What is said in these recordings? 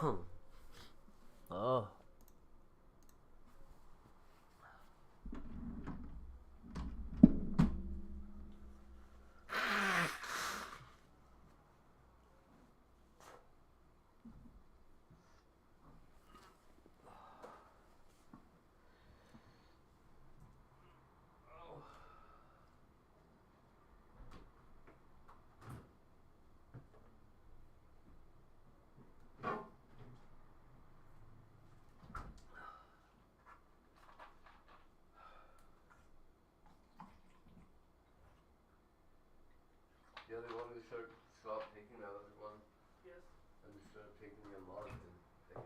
Oh. Yeah, they wanted to stop taking that other one. Yes. And just start taking the unlocked and taking.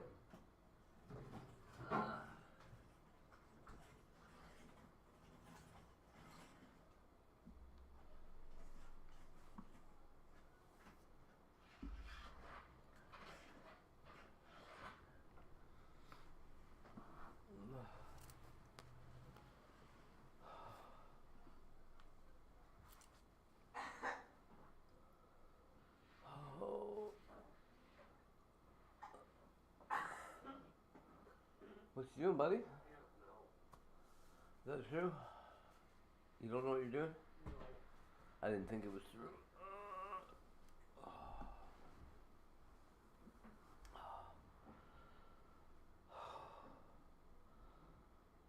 Oh. What you doing, buddy? I don't know. Is that true? You don't know what you're doing? No. I didn't think it was true.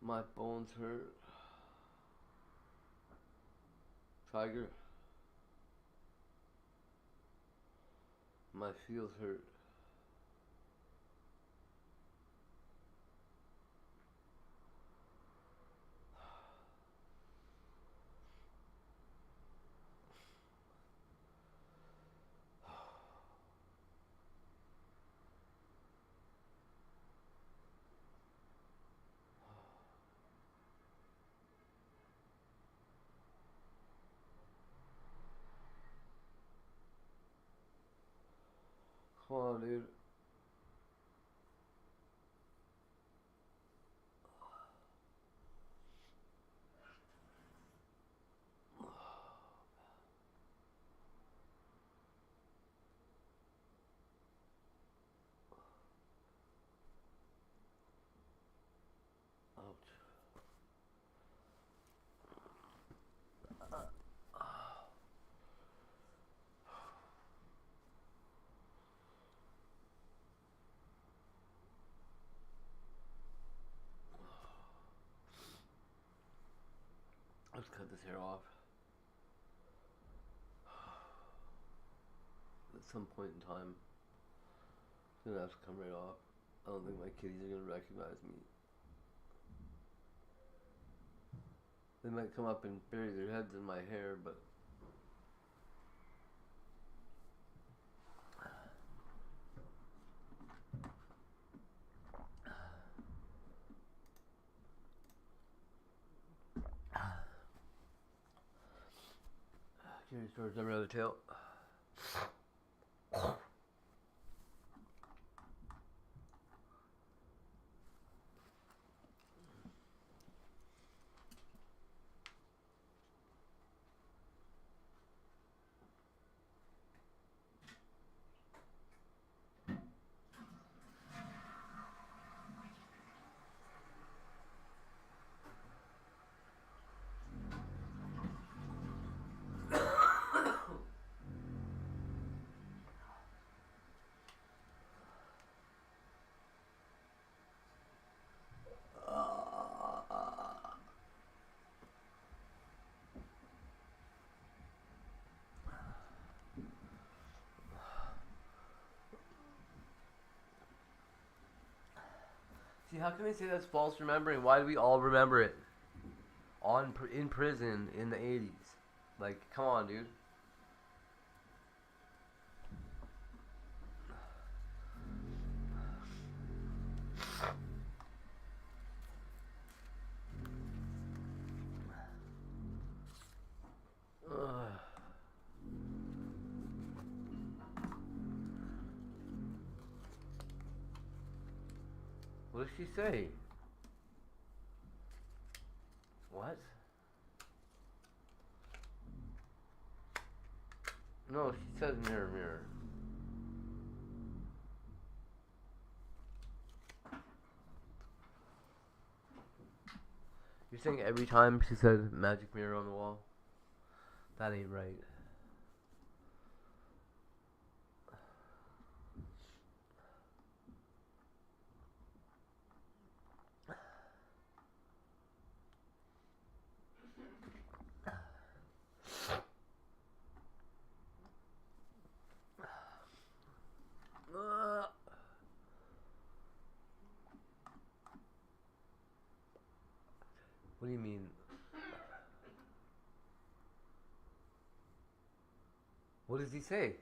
My bones hurt. Tiger. My feels hurt. Come on, dude. Ouch. Let's cut this hair off. At some point in time, it's gonna have to come right off. I don't think my kitties are gonna recognize me. They might come up and bury their heads in my hair, but curious stories I'd rather tell. See, how can they say that's false remembering? Why do we all remember it? In prison in the 80s. Like, come on, dude. What did she say? What? No, she says mirror, mirror. You're saying every time she said magic mirror on the wall? That ain't right. What do you mean? What does he say?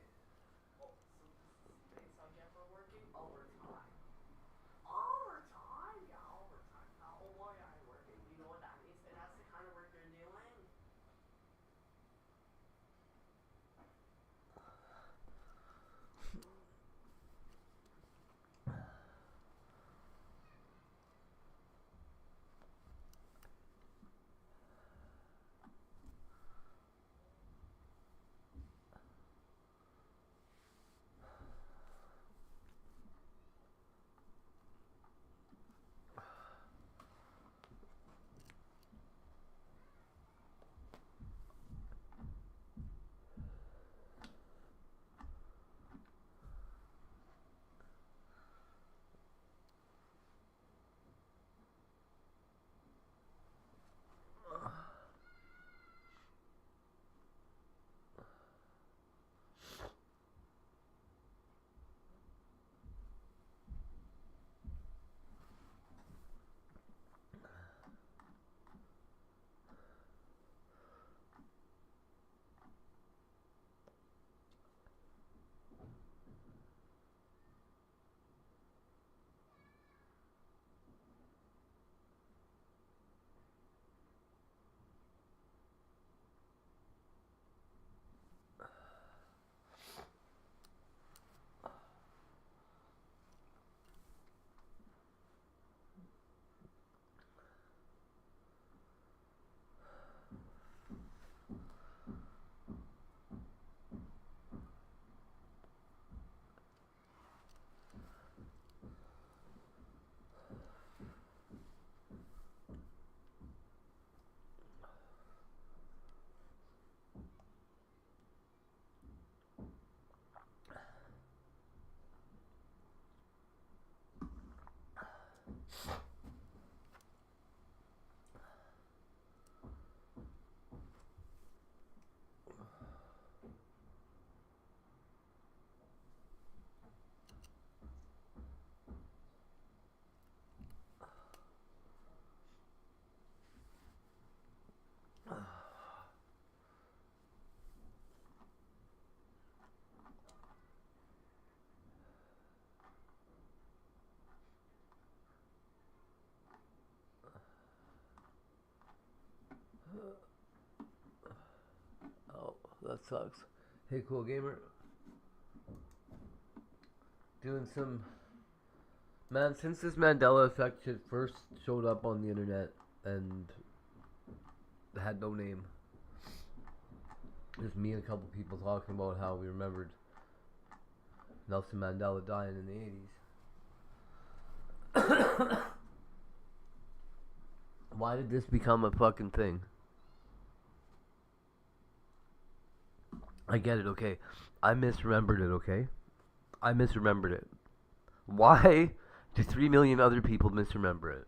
Oh, that sucks. Hey, cool gamer. Doing some. Man, since this Mandela effect shit first showed up on the internet and had no name, just me and a couple people talking about how we remembered Nelson Mandela dying in the 80s. Why did this become a fucking thing? I get it, okay. I misremembered it, okay? I misremembered it. Why do 3 million other people misremember it?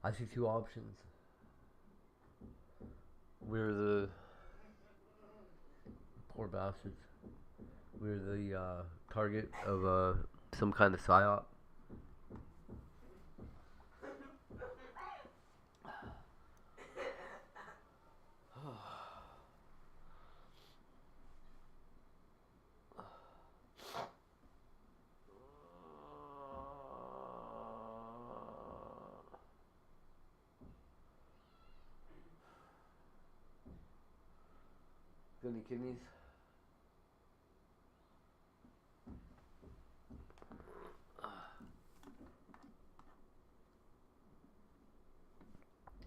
I see two options. We're the poor bastards. We're the target of some kind of psyop. Got any kidneys?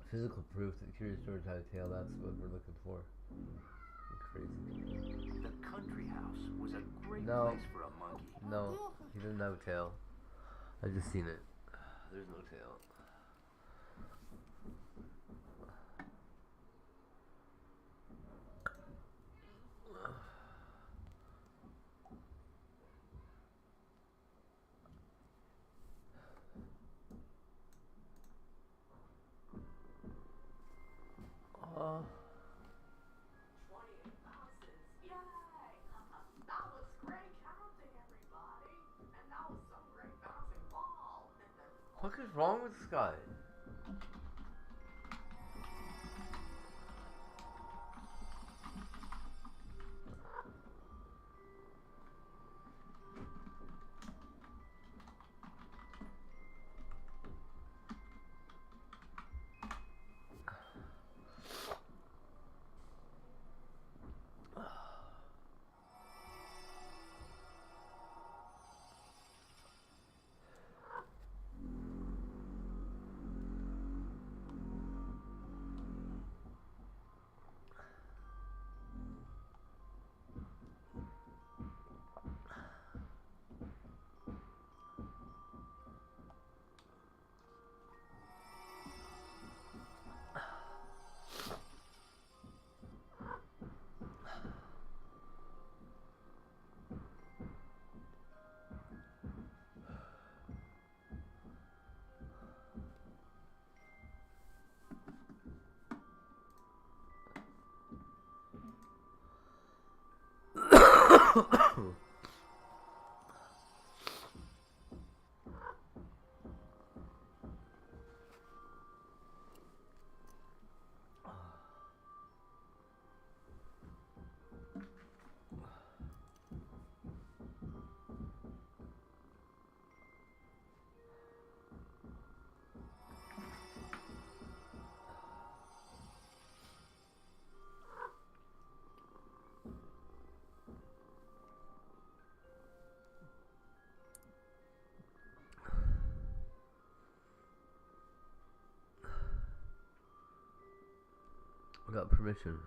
Physical proof that Curious George had a tail, that's what we're looking for. Crazy. country house was a great No. place for a monkey. No, he doesn't have a tail. I just seen it. There's no tail. Oh. 28 ounces. Yay! That was great counting, everybody. And that was some great bouncing ball. What is wrong with this guy? Without permission.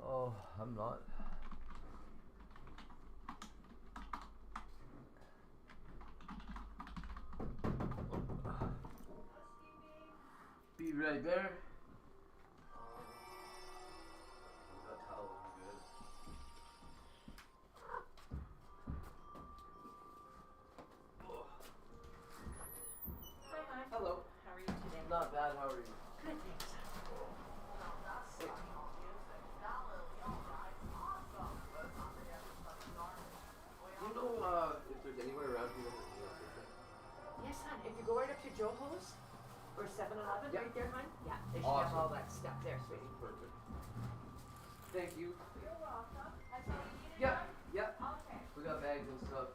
Oh, I'm not. Be right there. Hello. How are you today? Not bad, how are you? Good, thanks. Do you know if there's anywhere around here that has Yes, hon. If you go right up to Joho's or 7-Eleven, Yep. right there, hon. Yeah, they should Awesome. have all that stuff there, sweetie. Perfect. Thank you. You're welcome. I said you needed Yep, one? yep. Okay. We got bags and stuff.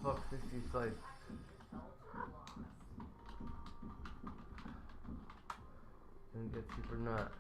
Fuck 55. Didn't get cheaper than that.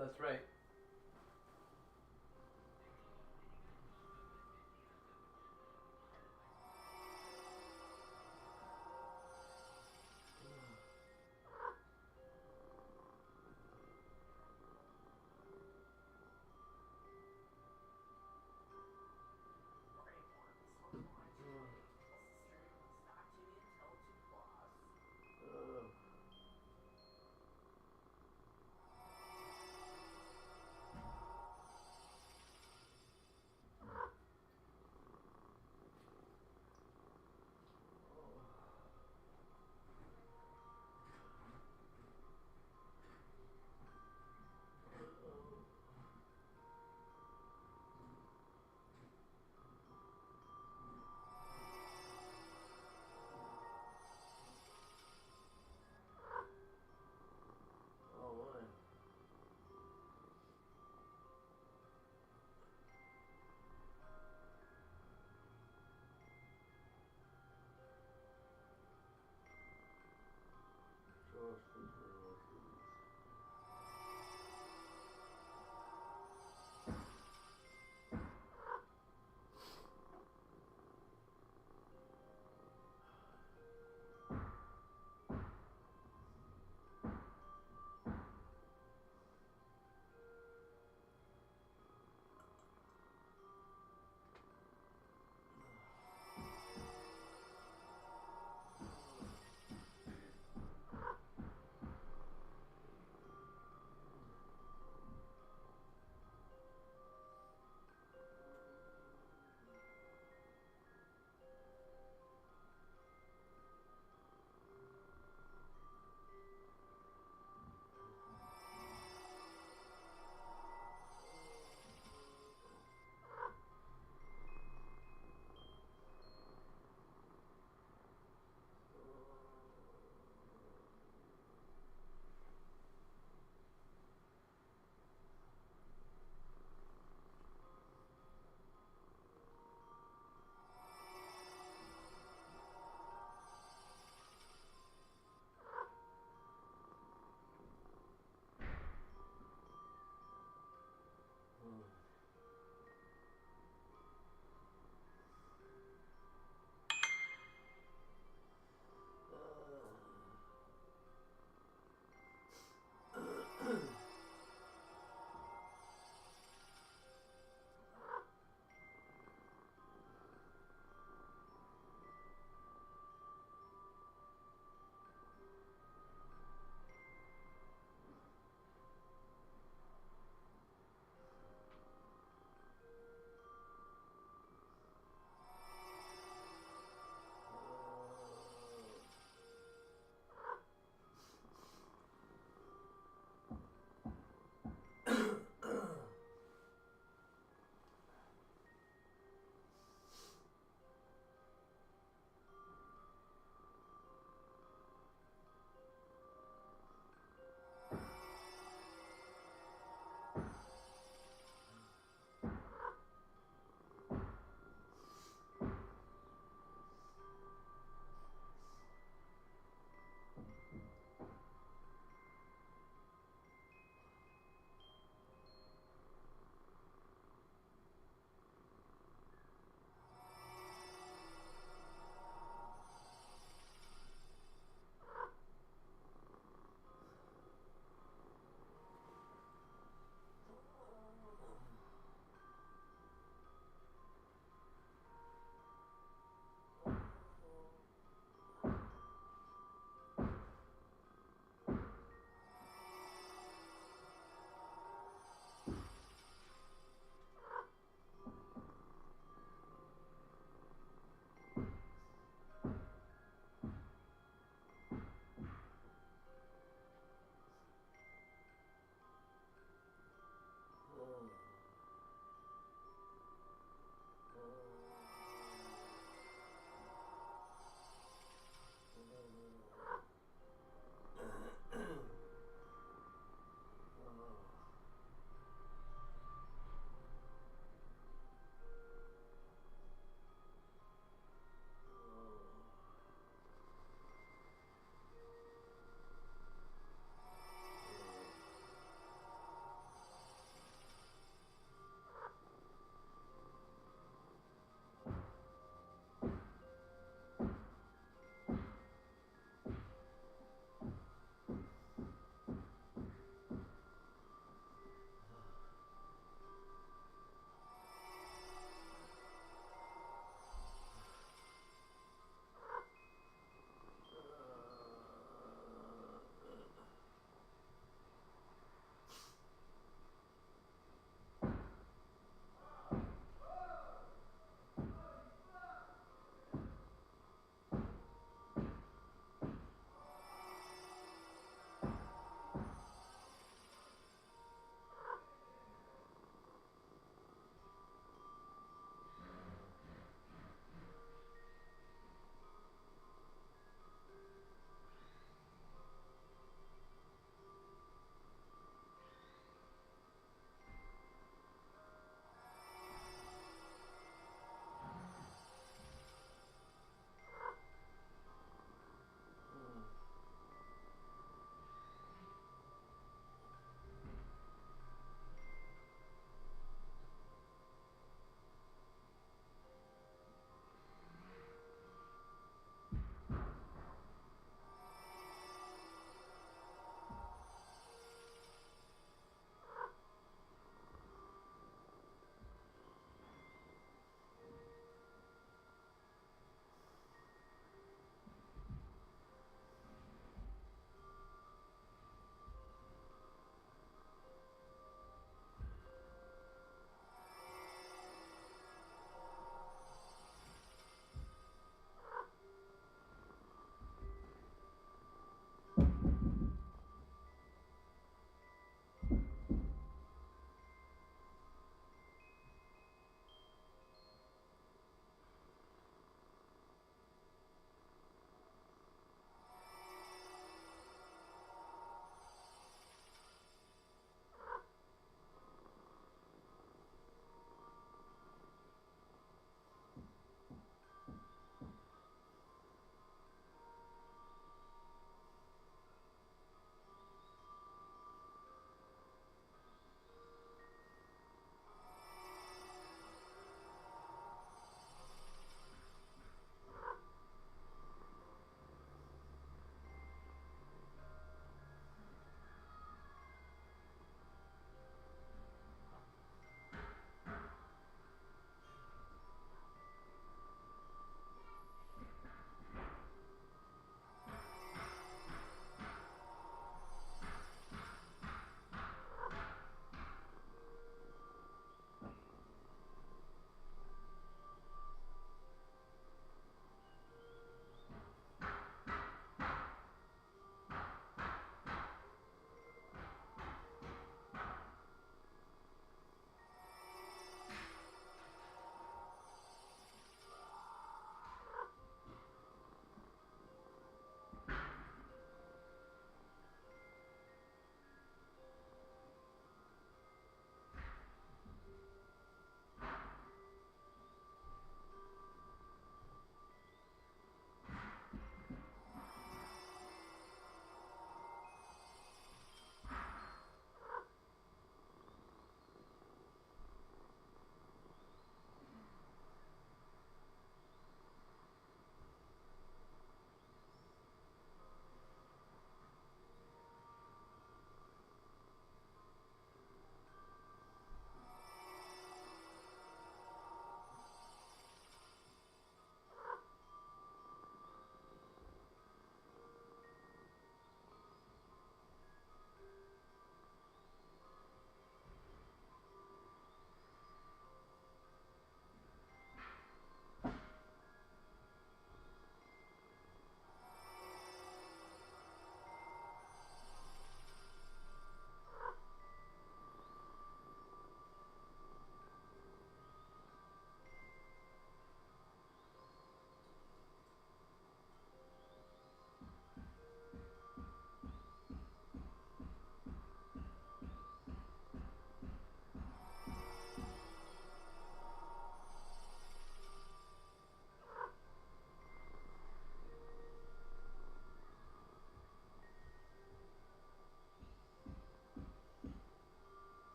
That's right.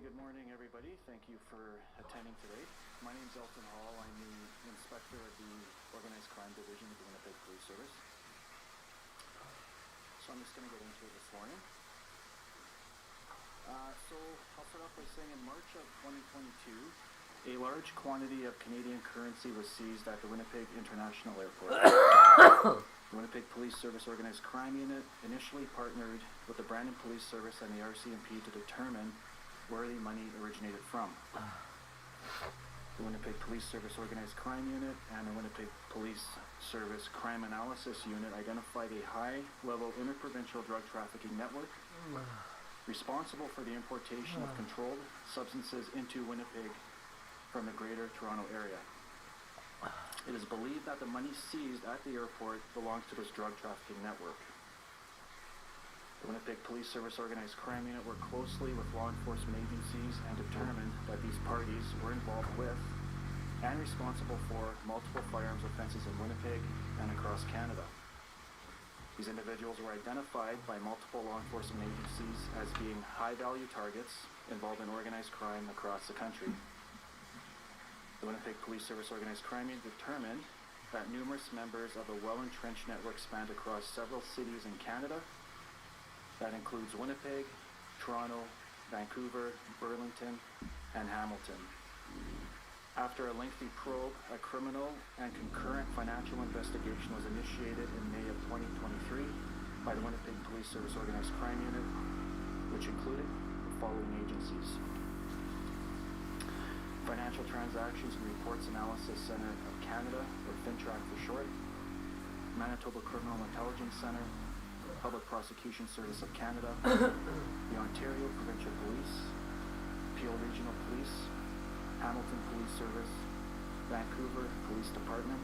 good morning, everybody. Thank you for attending today. My name is Elton Hall. I'm the inspector of the Organized Crime Division of the Winnipeg Police Service. So I'm just going to get into it this morning. So I'll start off by saying in March of 2022, a large quantity of Canadian currency was seized at the Winnipeg International Airport. The Winnipeg Police Service Organized Crime Unit initially partnered with the Brandon Police Service and the RCMP to determine where the money originated from. The Winnipeg Police Service Organized Crime Unit and the Winnipeg Police Service Crime Analysis Unit identified a high-level interprovincial drug trafficking network responsible for the importation of controlled substances into Winnipeg from the Greater Toronto Area. It is believed that the money seized at the airport belongs to this drug trafficking network. The Winnipeg Police Service Organized Crime Unit worked closely with law enforcement agencies and determined that these parties were involved with and responsible for multiple firearms offenses in Winnipeg and across Canada. These individuals were identified by multiple law enforcement agencies as being high-value targets involved in organized crime across the country. The Winnipeg Police Service Organized Crime Unit determined that numerous members of the well-entrenched network spanned across several cities in Canada. That includes Winnipeg, Toronto, Vancouver, Burlington, and Hamilton. After a lengthy probe, a criminal and concurrent financial investigation was initiated in May of 2023 by the Winnipeg Police Service Organized Crime Unit, which included the following agencies: Financial Transactions and Reports Analysis Centre of Canada, or FINTRAC for short, Manitoba Criminal Intelligence Centre, Public Prosecution Service of Canada, the Ontario Provincial Police, Peel Regional Police, Hamilton Police Service, Vancouver Police Department,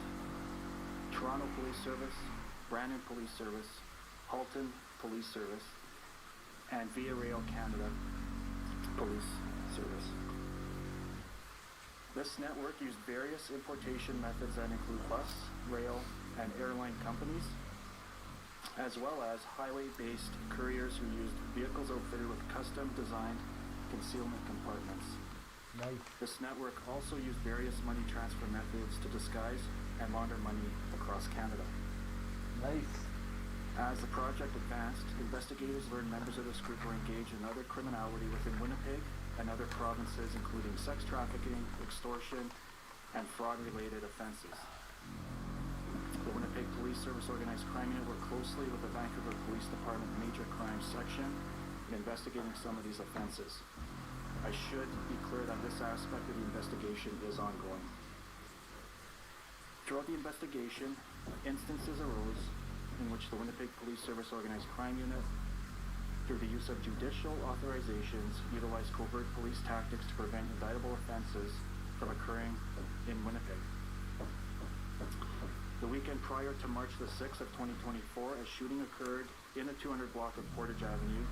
Toronto Police Service, Brandon Police Service, Halton Police Service, and Via Rail Canada Police Service. This network used various importation methods that include bus, rail, and airline companies, as well as highway-based couriers who used vehicles outfitted with custom-designed concealment compartments. Nice. This network also used various money transfer methods to disguise and launder money across Canada. Nice. As the project advanced, investigators learned members of this group were engaged in other criminality within Winnipeg and other provinces, including sex trafficking, extortion, and fraud-related offenses. The Winnipeg Police Service Organized Crime Unit worked closely with the Vancouver Police Department Major Crimes Section in investigating some of these offenses. I should be clear that this aspect of the investigation is ongoing. Throughout the investigation, instances arose in which the Winnipeg Police Service Organized Crime Unit, through the use of judicial authorizations, utilized covert police tactics to prevent indictable offenses from occurring in Winnipeg. The weekend prior to March the 6th of 2024, a shooting occurred in the 200 block of Portage Avenue,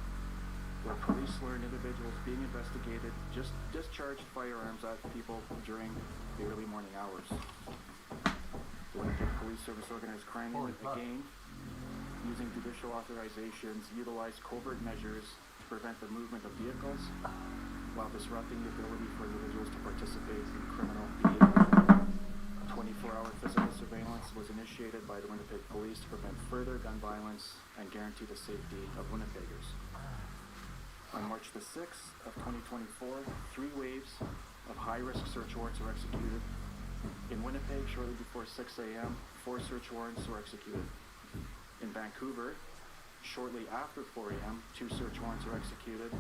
where police learned individuals being investigated just discharged firearms at people during the early morning hours. The Winnipeg Police Service Organized Crime Unit, again, using judicial authorizations, utilized covert measures to prevent the movement of vehicles while disrupting the ability for individuals to participate in criminal behavior. 24-hour physical surveillance was initiated by the Winnipeg Police to prevent further gun violence and guarantee the safety of Winnipeggers. On March the 6th of 2024, 3 waves of high-risk search warrants were executed. In Winnipeg, shortly before 6 a.m., 4 search warrants were executed. In Vancouver, shortly after 4 a.m., 2 search warrants were executed.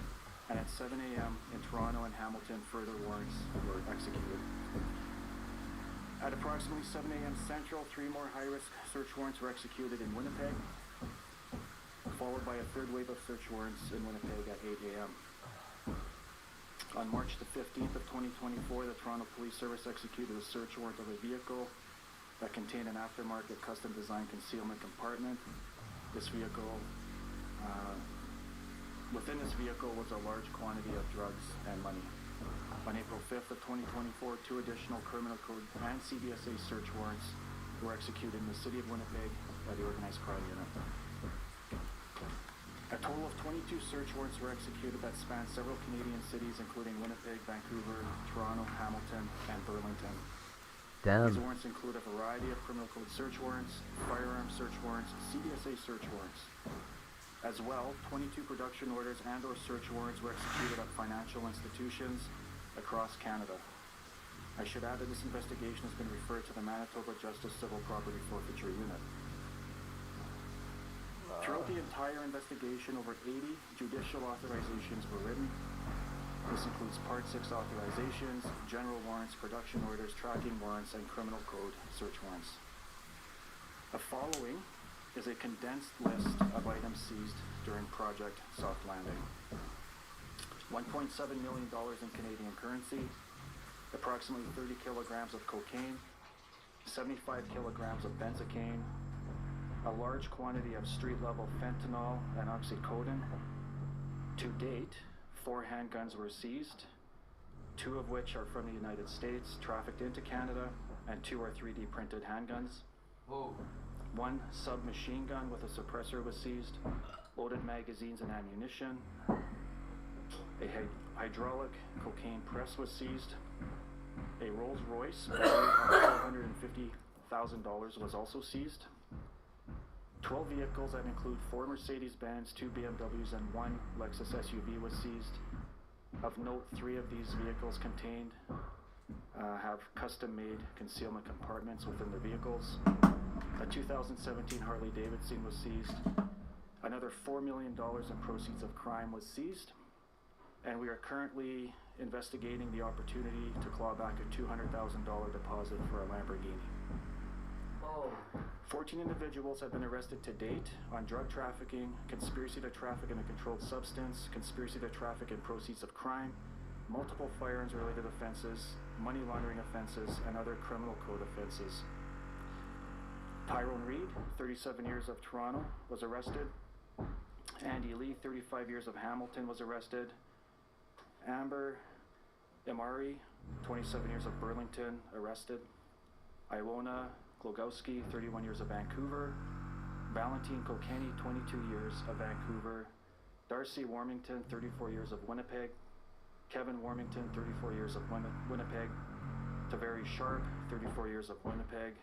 And at 7 a.m. in Toronto and Hamilton, further warrants were executed. At approximately 7 a.m. Central, 3 more high-risk search warrants were executed in Winnipeg, followed by a third wave of search warrants in Winnipeg at 8 a.m. On March the 15th of 2024, the Toronto Police Service executed a search warrant of a vehicle that contained an aftermarket custom-designed concealment compartment. This vehicle, within this vehicle was a large quantity of drugs and money. On April 5th of 2024, 2 additional criminal code and CBSA search warrants were executed in the city of Winnipeg by the Organized Crime Unit. A total of 22 search warrants were executed that spanned several Canadian cities, including Winnipeg, Vancouver, Toronto, Hamilton, and Burlington. Damn. These warrants include a variety of criminal code search warrants, firearm search warrants, CBSA search warrants. As well, 22 production orders and/or search warrants were executed at financial institutions across Canada. I should add that this investigation has been referred to the Manitoba Justice Civil Property Forfeiture Unit. Throughout the entire investigation, over 80 judicial authorizations were written. This includes Part 6 authorizations, general warrants, production orders, tracking warrants, and criminal code search warrants. The following is a condensed list of items seized during Project Soft Landing. $1.7 million in Canadian currency, approximately 30 kilograms of cocaine, 75 kilograms of benzocaine, a large quantity of street-level fentanyl and oxycodone. To date, 4 handguns were seized, 2 of which are from the United States, trafficked into Canada, and 2 are 3D printed handguns. Whoa. 1 submachine gun with a suppressor was seized, loaded magazines and ammunition. A hydraulic cocaine press was seized. A Rolls Royce valued at $450,000 was also seized. 12 vehicles that include 4 Mercedes-Benz, 2 BMWs, and 1 Lexus SUV was seized. Of note, 3 of these vehicles contained have custom-made concealment compartments within the vehicles. A 2017 Harley Davidson was seized. Another $4 million in proceeds of crime was seized. And we are currently investigating the opportunity to claw back a $200,000 deposit for a Lamborghini. 14 individuals have been arrested to date on drug trafficking, conspiracy to traffic in a controlled substance, conspiracy to traffic in proceeds of crime, multiple firearms-related offenses, money laundering offenses, and other criminal code offenses. Tyrone Reed, 37 years of Toronto, was arrested. Andy Lee, 35 years of Hamilton, was arrested. Amber Imari, 27 years of Burlington, arrested. Iwona Glogowski, 31 years of Vancouver. Valentine Kokeni, 22 years of Vancouver. Darcy Warmington, 34 years of Winnipeg. Kevin Warmington, 34 years of Winnipeg. Taveri Sharp, 34 years of Winnipeg.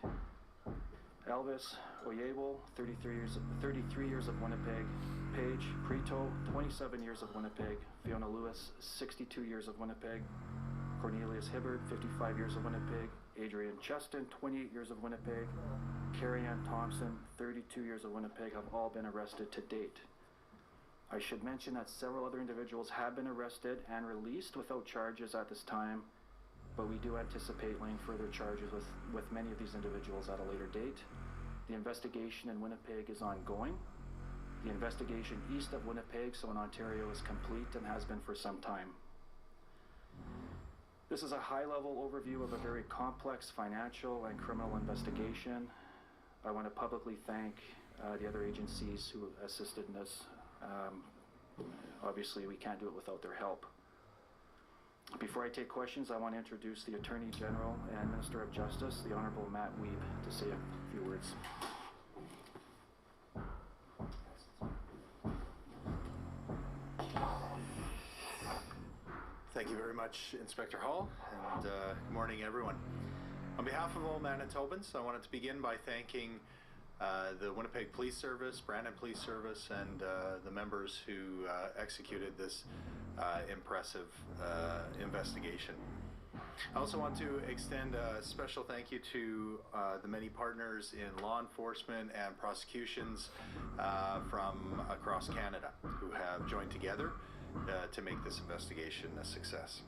Elvis Oyebo, 33 years of Winnipeg. Paige Preto, 27 years of Winnipeg. Fiona Lewis, 62 years of Winnipeg. Cornelius Hibbard, 55 years of Winnipeg. Adrian Cheston, 28 years of Winnipeg. Carrie Ann Thompson, 32 years of Winnipeg, have all been arrested to date. I should mention that several other individuals have been arrested and released without charges at this time, but we do anticipate laying further charges with many of these individuals at a later date. The investigation in Winnipeg is ongoing. The investigation east of Winnipeg, so in Ontario, is complete and has been for some time. This is a high-level overview of a very complex financial and criminal investigation. I want to publicly thank the other agencies who assisted in this. Obviously, we can't do it without their help. Before I take questions, I want to introduce the Attorney General and Minister of Justice, the Honourable Matt Wiebe, to say a few words. Thank you very much, Inspector Hall, and good morning, everyone. On behalf of all Manitobans, I wanted to begin by thanking the Winnipeg Police Service, Brandon Police Service, and the members who executed this impressive investigation. I also want to extend a special thank you to the many partners in law enforcement and prosecutions from across Canada who have joined together to make this investigation a success.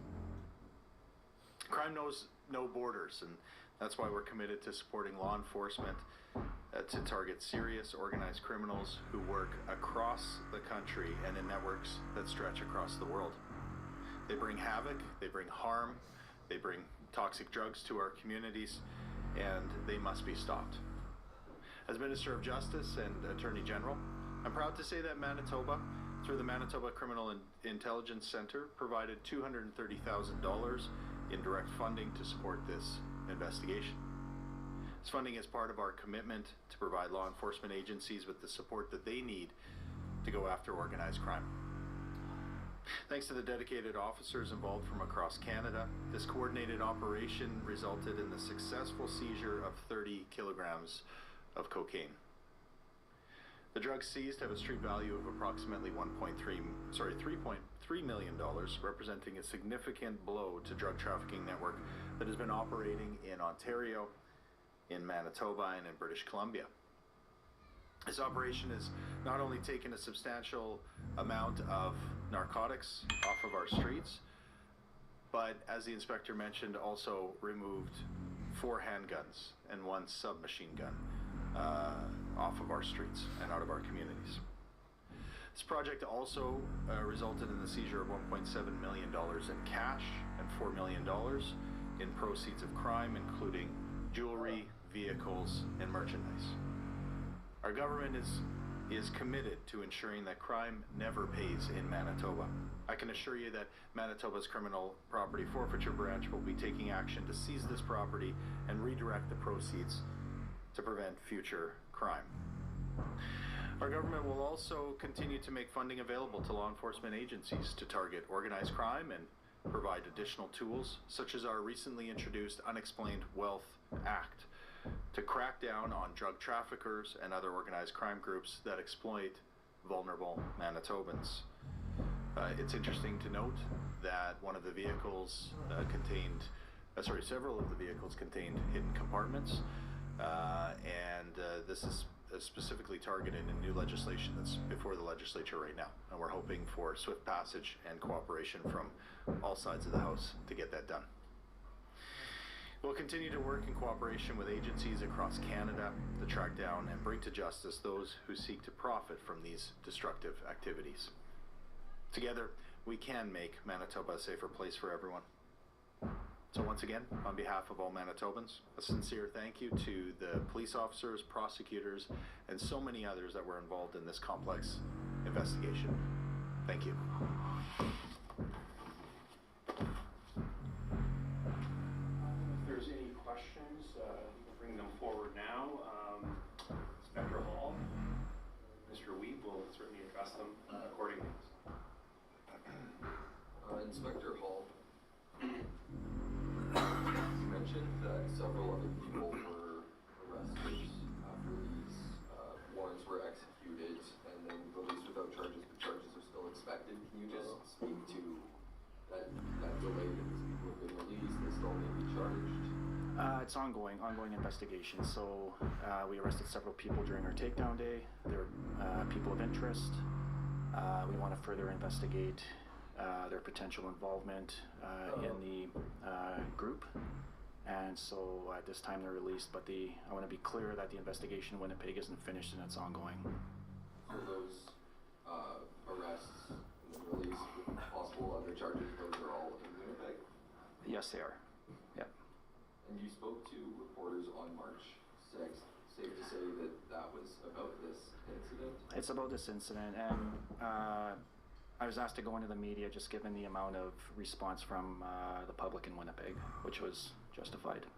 Crime knows no borders, and that's why we're committed to supporting law enforcement to target serious organized criminals who work across the country and in networks that stretch across the world. They bring havoc, they bring harm, they bring toxic drugs to our communities, and they must be stopped. As Minister of Justice and Attorney General, I'm proud to say that Manitoba, through the Manitoba Criminal Intelligence Center, provided $230,000 in direct funding to support this investigation. This funding is part of our commitment to provide law enforcement agencies with the support that they need to go after organized crime. Thanks to the dedicated officers involved from across Canada, this coordinated operation resulted in the successful seizure of 30 kilograms of cocaine. The drugs seized have a street value of approximately $3.3 million, representing a significant blow to drug trafficking network that has been operating in Ontario, in Manitoba, and in British Columbia. This operation has not only taken a substantial amount of narcotics off of our streets, but as the inspector mentioned, also removed 4 handguns and 1 submachine gun off of our streets and out of our communities. This project also resulted in the seizure of $1.7 million in cash and $4 million in proceeds of crime, including jewelry, vehicles, and merchandise. Our government is committed to ensuring that crime never pays in Manitoba. I can assure you that Manitoba's Criminal Property Forfeiture Branch will be taking action to seize this property and redirect the proceeds to prevent future crime. Our government will also continue to make funding available to law enforcement agencies to target organized crime and provide additional tools, such as our recently introduced Unexplained Wealth Act, to crack down on drug traffickers and other organized crime groups that exploit vulnerable Manitobans. It's interesting to note that one of the vehicles several of the vehicles contained hidden compartments, and this is specifically targeted in new legislation that's before the legislature right now, and we're hoping for swift passage and cooperation from all sides of the House to get that done. We'll continue to work in cooperation with agencies across Canada to track down and bring to justice those who seek to profit from these destructive activities. Together, we can make Manitoba a safer place for everyone. So once again, on behalf of all Manitobans, a sincere thank you to the police officers, prosecutors, and so many others that were involved in this complex investigation. Thank you. If there's any questions, you can bring them forward now. Inspector Hall, Mr. Weep will certainly address them accordingly. Inspector Hall, you mentioned that several other people were arrested after these warrants were executed and then released without charges, but charges are still expected. Can you just speak to that delay that these people have been released, they still may be charged? It's ongoing investigation. So we arrested several people during our takedown day. They're people of interest. We want to further investigate their potential involvement in the group, and so at this time they're released. But I want to be clear that the investigation in Winnipeg isn't finished and it's ongoing. So those arrests and then release with possible other charges, those are all in Winnipeg? Yes, they are. Yep. And you spoke to reporters on March 6th. Safe to say that that was about this incident? It's about this incident, and I was asked to go into the media just given the amount of response from the public in Winnipeg, which was justified. Can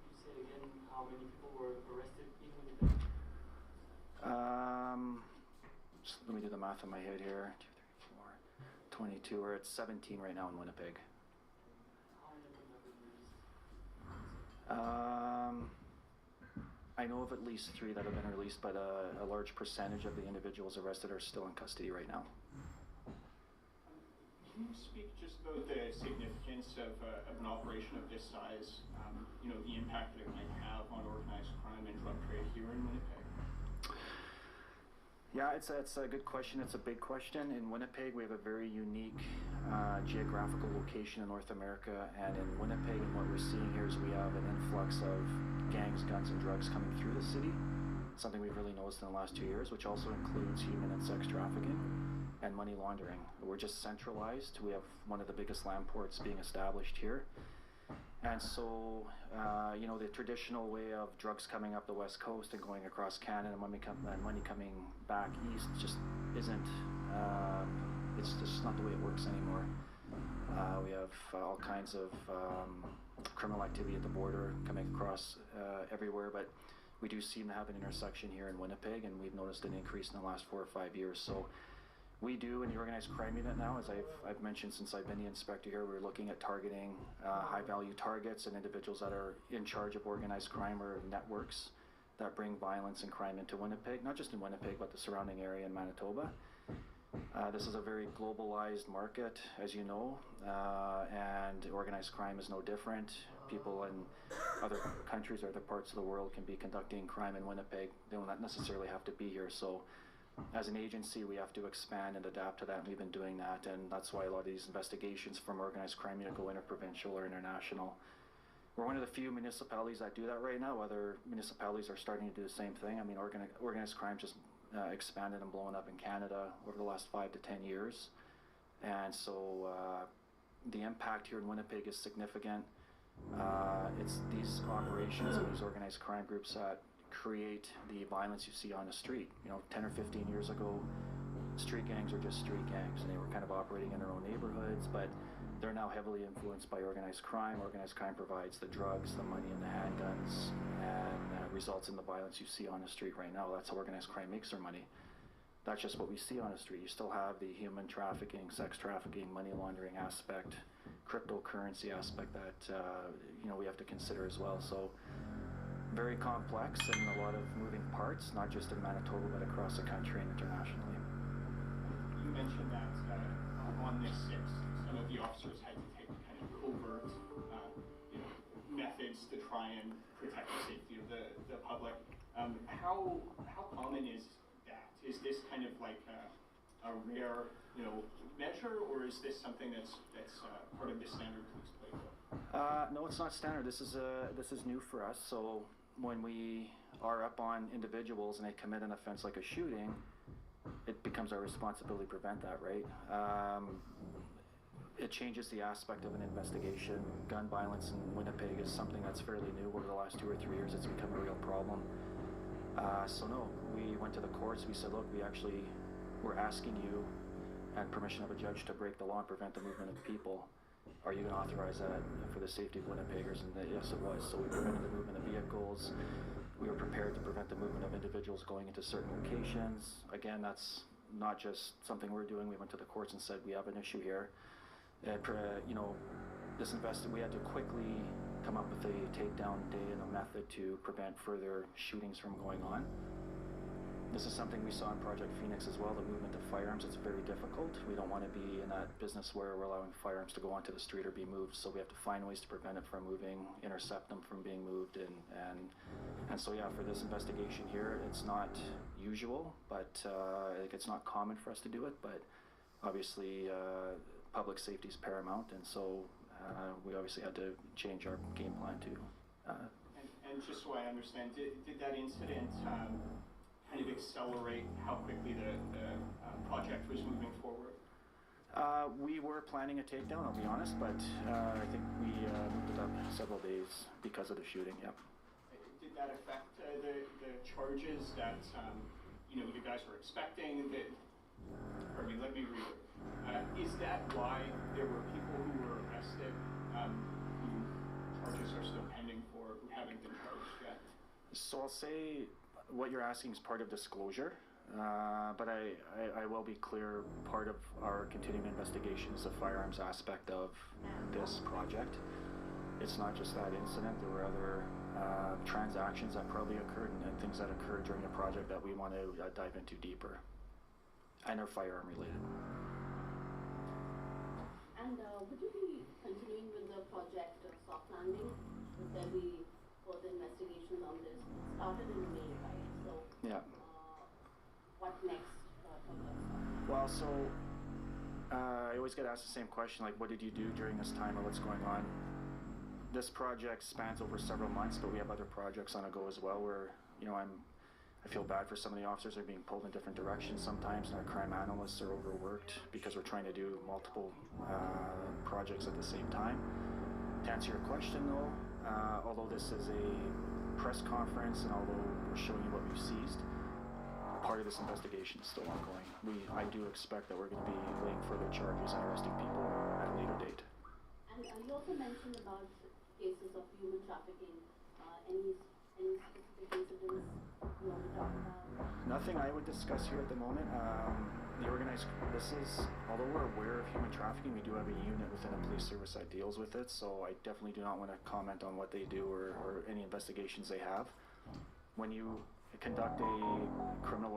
you say again how many people were arrested in Winnipeg? Just let me do the math in my head here. 2, 3, 4, 22. We're at 17 right now in Winnipeg. How many of them have been released? I know of at least 3 that have been released, but a large percentage of the individuals arrested are still in custody right now. Can you speak just about the significance of an operation of this size, the impact that it might have on organized crime and drug trade here in Winnipeg? Yeah, it's a good question. It's a big question. In Winnipeg, we have a very unique geographical location in North America, and in Winnipeg, and what we're seeing here is we have an influx of gangs, guns, and drugs coming through the city. Something we've really noticed in the last 2 years, which also includes human and sex trafficking and money laundering. We're just centralized. We have one of the biggest land ports being established here. And so, the traditional way of drugs coming up the west coast and going across Canada and money coming back east just isn't, it's just not the way it works anymore. We have all kinds of criminal activity at the border coming across everywhere, but we do seem to have an intersection here in Winnipeg, and we've noticed an increase in the last 4 or 5 years. So we do in the organized crime unit now, as I've mentioned since I've been the inspector here, we're looking at targeting high value targets and individuals that are in charge of organized crime or networks that bring violence and crime into Winnipeg, not just in Winnipeg, but the surrounding area in Manitoba. This is a very globalized market, as you know, and organized crime is no different. People in other countries or other parts of the world can be conducting crime in Winnipeg. They don't necessarily have to be here. So as an agency, we have to expand and adapt to that, and we've been doing that, and that's why a lot of these investigations from organized crime unit go interprovincial or international. We're one of the few municipalities that do that right now. Other municipalities are starting to do the same thing. I mean, organized crime just expanded and blown up in Canada over the last 5 to 10 years. And so the impact here in Winnipeg is significant. It's these operations and these organized crime groups that create the violence you see on the street. You know, 10 or 15 years ago, street gangs were just street gangs, and they were kind of operating in their own neighborhoods, but they're now heavily influenced by organized crime. Organized crime provides the drugs, the money, and the handguns, and results in the violence you see on the street right now. That's how organized crime makes their money. That's just what we see on the street. You still have the human trafficking, sex trafficking, money laundering aspect, cryptocurrency aspect that you know, we have to consider as well. So very complex and a lot of moving parts, not just in Manitoba but across the country and internationally. You mentioned that on this 6th, some of the officers had to take kind of covert you know, methods to try and protect the safety of the public. How common is that? Is this kind of like a rare, you know, measure, or is this something that's part of the standard police playbook? No, it's not standard. This is new for us. So when we are up on individuals and they commit an offense like a shooting, it becomes our responsibility to prevent that, right? It changes the aspect of an investigation. Gun violence in Winnipeg is something that's fairly new. Over the last 2 or 3 years, it's become a real problem. So no, we went to the courts. We said, look, we're asking you, and permission of a judge, to break the law and prevent the movement of people. Are you going to authorize that for the safety of Winnipeggers? And yes, it was. So we prevented the movement of vehicles. We were prepared to prevent the movement of individuals going into certain locations. Again, that's not just something we're doing. We went to the courts and said, we have an issue here. You know, we had to quickly come up with a takedown day and a method to prevent further shootings from going on. This is something we saw in Project Phoenix as well, the movement of firearms. It's very difficult. We don't want to be in that business where we're allowing firearms to go onto the street or be moved, so we have to find ways to prevent it from moving, intercept them from being moved, and so yeah, for this investigation here, it's not usual, but it's not common for us to do it, but obviously public safety is paramount, and so we obviously had to change our game plan to. And just so I understand, did that incident kind of accelerate how quickly the project was moving forward? We were planning a takedown, I'll be honest, but I think we moved it up several days because of the shooting, yep. Did that affect the charges that you know, you guys were expecting? Let me read it. Is that why there were people who were arrested who charges are still pending for, who haven't been charged yet? So I'll say what you're asking is part of disclosure, but I will be clear, part of our continuing investigation is the firearms aspect of this project. It's not just that incident. There were other transactions that probably occurred and things that occurred during the project that we want to dive into deeper, and are firearm related. And would you be continuing with the project soft landing? Would there be further investigations on this? It started in May, right? So yeah. What next for the Well, so I always get asked the same question, like, what did you do during this time, or what's going on? This project spans over several months, but we have other projects on a go as well where, you know, I feel bad for some of the officers. They're being pulled in different directions sometimes, and our crime analysts are overworked because we're trying to do multiple projects at the same time. To answer your question though, although this is a press conference and although we're showing you what we've seized, part of this investigation is still ongoing. I do expect that we're going to be laying further charges and arresting people at a later date. And you also mentioned about cases of human trafficking. Any specific incidents Nothing I would discuss here at the moment. Although we're aware of human trafficking, we do have a unit within the police service that deals with it, so I definitely do not want to comment on what they do or any investigations they have. When you conduct a criminal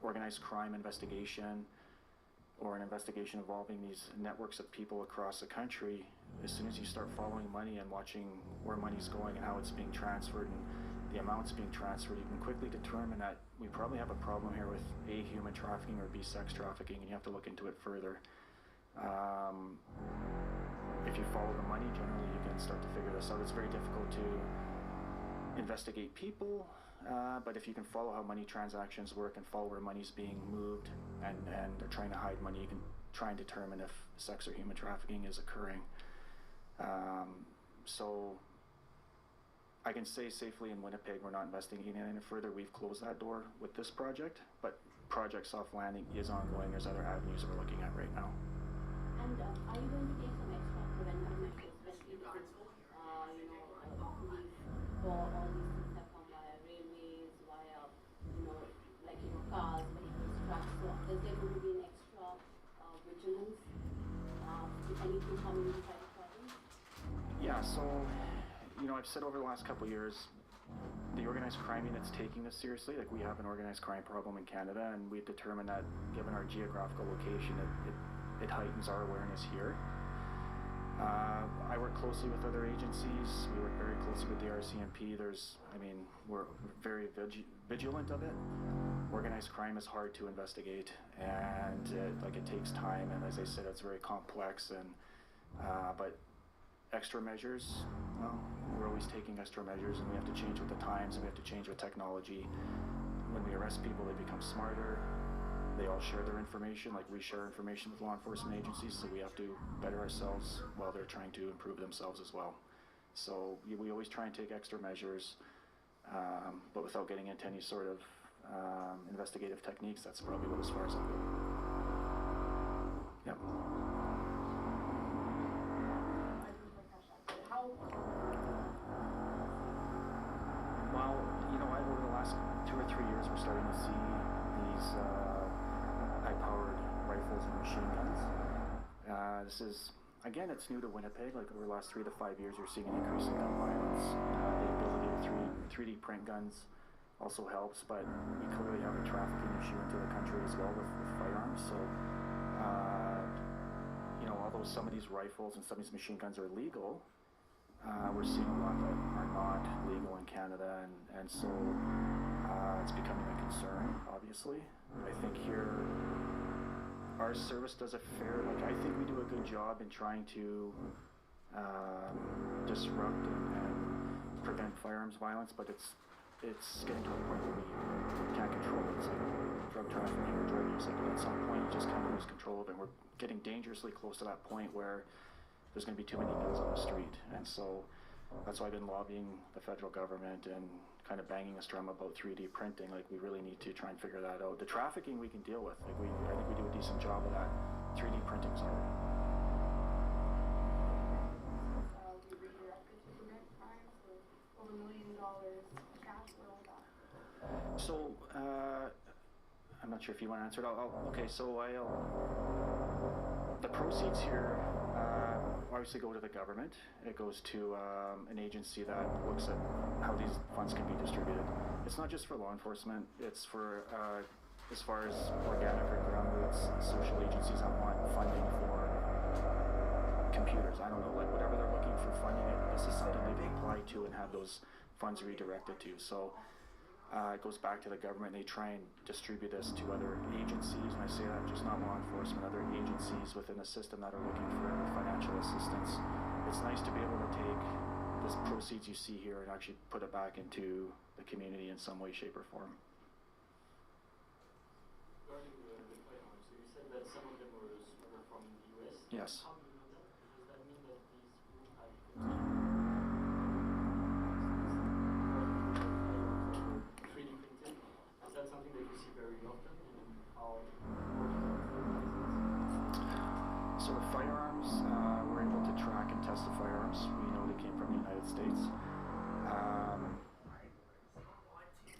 organized crime investigation or an investigation involving these networks of people across the country, as soon as you start following money and watching where money's going and how it's being transferred and the amounts being transferred, you can quickly determine that we probably have a problem here with A, human trafficking, or B, sex trafficking, and you have to look into it further. If you follow the money, generally you can start to figure this out. It's very difficult to investigate people, but if you can follow how money transactions work and follow where money's being moved and they're trying to hide money, you can try and determine if sex or human trafficking is occurring. So I can say safely in Winnipeg we're not investigating any further. We've closed that door with this project, but Project Soft Landing is ongoing. There's other avenues we're looking at right now. And are you going to take some extra preventive measures, especially because, for all these things have come via railways, via, cars, vehicles, trucks. So is there going to be an extra vigilance if anything coming inside the province? Yeah, so, I've said over the last couple of years, the organized crime unit's taking this seriously. Like, we have an organized crime problem in Canada, and we've determined that given our geographical location, it heightens our awareness here. I work closely with other agencies. We work very closely with the RCMP. We're very vigilant of it. Organized crime is hard to investigate, and it takes time. And as I said, it's very complex. But extra measures, well, we're always taking extra measures, and we have to change with the times, and we have to change with technology. When we arrest people, they become smarter. They all share their information, like we share information with law enforcement agencies, so we have to better ourselves while they're trying to improve themselves as well. So we always try and take extra measures, but without getting into any sort of investigative techniques. That's probably about as far as I'll go. Yep. Well, over the last 2 or 3 years, we're starting to see these high-powered rifles and machine guns. This is, again, it's new to Winnipeg. Like, over the last 3 to 5 years, you're seeing an increase in gun violence. The ability to 3D print guns also helps, but we clearly have a trafficking issue into the country as well with firearms. So, although some of these rifles and some of these machine guns are legal, we're seeing a lot that are not legal in Canada, and so it's becoming a concern, obviously. I think here our service does I think we do a good job in trying to disrupt and prevent firearms violence, but it's getting to a point where we can't control it. It's like drug trafficking or drug use. Like, at some point you just kind of lose control of it. We're getting dangerously close to that point where there's going to be too many guns on the street, and so that's why I've been lobbying the federal government and kind of banging a drum about 3D printing. Like, we really need to try and figure that out. The trafficking we can deal with. Like, I think we do a decent job of that. 3D printing's hard. We redirected to prevent crime, so over $1 million cash, where all that. So, I'm not sure if you want to answer it. The proceeds here obviously go to the government. It goes to an agency that looks at how these funds can be distributed. It's not just for law enforcement. It's for, as far as organic or ground roots, social agencies that want funding for computers. I don't know, like whatever they're looking for funding, this is something they can apply to and have those funds redirected to. So it goes back to the government. They try and distribute this to other agencies, and I say that just not law enforcement, other agencies within the system that are looking for financial assistance. It's nice to be able to take this proceeds you see here and actually put it back into the community in some way, shape, or form. Regarding the firearms, so you said that some of them were from the US. Yes. How do you know that? Does that mean that these will have 3D printed? Is that something that you see very often, and how So with firearms, we're able to track and test the firearms. We know they came from the United States.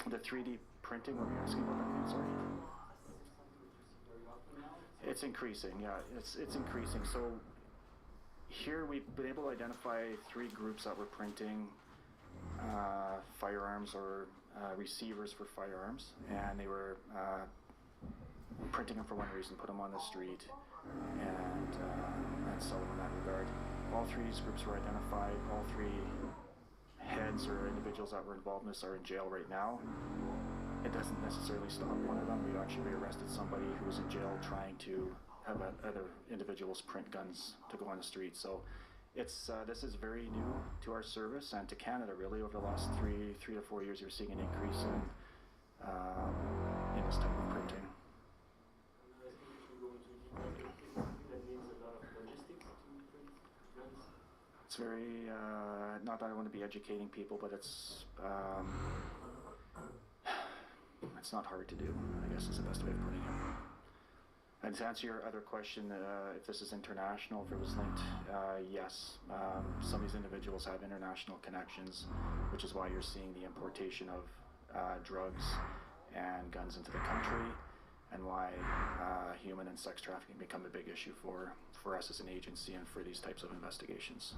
The 3D printing, what were you asking about that again, sorry? Is it something that you see very often now? It's increasing, yeah, it's increasing. So here we've been able to identify 3 groups that were printing firearms or receivers for firearms, and they were printing them for one reason, put them on the street, and sell them in that regard. All 3 of these groups were identified. All 3 heads or individuals that were involved in this are in jail right now. It doesn't necessarily stop one of them. We actually arrested somebody who was in jail trying to have other individuals print guns to go on the street. So it's this is very new to our service and to Canada really. Over the last 3 to 4 years, you're seeing an increase in this type of printing. I think if you go into detail, it's something that needs a lot of logistics to print guns. It's very not that I want to be educating people, but it's not hard to do, I guess is the best way of putting it. And to answer your other question, if this is international, if it was linked, yes. Some of these individuals have international connections, which is why you're seeing the importation of drugs and guns into the country, and why human and sex trafficking become a big issue for us as an agency and for these types of investigations.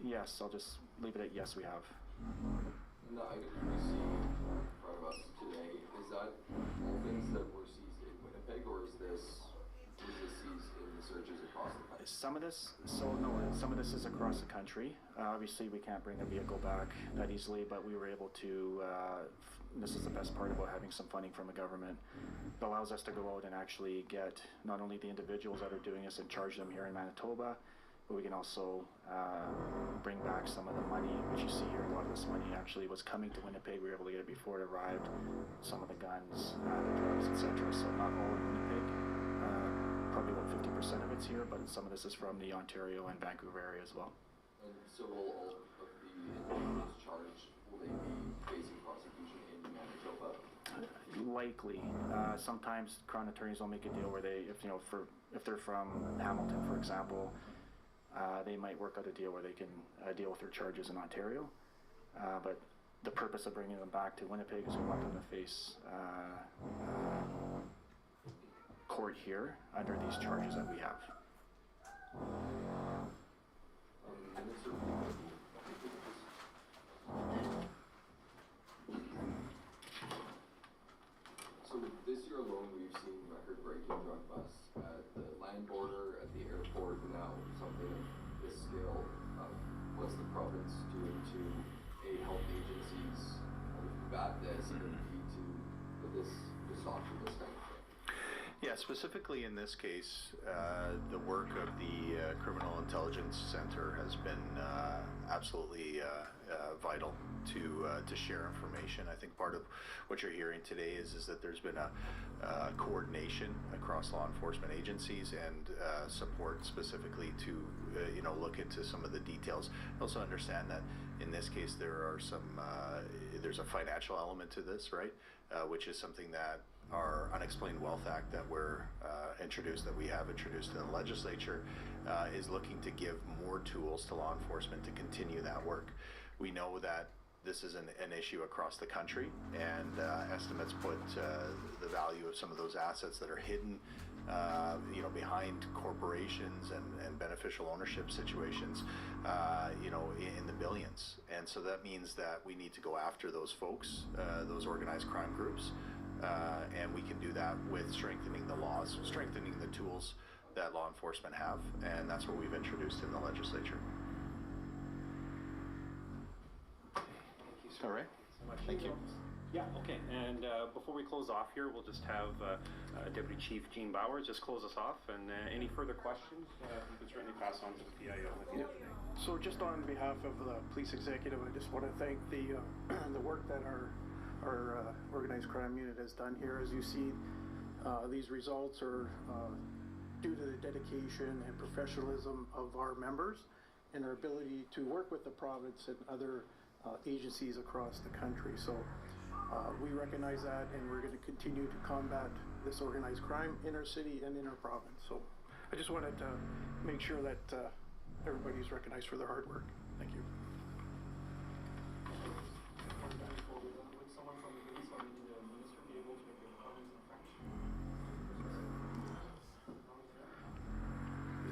Yes, I'll just leave it at yes, we have. The items we see in front of us today, is that all things that were seized in Winnipeg, or was this seized in the searches across the country? Some of this is across the country. Obviously, we can't bring a vehicle back that easily, but we were able to. This is the best part about having some funding from the government. It allows us to go out and actually get not only the individuals that are doing this and charge them here in Manitoba, but we can also bring back some of the money, which you see here. A lot of this money actually was coming to Winnipeg. We were able to get it before it arrived. Some of the guns, the drugs, etc. So not all in Winnipeg. Probably about 50% of it's here, but some of this is from the Ontario and Vancouver area as well. And so will all of the individuals charged, will they be facing prosecution in Manitoba? Likely. Sometimes Crown attorneys will make a deal where they, if they're from Hamilton, for example, they might work out a deal where they can deal with their charges in Ontario. But the purpose of bringing them back to Winnipeg is we want them to face court here under these charges that we have. So this year alone, we've seen record-breaking drug busts at the land border, at the airport, now something of this scale. What's the province doing to A, help agencies combat this, and B, to put this stop to this kind of thing? Yeah, specifically in this case, the work of the Criminal Intelligence Center has been absolutely vital to share information. I think part of what you're hearing today is that there's been a coordination across law enforcement agencies and support specifically to look into some of the details. Also understand that in this case there are there's a financial element to this, right? Which is something that our Unexplained Wealth Act that we have introduced in the legislature is looking to give more tools to law enforcement to continue that work. We know that this is an issue across the country, and estimates put the value of some of those assets that are hidden behind corporations and beneficial ownership situations, in the billions. And so that means that we need to go after those folks, those organized crime groups, and we can do that with strengthening the laws, strengthening the tools that law enforcement have, and that's what we've introduced in the legislature. All right. Thank you. Yeah, okay. And before we close off here, we'll just have Deputy Chief Gene Bauer just close us off. And any further questions, you can certainly pass on to the PIO. So just on behalf of the police executive, I just want to thank the work that our organized crime unit has done here. As you see, these results are due to the dedication and professionalism of our members and our ability to work with the province and other agencies across the country. So we recognize that, and we're going to continue to combat this organized crime in our city and in our province. So I just wanted to make sure that everybody's recognized for their hard work. Thank you. Would someone from the police or maybe the minister be able to make their comments in French?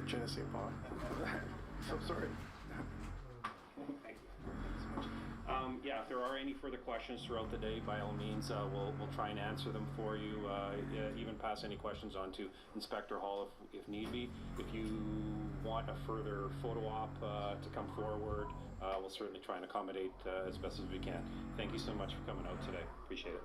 Je ne sais pas. So sorry. Thank you. Yeah, if there are any further questions throughout the day, by all means, we'll try and answer them for you. Even pass any questions on to Inspector Hall if need be. If you want a further photo op to come forward, we'll certainly try and accommodate as best as we can. Thank you so much for coming out today. Appreciate it.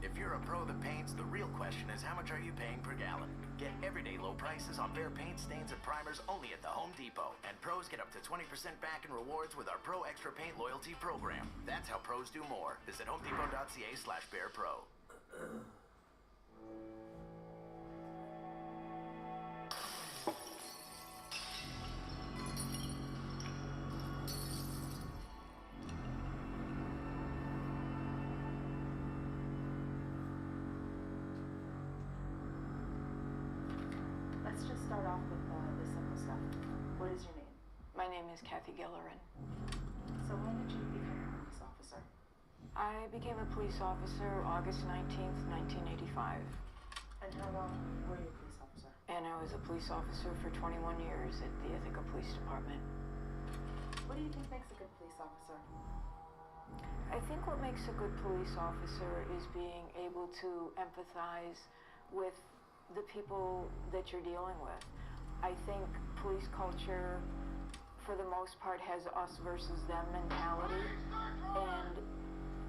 If you're a pro that paints, the real question is how much are you paying per gallon? Get everyday low prices on Behr paint, stains, and primers only at the Home Depot. And pros get up to 20% back in rewards with our Pro Extra Paint loyalty program. That's how pros do more. Visit homedepot.ca/BehrPro. Let's just start off with the simple stuff. What is your name? My name is Kathy Gillerin. So when did you become a police officer? I became a police officer August 19th, 1985. And how long were you a police officer? And I was a police officer for 21 years at the Ithaca Police Department. What do you think makes a good police officer? I think what makes a good police officer is being able to empathize with the people that you're dealing with. I think police culture, for the most part, has us versus them mentality. And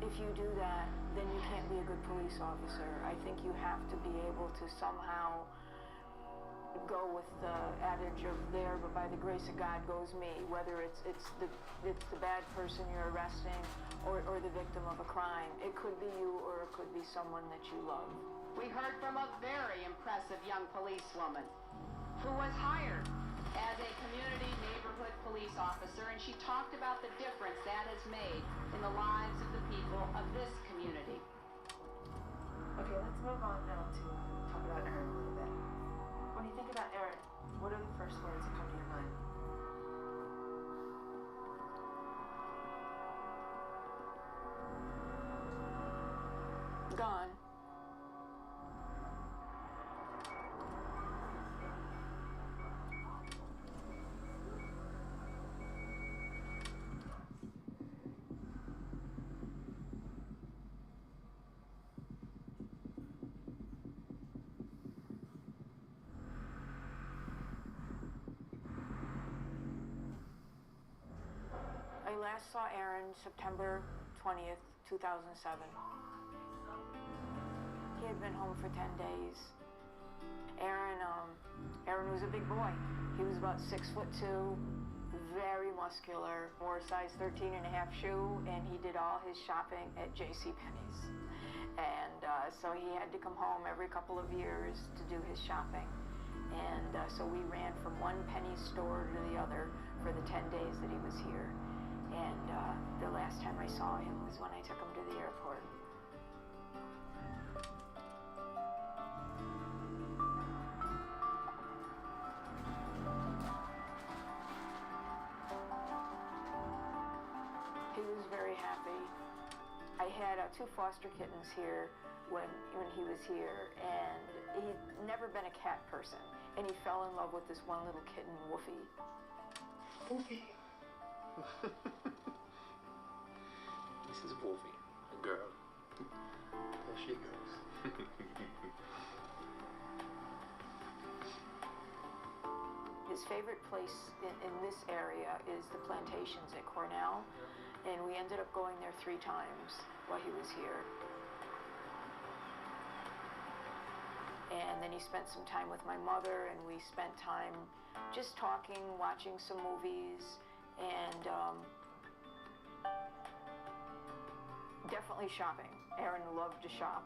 if you do that, then you can't be a good police officer. I think you have to be able to somehow go with the adage of there, but by the grace of God goes me, whether it's the bad person you're arresting or the victim of a crime. It could be you or it could be someone that you love. We heard from a very impressive young policewoman who was hired as a community neighborhood police officer, and she talked about the difference that has made in the lives of the people of this community. Okay, let's move on now to talk about Erin a little bit. When you think about Erin, what are the first words that come to your mind? Gone. I last saw Aaron September 20th, 2007. He had been home for 10 days. Aaron was a big boy. He was about 6'2", very muscular, wore a size 13 and a half shoe, and he did all his shopping at JCPenney's. And so he had to come home every couple of years to do his shopping. And so we ran from one penny store to the other for the 10 days that he was here. And the last time I saw him was when I took him to the airport. He was very happy. I had 2 foster kittens here when he was here, and he'd never been a cat person. And he fell in love with this one little kitten, Woofy. Woofy. This is Wolfie, a girl. There she goes. His favorite place in this area is the plantations at Cornell, and we ended up going there 3 times while he was here. And then he spent some time with my mother, and we spent time just talking, watching some movies, and definitely shopping. Aaron loved to shop.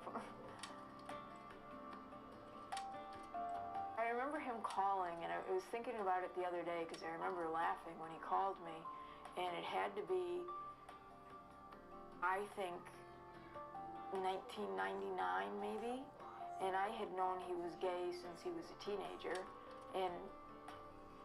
I remember him calling, and I was thinking about it the other day because I remember laughing when he called me, and it had to be, I think, 1999 maybe, and I had known he was gay since he was a teenager, and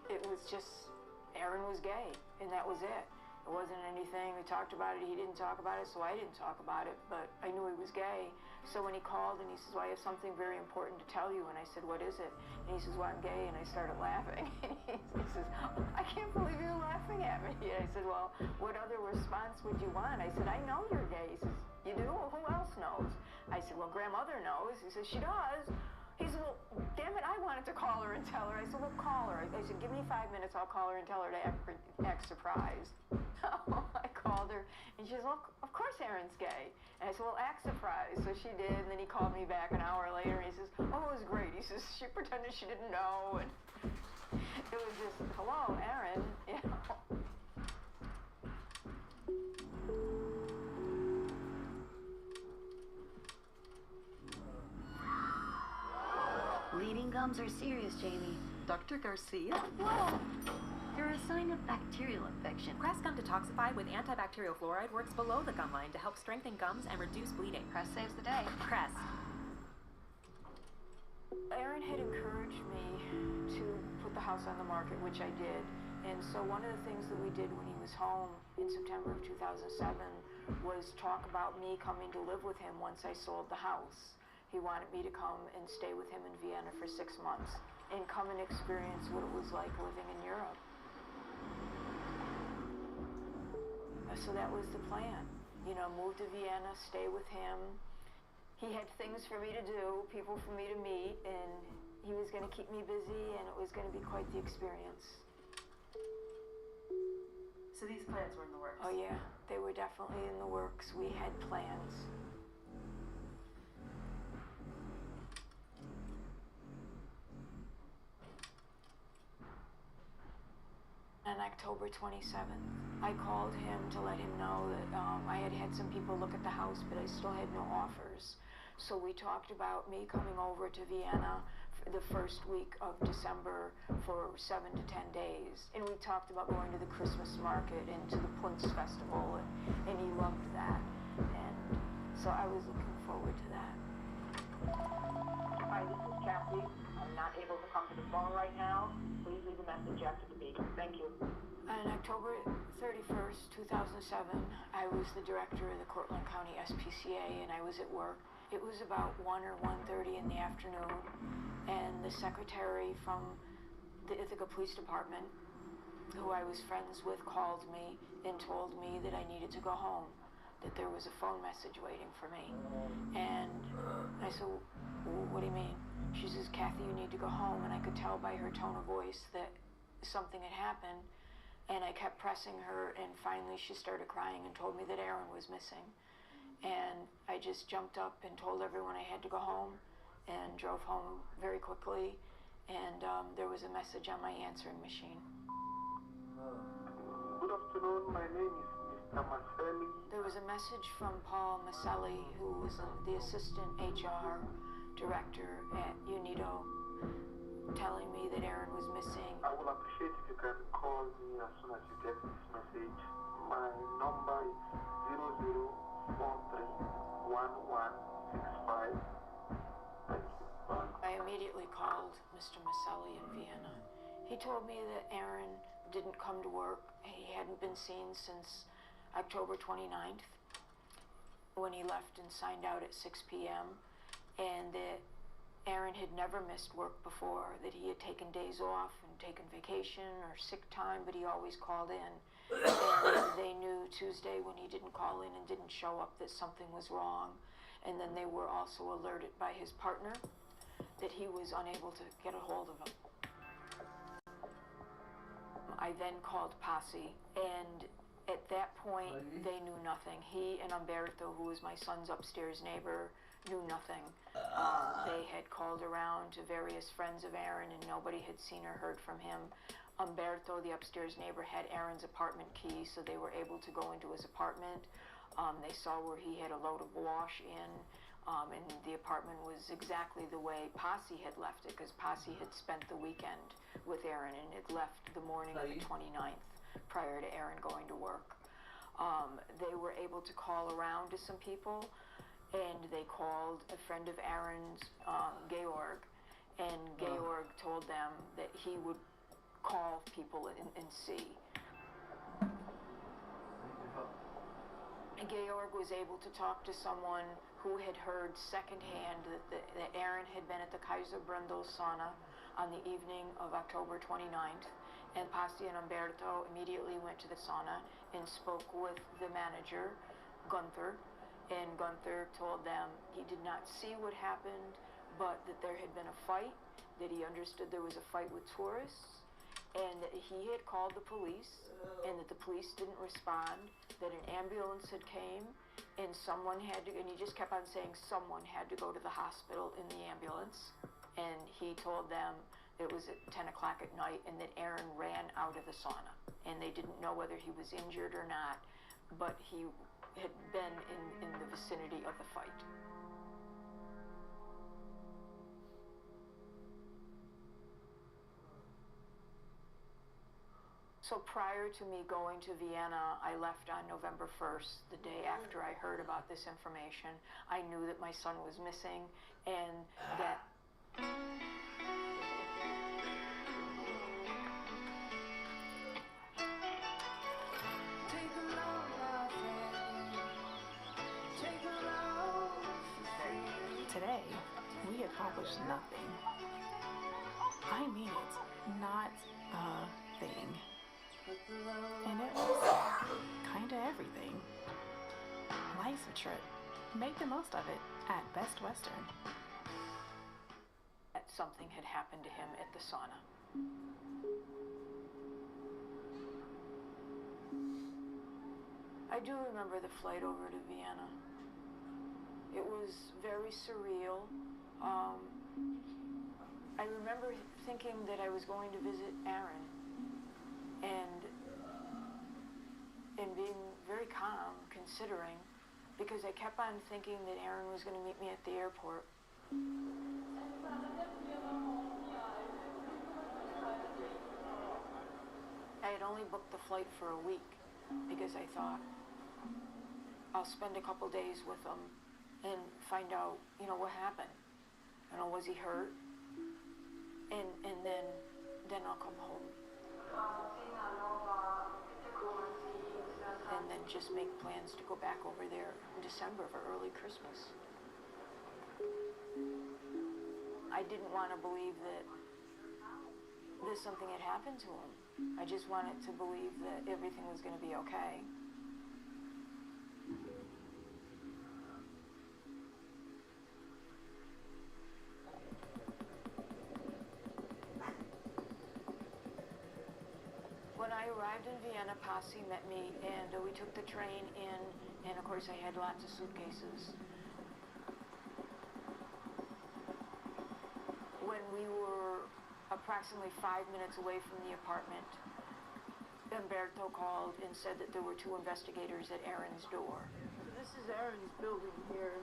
it was just, Aaron was gay, and that was it. It wasn't anything, we talked about it, he didn't talk about it, so I didn't talk about it, but I knew he was gay. So when he called and he says, well, I have something very important to tell you, and I said, what is it? And he says, well, I'm gay, and I started laughing. And he says, I can't believe you're laughing at me. And I said, well, what other response would you want? I said, I know you're gay. He says, you do? Well, who else knows? I said, well, grandmother knows. He says, she does. He said, well, damn it, I wanted to call her and tell her. I said, well, call her. I said, give me 5 minutes, I'll call her and tell her to act surprised. I called her, and she says, well, of course Aaron's gay. And I said, well, act surprised. So she did, and then he called me back an hour later, and he says, oh, it was great. He says, she pretended she didn't know, and it was just, hello, Aaron, you know. Bleeding gums are serious, Jamie. Dr. Garcia? Whoa! You're a sign of bacterial infection. Crest Gum Detoxify with antibacterial fluoride works below the gum line to help strengthen gums and reduce bleeding. Crest saves the day. Crest. Aaron had encouraged me to put the house on the market, which I did. And so one of the things that we did when he was home in September of 2007 was talk about me coming to live with him once I sold the house. He wanted me to come and stay with him in Vienna for 6 months and come and experience what it was like living in Europe. So that was the plan. You know, move to Vienna, stay with him. He had things for me to do, people for me to meet, and he was going to keep me busy, and it was going to be quite the experience. So these plans were in the works? Oh yeah, they were definitely in the works. We had plans. On October 27th, I called him to let him know that I had had some people look at the house, but I still had no offers. So we talked about me coming over to Vienna for the first week of December for 7 to 10 days. And we talked about going to the Christmas market and to the Punch Festival, and he loved that. And so I was looking forward to that. Hi, this is Kathy. I'm not able to come to the phone right now. Please leave a message after the beep. Thank you. On October 31st, 2007, I was the director of the Cortland County SPCA, and I was at work. It was about 1 or 1:30 in the afternoon, and the secretary from the Ithaca Police Department, who I was friends with, called me and told me that I needed to go home, that there was a phone message waiting for me. And I said, well, what do you mean? She says, Kathy, you need to go home. And I could tell by her tone of voice that something had happened. And I kept pressing her, and finally she started crying and told me that Aaron was missing. And I just jumped up and told everyone I had to go home and drove home very quickly. And there was a message on my answering machine. Good afternoon, my name is Mr. Maselli. There was a message from Paul Maselli, who was the assistant HR director at UNIDO, telling me that Aaron was missing. I will appreciate if you can call me as soon as you get this message. My number is 00431165. Thank you. Bye. I immediately called Mr. Maselli in Vienna. He told me that Aaron didn't come to work. He hadn't been seen since October 29th, when he left and signed out at 6 p.m., and that Aaron had never missed work before, that he had taken days off and taken vacation or sick time, but he always called in. And they knew Tuesday when he didn't call in and didn't show up that something was wrong. And then they were also alerted by his partner that he was unable to get a hold of him. I then called Posse, and at that point, they knew nothing. He and Umberto, who was my son's upstairs neighbor, knew nothing. They had called around to various friends of Aaron, and nobody had seen or heard from him. Umberto, the upstairs neighbor, had Aaron's apartment key, so they were able to go into his apartment. They saw where he had a load of wash in And the apartment was exactly the way Posse had left it, because Posse had spent the weekend with Aaron and had left the morning of the 29th prior to Aaron going to work. They were able to call around to some people, and they called a friend of Aaron's, Georg, and Georg told them that he would call people and see. Georg was able to talk to someone who had heard secondhand that Aaron had been at the Kaiser Brundle sauna on the evening of October 29th, and Posse and Umberto immediately went to the sauna and spoke with the manager, Gunther, and Gunther told them he did not see what happened, but that there had been a fight, that he understood there was a fight with tourists, and that he had called the police, and that the police didn't respond, that an ambulance had came, and someone had to, and he just kept on saying someone had to go to the hospital in the ambulance, and he told them it was at 10 o'clock at night, and that Aaron ran out of the sauna, and they didn't know whether he was injured or not, but he had been in the vicinity of the fight. So prior to me going to Vienna, I left on November 1st, the day after I heard about this information. I knew that my son was missing, and that Today, we accomplished nothing. I mean it, not a thing. And it was kinda everything. Life's a trip. Make the most of it at Best Western. that something had happened to him at the sauna. I do remember the flight over to Vienna. It was very surreal. I remember thinking that I was going to visit Aaron and being very calm, considering, because I kept on thinking that Aaron was going to meet me at the airport. I had only booked the flight for a week because I thought I'll spend a couple days with him and find out, what happened. Was he hurt? And then I'll come home. And then just make plans to go back over there in December for early Christmas. I didn't want to believe that something had happened to him. I just wanted to believe that everything was going to be okay. When I arrived in Vienna, Posse met me, and we took the train in, and of course I had lots of suitcases. When we were approximately 5 minutes away from the apartment, Umberto called and said that there were 2 investigators at Aaron's door. This is Aaron's building here.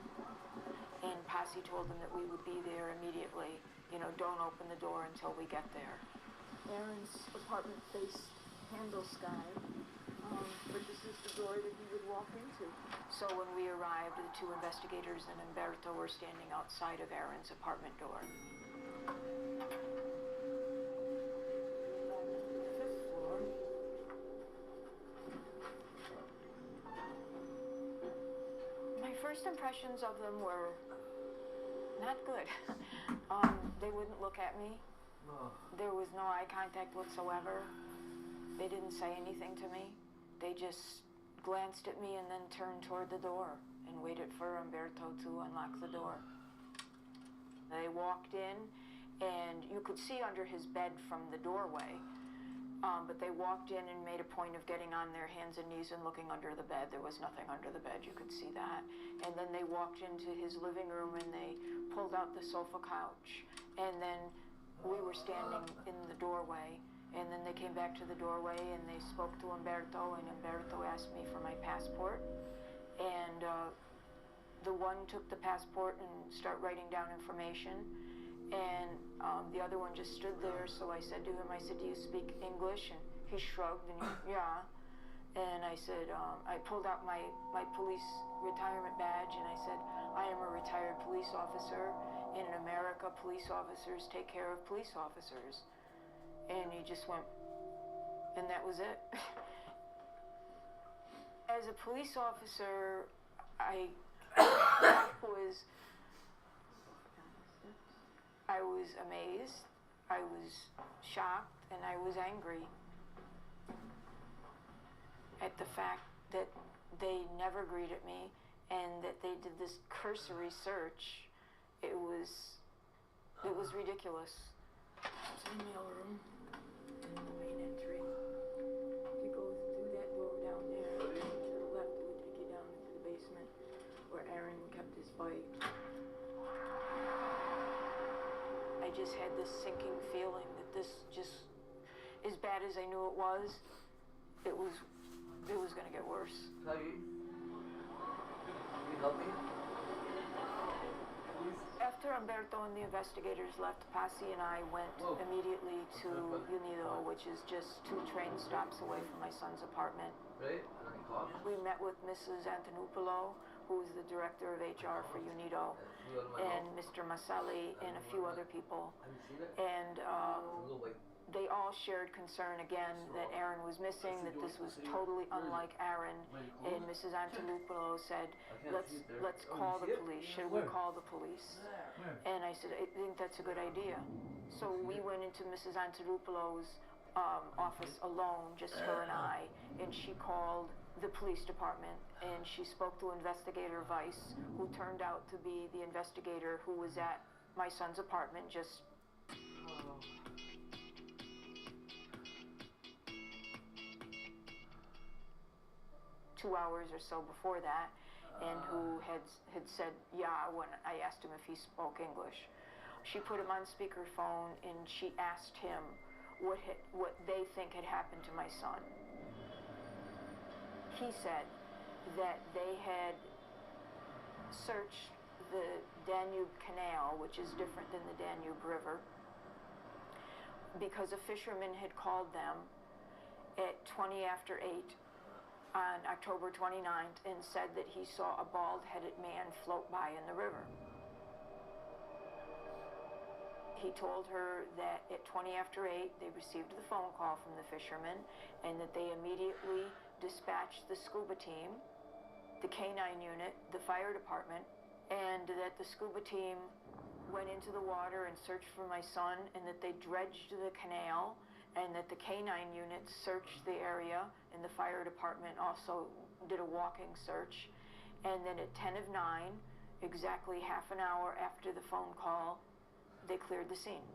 And Posse told them that we would be there immediately. Don't open the door until we get there. Aaron's apartment faced Handle Sky, but this is the door that he would walk into. So when we arrived, the 2 investigators and Umberto were standing outside of Aaron's apartment door. My first impressions of them were not good. They wouldn't look at me. There was no eye contact whatsoever. They didn't say anything to me. They just glanced at me and then turned toward the door and waited for Umberto to unlock the door. They walked in, and you could see under his bed from the doorway, but they walked in and made a point of getting on their hands and knees and looking under the bed. There was nothing under the bed, you could see that. And then they walked into his living room and they pulled out the sofa couch, and then we were standing in the doorway. And then they came back to the doorway and they spoke to Umberto, and Umberto asked me for my passport. And the one took the passport and started writing down information, and the other one just stood there. So I said to him, I said, do you speak English? And he shrugged and yeah. And I said, I pulled out my police retirement badge and I said, I am a retired police officer. In America, police officers take care of police officers. And he just went, and that was it. As a police officer, I was amazed, I was shocked, and I was angry at the fact that they never greeted me and that they did this cursory search. It was ridiculous. It's the mail room in the main entry. You go through that door down there, to the left, it would take you down into the basement where Aaron kept his bike. I just had this sinking feeling that this just, as bad as I knew it was gonna get worse. Can you help me? After Umberto and the investigators left, Pasi and I went immediately to Unido, which is just 2 train stops away from my son's apartment. Right? We met with Mrs. Antonopoulou, who is the director of HR for Unido, and Mr. Masali and a few other people. And they all shared concern again that Aaron was missing, that this was totally unlike Aaron. And Mrs. Antonopoulou said, let's call the police. Should we call the police? And I said, I think that's a good idea. So we went into Mrs. Antonopoulou's office alone, just her and I, and she called the police department, and she spoke to Investigator Weiss, who turned out to be the investigator who was at my son's apartment just 2 hours or so before that, and who had said, yeah, when I asked him if he spoke English. She put him on speakerphone, and she asked him what they think had happened to my son. He said that they had searched the Danube Canal, which is different than the Danube River, because a fisherman had called them at 20 after 8 on October 29th and said that he saw a bald-headed man float by in the river. He told her that at 20 after 8 they received the phone call from the fisherman and that they immediately dispatched the scuba team, the K-9 unit, the fire department, and that the scuba team went into the water and searched for my son, and that they dredged the canal, and that the K-9 unit searched the area, and the fire department also did a walking search. And then at 10 of 9, exactly half an hour after the phone call, they cleared the scene.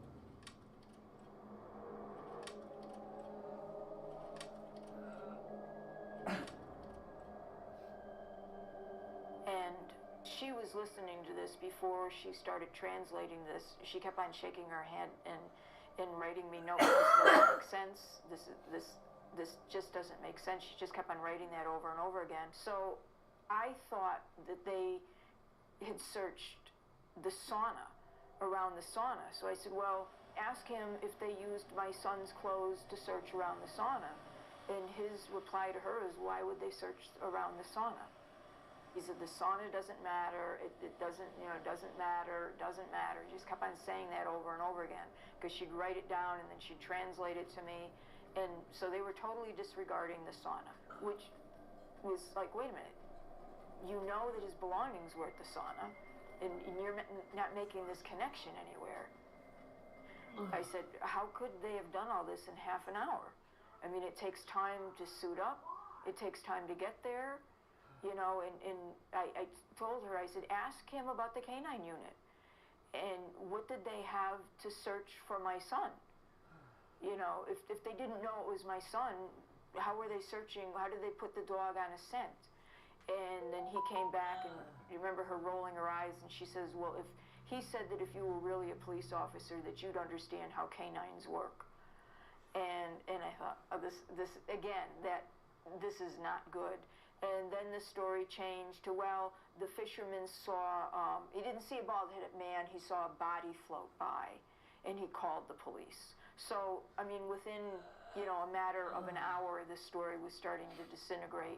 And she was listening to this before she started translating this. She kept on shaking her head and writing me notes. This doesn't make sense. This just doesn't make sense. She just kept on writing that over and over again. So I thought that they had searched the sauna, around the sauna. So I said, well, ask him if they used my son's clothes to search around the sauna. And his reply to her is, why would they search around the sauna? He said, the sauna doesn't matter, it doesn't, doesn't matter, doesn't matter. He just kept on saying that over and over again, because she'd write it down and then she'd translate it to me. And so they were totally disregarding the sauna, which was like, wait a minute, you know that his belongings were at the sauna, and you're not making this connection anywhere. I said, how could they have done all this in half an hour? I mean, it takes time to suit up, it takes time to get there. And I told her, I said, ask him about the K-9 unit. And what did they have to search for my son? If they didn't know it was my son, how were they searching? How did they put the dog on a scent? And then he came back, and you remember her rolling her eyes, and she says, well, if he said that if you were really a police officer, that you'd understand how K-9s work. And I thought, oh, this is not good. And then the story changed to, well, the fisherman saw, he didn't see a bald-headed man, he saw a body float by, and he called the police. So, I mean, within, you know, a matter of an hour, the story was starting to disintegrate.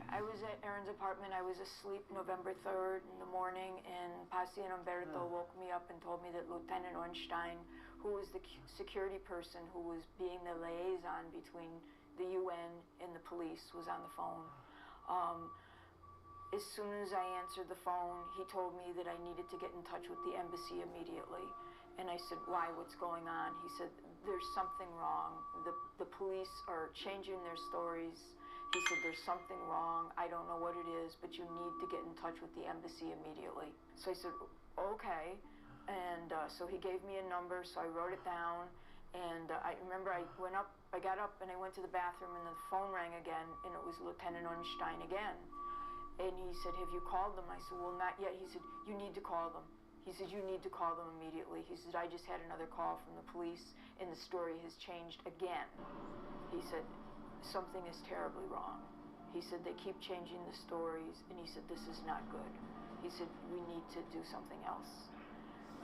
I was at Aaron's apartment. I was asleep November 3rd in the morning, and Pasi and Umberto woke me up and told me that Lieutenant Ornstein, who was the security person who was being the liaison between the UN and the police, was on the phone. As soon as I answered the phone, he told me that I needed to get in touch with the embassy immediately. And I said, why, what's going on? He said, there's something wrong. The police are changing their stories. He said, there's something wrong. I don't know what it is, but you need to get in touch with the embassy immediately. So I said, okay. And so he gave me a number, so I wrote it down. And I remember I got up and I went to the bathroom, and the phone rang again, and it was Lieutenant Ornstein again. And he said, have you called them? I said, well, not yet. He said, you need to call them. He said, you need to call them immediately. He said, I just had another call from the police, and the story has changed again. He said, something is terribly wrong. He said, they keep changing the stories, and he said, this is not good. He said, we need to do something else.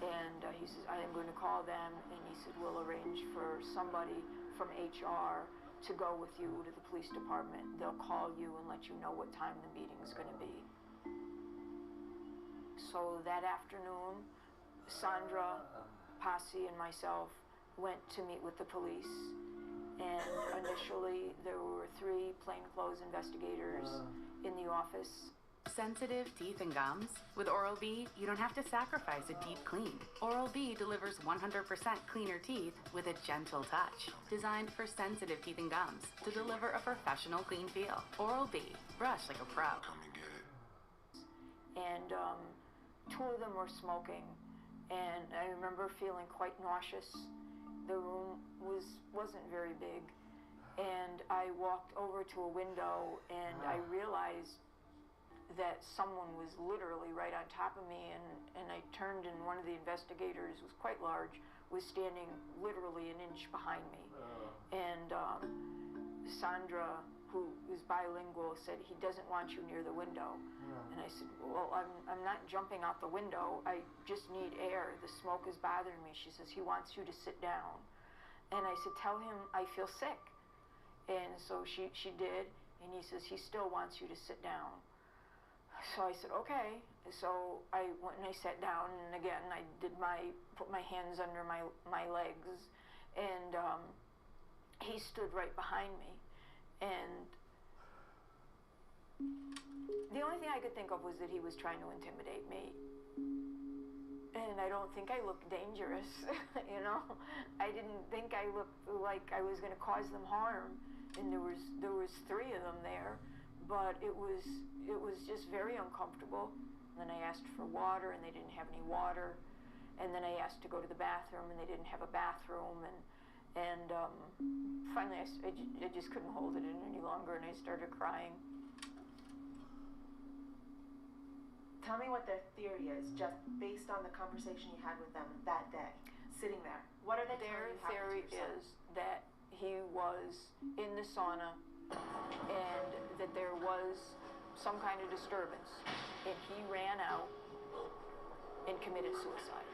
And he says, I am going to call them, and he said, we'll arrange for somebody from HR to go with you to the police department. They'll call you and let you know what time the meeting is going to be. So that afternoon, Sandra, Pasi, and myself went to meet with the police. And initially, there were 3 plainclothes investigators in the office. Sensitive teeth and gums? With Oral-B, you don't have to sacrifice a deep clean. Oral-B delivers 100% cleaner teeth with a gentle touch. Designed for sensitive teeth and gums to deliver a professional clean feel. Oral-B, brush like a pro. Come and get it. And 2 of them were smoking. And I remember feeling quite nauseous. The room wasn't very big. And I walked over to a window, and I realized that someone was literally right on top of me, and I turned, and one of the investigators, was quite large, was standing literally an inch behind me. And Sandra, who is bilingual, said, he doesn't want you near the window. And I said, well, I'm not jumping out the window. I just need air. The smoke is bothering me. She says, he wants you to sit down. And I said, tell him I feel sick. And so she did, and he says, he still wants you to sit down. So I said, okay. So I went and I sat down, and again, I put my hands under my legs, and he stood right behind me. And the only thing I could think of was that he was trying to intimidate me. And I don't think I looked dangerous, you know? I didn't think I looked like I was gonna cause them harm. And there was 3 of them there, but it was just very uncomfortable. And then I asked for water, and they didn't have any water. And then I asked to go to the bathroom, and they didn't have a bathroom. And finally, I just couldn't hold it in any longer, and I started crying. Tell me what their theory is, just based on the conversation you had with them that day, sitting there. What are they telling you happened to Their theory your son? is that he was in the sauna, and that there was some kind of disturbance, and he ran out and committed suicide.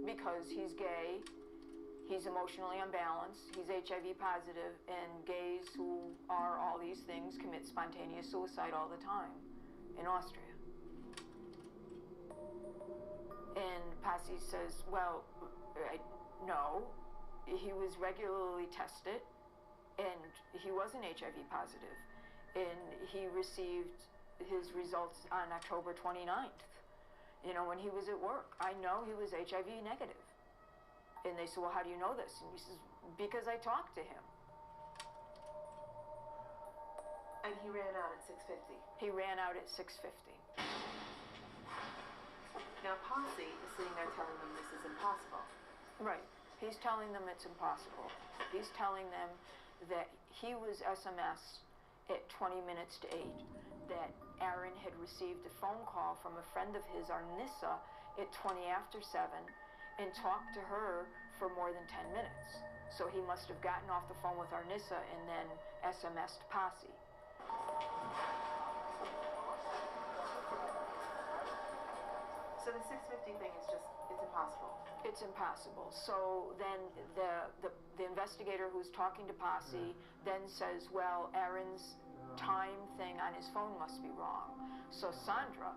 Because he's gay, he's emotionally unbalanced, he's HIV positive, and gays who are all these things commit spontaneous suicide all the time in Austria. And Pasi says, well, no, he was regularly tested, and he wasn't HIV positive, and he received his results on October 29th. You know, when he was at work. I know he was HIV negative. And they said, well, how do you know this? And he says, because I talked to him. And he ran out at 6:50. He ran out at 6:50. Now Posse is sitting there telling them this is impossible. Right. He's telling them it's impossible. He's telling them that he was SMS at 20 minutes to 8, that Aaron had received a phone call from a friend of his, Arnissa, at 20 after 7, and talked to her for more than 10 minutes. So he must have gotten off the phone with Arnissa and then SMS'd Posse. So the 6:50 thing is just, it's impossible. It's impossible. So then the investigator who's talking to Posse then says, well, Aaron's time thing on his phone must be wrong. So Sandra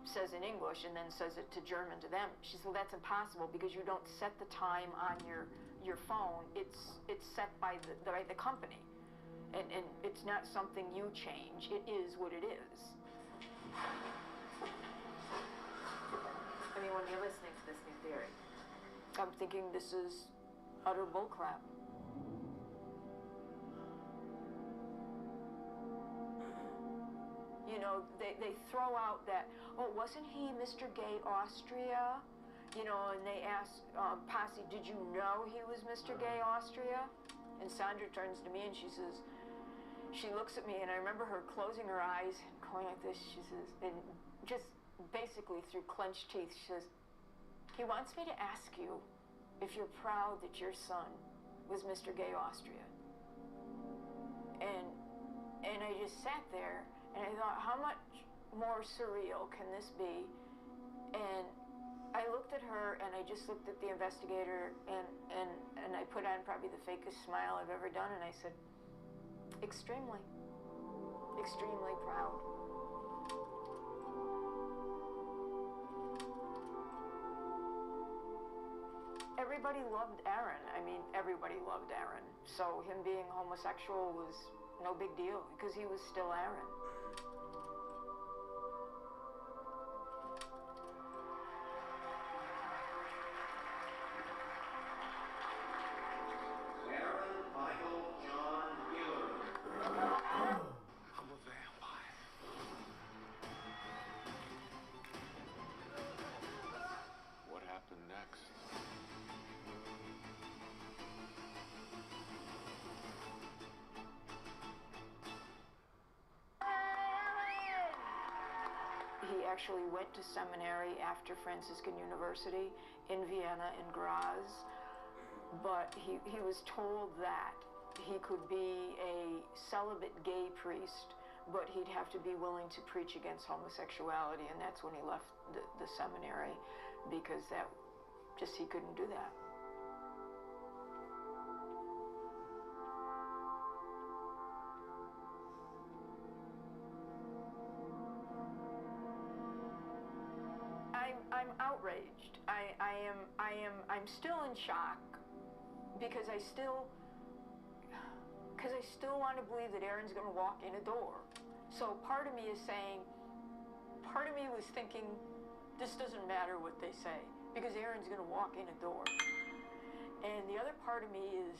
says in English and then says it to German to them. She says, well, that's impossible because you don't set the time on your phone. It's set by the company. And it's not something you change. It is what it is. I mean, when you're listening to this new theory, I'm thinking this is utter bullcrap. You know, they throw out that, oh, wasn't he Mr. Gay Austria? You know, and they ask Posse, did you know he was Mr. Gay Austria? And Sandra turns to me and she says, she looks at me and I remember her closing her eyes and going like this. She says, and just basically through clenched teeth, she says, he wants me to ask you if you're proud that your son was Mr. Gay Austria. And I just sat there and I thought, how much more surreal can this be? And I looked at her and I just looked at the investigator and I put on probably the fakest smile I've ever done and I said, extremely, extremely proud. Everybody loved Aaron. I mean, everybody loved Aaron. So him being homosexual was no big deal because he was still Aaron. Aaron Michael John Wheeler. I'm a vampire. What happened next? He actually went to seminary after Franciscan University in Vienna and Graz, but he was told that he could be a celibate gay priest, but he'd have to be willing to preach against homosexuality, and that's when he left the seminary, because he couldn't do that. I'm outraged. I'm still in shock because I still want to believe that Aaron's going to walk in a door. So part of me was thinking, this doesn't matter what they say because Aaron's going to walk in a door. And the other part of me is,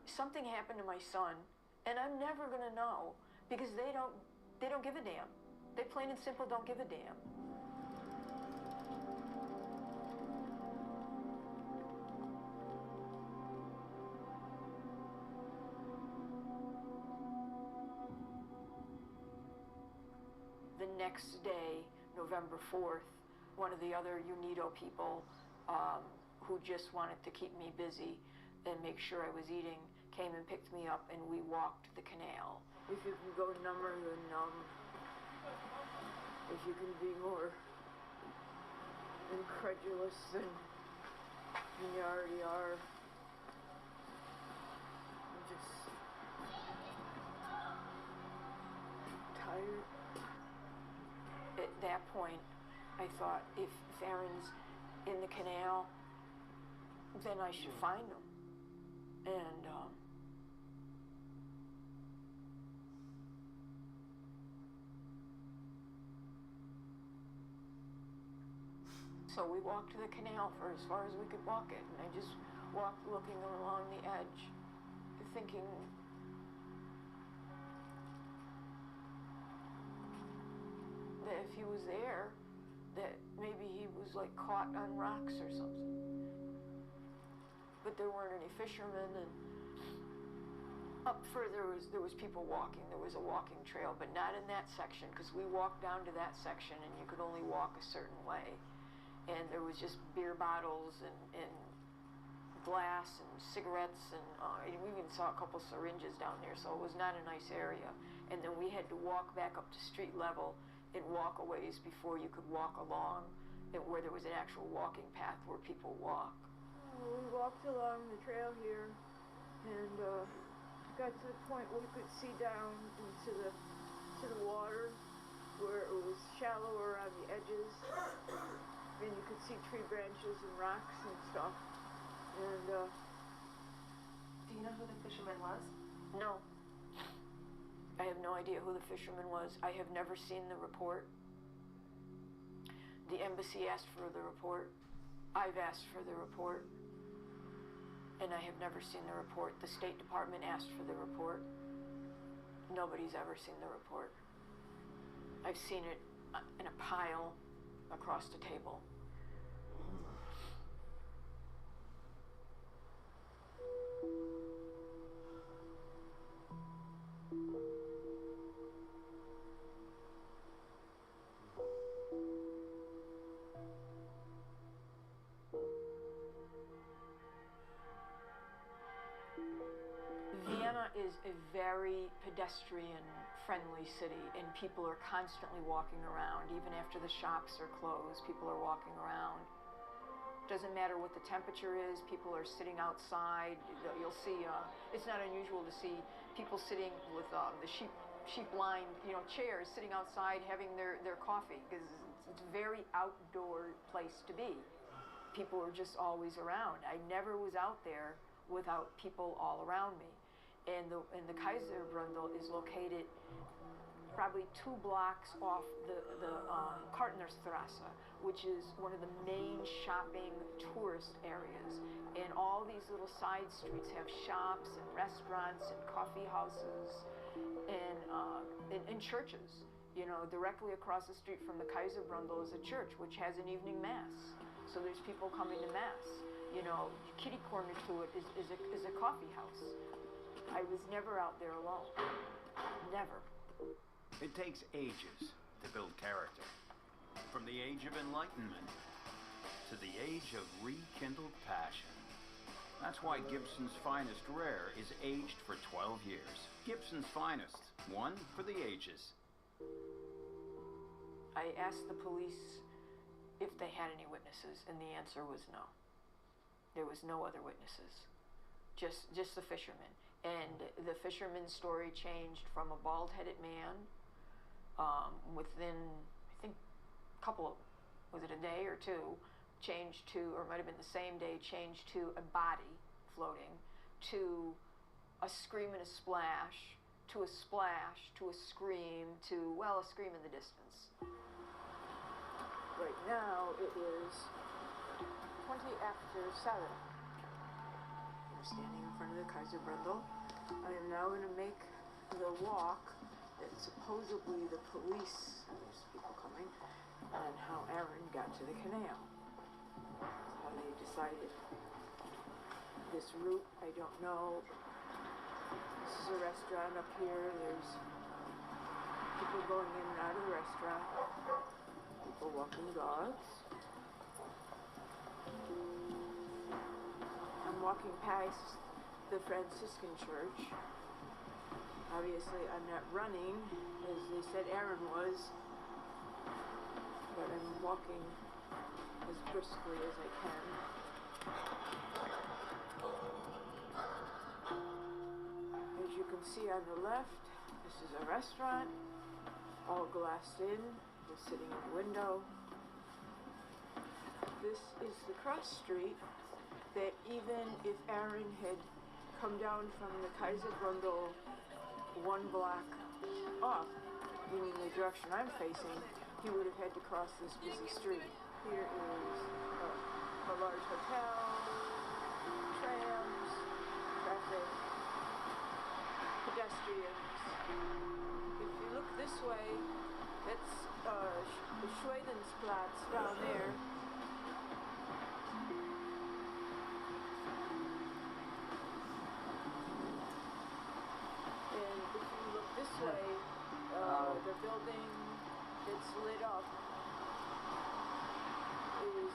something happened to my son and I'm never going to know because they don't give a damn. They plain and simple don't give a damn. The next day, November 4th, one of the other UNIDO people who just wanted to keep me busy and make sure I was eating came and picked me up and we walked the canal. If you can go number than numb, if you can be more incredulous than you already are, I'm just tired. At that point, I thought, if Aaron's in the canal, then I should find him. And so we walked the canal for as far as we could walk it, and I just walked looking along the edge, thinking, that if he was there, that maybe he was like caught on rocks or something. But there weren't any fishermen, and up further there was people walking. There was a walking trail, but not in that section, because we walked down to that section and you could only walk a certain way. And there was just beer bottles and glass and cigarettes, and we even saw a couple syringes down there, so it was not a nice area. And then we had to walk back up to street level and walk a ways before you could walk along and where there was an actual walking path where people walk. We walked along the trail here and got to the point where we could see down into the water where it was shallower on the edges, and you could see tree branches and rocks and stuff. And do you know who the fisherman was? No. I have no idea who the fisherman was. I have never seen the report. The embassy asked for the report. I've asked for the report. And I have never seen the report. The State Department asked for the report. Nobody's ever seen the report. I've seen it in a pile across the table. Vienna is a very pedestrian-friendly city, and people are constantly walking around. Even after the shops are closed, people are walking around. Doesn't matter what the temperature is, people are sitting outside. You'll see, it's not unusual to see people sitting with the sheep-lined, chairs, sitting outside having their coffee, because it's a very outdoor place to be. People are just always around. I never was out there without people all around me. And the Kaiserbrunndel is located probably 2 blocks off the Kartnerstrasse, which is one of the main shopping tourist areas. And all these little side streets have shops and restaurants and coffee houses and churches. Directly across the street from the Kaiserbrunndel is a church which has an evening mass. So there's people coming to mass. Kitty corner to it is a coffee house. I was never out there alone. Never. It takes ages to build character. From the age of enlightenment to the age of rekindled passion. That's why Gibson's Finest Rare is aged for 12 years. Gibson's Finest, one for the ages. I asked the police if they had any witnesses, and the answer was no. There was no other witnesses. Just the fishermen. And the fisherman's story changed from a bald-headed man within, I think, was it a day or two, changed to, or it might have been the same day, changed to a body floating, to a scream and a splash, to a splash, to a scream, to, well, a scream in the distance. Right now it is 20 after 7. We're standing in front of the Kaiserbrunndel. I am now going to make the walk that supposedly the police, there's people coming, on how Aaron got to the canal. How they decided this route, I don't know. This is a restaurant up here. There's people going in and out of the restaurant. People walking dogs. I'm walking past the Franciscan church. Obviously, I'm not running, as they said Aaron was, but I'm walking as briskly as I can. As you can see on the left, this is a restaurant, all glassed in, just sitting in the window. This is the cross street that even if Aaron had come down from the Kaiserbrunndel 1 block up, meaning the direction I'm facing, he would have had to cross this busy street. Here is a large hotel, trams, traffic, pedestrians. If you look this way, It's the Schwedensplatz down there. And if you look this way, the building that's lit up is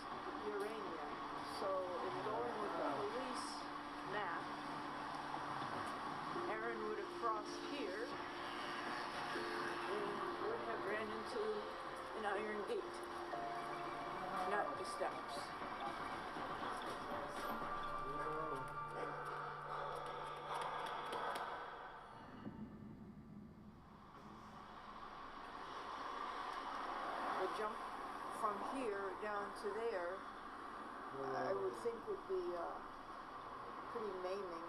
uranium. So in going with the police map, Aaron would have crossed here and would have ran into an iron gate, not the steps. The jump from here down to there, I would think would be pretty maiming.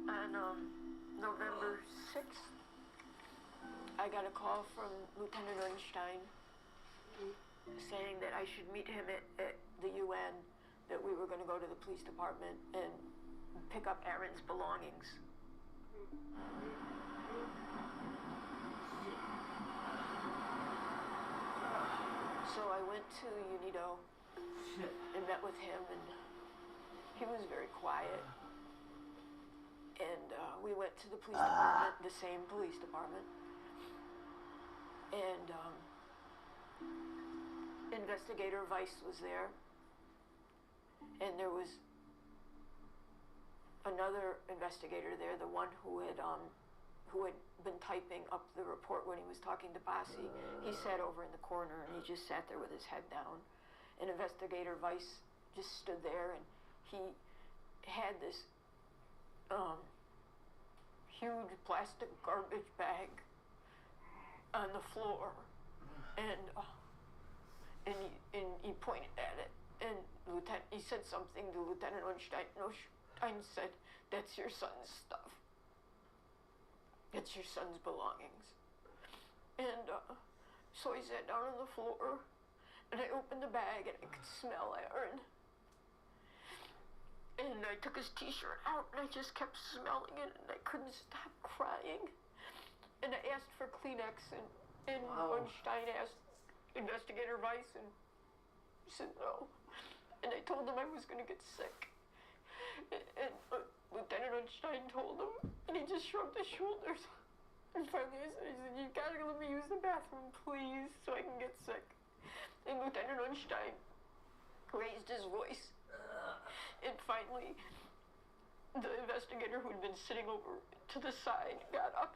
On November 6th, I got a call from Lieutenant Einstein saying that I should meet him at the UN, that we were going to go to the police department and pick up Aaron's belongings. So I went to UNIDO and met with him, and he was very quiet. And we went to the police department, the same police department. And Investigator Weiss was there. And there was another investigator there, the one who had been typing up the report when he was talking to Bassi. He sat over in the corner and he just sat there with his head down. And Investigator Weiss just stood there, and he had this huge plastic garbage bag on the floor, and he pointed at it, and he said something to Lieutenant Einstein. Einstein said, "That's your son's stuff. That's your son's belongings." And so I sat down on the floor, and I opened the bag, and I could smell Aaron. And I took his t-shirt out, and I just kept smelling it, and I couldn't stop crying. And I asked for Kleenex, and Einstein asked Investigator Weiss, and he said no. And I told him I was going to get sick. And Lieutenant Einstein told him, and he just shrugged his shoulders. And finally I said, "You gotta let me use the bathroom, please, so I can get sick." And Lieutenant Einstein raised his voice. And finally, the investigator who'd been sitting over to the side got up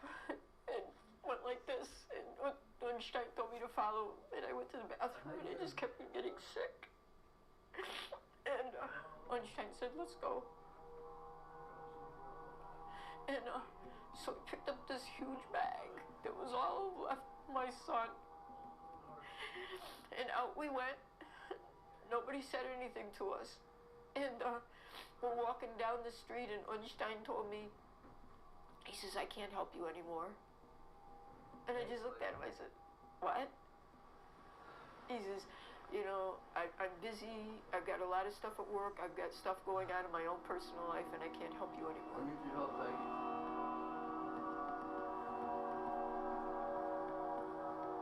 and went like this. And Einstein told me to follow, and I went to the bathroom, and I just kept getting sick. And Einstein said, "Let's go." And so he picked up this huge bag that was all left my son. And out we went. Nobody said anything to us. And we're walking down the street, and Einstein told me, he says, "I can't help you anymore." And I just looked at him, I said, "What?" He says, I'm busy, I've got a lot of stuff at work, I've got stuff going on in my own personal life, and I can't help you anymore. I need your help, Maggie.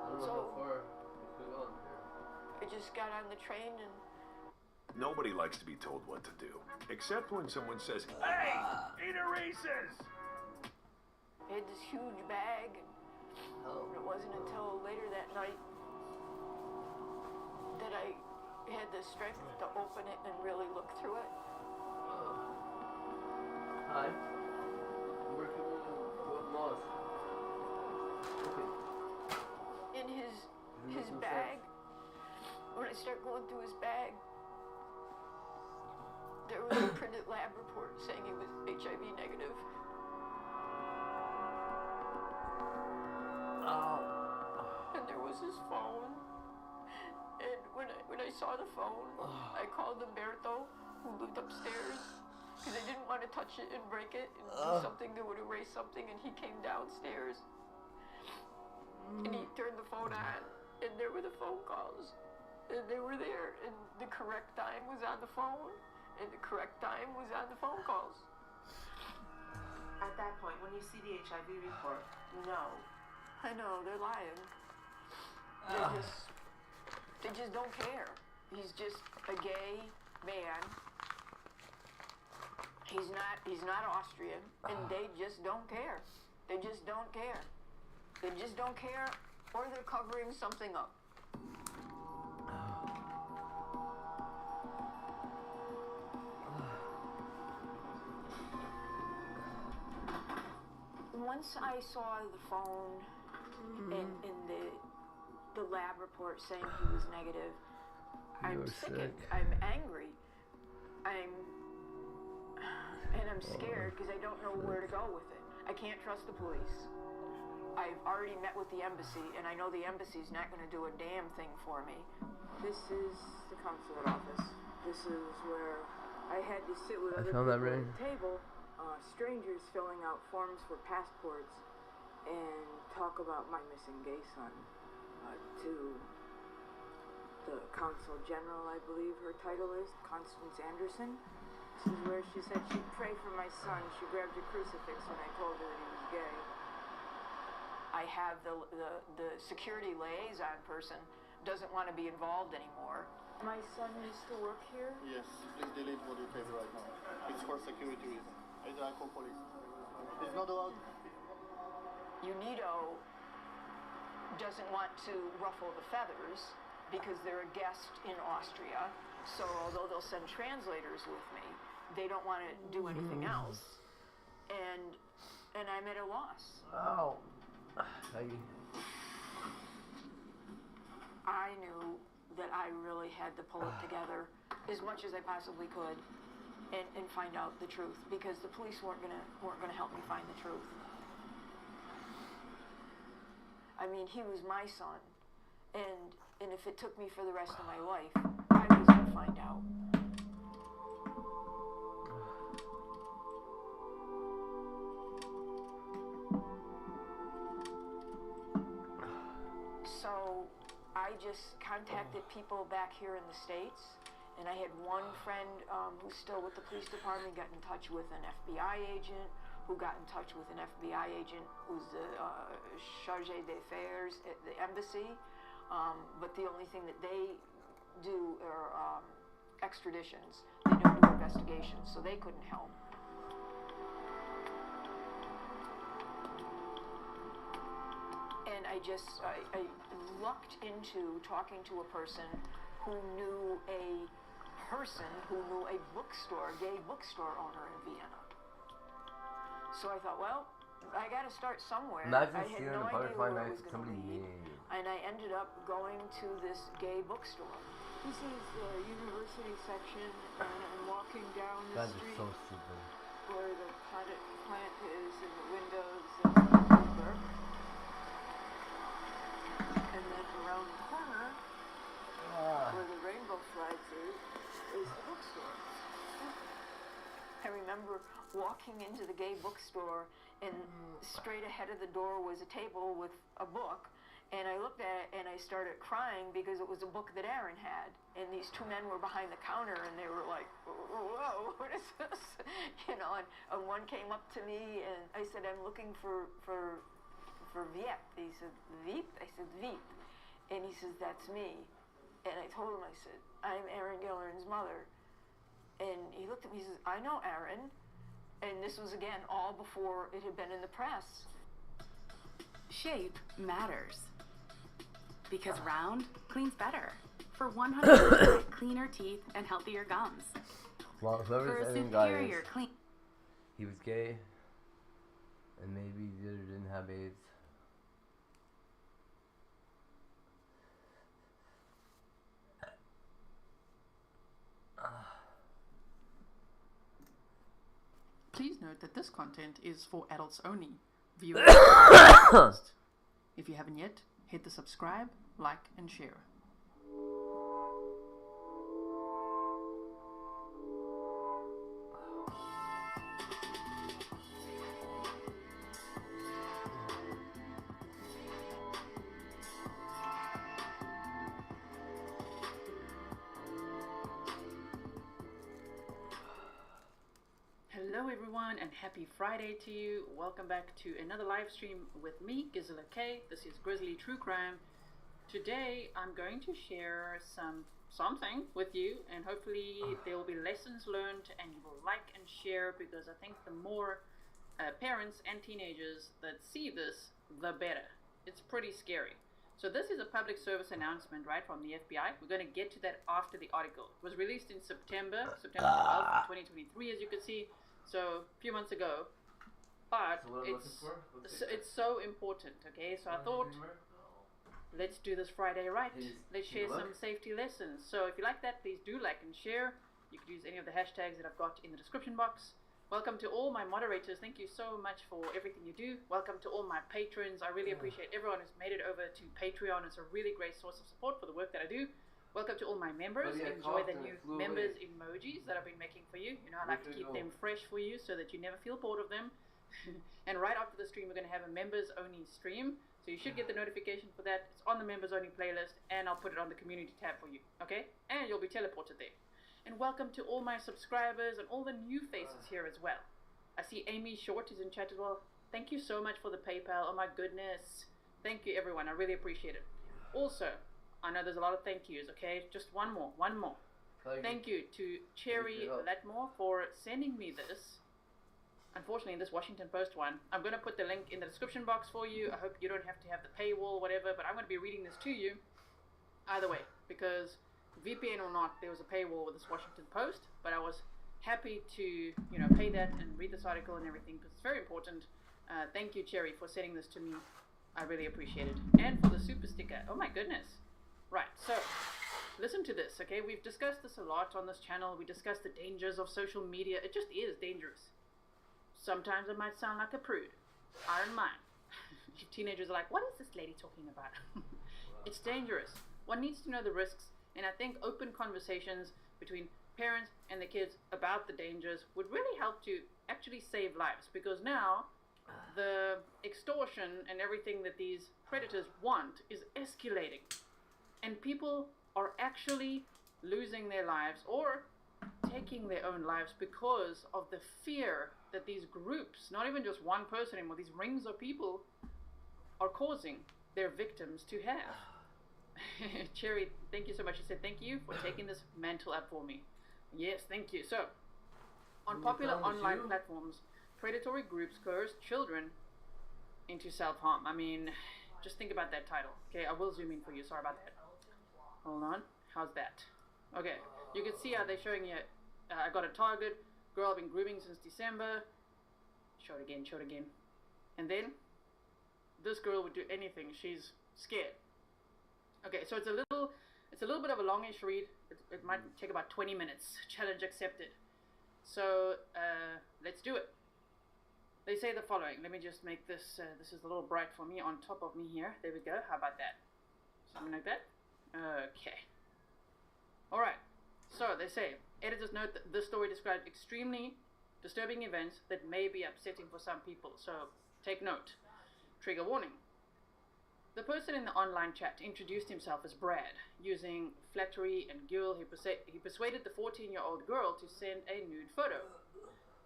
I don't know how far it's been on here. I just got on the train, and Nobody likes to be told what to do, except when someone says, "Hey, eat a Reese's!" I had this huge bag, and it wasn't until later that night that I had the strength to open it and really look through it. Hi. I'm working with Moss. Okay. In his bag, when I start going through his bag, there was a printed lab report saying he was HIV negative. And there was his phone. And when I saw the phone, I called Umberto, who lived upstairs, because I didn't want to touch it and break it and do something that would erase something, and he came downstairs. And he turned the phone on, and there were the phone calls. And they were there, and the correct time was on the phone, and the correct time was on the phone calls. At that point, when you see the HIV report, you know. I know, they're lying. They just don't care. He's just a gay man. He's not Austrian, and they just don't care. They just don't care. They just don't care, or they're covering something up. Once I saw the phone and the lab report saying he was negative, I'm sickened. I'm angry. I'm scared because I don't know where to go with it. I can't trust the police. I've already met with the embassy, and I know the embassy's not going to do a damn thing for me. This is the consulate office. This is where I had to sit with other people at the table. Strangers filling out forms for passports and talk about my missing gay son to the Consul General, I believe her title is, Constance Anderson. This is where she said she'd pray for my son. She grabbed a crucifix when I told her that he was gay. I have the security liaison person doesn't want to be involved anymore. My son needs to work here? Yes, please delete what you say right now. It's for security reasons. I call police. It's not allowed. UNIDO doesn't want to ruffle the feathers because they're a guest in Austria. So although they'll send translators with me, they don't want to do anything else. And I'm at a loss. Oh. I knew that I really had to pull it together as much as I possibly could. And find out the truth, because the police weren't gonna help me find the truth. I mean, he was my son, and if it took me for the rest of my life, I was gonna find out. So I just contacted people back here in the States. And I had one friend who's still with the police department, got in touch with an FBI agent, who got in touch with an FBI agent who's the chargé d'affaires at the embassy. But the only thing that they do are extraditions. They don't do investigations, so they couldn't help. And I lucked into talking to a person who knew a bookstore, gay bookstore owner in Vienna. So I thought, well, I got to start somewhere. Imagine I had seeing no a idea butterfly where I knife was to going to somebody lead, new. and I ended up going to this gay bookstore. This is the university section, and I'm walking down the That is street so stupid. where the potted plant is, and the windows, and the paper. And then around the corner, where the rainbow flags is the bookstore. I remember walking into the gay bookstore, and straight ahead of the door was a table with a book, and I looked at it and I started crying because it was a book that Aaron had, and these two men were behind the counter and they were like, whoa, what is this? And one came up to me and I said, I'm looking for Viet. He said, Viet? I said, Viet. And he says, that's me. And I told him, I said, I'm Aaron Gilleran's mother. And he looked at me and says, I know Aaron. And this was, again, all before it had been in the press. Shape matters. Because round cleans better. For 100% cleaner teeth and healthier gums. Well, For whoever's a ending guy is, superior clean. he was gay, and maybe the other didn't have AIDS. Please note that this content is for adults only. Viewers are advised. If you haven't yet, hit the subscribe, like, and share. Hello everyone and happy Friday to you. Welcome back to another live stream with me, Gisela K. This is Grizzly True Crime. Today I'm going to share something with you, and hopefully there will be lessons learned and you will like and share, because I think the more parents and teenagers that see this, the better. It's pretty scary. So this is a public service announcement, right, from the FBI. We're going to get to that after the article. It was released in September 12th, 2023, as you can see. So a few months ago. But it's so important, okay? So I thought, let's do this Friday right. Let's share some safety lessons. So if you like that, please do like and share. You could use any of the hashtags that I've got in the description box. Welcome to all my moderators. Thank you so much for everything you do. Welcome to all my patrons. I really appreciate everyone who's made it over to Patreon. It's a really great source of support for the work that I do. Welcome to all my members. Enjoy the new members emojis that I've been making for you. You know, I like to keep them fresh for you so that you never feel bored of them. And right after the stream, we're going to have a members only stream. So you should get the notification for that. It's on the members only playlist, and I'll put it on the community tab for you. Okay? And you'll be teleported there. And welcome to all my subscribers and all the new faces here as well. I see Amy Short is in chat as well. Thank you so much for the PayPal. Oh my goodness. Thank you everyone. I really appreciate it. Also, I know there's a lot of thank yous, okay? Just one more. Thank you to Cherry Letmore for sending me this. Unfortunately, this Washington Post one. I'm going to put the link in the description box for you. I hope you don't have to have the paywall, whatever, but I'm going to be reading this to you either way, because VPN or not, there was a paywall with this Washington Post, but I was happy to, you know, pay that and read this article and everything, because it's very important. Thank you, Cherry, for sending this to me. I really appreciate it. And for the super sticker. Oh my goodness. Right, so listen to this, okay? We've discussed this a lot on this channel. We discussed the dangers of social media. It just is dangerous. Sometimes it might sound like a prude. I don't mind. Teenagers are like, what is this lady talking about? It's dangerous. One needs to know the risks. And I think open conversations between parents and the kids about the dangers would really help to actually save lives, because now the extortion and everything that these predators want is escalating, and people are actually losing their lives or taking their own lives because of the fear that these groups, not even just one person anymore, these rings of people, are causing their victims to have. Cherry, thank you so much. She said thank you for taking this mantle up for me. Yes, thank you. So, on popular online platforms, predatory groups coerce children into self-harm. I mean, just think about that title. Okay, I will zoom in for you. Sorry about that. Hold on. How's that? Okay, you can see how they're showing you. I got a target. Girl I've been grooming since December. Show it again. And then, this girl would do anything. She's scared. Okay, so it's a little bit of a longish read. It might take about 20 minutes. Challenge accepted. So let's do it. They say the following. Let me just make this. This is a little bright for me on top of me here. There we go. How about that? Something like that. Okay. All right. So they say, editors note that this story describes extremely disturbing events that may be upsetting for some people. So take note. Trigger warning. The person in the online chat introduced himself as Brad. Using flattery and guile, he persuaded the 14-year-old girl to send a nude photo.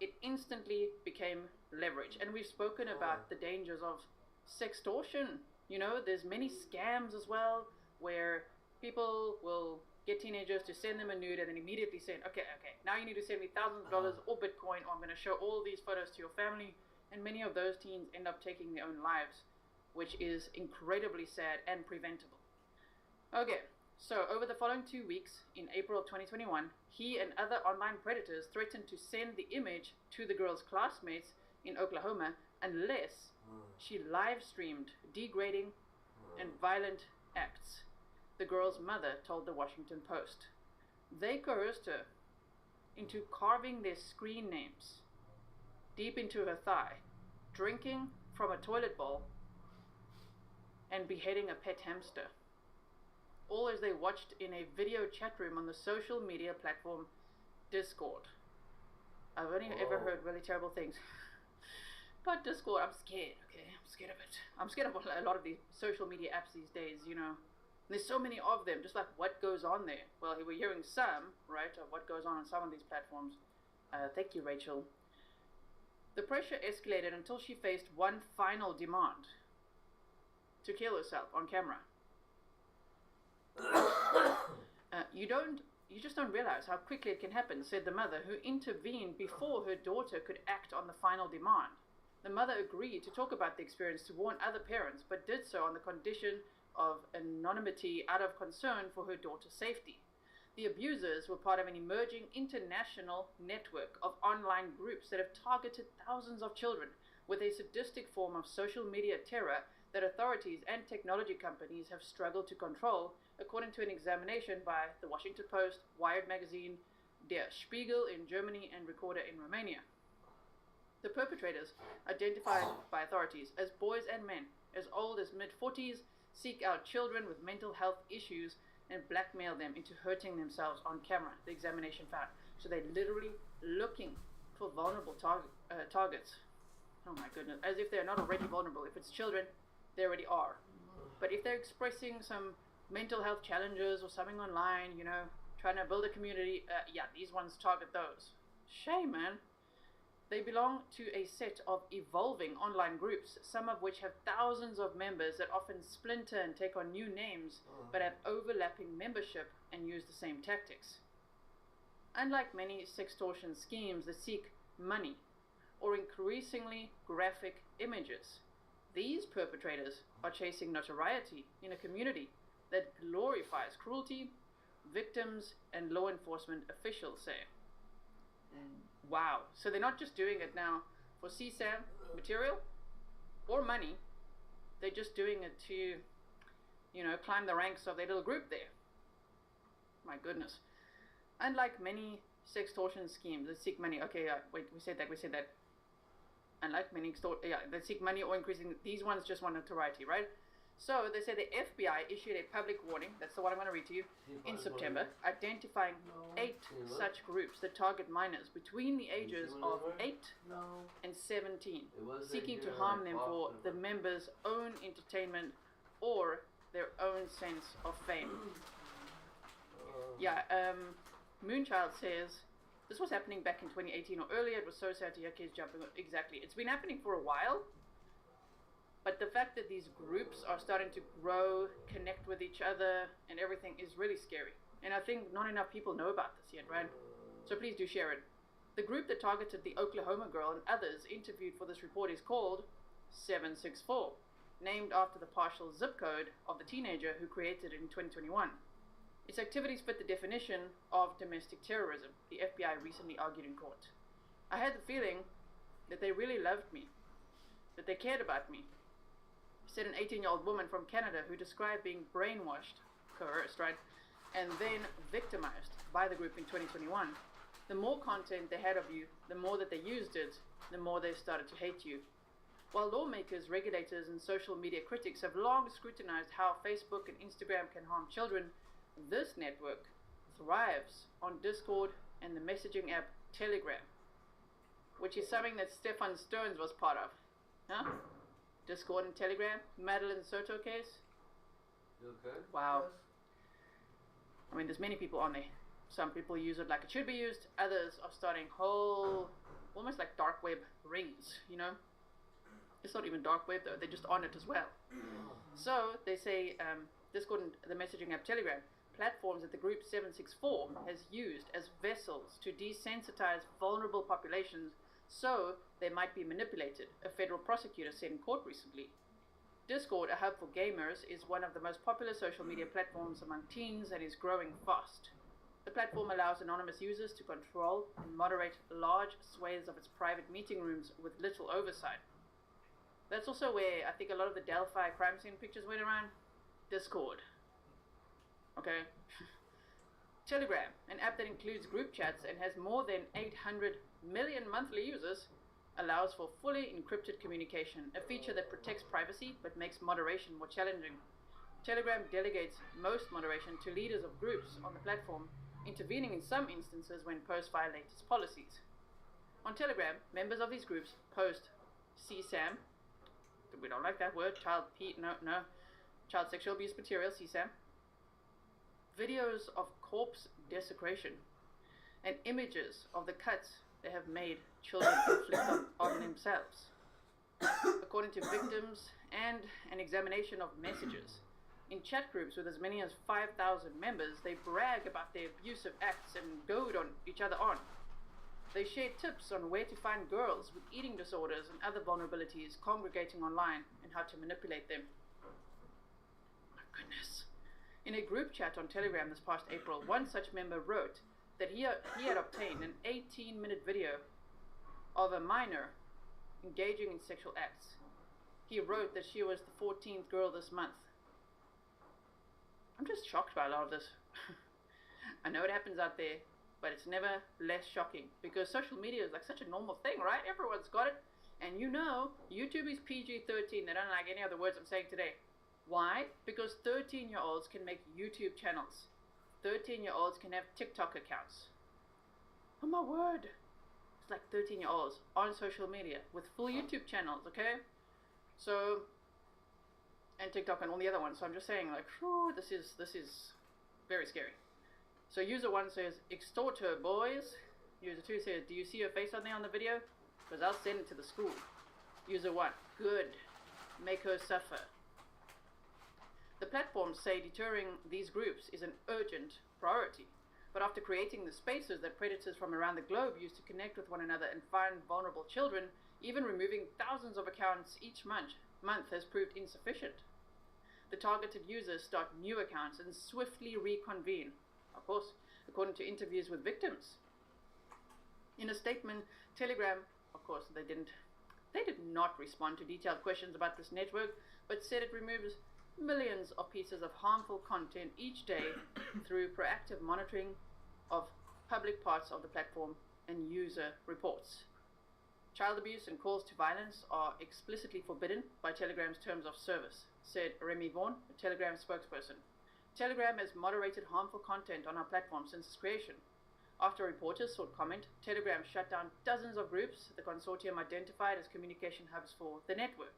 It instantly became leverage. And we've spoken about the dangers of sextortion. You know, there's many scams as well, where people will get teenagers to send them a nude and then immediately say, okay, now you need to send me thousands of dollars or Bitcoin, or I'm going to show all these photos to your family. And many of those teens end up taking their own lives, which is incredibly sad and preventable. Okay, so over the following 2 weeks, in April of 2021, he and other online predators threatened to send the image to the girl's classmates in Oklahoma unless she live streamed degrading and violent acts, the girl's mother told the Washington Post. They coerced her into carving their screen names deep into her thigh, drinking from a toilet bowl, and beheading a pet hamster. All as they watched in a video chat room on the social media platform Discord. I've only ever heard really terrible things. But Discord, I'm scared, okay? I'm scared of it. I'm scared of a lot of these social media apps these days, you know. There's so many of them, just like what goes on there. Well, we're hearing some, right, of what goes on some of these platforms. Thank you, Rachel. The pressure escalated until she faced one final demand: to kill herself on camera. You just don't realize how quickly it can happen, said the mother, who intervened before her daughter could act on the final demand. The mother agreed to talk about the experience to warn other parents, but did so on the condition of anonymity out of concern for her daughter's safety. The abusers were part of an emerging international network of online groups that have targeted thousands of children with a sadistic form of social media terror that authorities and technology companies have struggled to control, according to an examination by The Washington Post, Wired Magazine, Der Spiegel in Germany, and Recorder in Romania. The perpetrators, identified by authorities as boys and men as old as mid-40s, seek out children with mental health issues and blackmail them into hurting themselves on camera, the examination found. So they're literally looking for vulnerable targets. Oh my goodness, as if they're not already vulnerable. If it's children, they already are. But if they're expressing some mental health challenges or something online, you know, trying to build a community, yeah, these ones target those. Shame, man. They belong to a set of evolving online groups, some of which have thousands of members that often splinter and take on new names, but have overlapping membership and use the same tactics. Unlike many sextortion schemes that seek money or increasingly graphic images, these perpetrators are chasing notoriety in a community that glorifies cruelty, victims, and law enforcement officials say. Wow. So they're not just doing it now for CSAM material or money. They're just doing it to, you know, climb the ranks of their little group there. My goodness. Unlike many sextortion schemes that seek money. Okay, wait, we said that. Unlike many that seek money or increasing, these ones just want notoriety, right? So they say the FBI issued a public warning, that's the one I'm going to read to you, in September, identifying 8 such groups that target minors between the ages of 8 and 17, seeking to harm them for the members' own entertainment or their own sense of fame. Yeah, Moonchild says, this was happening back in 2018 or earlier. It was so sad to hear kids jumping. Exactly. It's been happening for a while. But the fact that these groups are starting to grow, connect with each other, and everything is really scary. And I think not enough people know about this yet, right? So please do share it. The group that targeted the Oklahoma girl and others interviewed for this report is called 764, named after the partial zip code of the teenager who created it in 2021. Its activities fit the definition of domestic terrorism, the FBI recently argued in court. I had the feeling that they really loved me, that they cared about me, said an 18-year-old woman from Canada who described being brainwashed, coerced, right, and then victimized by the group in 2021. The more content they had of you, the more that they used it, the more they started to hate you. While lawmakers, regulators, and social media critics have long scrutinized how Facebook and Instagram can harm children, this network thrives on Discord and the messaging app Telegram, which is something that Stefan Stearns was part of. Huh? Discord and Telegram? Madeline Soto case? Okay. Wow. I mean, there's many people on there. Some people use it like it should be used. Others are starting whole, almost like dark web rings, you know? It's not even dark web though, they're just on it as well. So, they say Discord and the messaging app Telegram, platforms that the group 764 has used as vessels to desensitize vulnerable populations so they might be manipulated, a federal prosecutor said in court recently. Discord, a hub for gamers, is one of the most popular social media platforms among teens and is growing fast. The platform allows anonymous users to control and moderate large swathes of its private meeting rooms with little oversight. That's also where I think a lot of the Delphi crime scene pictures went around. Discord. Okay. Telegram, an app that includes group chats and has more than 800 million monthly users, allows for fully encrypted communication, a feature that protects privacy but makes moderation more challenging. Telegram delegates most moderation to leaders of groups on the platform, intervening in some instances when posts violate its policies. On Telegram, members of these groups post CSAM, we don't like that word, child sexual abuse material, CSAM, videos of corpse desecration, and images of the cuts they have made children inflict on themselves. According to victims and an examination of messages, in chat groups with as many as 5,000 members, they brag about their abusive acts and goad on each other on. They share tips on where to find girls with eating disorders and other vulnerabilities congregating online and how to manipulate them. My goodness. In a group chat on Telegram this past April, one such member wrote that he had obtained an 18-minute video of a minor engaging in sexual acts. He wrote that she was the 14th girl this month. I'm just shocked by a lot of this. I know it happens out there, but it's never less shocking because social media is like such a normal thing, right? Everyone's got it. And you know, YouTube is PG-13. They don't like any of the words I'm saying today. Why? Because 13-year-olds can make YouTube channels. 13-year-olds can have TikTok accounts. Oh my word. It's like 13-year-olds on social media with full YouTube channels, okay? So, and TikTok and all the other ones. So I'm just saying, like, whew, this is very scary. So user 1 says, extort her, boys. User 2 says, do you see her face on there on the video? Because I'll send it to the school. User 1, good. Make her suffer. The platforms say deterring these groups is an urgent priority. But after creating the spaces that predators from around the globe use to connect with one another and find vulnerable children, even removing thousands of accounts each month has proved insufficient. The targeted users start new accounts and swiftly reconvene, of course, according to interviews with victims. In a statement, Telegram, of course, they did not respond to detailed questions about this network, but said it removes millions of pieces of harmful content each day through proactive monitoring of public parts of the platform and user reports. Child abuse and calls to violence are explicitly forbidden by Telegram's terms of service, said Remy Vaughan, a Telegram spokesperson. Telegram has moderated harmful content on our platform since its creation. After reporters sought comment, Telegram shut down dozens of groups the consortium identified as communication hubs for the network.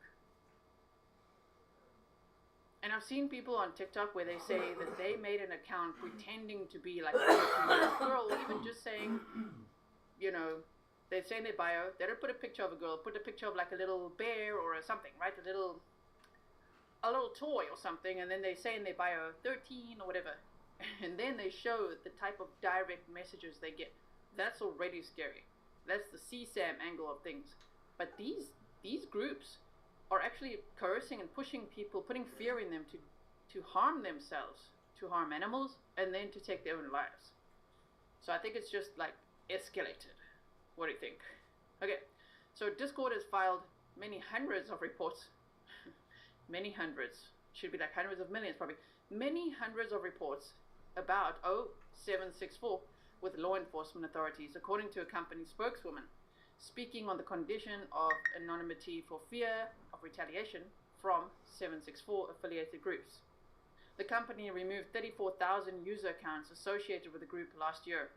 And I've seen people on TikTok where they say that they made an account pretending to be like a 13-year-old girl, even just saying, you know, they say in their bio, they don't put a picture of a girl, put a picture of like a little bear or something, right? A little toy or something, and then they say in their bio, 13 or whatever. And then they show the type of direct messages they get. That's already scary. That's the CSAM angle of things. But these groups are actually coercing and pushing people, putting fear in them to harm themselves, to harm animals, and then to take their own lives. So I think it's just like escalated. What do you think? Okay, so Discord has filed many hundreds of reports. Many hundreds. Should be like hundreds of millions probably. Many hundreds of reports about 0764 with law enforcement authorities, according to a company spokeswoman, speaking on the condition of anonymity for fear of retaliation from 764 affiliated groups. The company removed 34,000 user accounts associated with the group last year.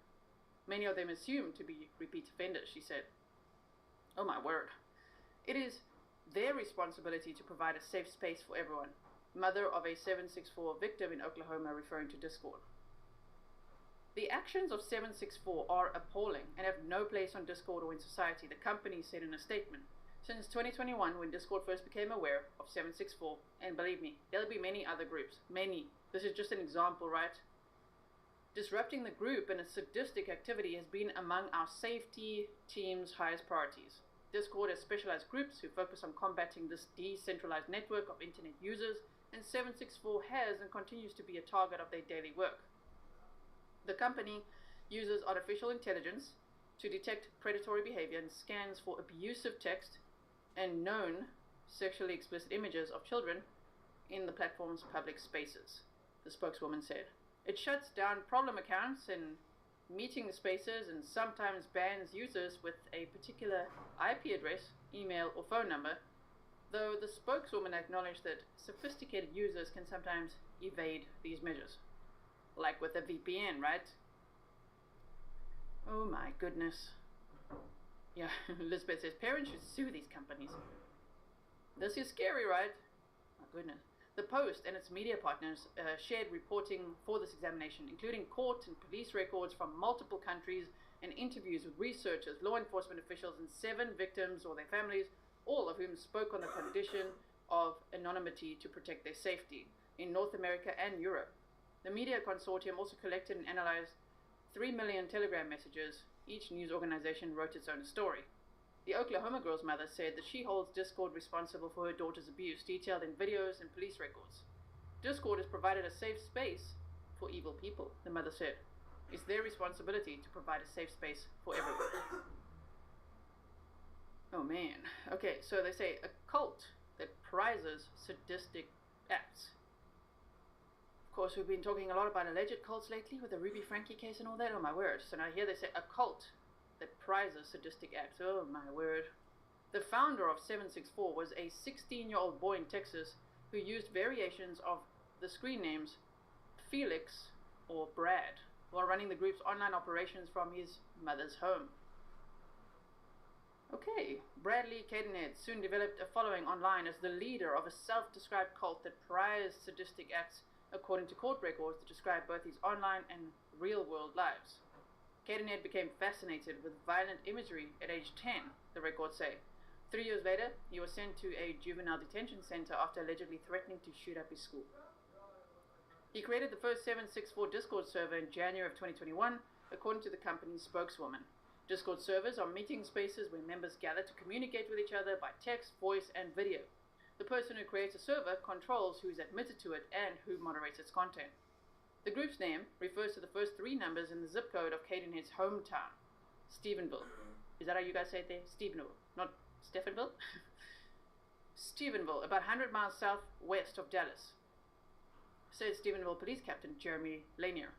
Many of them assumed to be repeat offenders, she said. Oh my word. It is their responsibility to provide a safe space for everyone. Mother of a 764 victim in Oklahoma referring to Discord. The actions of 764 are appalling and have no place on Discord or in society, the company said in a statement. Since 2021, when Discord first became aware of 764, and believe me, there'll be many other groups, many. This is just an example, right? Disrupting the group and its sadistic activity has been among our safety team's highest priorities. Discord has specialized groups who focus on combating this decentralized network of internet users, and 764 has and continues to be a target of their daily work. The company uses artificial intelligence to detect predatory behavior and scans for abusive text and known sexually explicit images of children in the platform's public spaces, the spokeswoman said. It shuts down problem accounts and meeting spaces and sometimes bans users with a particular IP address, email, or phone number, though the spokeswoman acknowledged that sophisticated users can sometimes evade these measures. Like with a VPN, right? Oh my goodness. Yeah, Elizabeth says parents should sue these companies. This is scary, right? My goodness. The Post and its media partners shared reporting for this examination, including court and police records from multiple countries and interviews with researchers, law enforcement officials, and 7 victims or their families, all of whom spoke on the condition of anonymity to protect their safety in North America and Europe. The media consortium also collected and analyzed 3 million Telegram messages. Each news organization wrote its own story. The Oklahoma girl's mother said that she holds Discord responsible for her daughter's abuse, detailed in videos and police records. Discord has provided a safe space for evil people, the mother said. It's their responsibility to provide a safe space for everyone. Oh man. Okay, so they say a cult that prizes sadistic acts. Of course, we've been talking a lot about alleged cults lately with the Ruby Frankie case and all that. Oh my word. So now here they say a cult that prizes sadistic acts. Oh my word. The founder of 764 was a 16-year-old boy in Texas who used variations of the screen names Felix or Brad while running the group's online operations from his mother's home. Okay, Bradley Cadenhead soon developed a following online as the leader of a self-described cult that prized sadistic acts according to court records that describe both his online and real-world lives. Cadenhead became fascinated with violent imagery at age 10, the records say. 3 years later, he was sent to a juvenile detention center after allegedly threatening to shoot up his school. He created the first 764 Discord server in January of 2021, according to the company's spokeswoman. Discord servers are meeting spaces where members gather to communicate with each other by text, voice, and video. The person who creates a server controls who is admitted to it and who moderates its content. The group's name refers to the first 3 numbers in the zip code of Cadenhead's hometown, Stephenville. Is that how you guys say it there? Stephenville, not Stephenville? Stephenville, about 100 miles southwest of Dallas, says Stephenville Police Captain Jeremy Lanier.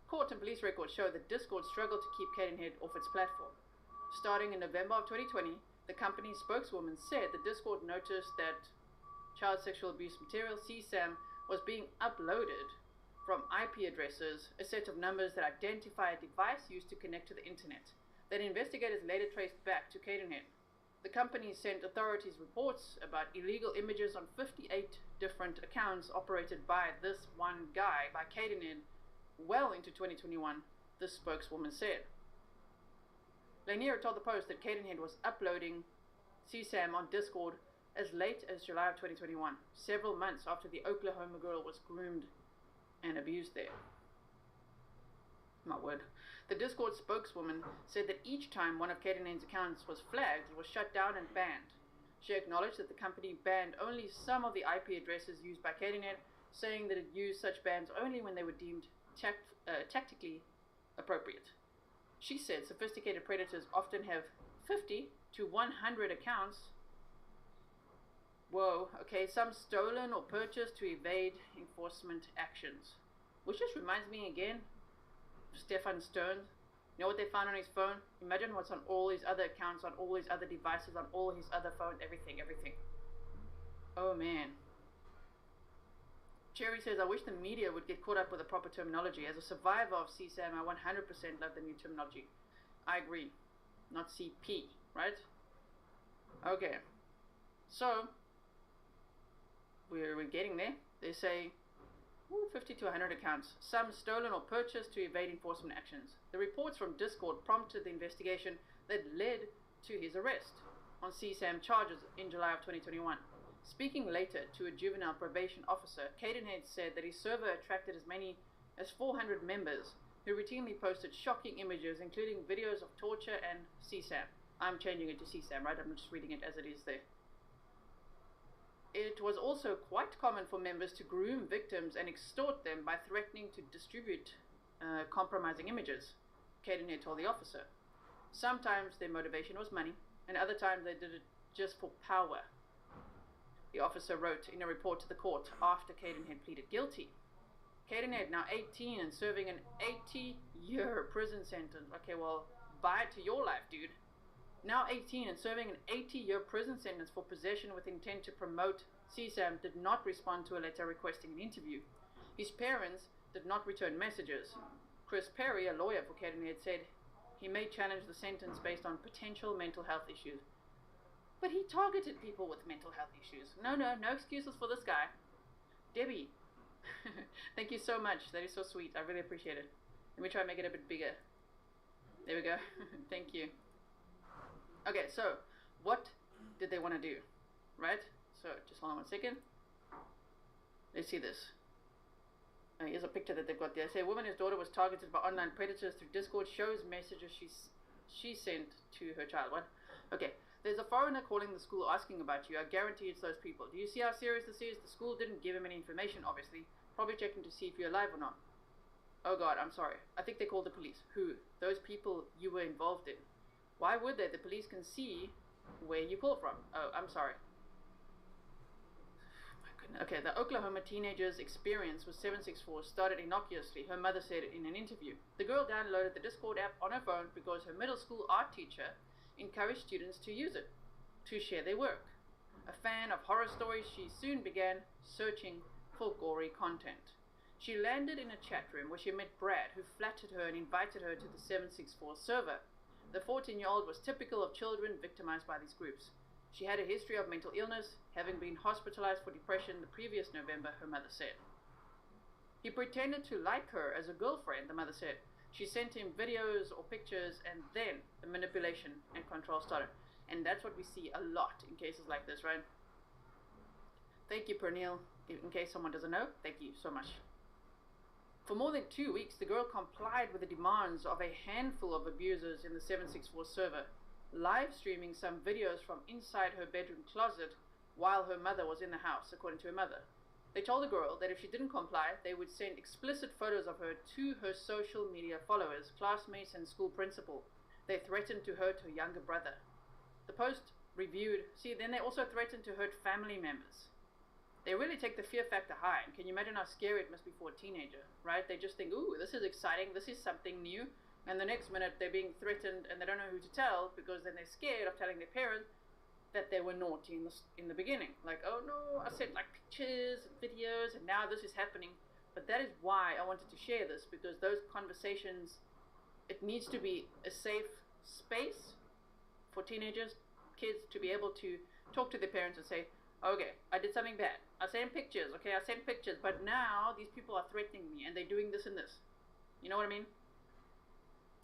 Court and police records show that Discord struggled to keep Cadenhead off its platform. Starting in November of 2020, the company's spokeswoman said that Discord noticed that child sexual abuse material, CSAM, was being uploaded from IP addresses, a set of numbers that identify a device used to connect to the internet, that investigators later traced back to Cadenhead. The company sent authorities reports about illegal images on 58 different accounts operated by this one guy, by Cadenhead, well into 2021, the spokeswoman said. Lanier told the Post that Cadenhead was uploading CSAM on Discord as late as July of 2021, several months after the Oklahoma girl was groomed and abused there. My word. The Discord spokeswoman said that each time one of Cadenhead's accounts was flagged, it was shut down and banned. She acknowledged that the company banned only some of the IP addresses used by Cadenhead, saying that it used such bans only when they were deemed tactically appropriate. She said sophisticated predators often have 50 to 100 accounts. Whoa, okay, some stolen or purchased to evade enforcement actions. Which just reminds me again of Stefan Stern. You know what they found on his phone? Imagine what's on all his other accounts, on all his other devices, on all his other phones, everything. Oh man. Cherry says, I wish the media would get caught up with the proper terminology. As a survivor of CSAM, I 100% love the new terminology. I agree. Not CP, right? Okay. So, we're getting there. They say 50 to 100 accounts, some stolen or purchased to evade enforcement actions. The reports from Discord prompted the investigation that led to his arrest on CSAM charges in July of 2021. Speaking later to a juvenile probation officer, Cadenhead said that his server attracted as many as 400 members who routinely posted shocking images, including videos of torture and CSAM. I'm changing it to CSAM, right? I'm just reading it as it is there. It was also quite common for members to groom victims and extort them by threatening to distribute compromising images, Cadenhead told the officer. Sometimes their motivation was money, and other times they did it just for power. The officer wrote in a report to the court after Cadenhead pleaded guilty. Cadenhead, now 18 and serving an 80-year prison sentence. Okay, well, bye to your life, dude. Now 18 and serving an 80-year prison sentence for possession with intent to promote CSAM, did not respond to a letter requesting an interview. His parents did not return messages. Chris Perry, a lawyer for Cadenhead, said he may challenge the sentence based on potential mental health issues. But he targeted people with mental health issues. No excuses for this guy. Debbie, thank you so much. That is so sweet. I really appreciate it. Let me try and make it a bit bigger. There we go. Thank you. Okay, so what did they want to do? Right? So just hold on 1 second. Let's see this. Here's a picture that they've got there. Say a woman whose daughter was targeted by online predators through Discord shows messages she sent to her child. What? Okay. There's a foreigner calling the school asking about you. I guarantee it's those people. Do you see how serious this is? The school didn't give him any information, obviously. Probably checking to see if you're alive or not. Oh God, I'm sorry. I think they called the police. Who? Those people you were involved in. Why would they? The police can see where you pulled from. Oh, I'm sorry. Okay, the Oklahoma teenager's experience with 764 started innocuously, her mother said in an interview. The girl downloaded the Discord app on her phone because her middle school art teacher encouraged students to use it, to share their work. A fan of horror stories, she soon began searching for gory content. She landed in a chat room where she met Brad, who flattered her and invited her to the 764 server. The 14-year-old was typical of children victimized by these groups. She had a history of mental illness, having been hospitalized for depression the previous November, her mother said. He pretended to like her as a girlfriend, the mother said. She sent him videos or pictures, and then the manipulation and control started. And that's what we see a lot in cases like this, right? Thank you, Pernille. In case someone doesn't know, thank you so much. For more than 2 weeks, the girl complied with the demands of a handful of abusers in the 764 server, live streaming some videos from inside her bedroom closet while her mother was in the house, according to her mother. They told the girl that if she didn't comply, they would send explicit photos of her to her social media followers, classmates, and school principal. They threatened to hurt her younger brother. The post reviewed, then they also threatened to hurt family members. They really take the fear factor high. And can you imagine how scary it must be for a teenager, right? They just think, ooh, this is exciting, this is something new. And the next minute they're being threatened and they don't know who to tell, because then they're scared of telling their parents that they were naughty in the beginning. Like, oh no, I sent like pictures and videos and now this is happening. But that is why I wanted to share this, because those conversations, it needs to be a safe space for teenagers, kids, to be able to talk to their parents and say, okay, I did something bad. I sent pictures, okay, I sent pictures, but now these people are threatening me and they're doing this and this. You know what I mean?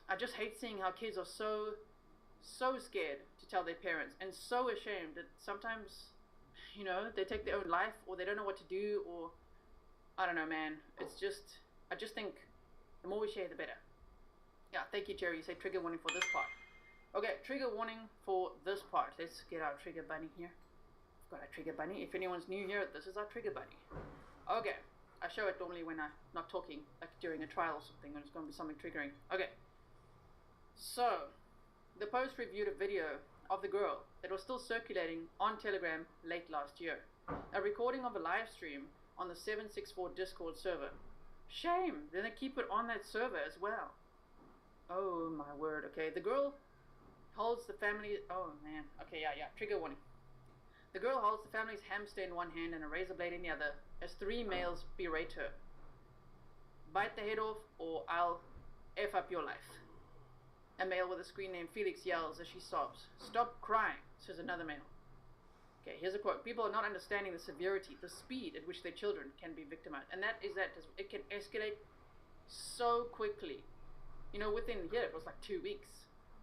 I just hate seeing how kids are so scared to tell their parents and so ashamed that sometimes, you know, they take their own life, or they don't know what to do, or I don't know, man. It's just, I just think the more we share, the better. Yeah, thank you, Jerry. You say trigger warning for this part. Okay, trigger warning for this part. Let's get our trigger bunny here. Got our trigger bunny. If anyone's new here, this is our trigger bunny. Okay, I show it normally when I'm not talking, like during a trial or something, when it's going to be something triggering. Okay, so the post reviewed a video of the girl that was still circulating on Telegram late last year. A recording of a live stream on the 764 Discord server. Shame, then they keep it on that server as well. Oh my word. Okay, the girl holds the family, oh man, okay, yeah, trigger warning. The girl holds the family's hamster in one hand and a razor blade in the other as 3 males berate her. Bite the head off or I'll F up your life. A male with a screen name Felix yells as she sobs. Stop crying, says another male. Okay, here's a quote. People are not understanding the severity, the speed at which their children can be victimized. And that is that it can escalate so quickly. You know, within here it was like 2 weeks.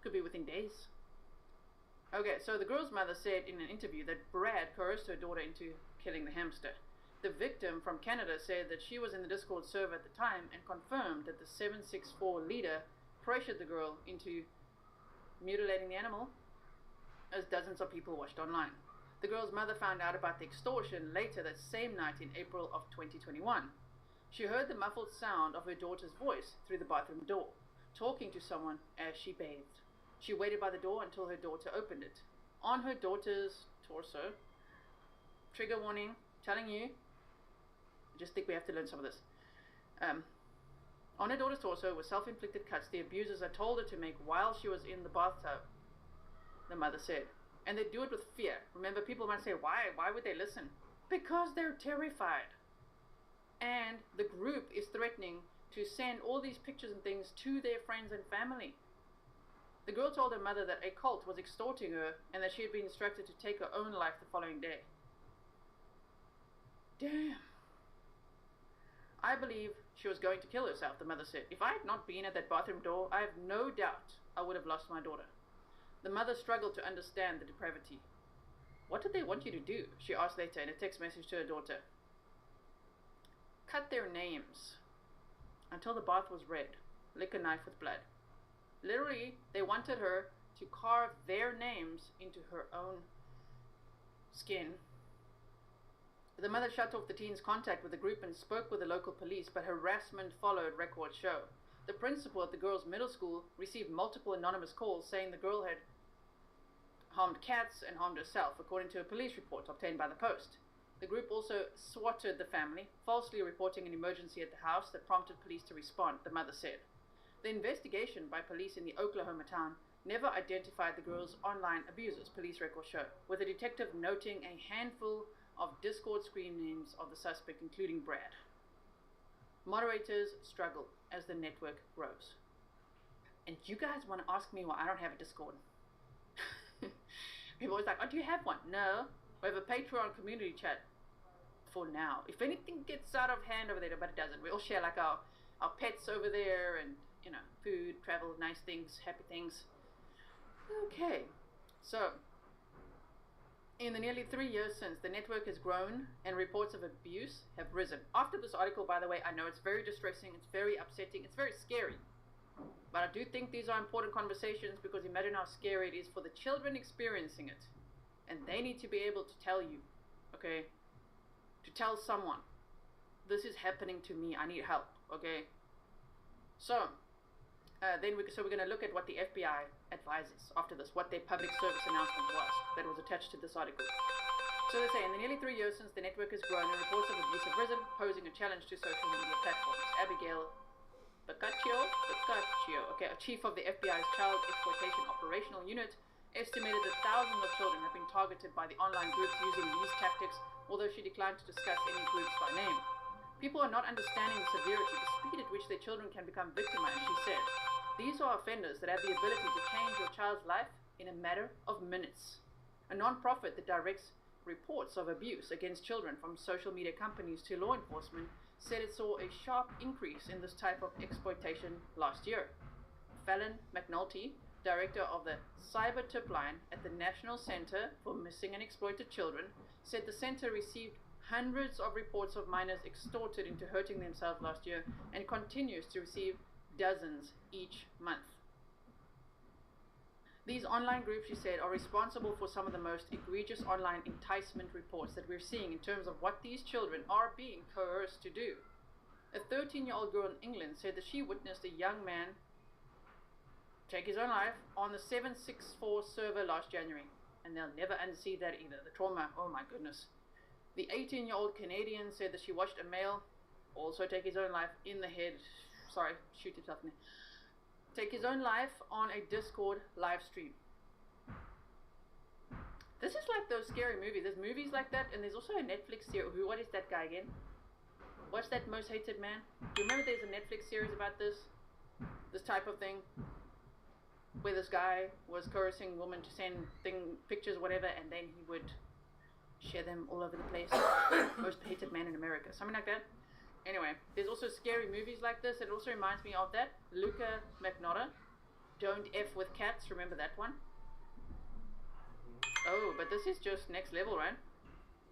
Could be within days. Okay, so the girl's mother said in an interview that Brad coerced her daughter into killing the hamster. The victim from Canada said that she was in the Discord server at the time and confirmed that the 764 leader pressured the girl into mutilating the animal, as dozens of people watched online. The girl's mother found out about the extortion later that same night in April of 2021. She heard the muffled sound of her daughter's voice through the bathroom door, talking to someone as she bathed. She waited by the door until her daughter opened it. On her daughter's torso, trigger warning, telling you, I just think we have to learn some of this. On her daughter's torso were self-inflicted cuts the abusers had told her to make while she was in the bathtub, the mother said. And they do it with fear. Remember, people might say, why? Why would they listen? Because they're terrified. And the group is threatening to send all these pictures and things to their friends and family. The girl told her mother that a cult was extorting her and that she had been instructed to take her own life the following day. Damn. I believe she was going to kill herself, the mother said. If I had not been at that bathroom door, I have no doubt I would have lost my daughter. The mother struggled to understand the depravity. What did they want you to do? She asked later in a text message to her daughter. Cut their names until the bath was red. Lick a knife with blood. Literally, they wanted her to carve their names into her own skin. The mother shut off the teen's contact with the group and spoke with the local police, but harassment followed, records show. The principal at the girls' middle school received multiple anonymous calls saying the girl had harmed cats and harmed herself, according to a police report obtained by the Post. The group also swatted the family, falsely reporting an emergency at the house that prompted police to respond, the mother said. The investigation by police in the Oklahoma town never identified the girl's online abusers, police records show, with a detective noting a handful of Discord screen names of the suspect, including Brad. Moderators struggle as the network grows. And you guys want to ask me why I don't have a Discord? People always like, oh, do you have one? No. We have a Patreon community chat for now. If anything gets out of hand over there, but it doesn't. We all share like our pets over there and, you know, food, travel, nice things, happy things. Okay. So, in the nearly 3 years since, the network has grown and reports of abuse have risen. After this article, by the way, I know it's very distressing, it's very upsetting, it's very scary. But I do think these are important conversations because imagine how scary it is for the children experiencing it. And they need to be able to tell you, okay? To tell someone, this is happening to me, I need help, okay? So, we're going to look at what the FBI advises after this, what their public service announcement was that was attached to this article. So they say, in the nearly 3 years since the network has grown and reports of abuse have risen, posing a challenge to social media platforms. Abigail Boccaccio, okay, a chief of the FBI's Child Exploitation Operational Unit, estimated that thousands of children have been targeted by the online groups using these tactics, although she declined to discuss any groups by name. People are not understanding the severity, the speed at which their children can become victimized, she said. These are offenders that have the ability to change your child's life in a matter of minutes. A non-profit that directs reports of abuse against children from social media companies to law enforcement said it saw a sharp increase in this type of exploitation last year. Fallon McNulty, director of the Cyber Tip Line at the National Center for Missing and Exploited Children, said the center received hundreds of reports of minors extorted into hurting themselves last year and continues to receive dozens each month. These online groups, she said, are responsible for some of the most egregious online enticement reports that we're seeing in terms of what these children are being coerced to do. A 13-year-old girl in England said that she witnessed a young man take his own life on the 764 server last January, and they'll never unsee that either. The trauma, oh my goodness. The 18-year-old Canadian said that she watched a male also take his own life in the head, shoot himself in the head. Take his own life on a Discord live stream. This is like those scary movies. There's movies like that, and there's also a Netflix series. What is that guy again? What's that Most Hated Man? Do you remember there's a Netflix series about this? This type of thing? Where this guy was coercing women to send pictures, whatever, and then he would share them all over the place. Most Hated Man in America. Something like that. Anyway, there's also scary movies like this. It also reminds me of that. Luca Magnotta, Don't F with Cats. Remember that one? Oh, but this is just next level, right?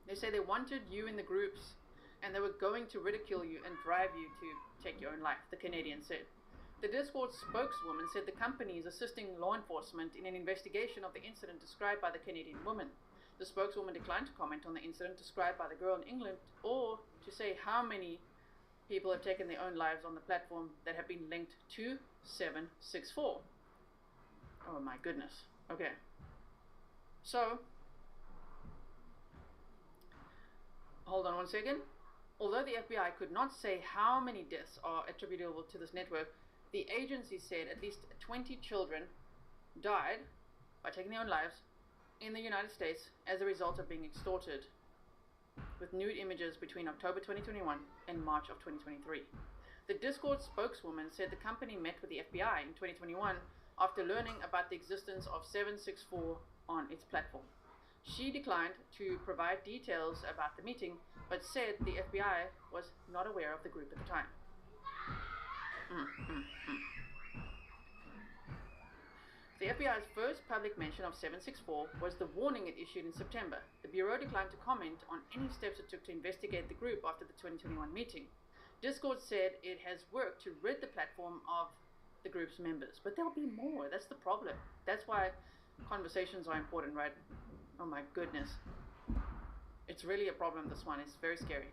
They say they wanted you in the groups and they were going to ridicule you and drive you to take your own life, the Canadian said. The Discord spokeswoman said the company is assisting law enforcement in an investigation of the incident described by the Canadian woman. The spokeswoman declined to comment on the incident described by the girl in England or to say how many people have taken their own lives on the platform that have been linked to 764. Oh my goodness. Okay. So, hold on one second. Although the FBI could not say how many deaths are attributable to this network, the agency said at least 20 children died by taking their own lives in the United States as a result of being extorted with nude images between October 2021 and March of 2023. The Discord spokeswoman said the company met with the FBI in 2021 after learning about the existence of 764 on its platform. She declined to provide details about the meeting, but said the FBI was not aware of the group at the time. The FBI's first public mention of 764 was the warning it issued in September. The Bureau declined to comment on any steps it took to investigate the group after the 2021 meeting. Discord said it has worked to rid the platform of the group's members, but there'll be more. That's the problem. That's why conversations are important, right? Oh my goodness. It's really a problem, this one. It's very scary.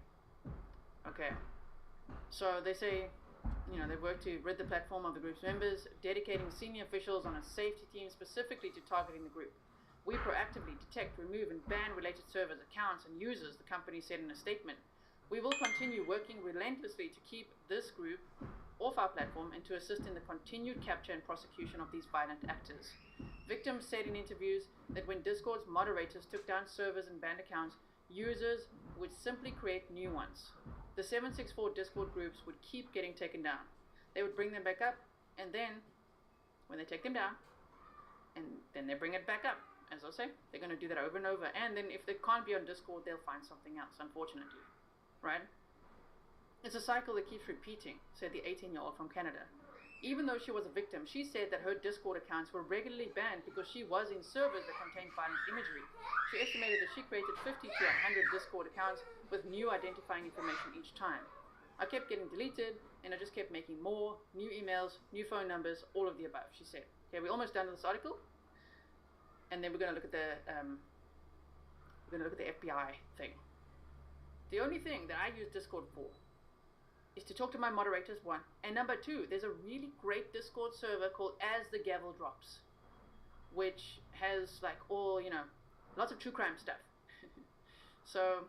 Okay. So they say, they work to rid the platform of the group's members, dedicating senior officials on a safety team specifically to targeting the group. We proactively detect, remove, and ban related servers, accounts, and users, the company said in a statement. We will continue working relentlessly to keep this group off our platform and to assist in the continued capture and prosecution of these violent actors. Victims said in interviews that when Discord's moderators took down servers and banned accounts, users would simply create new ones. The 764 Discord groups would keep getting taken down. They would bring them back up, and then, when they take them down, and then they bring it back up. As I say, they're going to do that over and over, and then if they can't be on Discord, they'll find something else, unfortunately. Right? It's a cycle that keeps repeating, said the 18-year-old from Canada. Even though she was a victim, she said that her Discord accounts were regularly banned because she was in servers that contained violent imagery. She estimated that she created 50 to 100 Discord accounts with new identifying information each time. I kept getting deleted, and I just kept making more, new emails, new phone numbers, all of the above, she said. Okay, we're almost done with this article, and then we're going to look at the FBI thing. The only thing that I use Discord for is to talk to my moderators, one. And number two, there's a really great Discord server called As the Gavel Drops, which has like all, lots of true crime stuff. So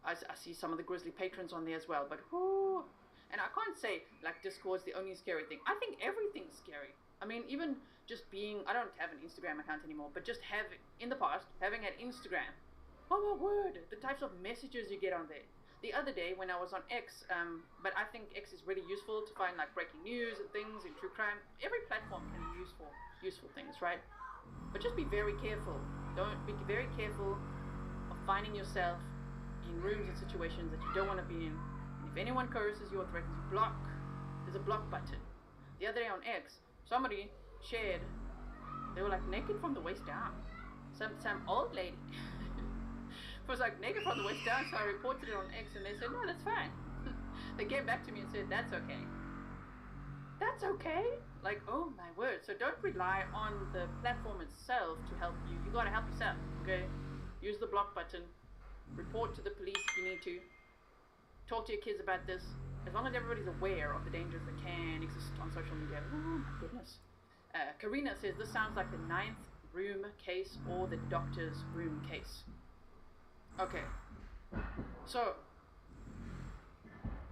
I see some of the Grizzly patrons on there as well, but whoo. And I can't say like Discord's the only scary thing. I think everything's scary. I mean, even just being, I don't have an Instagram account anymore, but just having had Instagram. Oh my word, the types of messages you get on there. The other day when I was on X, but I think X is really useful to find like breaking news and things in true crime. Every platform can be useful things, right? But just be very careful. Be very careful of finding yourself in rooms and situations that you don't want to be in. And if anyone curses you or threatens you, block. There's a block button. The other day on X, somebody shared, they were like naked from the waist down. Some old lady. was like naked from the waist down, so I reported it on X and they said, no, that's fine. They came back to me and said, that's okay. That's okay? Like, oh my word. So don't rely on the platform itself to help you. You gotta help yourself, okay? Use the block button. Report to the police if you need to. Talk to your kids about this. As long as everybody's aware of the dangers that can exist on social media. Oh my goodness. Karina says, this sounds like the 9th room case or the doctor's room case. Okay, so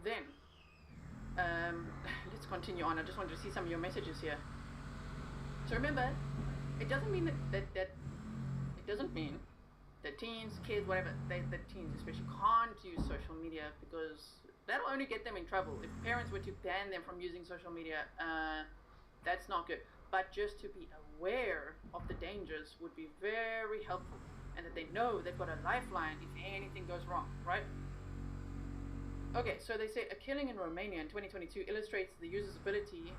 then let's continue on. I just wanted to see some of your messages here. So remember, it doesn't mean that it doesn't mean that teens, kids, whatever, the teens especially can't use social media, because that'll only get them in trouble. If parents were to ban them from using social media, that's not good. But just to be aware of the dangers would be very helpful. And that they know they've got a lifeline if anything goes wrong, right? Okay, so they say a killing in Romania in 2022 illustrates the user's ability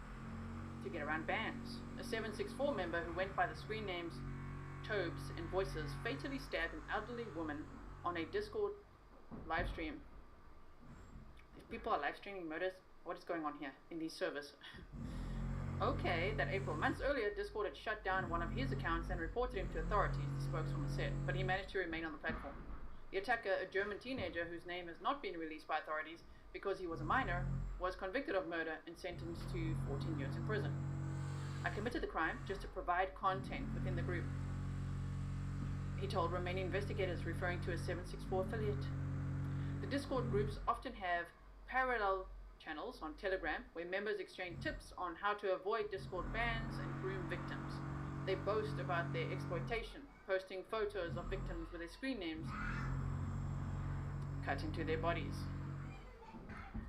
to get around bans. A 764 member who went by the screen names Tobes and Voices fatally stabbed an elderly woman on a Discord live stream. If people are live streaming murders, what is going on here in these servers? Okay, that April. Months earlier, Discord had shut down one of his accounts and reported him to authorities, the spokeswoman said, but he managed to remain on the platform. The attacker, a German teenager whose name has not been released by authorities because he was a minor, was convicted of murder and sentenced to 14 years in prison. I committed the crime just to provide content within the group, he told Romanian investigators, referring to a 764 affiliate. The Discord groups often have parallel channels on Telegram where members exchange tips on how to avoid Discord bans and groom victims. They boast about their exploitation, posting photos of victims with their screen names cut into their bodies.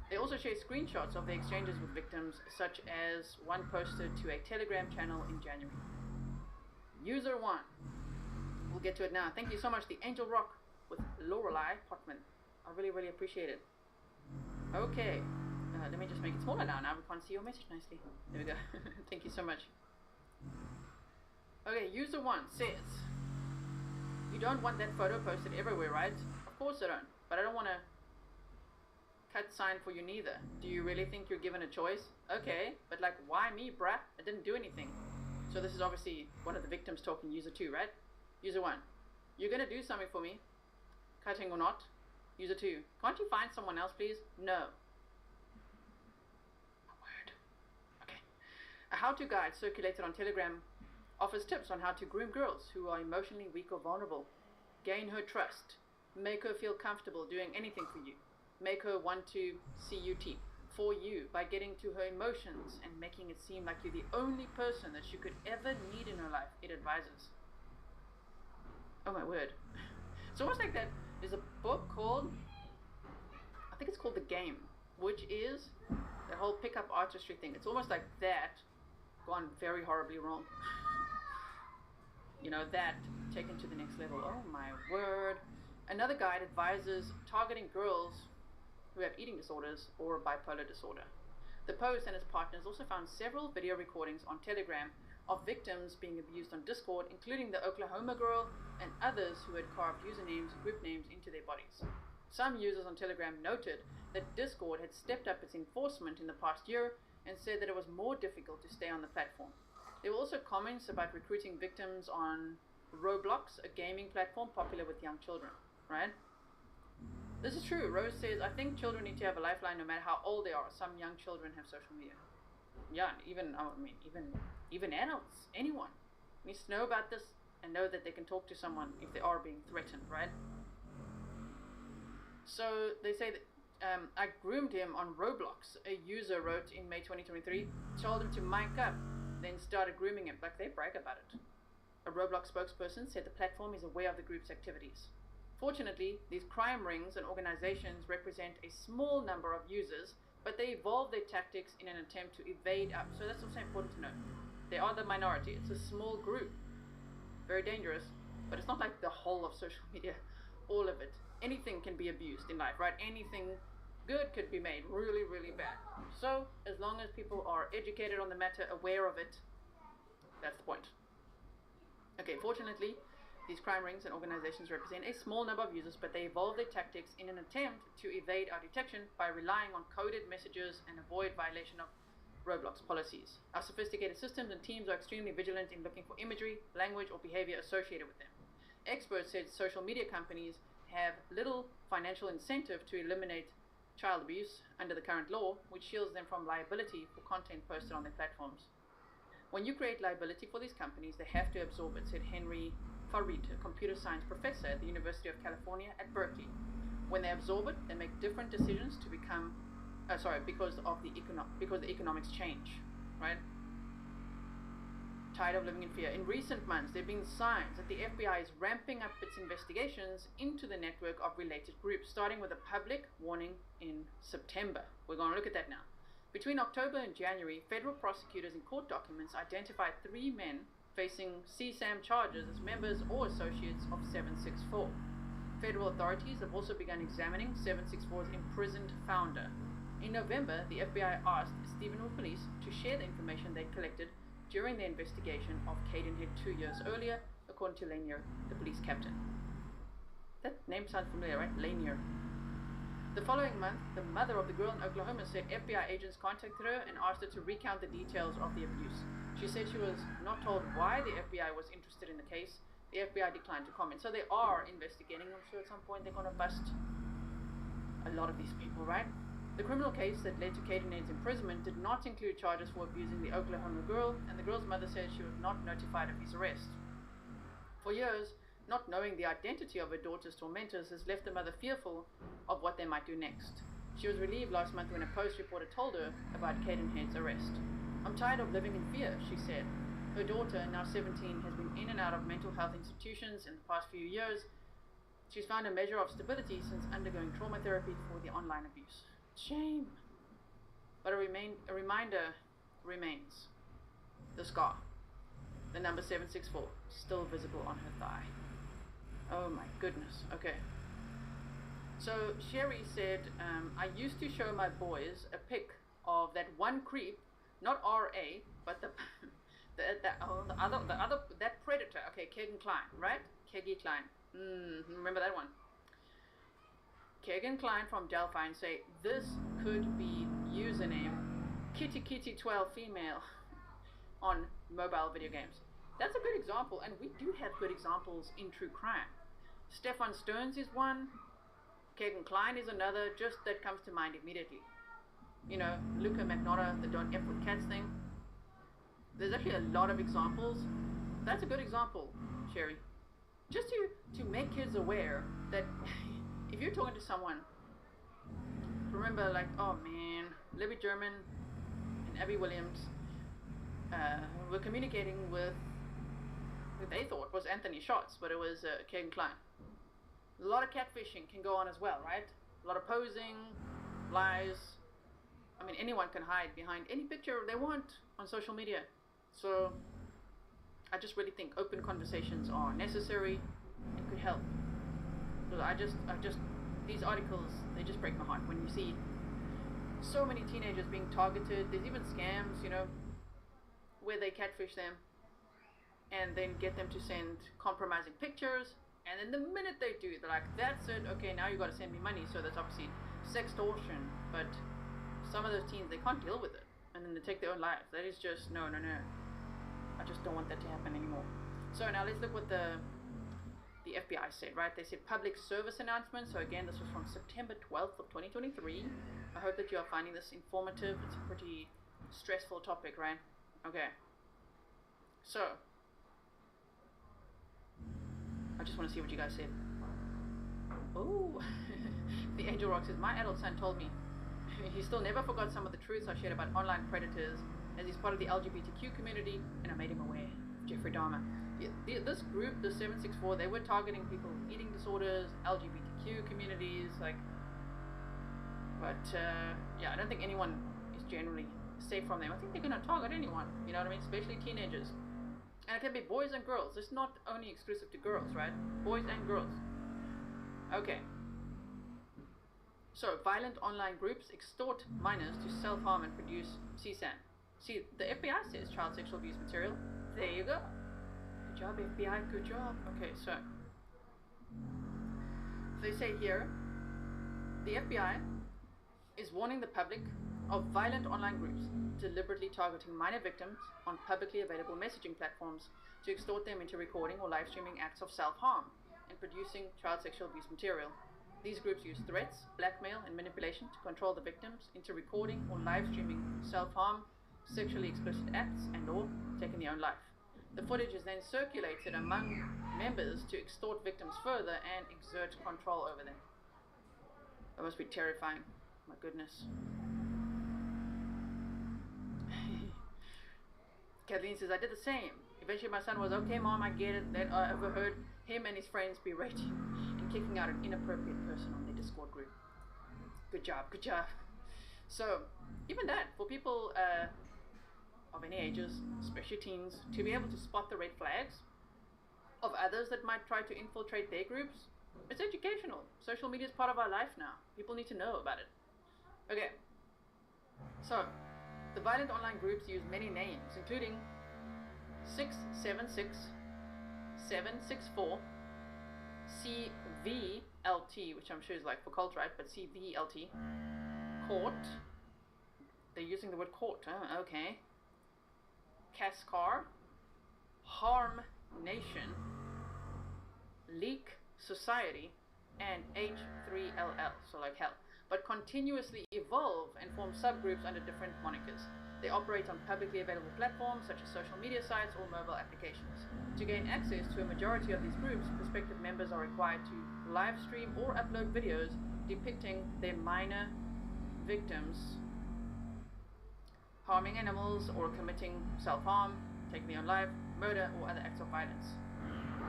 They also share screenshots of their exchanges with victims, such as one posted to a Telegram channel in January. User 1. We'll get to it now. Thank you so much, the Angel Rock with Lorelei Potman. I really, really appreciate it. Okay, let me just make it smaller now. Now we can't see your message nicely. There we go. Thank you so much. Okay, user 1 says, you don't want that photo posted everywhere, right? Of course I don't, but I don't want to cut sign for you neither. Do you really think you're given a choice? Okay, but like, why me, bruh? I didn't do anything. So this is obviously one of the victims talking, user 2, right? User 1, you're gonna do something for me, cutting or not. User 2, can't you find someone else, please? No. A word. Okay. A how-to guide circulated on Telegram offers tips on how to groom girls who are emotionally weak or vulnerable. Gain her trust. Make her feel comfortable doing anything for you. Make her want to see you teeth for you by getting to her emotions and making it seem like you're the only person that she could ever need in her life, it advises. Oh my word. It's almost like that. There's a book called, I think it's called The Game, which is the whole pickup artistry thing. It's almost like that gone very horribly wrong. You know, that taken to the next level. Oh my word. Another guide advises targeting girls who have eating disorders or bipolar disorder. The post and his partners also found several video recordings on Telegram of victims being abused on Discord, including the Oklahoma girl and others who had carved usernames, group names into their bodies. Some users on Telegram noted that Discord had stepped up its enforcement in the past year and said that it was more difficult to stay on the platform. There were also comments about recruiting victims on Roblox, a gaming platform popular with young children, right? This is true. Rose says, I think children need to have a lifeline no matter how old they are. Some young children have social media. Yeah, even adults, anyone needs to know about this and know that they can talk to someone if they are being threatened, right? So they say that I groomed him on Roblox, a user wrote in May 2023, told him to mic up, then started grooming him, like they brag about it. A Roblox spokesperson said the platform is aware of the group's activities. Fortunately, these crime rings and organizations represent a small number of users, but they evolve their tactics in an attempt to evade up. So that's also important to know. They are the minority. It's a small group. Very dangerous, but it's not like the whole of social media, all of it. Anything can be abused in life, right? Anything good could be made really, really bad. So as long as people are educated on the matter, aware of it, that's the point. Okay, fortunately, these crime rings and organizations represent a small number of users, but they evolve their tactics in an attempt to evade our detection by relying on coded messages and avoid violation of Roblox policies. Our sophisticated systems and teams are extremely vigilant in looking for imagery, language, or behavior associated with them. Experts said social media companies have little financial incentive to eliminate child abuse under the current law, which shields them from liability for content posted on their platforms. When you create liability for these companies, they have to absorb it, said Henry Farid, a computer science professor at the University of California at Berkeley. When they absorb it, they make different decisions to become, because the economics change, right? Tired of living in fear. In recent months, there have been signs that the FBI is ramping up its investigations into the network of related groups, starting with a public warning in September. We're going to look at that now. Between October and January, federal prosecutors in court documents identified 3 men facing CSAM charges as members or associates of 764. Federal authorities have also begun examining 764's imprisoned founder. In November, the FBI asked Stephenville police to share the information they collected during the investigation of Cadenhead 2 years earlier, according to Lanier, the police captain. That name sounds familiar, right? Lanier. The following month, the mother of the girl in Oklahoma said FBI agents contacted her and asked her to recount the details of the abuse. She said she was not told why the FBI was interested in the case. The FBI declined to comment. So they are investigating. I'm sure at some point they're going to bust a lot of these people, right? The criminal case that led to Cadenhead's imprisonment did not include charges for abusing the Oklahoma girl, and the girl's mother said she was not notified of his arrest. For years, not knowing the identity of her daughter's tormentors has left the mother fearful of what they might do next. She was relieved last month when a Post reporter told her about Cadenhead's arrest. I'm tired of living in fear, she said. Her daughter, now 17, has been in and out of mental health institutions in the past few years. She's found a measure of stability since undergoing trauma therapy for the online abuse. Shame. But a reminder remains. The scar. The number 764, still visible on her thigh. Oh my goodness. Okay. So Sherry said, I used to show my boys a pic of that one creep, not R.A., but the other that predator. Okay, Kegan Kline, right? Keggy Klein. Remember that one? Kegan Kline from Delphi, and say this could be username Kitty12 female on mobile video games. That's a good example, and we do have good examples in true crime. Stefan Stearns is one. Kegan Kline is another, just that comes to mind immediately. You know, Luca McNaughter, the Don't F with Cats thing. There's actually a lot of examples. That's a good example, Sherry. Just to make kids aware that if you're talking to someone, remember, like, oh man, Libby German and Abby Williams were communicating with who they thought was Anthony Schatz, but it was Kegan Kline. A lot of catfishing can go on as well, right? A lot of posing, lies. I mean, anyone can hide behind any picture they want on social media. So I just really think open conversations are necessary and could help. So I just these articles, they just break my heart when you see so many teenagers being targeted. There's even scams, you know, where they catfish them and then get them to send compromising pictures, and then the minute they do, they're like, that's it, okay, now you got to send me money. So that's obviously sextortion, but some of those teens, they can't deal with it, and then they take their own lives. That is just no. I just don't want that to happen anymore. So now let's look what the FBI said, right? They said public service announcement. So again, this was from September 12th of 2023. I hope that you are finding this informative. It's a pretty stressful topic, right? Okay. So I just want to see what you guys said. Oh, the Angel Rock says, my adult son told me he still never forgot some of the truths I shared about online predators, as he's part of the LGBTQ community, and I made him aware. Jeffrey Dahmer. This group, the 764, they were targeting people with eating disorders, LGBTQ communities, like. But yeah, I don't think anyone is generally safe from them. I think they're gonna target anyone. You know what I mean? Especially teenagers. And it can be boys and girls. It's not only exclusive to girls, right? Boys and girls. Okay. So, violent online groups extort minors to self-harm and produce CSAN. See, the FBI says child sexual abuse material. There you go. Good job, FBI. Good job. Okay, so they say here, the FBI is warning the public of violent online groups deliberately targeting minor victims on publicly available messaging platforms to extort them into recording or live streaming acts of self-harm and producing child sexual abuse material. These groups use threats, blackmail, and manipulation to control the victims into recording or live streaming self-harm, sexually explicit acts, and/or taking their own life. The footage is then circulated among members to extort victims further and exert control over them. That must be terrifying. My goodness. Kathleen says, I did the same. Eventually my son was, okay mom, I get it. Then I overheard him and his friends berating and kicking out an inappropriate person on their Discord group. Good job, good job. So, even that, for people of any ages, especially teens, to be able to spot the red flags of others that might try to infiltrate their groups, it's educational. Social media is part of our life now. People need to know about it. Okay, so the violent online groups use many names, including 676, 764, CVLT, which I'm sure is like for cult, right? But CVLT, Court. They're using the word court. Oh, okay. Cascar, Harm Nation, Leak Society, and H3LL, so like hell, but continuously evolve and form subgroups under different monikers. They operate on publicly available platforms such as social media sites or mobile applications. To gain access to a majority of these groups, prospective members are required to live stream or upload videos depicting their minor victims harming animals or committing self-harm, taking their own life, murder, or other acts of violence.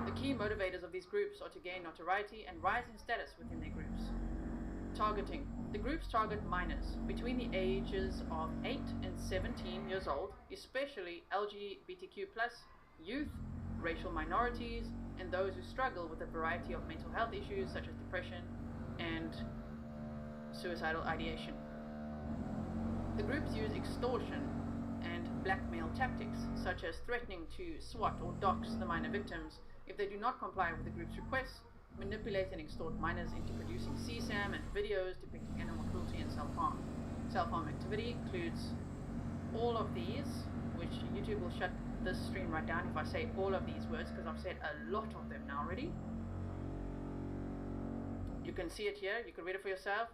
The key motivators of these groups are to gain notoriety and rise in status within their groups. Targeting. The groups target minors between the ages of 8 and 17 years old, especially LGBTQ+, youth, racial minorities, and those who struggle with a variety of mental health issues such as depression and suicidal ideation. The groups use extortion and blackmail tactics, such as threatening to swat or dox the minor victims if they do not comply with the group's requests, manipulate and extort minors into producing CSAM and videos depicting animal cruelty and self-harm. Self-harm activity includes all of these, which YouTube will shut this stream right down if I say all of these words, because I've said a lot of them now already. You can see it here, you can read it for yourself.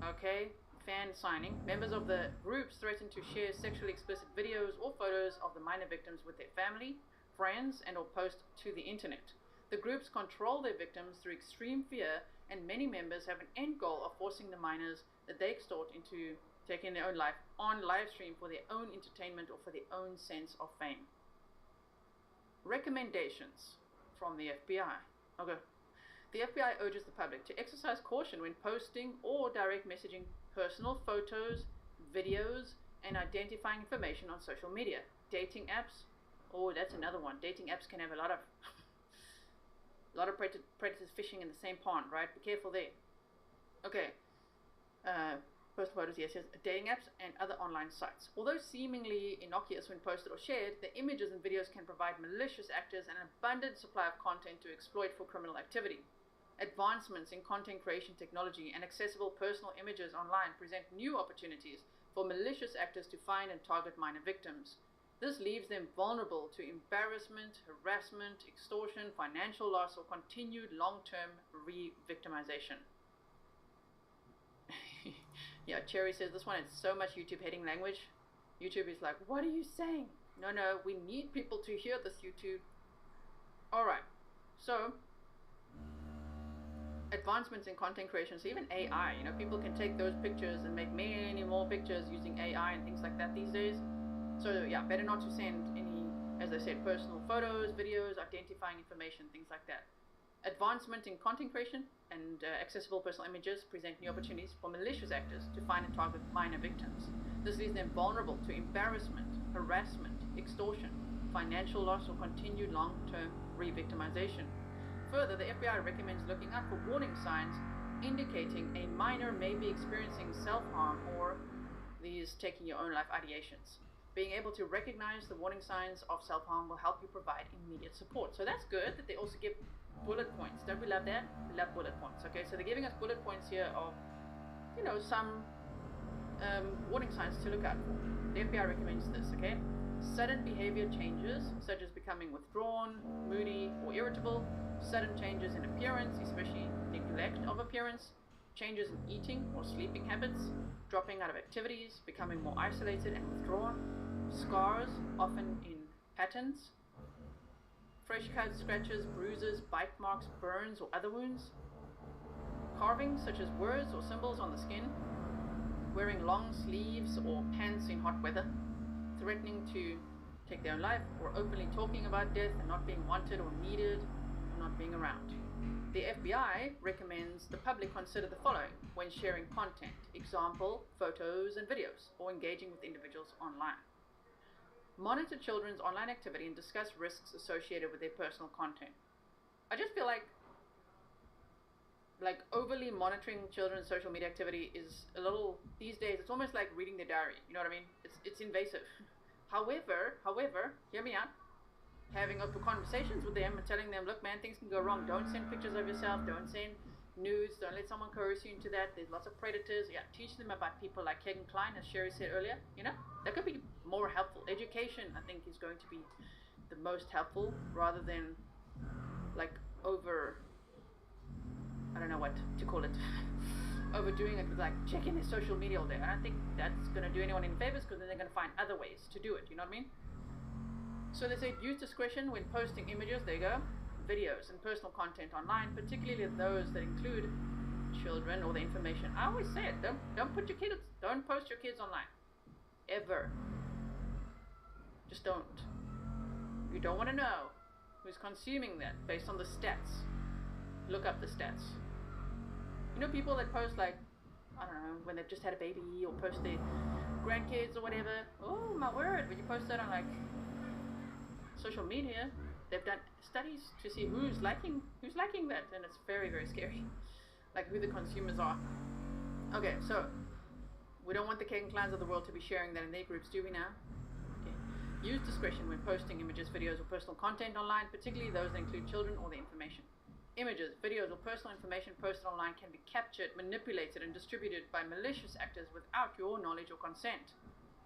Okay, fan signing. Members of the groups threaten to share sexually explicit videos or photos of the minor victims with their family, friends, and or post to the internet. The groups control their victims through extreme fear, and many members have an end goal of forcing the minors that they extort into taking their own life on live stream for their own entertainment or for their own sense of fame. Recommendations from the FBI. Okay. The FBI urges the public to exercise caution when posting or direct messaging personal photos, videos, and identifying information on social media. Dating apps. Oh, that's another one. Dating apps can have a lot of predators fishing in the same pond, right? Be careful there. Okay. Post photos, yes. Dating apps and other online sites. Although seemingly innocuous when posted or shared, the images and videos can provide malicious actors an abundant supply of content to exploit for criminal activity. Advancements in content creation technology and accessible personal images online present new opportunities for malicious actors to find and target minor victims. This leaves them vulnerable to embarrassment, harassment, extortion, financial loss, or continued long-term re-victimization. Yeah, Cherry says this one has so much YouTube hating language. YouTube is like, what are you saying? No, we need people to hear this, YouTube. Alright, so advancements in content creation, so even AI, you know, people can take those pictures and make many more pictures using AI and things like that these days. So yeah, better not to send any, as I said, personal photos, videos, identifying information, things like that. Advancement in content creation and accessible personal images present new opportunities for malicious actors to find and target minor victims. This leaves them vulnerable to embarrassment, harassment, extortion, financial loss, or continued long-term re-victimization. Further, the FBI recommends looking out for warning signs indicating a minor may be experiencing self-harm or these taking your own life ideations. Being able to recognize the warning signs of self-harm will help you provide immediate support. So that's good that they also give bullet points. Don't we love that? We love bullet points. Okay, so they're giving us bullet points here of, you know, some warning signs to look out for. The FBI recommends this, okay? Sudden behavior changes, such as becoming withdrawn, moody, or irritable. Sudden changes in appearance, especially neglect of appearance. Changes in eating or sleeping habits. Dropping out of activities, becoming more isolated and withdrawn. Scars, often in patterns. Fresh cuts, scratches, bruises, bite marks, burns, or other wounds. Carvings, such as words or symbols on the skin. Wearing long sleeves or pants in hot weather. Threatening to take their own life, or openly talking about death and not being wanted or needed, or not being around. The FBI recommends the public consider the following when sharing content, example, photos and videos, or engaging with individuals online. Monitor children's online activity and discuss risks associated with their personal content. I just feel like overly monitoring children's social media activity is a little, these days, it's almost like reading their diary, you know what I mean? It's invasive. However, hear me out. Having open conversations with them and telling them, look man, things can go wrong. Don't send pictures of yourself, don't send nudes, don't let someone coerce you into that. There's lots of predators. Yeah, teach them about people like Kegan Kline, as Sherry said earlier, you know? That could be more helpful. Education, I think, is going to be the most helpful, rather than like I don't know what to call it, overdoing it with like checking their social media all day. I don't think that's going to do anyone any favors, because then they're going to find other ways to do it, you know what I mean? So they say use discretion when posting images, there you go, videos and personal content online, particularly those that include children or the information. I always say it, don't post your kids online, ever. Just don't. You don't want to know who's consuming that based on the stats. Look up the stats. You know, people that post like, I don't know, when they've just had a baby, or post their grandkids or whatever. Oh my word, when you post that on like social media, they've done studies to see who's liking that, and it's very, very scary, like who the consumers are. Okay, so we don't want the Kagan Kleins of the world to be sharing that in their groups, do we now? Okay. Use discretion when posting images, videos, or personal content online, particularly those that include children or their information. Images, videos, or personal information posted online can be captured, manipulated, and distributed by malicious actors without your knowledge or consent.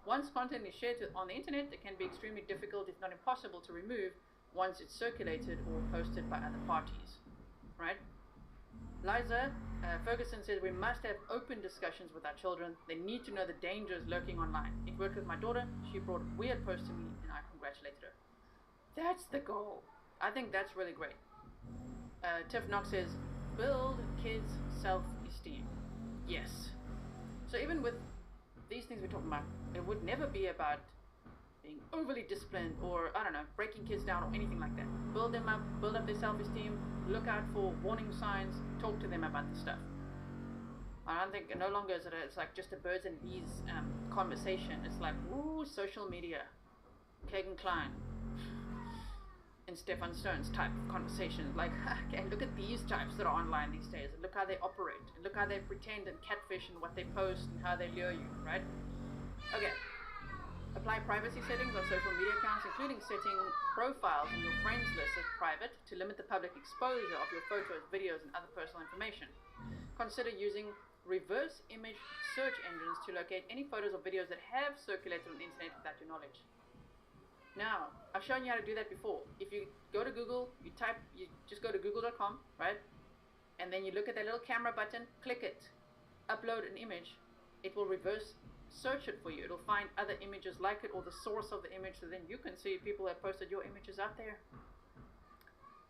Once content is shared on the internet, it can be extremely difficult, if not impossible, to remove once it's circulated or posted by other parties. Right? Liza Ferguson says we must have open discussions with our children. They need to know the dangers lurking online. It worked with my daughter. She brought a weird post to me and I congratulated her. That's the goal. I think that's really great. Tiff Knox says, build kids' self-esteem. Yes. So even with these things we're talking about, it would never be about being overly disciplined or, I don't know, breaking kids down or anything like that. Build them up, build up their self-esteem, look out for warning signs, talk to them about the stuff. I don't think, no longer is it it's like just a birds and bees conversation. It's like, ooh, social media, Kagan Klein and Stefan Stone's type of conversation. Like, okay, look at these types that are online these days, and look how they operate, and look how they pretend and catfish and what they post and how they lure you, right? Okay. Apply privacy settings on social media accounts, including setting profiles in your friends list as private to limit the public exposure of your photos, videos, and other personal information. Consider using reverse image search engines to locate any photos or videos that have circulated on the internet without your knowledge. Now, I've shown you how to do that before. If you go to Google, you just go to google.com, right? And then you look at that little camera button, click it, upload an image, it will reverse search it for you. It'll find other images like it or the source of the image, so then you can see people have posted your images out there.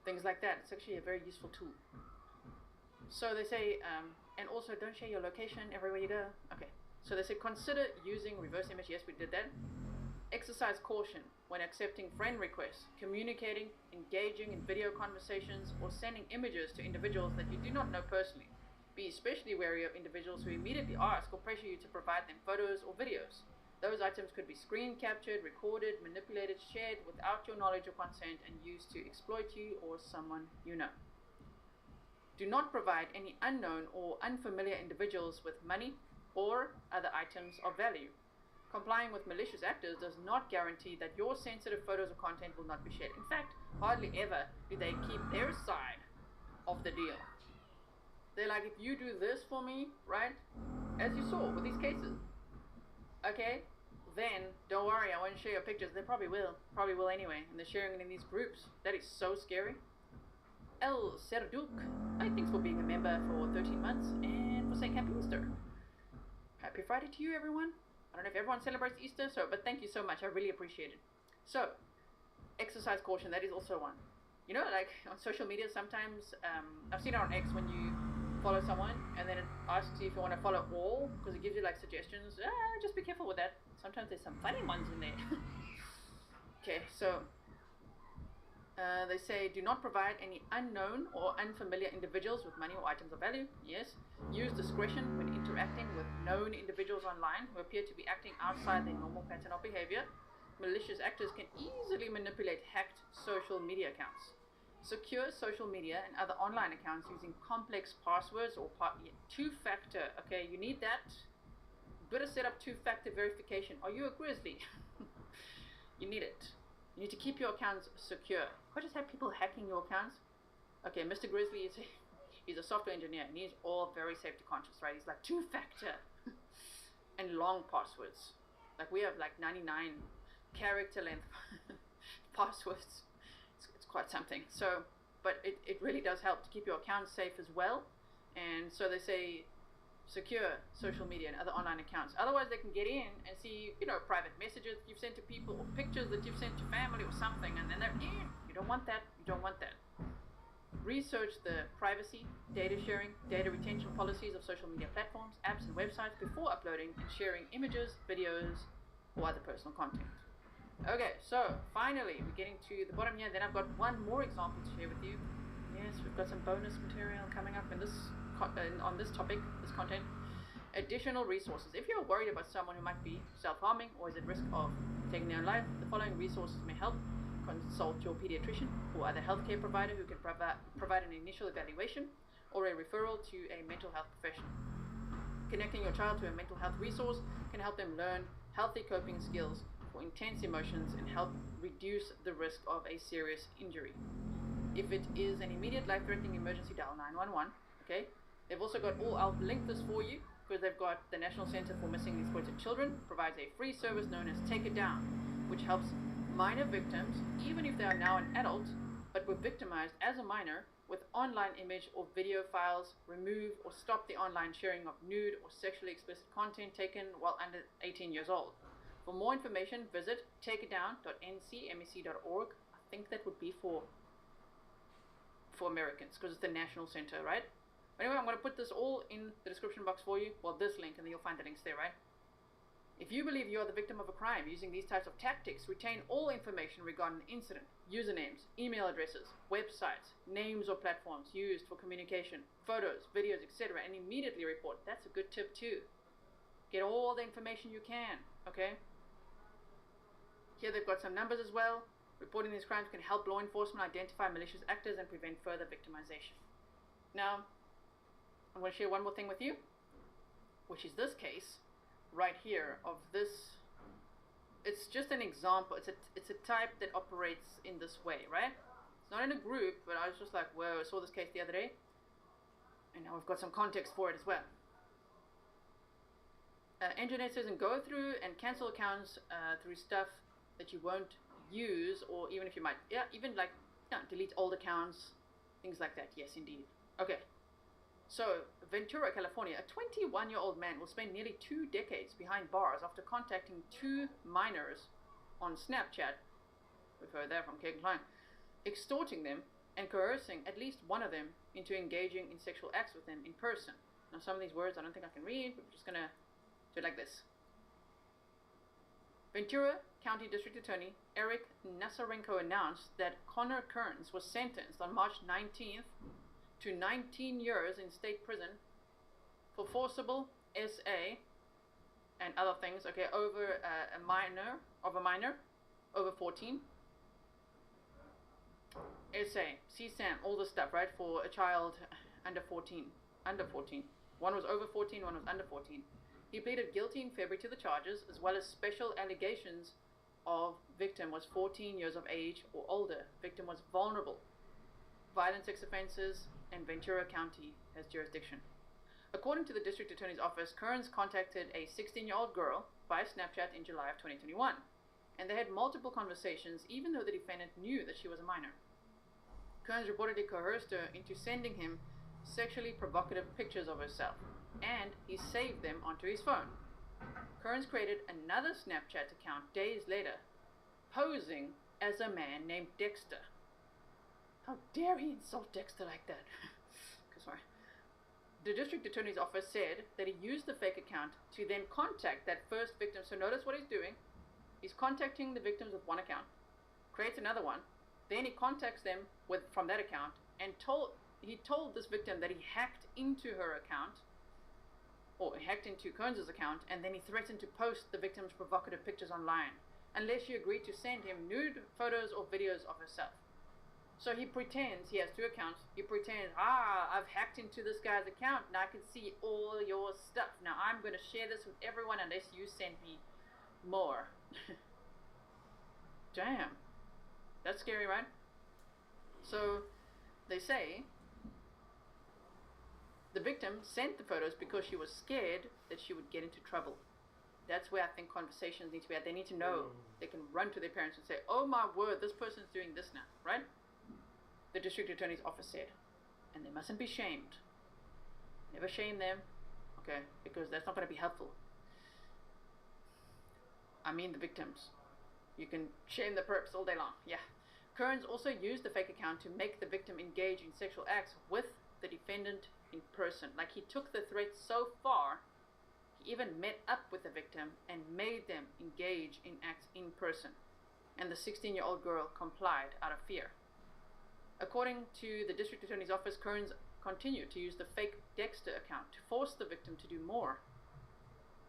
Things like that. It's actually a very useful tool. So they say, and also don't share your location everywhere you go. Okay. So they say consider using reverse image. Yes, we did that. Exercise caution when accepting friend requests, communicating, engaging in video conversations, or sending images to individuals that you do not know personally. Be especially wary of individuals who immediately ask or pressure you to provide them photos or videos. Those items could be screen captured, recorded, manipulated, shared without your knowledge or consent, and used to exploit you or someone you know. Do not provide any unknown or unfamiliar individuals with money or other items of value. Complying with malicious actors does not guarantee that your sensitive photos or content will not be shared. In fact, hardly ever do they keep their side of the deal. They're like, if you do this for me, right, as you saw with these cases, okay, then don't worry, I won't share your pictures. They probably will anyway, and they're sharing it in these groups. That is so scary. El Serduk, thanks for being a member for 13 months and for saying Happy Easter. Happy Friday to you, everyone. I don't know if everyone celebrates Easter, but thank you so much. I really appreciate it. So, exercise caution, that is also one. You know, like on social media, sometimes, I've seen it on X when you follow someone and then it asks you if you want to follow all, because it gives you like suggestions. Just be careful with that. Sometimes there's some funny ones in there. Okay, so they say do not provide any unknown or unfamiliar individuals with money or items of value. Yes. Use discretion when interacting with known individuals online who appear to be acting outside their normal pattern of behavior. Malicious actors can easily manipulate hacked social media accounts. Secure social media and other online accounts using complex passwords or two-factor. Okay, you need that. Better set up two-factor verification. Are you a grizzly? You need it. You need to keep your accounts secure. What just have people hacking your accounts? Okay, Mr. Grizzly is he's a software engineer and he's all very safety conscious, right? He's like two-factor and long passwords. Like we have like 99 character length passwords. It's quite something. So, but it really does help to keep your accounts safe as well. And so they say secure social media and other online accounts. Otherwise they can get in and see, you know, private messages you've sent to people or pictures that you've sent to family or something, and then they're in. You don't want that. You don't want that. Research the privacy, data sharing, data retention policies of social media platforms, apps, and websites before uploading and sharing images, videos, or other personal content. Okay, so finally we're getting to the bottom here. Then I've got one more example to share with you. Yes, we've got some bonus material coming up in this on this topic, this content. Additional resources. If you're worried about someone who might be self-harming or is at risk of taking their own life, the following resources may help. consult your pediatrician or other healthcare provider who can provide an initial evaluation or a referral to a mental health professional. Connecting your child to a mental health resource can help them learn healthy coping skills for intense emotions and help reduce the risk of a serious injury. If it is an immediate life-threatening emergency, dial 911. Okay. They've also got I'll link this for you because they've got the National Center for Missing and Exploited Children provides a free service known as Take It Down, which helps minor victims, even if they are now an adult, but were victimized as a minor, with online image or video files, remove or stop the online sharing of nude or sexually explicit content taken while under 18 years old. For more information, visit takeitdown.ncmec.org. I think that would be for Americans because it's the National Center, right? Anyway, I'm going to put this all in the description box for you. Well, this link, and then you'll find the links there, right? If you believe you are the victim of a crime using these types of tactics, retain all information regarding the incident, usernames, email addresses, websites, names or platforms used for communication, photos, videos, etc., and immediately report. That's a good tip too. Get all the information you can, okay? Here they've got some numbers as well. Reporting these crimes can help law enforcement identify malicious actors and prevent further victimization. Now, I'm going to share one more thing with you, which is this case right here of this. It's just an example. It's a type that operates in this way, right? It's not in a group, but I was just like, whoa, I saw this case the other day, and now we've got some context for it as well. Internet says, and go through and cancel accounts through stuff that you won't use, or even if you might, even like delete old accounts, things like that. Yes, indeed. Okay. So, Ventura, California, a 21-year-old man will spend nearly 2 decades behind bars after contacting 2 minors on Snapchat, we've heard that from Kegan Klein, extorting them and coercing at least one of them into engaging in sexual acts with them in person. Now, some of these words I don't think I can read, but we're just going to do it like this. Ventura County District Attorney Eric Nasarenko announced that Connor Kearns was sentenced on March 19th to 19 years in state prison for forcible SA and other things, okay, over a minor over 14. SA, CSAM, all this stuff, right, for a child under 14. One was over 14, one was under 14. He pleaded guilty in February to the charges, as well as special allegations of victim was 14 years of age or older. Victim was vulnerable. Violent sex offenses, and Ventura County has jurisdiction. According to the District Attorney's Office, Kearns contacted a 16-year-old girl via Snapchat in July of 2021, and they had multiple conversations even though the defendant knew that she was a minor. Kearns reportedly coerced her into sending him sexually provocative pictures of herself, and he saved them onto his phone. Kearns created another Snapchat account days later, posing as a man named Dexter. How dare he insult Dexter like that? Sorry. The District Attorney's Office said that he used the fake account to then contact that first victim. So notice what he's doing. He's contacting the victims with one account, creates another one, then he contacts them from that account, and he told this victim that he hacked into her account, or hacked into Kearns' account, and then he threatened to post the victim's provocative pictures online unless she agreed to send him nude photos or videos of herself. So he pretends, he has 2 accounts, he pretends, I've hacked into this guy's account, now I can see all your stuff. Now I'm going to share this with everyone unless you send me more. Damn. That's scary, right? So they say the victim sent the photos because she was scared that she would get into trouble. That's where I think conversations need to be at. They need to know. They can run to their parents and say, oh my word, this person's doing this now, right? The District Attorney's Office said. And they mustn't be shamed. Never shame them, okay? Because that's not going to be helpful. I mean the victims. You can shame the perps all day long, yeah. Kearns also used the fake account to make the victim engage in sexual acts with the defendant in person. Like, he took the threat so far, he even met up with the victim and made them engage in acts in person. And the 16-year-old girl complied out of fear. According to the District Attorney's Office, Kearns continued to use the fake Dexter account to force the victim to do more.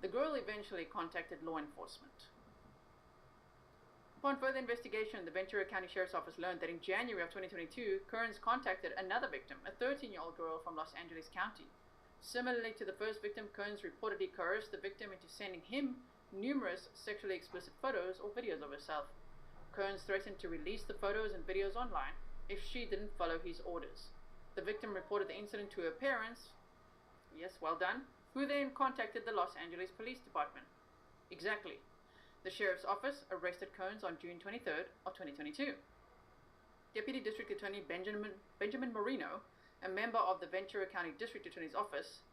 The girl eventually contacted law enforcement. Upon further investigation, the Ventura County Sheriff's Office learned that in January of 2022, Kearns contacted another victim, a 13-year-old girl from Los Angeles County. Similarly to the first victim, Kearns reportedly coerced the victim into sending him numerous sexually explicit photos or videos of herself. Kearns threatened to release the photos and videos online if she didn't follow his orders. The victim reported the incident to her parents, yes, well done, who then contacted the Los Angeles Police Department. Exactly. The Sheriff's Office arrested Kearns on June 23rd of 2022. Deputy District Attorney Benjamin Marino, a member of the Ventura County District Attorney's Office,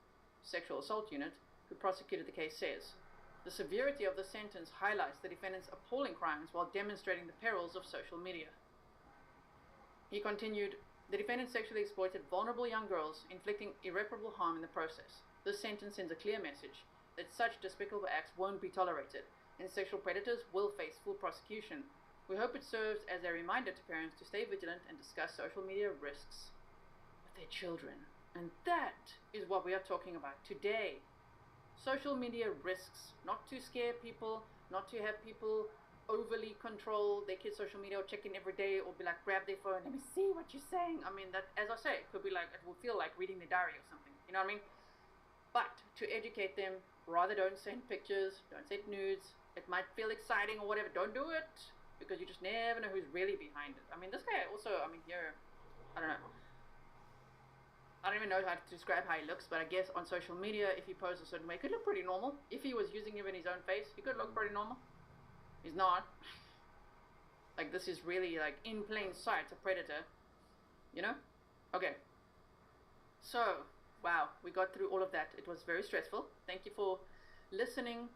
Sexual Assault Unit, who prosecuted the case, says, the severity of the sentence highlights the defendant's appalling crimes while demonstrating the perils of social media. He continued, the defendant sexually exploited vulnerable young girls, inflicting irreparable harm in the process. This sentence sends a clear message that such despicable acts won't be tolerated, and sexual predators will face full prosecution. We hope it serves as a reminder to parents to stay vigilant and discuss social media risks with their children. And that is what we are talking about today. Social media risks, not to scare people, not to have people overly control their kids' social media or check in every day or be like, grab their phone, let me see what you're saying. I mean, that, as I say, it could be like, it will feel like reading the diary or something, you know what I mean? But to educate them, rather don't send pictures, don't send nudes. It might feel exciting or whatever, don't do it, because you just never know who's really behind it. I mean, this guy also, I mean, here, I don't know. I don't even know how to describe how he looks, but I guess on social media, if he posed a certain way, it could look pretty normal. If he was using it in his own face, he could look pretty normal. He's not. Like, this is really, like, in plain sight, a predator. You know? Okay. So, wow, we got through all of that. It was very stressful. Thank you for listening.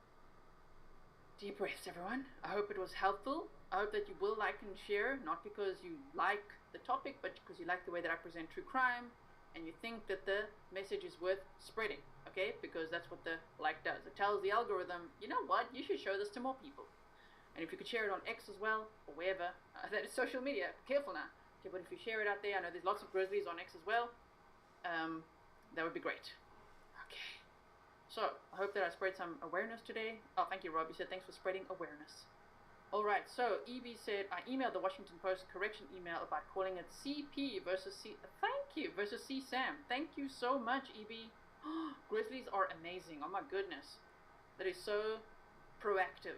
Deep breaths, everyone. I hope it was helpful. I hope that you will like and share, not because you like the topic, but because you like the way that I present true crime, and you think that the message is worth spreading, okay? Because that's what the like does. It tells the algorithm, you know what, you should show this to more people. And if you could share it on X as well, or wherever, that is social media, careful now. Okay, but if you share it out there, I know there's lots of Grizzlies on X as well, that would be great. Okay, so I hope that I spread some awareness today. Oh, thank you, Rob, you said thanks for spreading awareness. Alright, so EB said, I emailed the Washington Post correction email about calling it CP versus C, thank you, versus CSAM. Thank you so much, EB. Grizzlies are amazing, oh my goodness. That is so proactive.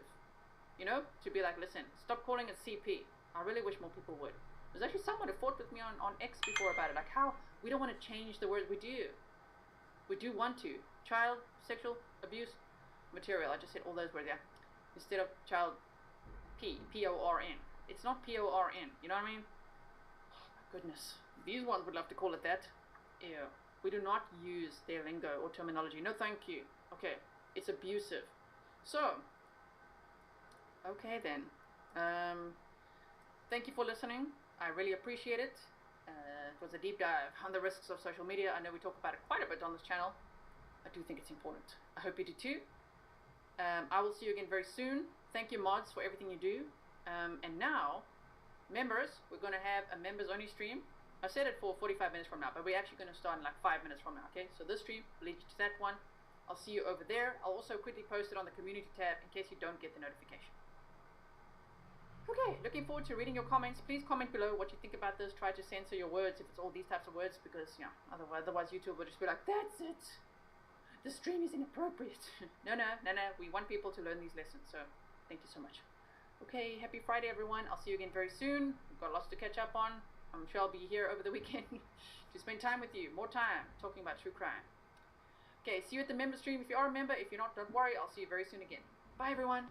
You know, to be like, listen, stop calling it CP. I really wish more people would. There's actually someone who fought with me on X before about it, like how we don't want to change the word. We do want to. Child sexual abuse material, I just said all those words, yeah. Instead of child P-O-R-N. It's not P-O-R-N, you know what I mean? Oh my goodness. These ones would love to call it that. Ew. We do not use their lingo or terminology. No thank you. Okay. It's abusive. So, okay then. Thank you for listening. I really appreciate it. It was a deep dive on the risks of social media. I know we talk about it quite a bit on this channel. I do think it's important. I hope you do too. I will see you again very soon. Thank you, mods, for everything you do. And now, members, we're going to have a members-only stream. I said it for 45 minutes from now, but we're actually going to start in like 5 minutes from now, okay? So this stream will lead you to that one. I'll see you over there. I'll also quickly post it on the community tab in case you don't get the notification. Okay, looking forward to reading your comments. Please comment below what you think about this. Try to censor your words if it's all these types of words, because, you know, otherwise YouTube will just be like, that's it. The stream is inappropriate. No. We want people to learn these lessons, so thank you so much. Okay, happy Friday, everyone. I'll see you again very soon. We've got lots to catch up on. I'm sure I'll be here over the weekend to spend time with you. More time talking about true crime. Okay, see you at the member stream if you are a member. If you're not, don't worry. I'll see you very soon again. Bye, everyone.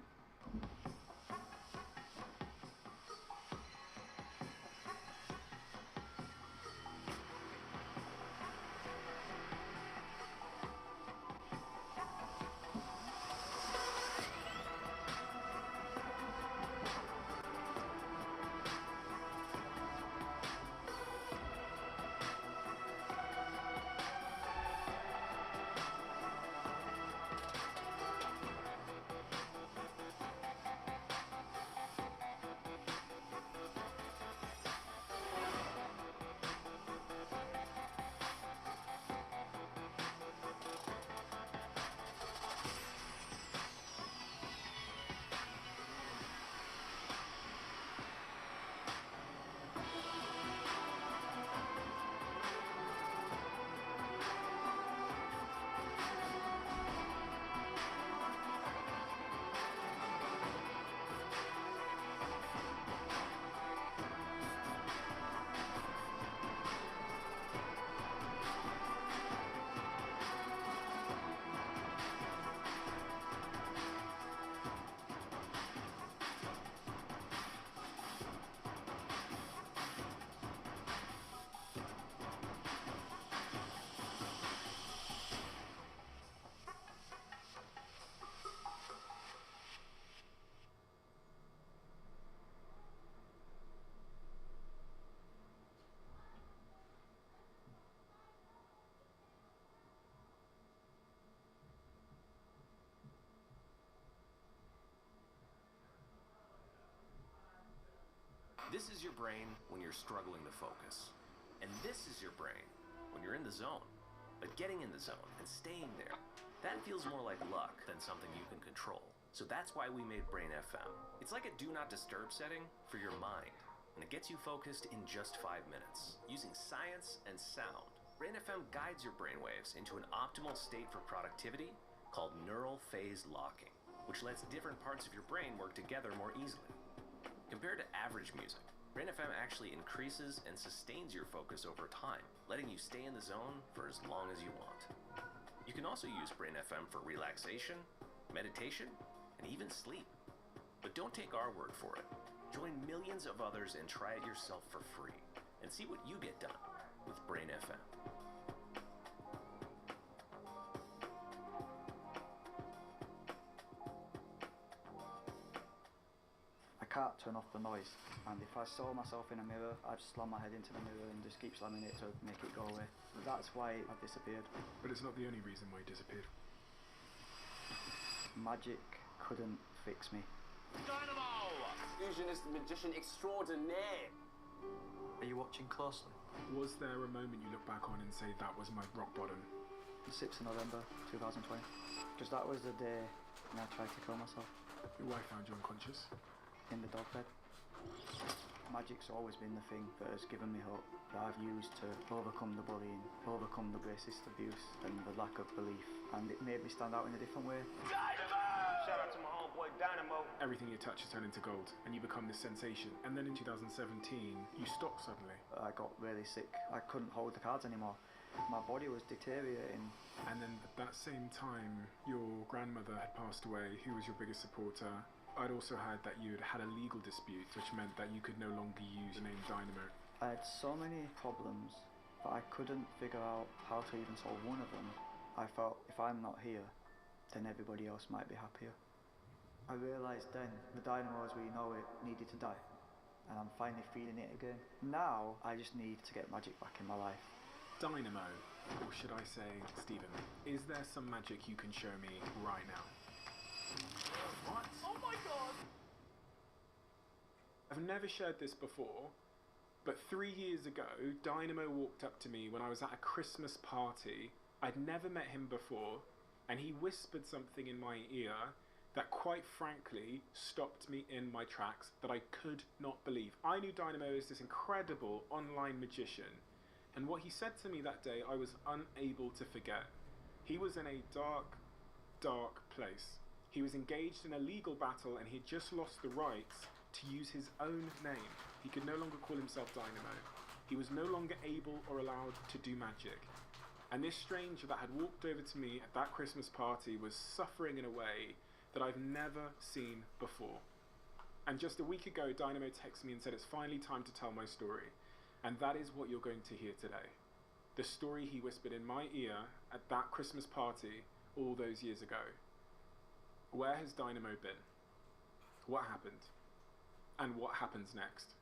This is your brain when you're struggling to focus. And this is your brain when you're in the zone. But getting in the zone and staying there, that feels more like luck than something you can control. So that's why we made Brain FM. It's like a do not disturb setting for your mind. And it gets you focused in just 5 minutes. Using science and sound, Brain FM guides your brainwaves into an optimal state for productivity called neural phase locking, which lets different parts of your brain work together more easily. Compared to average music, Brain FM actually increases and sustains your focus over time, letting you stay in the zone for as long as you want. You can also use Brain FM for relaxation, meditation, and even sleep. But don't take our word for it. Join millions of others and try it yourself for free, and see what you get done with Brain FM. I can't turn off the noise, and if I saw myself in a mirror, I'd slam my head into the mirror and just keep slamming it to make it go away. That's why I've disappeared. But it's not the only reason why you disappeared. Magic couldn't fix me. Dynamo! Fusionist magician extraordinaire. Are you watching closely? Was there a moment you look back on and say that was my rock bottom? The 6th of November 2020, because that was the day when I tried to kill myself. Your wife found you unconscious? In the dog bed. Magic's always been the thing that has given me hope, that I've used to overcome the bullying, overcome the racist abuse and the lack of belief, and it made me stand out in a different way. Shout out to my homeboy Dynamo. Everything you touch is turned into gold, and you become this sensation. And then in 2017, you stopped suddenly. I got really sick. I couldn't hold the cards anymore. My body was deteriorating. And then at that same time, your grandmother had passed away, who was your biggest supporter. I'd also heard that you had had a legal dispute, which meant that you could no longer use the name Dynamo. I had so many problems, but I couldn't figure out how to even solve one of them. I felt if I'm not here, then everybody else might be happier. I realised then the Dynamo as we know it needed to die, and I'm finally feeling it again. Now I just need to get magic back in my life. Dynamo, or should I say, Stephen, is there some magic you can show me right now? What? Oh my god! I've never shared this before, but 3 years ago, Dynamo walked up to me when I was at a Christmas party. I'd never met him before, and he whispered something in my ear that quite frankly stopped me in my tracks, that I could not believe. I knew Dynamo as this incredible online magician, and what he said to me that day I was unable to forget. He was in a dark, dark place. He was engaged in a legal battle and he had just lost the rights to use his own name. He could no longer call himself Dynamo. He was no longer able or allowed to do magic. And this stranger that had walked over to me at that Christmas party was suffering in a way that I've never seen before. And just a week ago, Dynamo texted me and said it's finally time to tell my story. And that is what you're going to hear today. The story he whispered in my ear at that Christmas party all those years ago. Where has Dynamo been? What happened? And what happens next?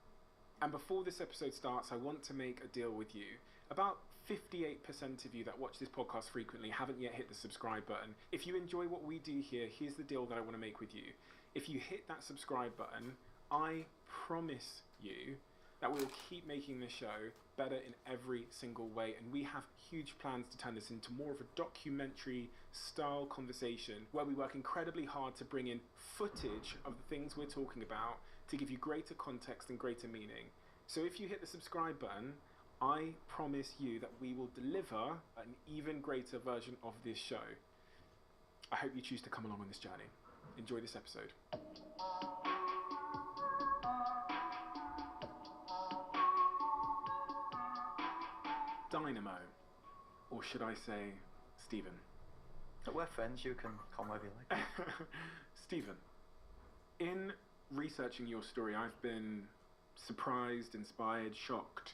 And before this episode starts, I want to make a deal with you. About 58% of you that watch this podcast frequently haven't yet hit the subscribe button. If you enjoy what we do here, here's the deal that I want to make with you. If you hit that subscribe button, I promise you that we'll keep making this show better in every single way, and we have huge plans to turn this into more of a documentary style conversation where we work incredibly hard to bring in footage of the things we're talking about to give you greater context and greater meaning. So if you hit the subscribe button, I promise you that we will deliver an even greater version of this show. I hope you choose to come along on this journey. Enjoy this episode. Dynamo, or should I say, Stephen? We're friends, you can come wherever you like. Stephen, in researching your story, I've been surprised, inspired, shocked,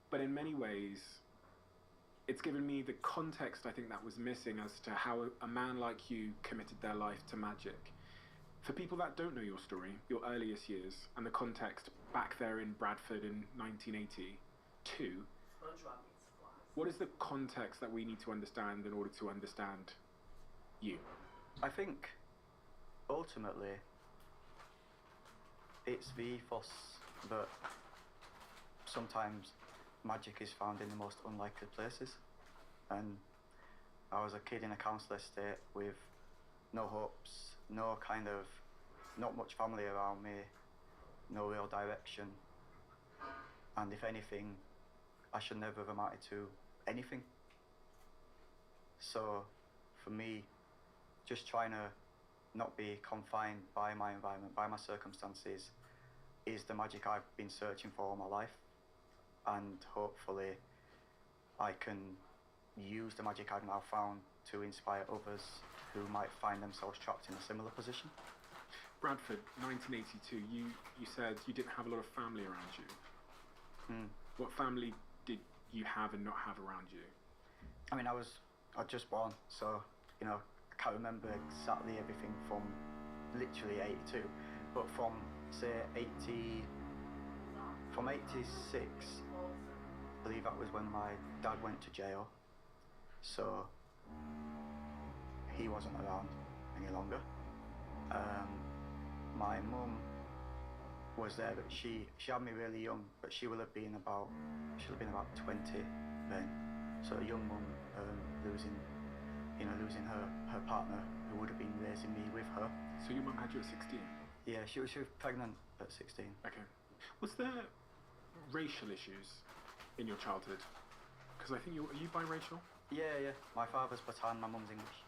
but in many ways, it's given me the context I think that was missing as to how a man like you committed their life to magic. For people that don't know your story, your earliest years, and the context back there in Bradford in 1982, what is the context that we need to understand in order to understand you? I think, ultimately, it's the ethos but sometimes magic is found in the most unlikely places. And I was a kid in a council estate with no hopes, not much family around me, no real direction. And if anything, I should never have amounted to anything. So for me, just trying to not be confined by my environment, by my circumstances, is the magic I've been searching for all my life. And hopefully I can use the magic I've now found to inspire others who might find themselves trapped in a similar position. Bradford, 1982, you said you didn't have a lot of family around you. What family did you have and not have around you? I mean, I'd just born, so, you know, I can't remember exactly everything from literally 82, but from, say, 86, I believe that was when my dad went to jail, so he wasn't around any longer. My mum was there, but she had me really young, but she would have been about 20 then. So a young mum losing her partner who would have been raising me with her. So your mum had you at 16? Yeah, she was pregnant at 16. Okay. Was there racial issues in your childhood? Because I think are you biracial? Yeah. My father's Patan, my mum's English.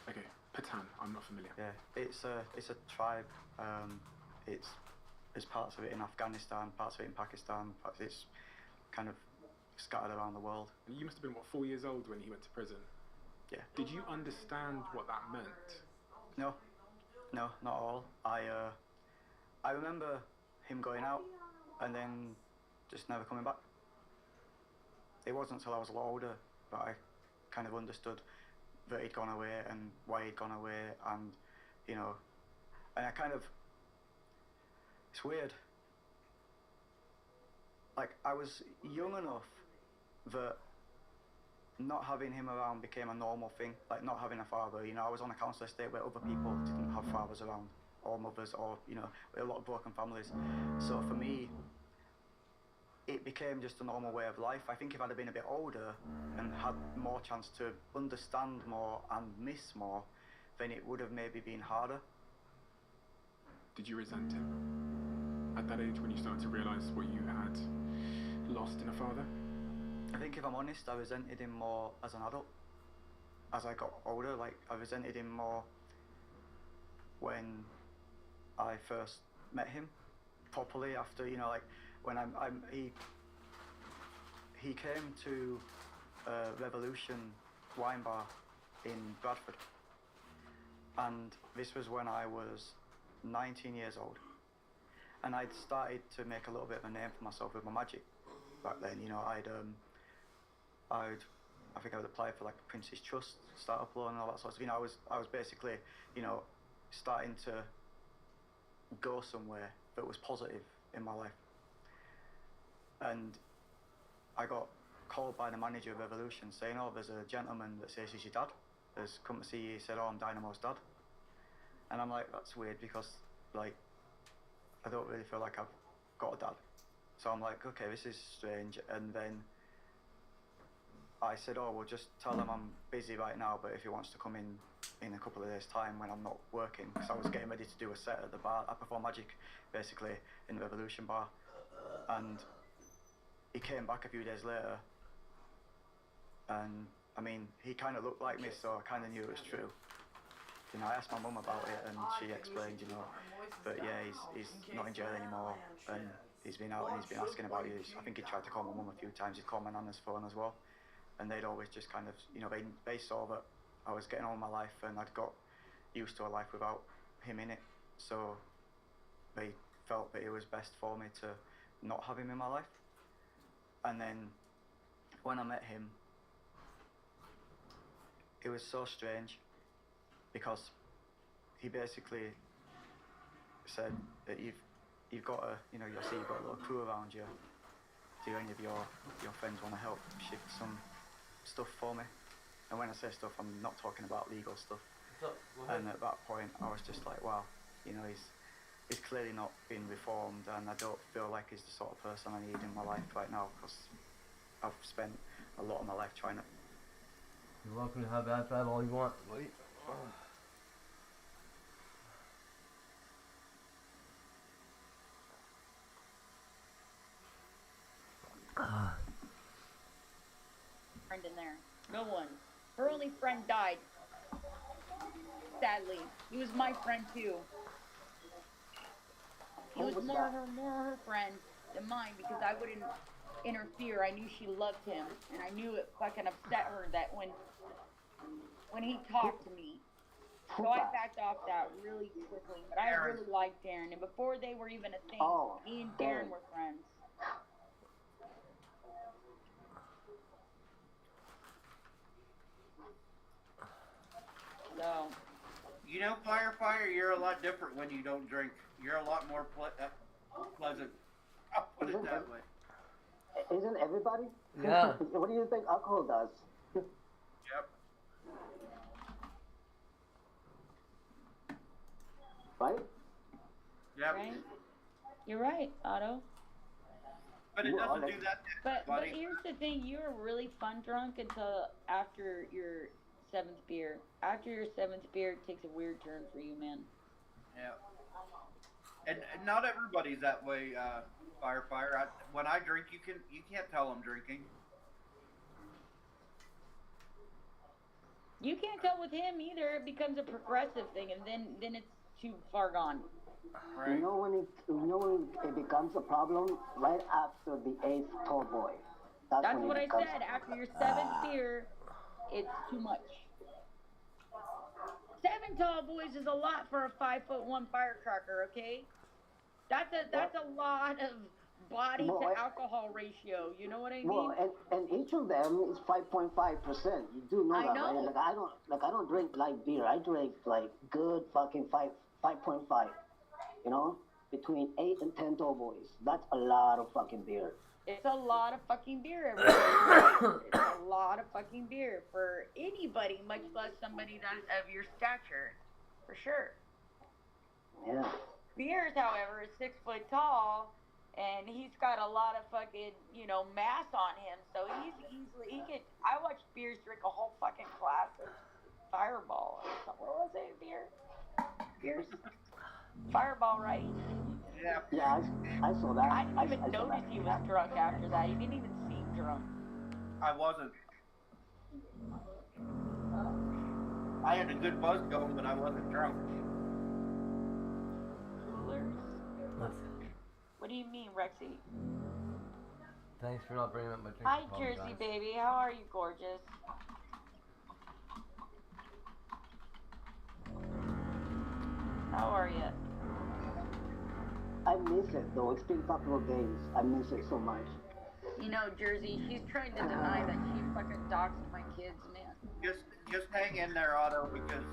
Okay, Patan, I'm not familiar. Yeah, it's a tribe. There's parts of it in Afghanistan, parts of it in Pakistan. It's kind of scattered around the world. And you must have been, 4 years old when he went to prison? Yeah. Did you understand what that meant? No, not at all. I remember him going out and then just never coming back. It wasn't until I was a lot older that I kind of understood that he'd gone away and why he'd gone away, and and I kind of, it's weird. Like, I was young enough that not having him around became a normal thing, like not having a father. I was on a council estate where other people didn't have fathers around, or mothers, or, a lot of broken families. So for me, it became just a normal way of life. I think if I'd have been a bit older and had more chance to understand more and miss more, then it would have maybe been harder. Did you resent him at that age when you started to realise what you had lost in a father? I think if I'm honest, I resented him more as an adult. As I got older, I resented him more when I first met him properly, after, when he came to Revolution Wine Bar in Bradford, and this was when I was 19 years old, and I'd started to make a little bit of a name for myself with my magic back then. I think I would apply for like Prince's Trust startup loan and all that sort of stuff. I was basically, starting to go somewhere that was positive in my life. And I got called by the manager of Revolution saying, "Oh, there's a gentleman that says he's your dad. Has come to see you." He said, "Oh, I'm Dynamo's dad." And I'm like, that's weird, because I don't really feel like I've got a dad. So I'm like, okay, this is strange. And then I said, "Oh, well, just tell him I'm busy right now, but if he wants to come in a couple of days' time when I'm not working," because I was getting ready to do a set at the bar. I perform magic, basically, in the Revolution Bar. And he came back a few days later, and, he kind of looked like me, so I kind of knew it was true. I asked my mum about it, and she explained, but yeah, he's not in jail anymore, and he's been out and he's been asking about you. I think he tried to call my mum a few times. He'd called my nana's phone as well. And they'd always just kind of, they saw that I was getting on with my life and I'd got used to a life without him in it. So they felt that it was best for me to not have him in my life. And then when I met him, it was so strange, because he basically said that you've got a, you've got a little crew around you. Do any of your friends want to help shift some stuff for me? And when I say stuff, I'm not talking about legal stuff. And at that point, I was just like, wow, he's clearly not been reformed, and I don't feel like he's the sort of person I need in my life right now, because I've spent a lot of my life trying to. You're welcome to have that all you want. Wait. Friend in there. No one. Her only friend died. Sadly. He was my friend too. He was more her friend than mine because I wouldn't interfere. I knew she loved him, and I knew it fucking upset her that when he talked to me. So I backed off that really quickly. But I really liked Darren, and before they were even a thing, me and Darren were friends. So, you know, Firefighter, you're a lot different when you don't drink. You're a lot more pleasant. I'll put it that way. Isn't everybody? Yeah. What do you think alcohol does? Yep. Right? Yep. Right? You're right, Otto. But it doesn't do that to But everybody. here's the thing, you were really fun drunk until after your 7th beer. After your 7th beer, it takes a weird turn for you, man. Yeah. And not everybody's that way, Firefighter. When I drink, you can't tell I'm drinking. You can't tell with him either. It becomes a progressive thing, and then it's too far gone. Right. You know when it becomes a problem right after the 8th tall boy. That's when what it I becomes- said. After your 7th beer, it's too much. 7 tall boys is a lot for a 5'1" firecracker. Okay, that's a lot of body to alcohol ratio. You know what I mean? Well, and each of them is 5.5%. You do know I that, know. right? I don't drink light beer. I drink like good fucking 5.5. You know, between 8 and 10 tall boys. That's a lot of fucking beer. It's a lot of fucking beer, everybody. It's a lot of fucking beer for anybody, much less somebody that of your stature, for sure. Yeah. Beers, however, is 6 foot tall, and he's got a lot of fucking, mass on him. So he could. I watched Beers drink a whole fucking glass of Fireball. Or something. What was it? Beers. Fireball, right? Yeah. Yeah, I saw that. I didn't even notice he was drunk after that. He didn't even seem drunk. I wasn't. I had a good buzz going, but I wasn't drunk. Coolers? What do you mean, Rexy? Thanks for not bringing up my drink. Hi, Jersey baby. How are you, gorgeous? How are you? I miss it though. It's been a couple of days. I miss it so much. You know, Jersey, she's trying to deny that she fucking doxed my kids, man. Just hang in there, Otto, because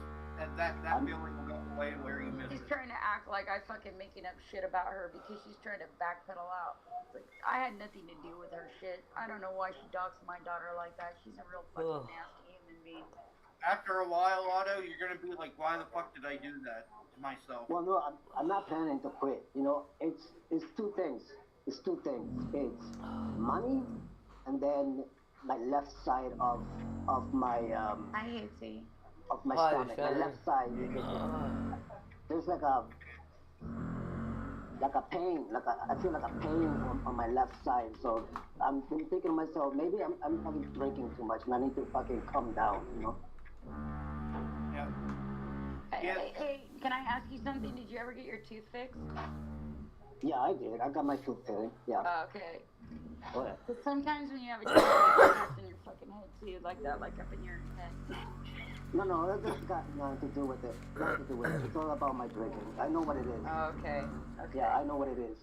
that feeling will go away where you miss She's it. trying to act like I fucking making up shit about her because she's trying to backpedal out. Like, I had nothing to do with her shit. I don't know why she doxed my daughter like that. She's a real fucking nasty human being. After a while, Otto, you're gonna be like, why the fuck did I do that to myself? Well, no, I'm not planning to quit. You know, it's two things. It's two things. It's money, and then my left side of my I hate see. of my Hi, stomach. My Shannon. left side. There's like a pain. I feel like a pain on my left side. So I'm thinking to myself, maybe I'm fucking drinking too much, and I need to fucking calm down. You know. Yeah. Hey, can I ask you something? Did you ever get your tooth fixed? Yeah, I did. I got my tooth fairy. Yeah. Okay. Oh, yeah. Because sometimes when you have a tooth fixed in your fucking head too, like that, like up in your head. No, that's got nothing to do with it. Nothing to do with it. It's all about my drinking. I know what it is. Okay. Yeah, I know what it is.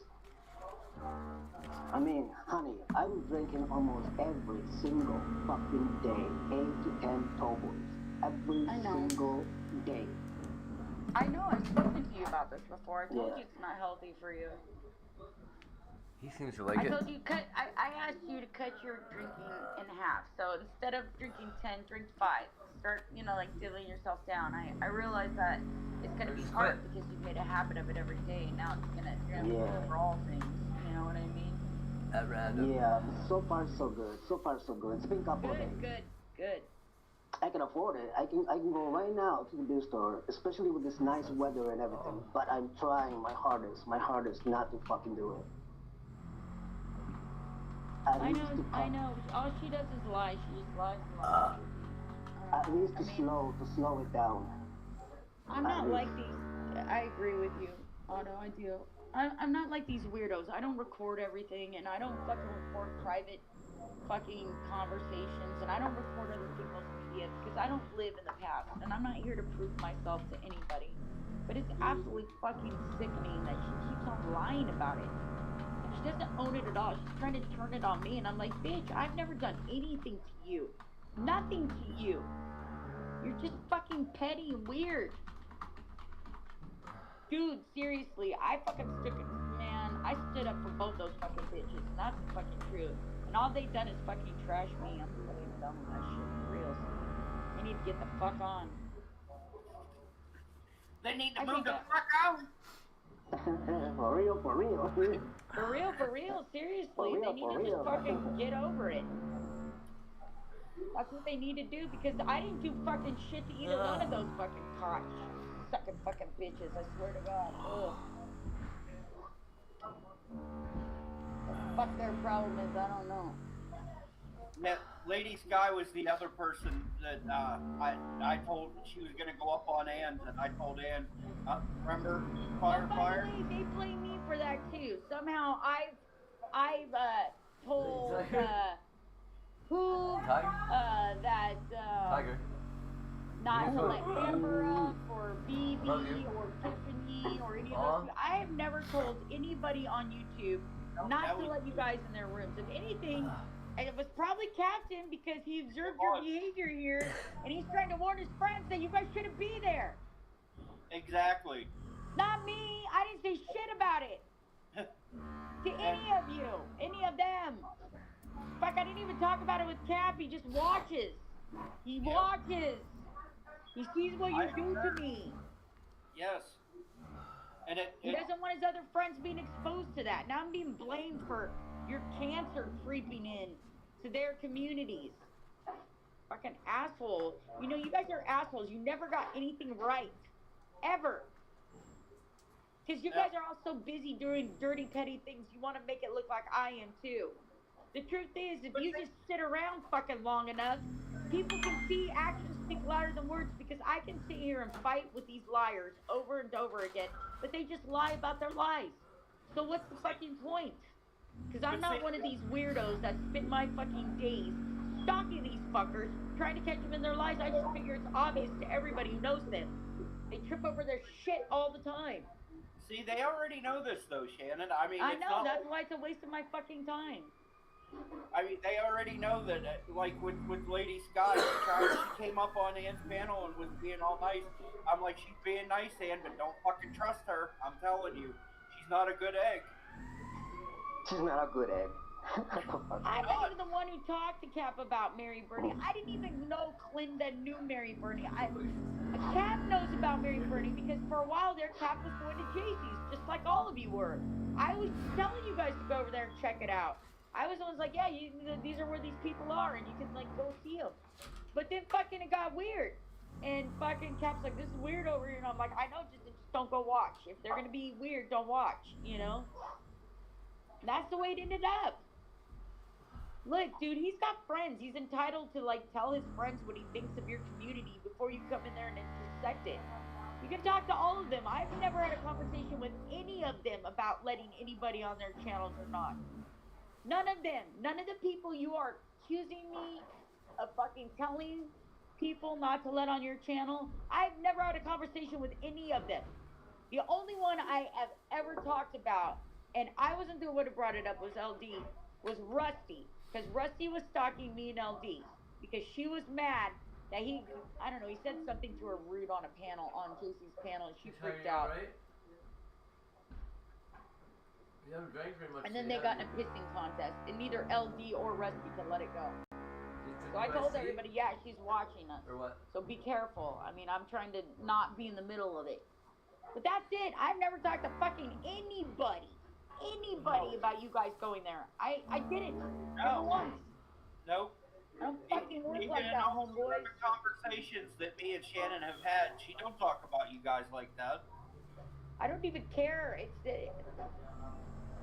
I mean, honey, I'm drinking almost every single fucking day. 8 to 10 tall boys. Every single day. I know, I've spoken to you about this before. I told Yeah. you it's not healthy for you. He seems to like I it. told you I asked you to cut your drinking in half. So instead of drinking 10, drink 5. Start, like diddling yourself down. I realize that it's gonna be hard because you've made a habit of it every day. And now it's gonna over all things. You know what I mean? At random. Yeah, so far so good. So far so good. It's been a couple of days. Good. I can afford it. I can go right now to the beer store, especially with this nice weather and everything. But I'm trying my hardest not to fucking do it. I know. All she does is lie. She just lies and lies. At least to slow it down. I'm not like these. I agree with you. Oh no, I do. I'm not like these weirdos. I don't record everything, and I don't fucking record private fucking conversations, and I don't record other people's media because I don't live in the past, and I'm not here to prove myself to anybody. But it's absolutely fucking sickening that she keeps on lying about it. And she doesn't own it at all. She's trying to turn it on me, and I'm like, bitch, I've never done anything to you. Nothing to you. You're just fucking petty and weird. Dude, seriously, I stood up for both those fucking bitches, and that's the fucking truth. And all they've done is fucking trash me. I'm fucking done with that shit for real. They need to get the fuck on. They need to move the fuck on. For real. For real, seriously. They need to just fucking get over it. That's what they need to do, because I didn't do fucking shit to either one of those fucking cock sucking fucking bitches, I swear to God. Ugh. What the fuck their problem is, I don't know. Now, Lady Sky was the other person that I told she was gonna go up on Ann, and I told Ann, remember Fire? By the way, they blame me for that too. Somehow I've told that Tiger. not to let Amber up or BB or Tiffany or any of those. I have never told anybody on YouTube not to let you guys in their rooms. If anything, and it was probably Captain, because he observed your behavior here, and he's trying to warn his friends that you guys shouldn't be there. Exactly. Not me. I didn't say shit about it. To any of you. Any of them. Fuck, I didn't even talk about it with Cap. He just watches. He watches. He sees what you do to me. Yes. And he doesn't want his other friends being exposed to that. Now I'm being blamed for your cancer creeping in to their communities. Fucking asshole. You know, you guys are assholes. You never got anything right. Ever. Because you guys are all so busy doing dirty, petty things, you want to make it look like I am too. The truth is, if you just sit around fucking long enough, people can see actions speak louder than words, because I can sit here and fight with these liars over and over again, but they just lie about their lies. So what's the fucking point? Because I'm not one of these weirdos that spend my fucking days stalking these fuckers, trying to catch them in their lies. I just figure it's obvious to everybody who knows them. They trip over their shit all the time. See, they already know this though, Shannon. I mean, I it's know, not, that's why it's a waste of my fucking time. I mean, they already know that, like, with Lady Sky, she came up on Ann's panel and was being all nice. I'm like, she's being nice, Ann, but don't fucking trust her. I'm telling you, she's not a good egg. She's not a good egg. I'm not even the one who talked to Cap about Mary Bernie. I didn't even know Clinton knew Mary Bernie. Cap knows about Mary Bernie because for a while there, Cap was going to Jaycee's, just like all of you were. I was telling you guys to go over there and check it out. I was always like, yeah, these are where these people are, and you can, like, go see them. But then fucking it got weird. And fucking Cap's like, this is weird over here. And I'm like, I know, just don't go watch. If they're going to be weird, don't watch, you know? And that's the way it ended up. Look, dude, he's got friends. He's entitled to, like, tell his friends what he thinks of your community before you come in there and intersect it. You can talk to all of them. I've never had a conversation with any of them about letting anybody on their channels or not. None of them. None of the people you are accusing me of fucking telling people not to let on your channel. I've never had a conversation with any of them. The only one I have ever talked about, and I wasn't the one who brought it up, was LD, was Rusty. Because Rusty was stalking me and LD. Because she was mad that he said something to her rude on a panel, on Casey's panel, and she freaked out. You haven't drank very much. And then they got in a pissing contest, and neither LD or Rusty could let it go. So I told everybody, yeah, she's watching us. Or what? So be careful. I mean, I'm trying to not be in the middle of it. But that's it. I've never talked to fucking anybody about you guys going there. I didn't. Never once. Nope. I don't fucking work like Even that, all the homeboy. conversations that me and Shannon have had, she don't talk about you guys like that. I don't even care.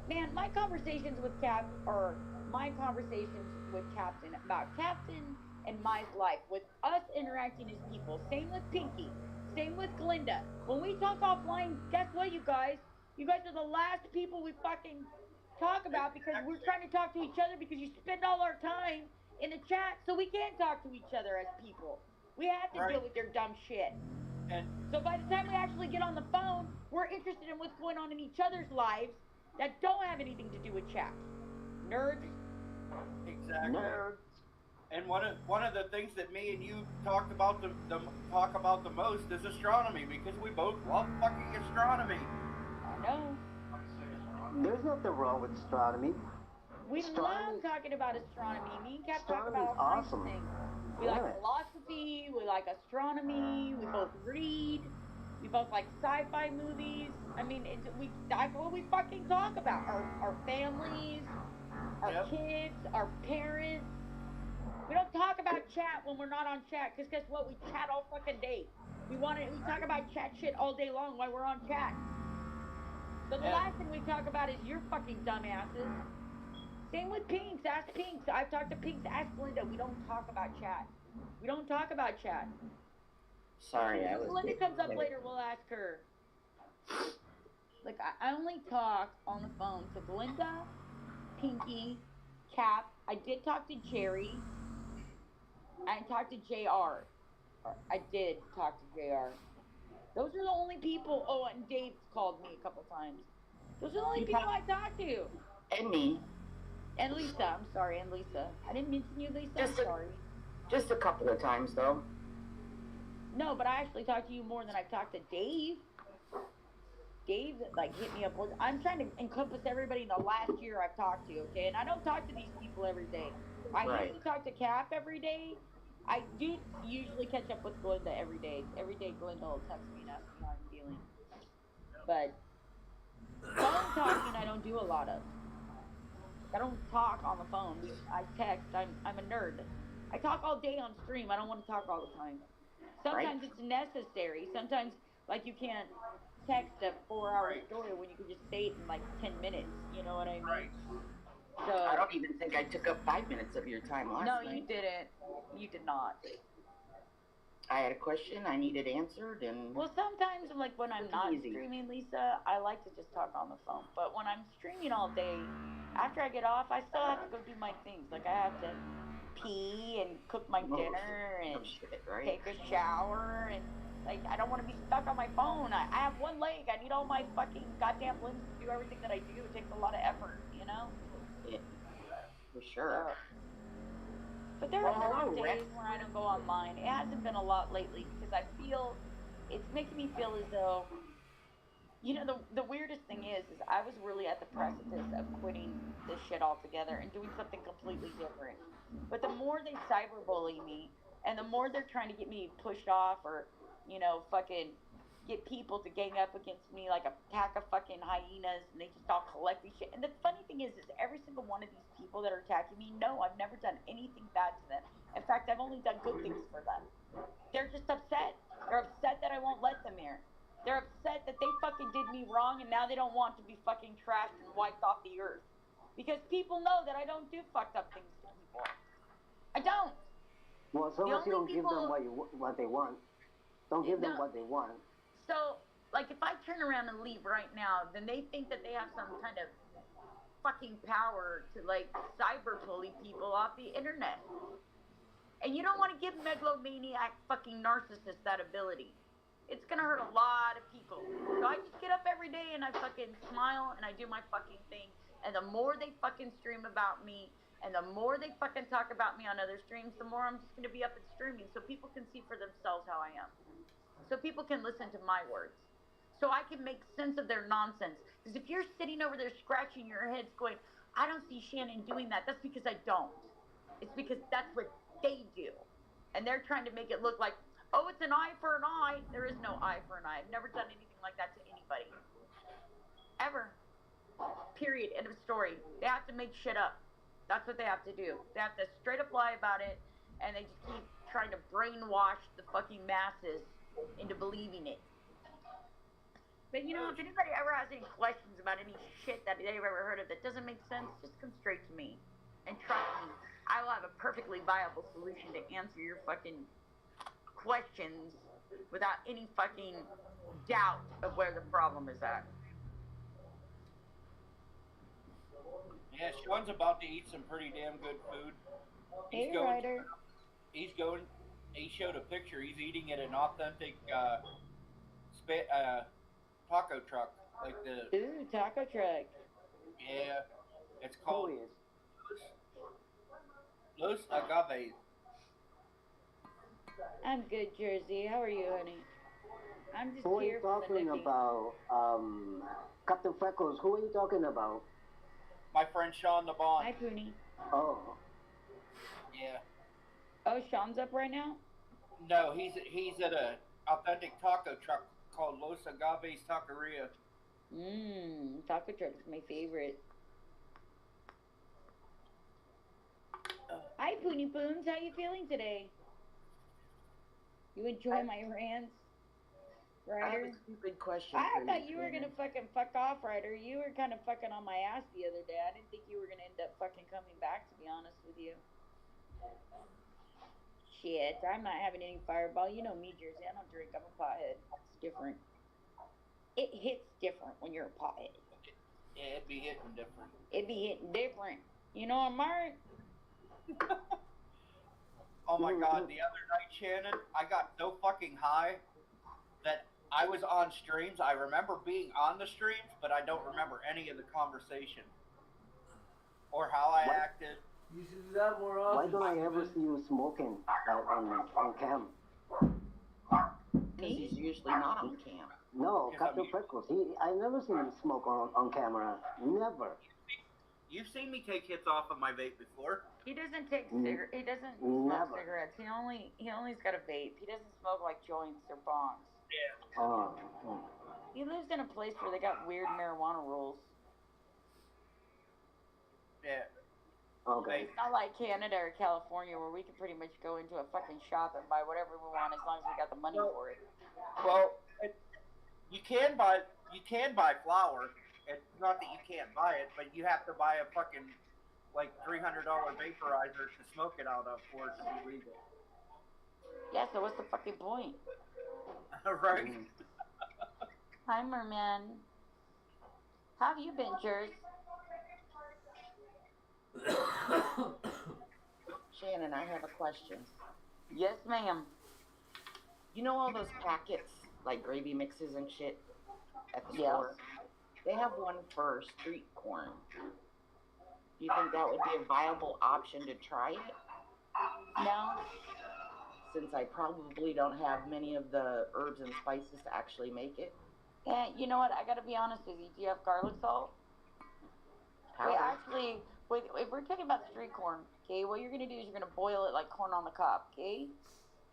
Man, my conversations with Cap are my conversations with Captain about Captain and my life, with us interacting as people. Same with Pinky. Same with Glinda. When we talk offline, guess what, you guys? You guys are the last people we fucking talk about because we're trying to talk to each other because you spend all our time in the chat, so we can't talk to each other as people. We have to deal with your dumb shit. And so by the time we actually get on the phone, we're interested in what's going on in each other's lives that don't have anything to do with chat. Nerds. Exactly. Nerds. And one of the things that me and you talk about the most is astronomy, because we both love fucking astronomy. I know. There's nothing wrong with astronomy. We love talking about astronomy. Me and Cap talk about all kinds of things. We like philosophy, we like astronomy, we both read, we both like sci-fi movies. I mean, that's what we fucking talk about. Our families, our kids, our parents. We don't talk about chat when we're not on chat, because guess what? We chat all fucking day. We talk about chat shit all day long while we're on chat. So the last thing we talk about is your fucking dumbasses. Same with Pinks. Ask Pinks. I've talked to Pinks. Ask Linda. We don't talk about chat. We don't talk about chat. Sorry, I was. If Linda comes up later, we'll ask her. Like, I only talk on the phone to Glinda, Pinky, Cap. I did talk to Jerry. I talked to JR. I did talk to JR. Those are the only people. Oh, and Dave's called me a couple times. Those are the only people I talk to. And me. And Lisa, I'm sorry, and Lisa. I didn't mention you, Lisa. I'm sorry. Just a couple of times, though. No, but I actually talked to you more than I've talked to Dave. Dave, like, hit me up. I'm trying to encompass everybody in the last year I've talked to, okay? And I don't talk to these people every day. I usually talk to Cap every day. I do usually catch up with Glinda every day. Every day Glinda will text me and ask me how I'm feeling. But phone talking I don't do a lot of. I don't talk on the phone. I text. I'm a nerd. I talk all day on stream. I don't want to talk all the time. Sometimes it's necessary. Sometimes, like, you can't text a 4-hour story when you can just say it in like 10 minutes. You know what I mean? So I don't even think I took up 5 minutes of your time last night. No, you didn't. You did not. I had a question I needed answered, and well, sometimes, like, when I'm not streaming, Lisa, I like to just talk on the phone. But when I'm streaming all day, after I get off, I still have to go do my things. Like, I have to pee and cook my dinner and take a shower, and like, I don't want to be stuck on my phone. I have one leg. I need all my fucking goddamn limbs to do everything that I do. It takes a lot of effort, you know? Yeah, for sure. But there are some days where I don't go online. It hasn't been a lot lately because I feel it's making me feel as though, you know, the weirdest thing is I was really at the precipice of quitting this shit altogether and doing something completely different. But the more they cyberbully me and the more they're trying to get me pushed off or, you know, fucking get people to gang up against me like a pack of fucking hyenas, and they just all collect these shit. And the funny thing is every single one of these people that are attacking me, no, I've never done anything bad to them. In fact, I've only done good things for them. They're just upset. They're upset that I won't let them here. They're upset that they fucking did me wrong, and now they don't want to be fucking trashed and wiped off the earth. Because people know that I don't do fucked up things to people. I don't. Well, as long as you don't give them what they want. Don't give them what they want. So, like, if I turn around and leave right now, then they think that they have some kind of fucking power to, like, cyber bully people off the internet. And you don't want to give megalomaniac fucking narcissists that ability. It's gonna hurt a lot of people. So I just get up every day and I fucking smile and I do my fucking thing. And the more they fucking stream about me, and the more they fucking talk about me on other streams, the more I'm just gonna be up and streaming so people can see for themselves how I am. So people can listen to my words. so I can make sense of their nonsense. Because if you're sitting over there scratching your heads going, I don't see Shannon doing that, that's because I don't. It's because that's what they do. And they're trying to make it look like, oh, it's an eye for an eye. There is no eye for an eye. I've never done anything like that to anybody. Ever. Period. End of story. They have to make shit up. That's what they have to do. They have to straight up lie about it, and they just keep trying to brainwash the fucking masses into believing it. But you know, if anybody ever has any questions about any shit that they've ever heard of that doesn't make sense, just come straight to me. And trust me, I will have a perfectly viable solution to answer your fucking questions without any fucking doubt of where the problem is at. Yeah, Sean's about to eat some pretty damn good food. Hey, Ryder. He showed a picture. He's eating at an authentic taco truck, like the. Ooh, taco truck. Yeah, it's called Los Agaves. I'm good, Jersey. How are you, honey? I'm just Who are here you for the talking nifty. about? Captain Freckles, who are you talking about? My friend Sean the Bond. Hi, Poonie. Oh. Yeah. Oh, Sean's up right now? No, he's at a authentic taco truck called Los Agaves Taqueria. Taco truck's my favorite. Hi, Poonie Poons. How you feeling today? You enjoy my rants, I have Ryder? a stupid question. I for thought you, you were gonna fucking fuck off, Ryder. You were kind of fucking on my ass the other day. I didn't think you were gonna end up fucking coming back, to be honest with you. Shit, I'm not having any Fireball. You know me, Jersey. I don't drink. I'm a pothead. It's different. It hits different when you're a pothead. Yeah, it'd be hitting different. It be hitting different. You know, Mark? Oh my god, the other night, Shannon, I got so fucking high that I was on streams. I remember being on the streams, but I don't remember any of the conversation. Or how I acted. You should do that more often. Why don't I ever see you smoking on cam? Because he's usually not on cam. No, Captain Freckles. I never seen him smoke on camera. Never. You've seen me take hits off of my vape before. He doesn't take cigarettes. He doesn't smoke Never. cigarettes. He only's got a vape. He doesn't smoke like joints or bongs. Yeah. Oh. He lives in a place where they got weird marijuana rules. Yeah. Okay. It's not like Canada or California where we can pretty much go into a fucking shop and buy whatever we want as long as we got the money for it. Well, you can buy flour. It's not that you can't buy it, but you have to buy a fucking like $300 vaporizer to smoke it out of for it to be legal. Yeah, so what's the fucking point? Right. Hi, Merman. How have you been, Jers? Shannon, I have a question. Yes, ma'am. You know all those packets, like gravy mixes and shit at the Yes. store? They have one for street corn. Do you think that would be a viable option to try it? No. Since I probably don't have many of the herbs and spices to actually make it. Yeah, you know what? I gotta be honest with you. Do you have garlic salt? Powder. Wait, actually, if we're talking about street corn, okay, what you're gonna do is you're gonna boil it like corn on the cob, okay?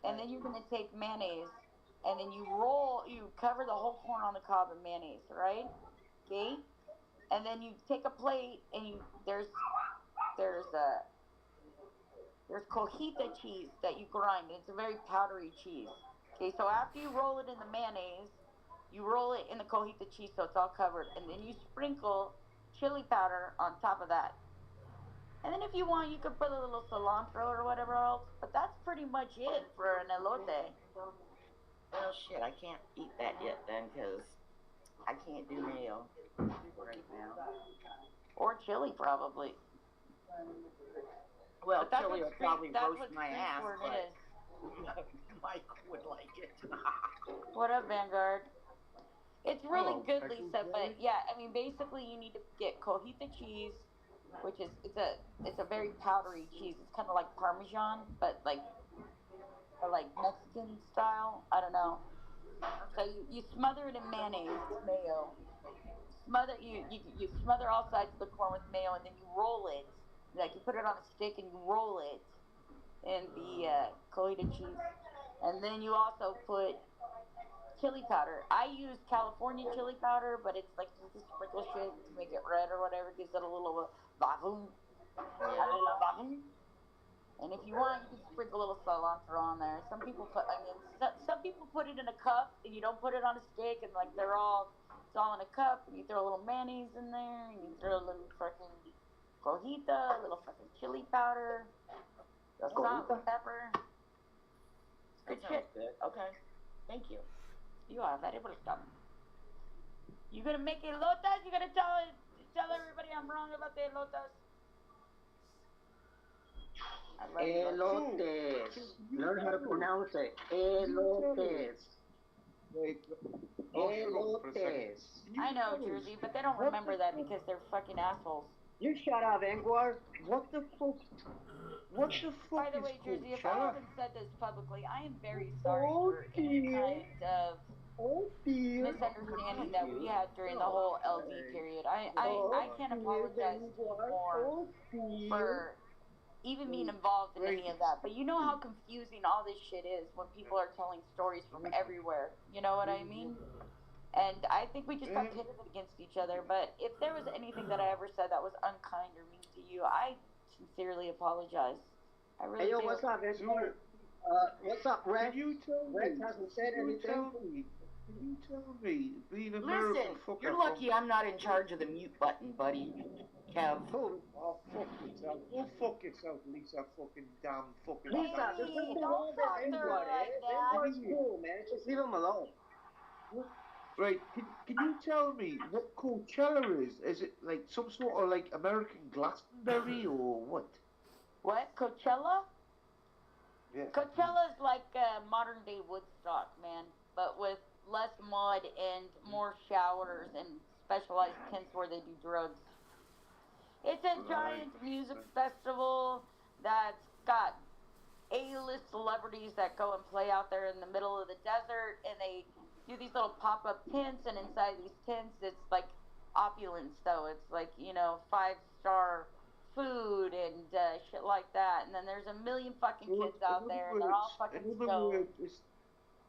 And then you're gonna take mayonnaise, and then you cover the whole corn on the cob in mayonnaise, right? Okay? And then you take a plate, and there's cojita cheese that you grind. It's a very powdery cheese. Okay, so after you roll it in the mayonnaise, you roll it in the cojita cheese so it's all covered, and then you sprinkle chili powder on top of that. And then if you want, you could put a little cilantro or whatever else, but that's pretty much it for an elote. Well, shit, I can't eat that yet then, because I can't do mayo right now. Or chili, probably. Well, But that's chili what will probably that's roast what my street ass, corn but is. Mike would like it. What up, Vanguard? It's really Hello, good, Becky Lisa, J. but yeah, I mean, basically you need to get cojita cheese, which is, it's a very powdery cheese. It's kind of like Parmesan, but like Mexican style. I don't know. So you smother it in mayonnaise, mayo. You smother all sides of the corn with mayo, and then you roll it. Like you put it on a stick and you roll it in the cotija cheese, and then you also put chili powder. I use California chili powder, but it's like just a sprinkle shit to make it red or whatever. Gives it a little vavoom. And if you want, you can sprinkle a little cilantro on there. Some people put onions. Some people put it in a cup, and you don't put it on a stick, and like it's all in a cup, and you throw a little mayonnaise in there, and you throw a little fucking cojita, a little fucking chili powder, salt, pepper. Good shit. Good. Okay. Thank you. You are very welcome. You gonna make elotas? You gonna tell everybody I'm wrong about the elotas? Elotes. Learn how to pronounce it. Elotes. Elotes. I know, Jersey, but they don't remember that because they're fucking assholes. You shut up, Angwar. What the fuck? What the fuck? By the way, Jersey, if I Coachella? haven't said this publicly, I am very sorry for any kind of misunderstanding that we had during the whole LD period. I can't apologize to you more for even being involved in any of that. But you know how confusing all this shit is when people are telling stories from everywhere. You know what I mean? And I think we just got pitted against each other. But if there was anything that I ever said that was unkind or mean to you, I sincerely apologize. I really Hey, yo, do. what's up, Angwar? What's up, Rex? Rex hasn't said anything. Can you tell me, being American Listen, fucker you're lucky I'm not in charge of the mute button, buddy. Kev. Oh, fuck yourself. Go fuck yourself, Lisa. Fucking damn fucking. Lisa, there's nothing wrong with Angwar. Angwar's cool, man. Just leave him alone. Right, can you tell me what Coachella is? Is it like some sort of like American Glastonbury or what? What? Coachella? Yeah. Coachella is like modern day Woodstock, man, but with less mud and more showers and specialized tents where they do drugs. It's a giant music festival that's got A-list celebrities that go and play out there in the middle of the desert, and they do these little pop-up tents, and inside these tents it's like opulence, though. It's like, you know, 5-star food and shit like that, and then there's a million fucking kids out there, and they're all fucking stoned.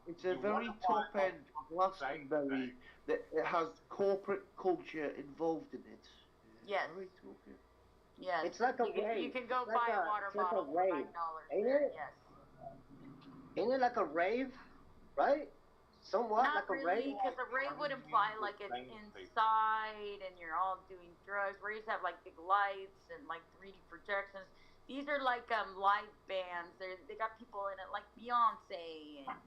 It's a very top-end Glastonbury that it has corporate culture involved in it. Yes. Right, okay. Yes. It's like a rave. You can go It's buy like a water it's like bottle a for $9. rave. Ain't it? Yes. Ain't it like a rave? Right? Somewhat Not like a really, rave? because a rave would imply like it's inside and you're all doing drugs. Raves have like big lights and like 3D projections. These are like live bands. They got people in it like Beyonce and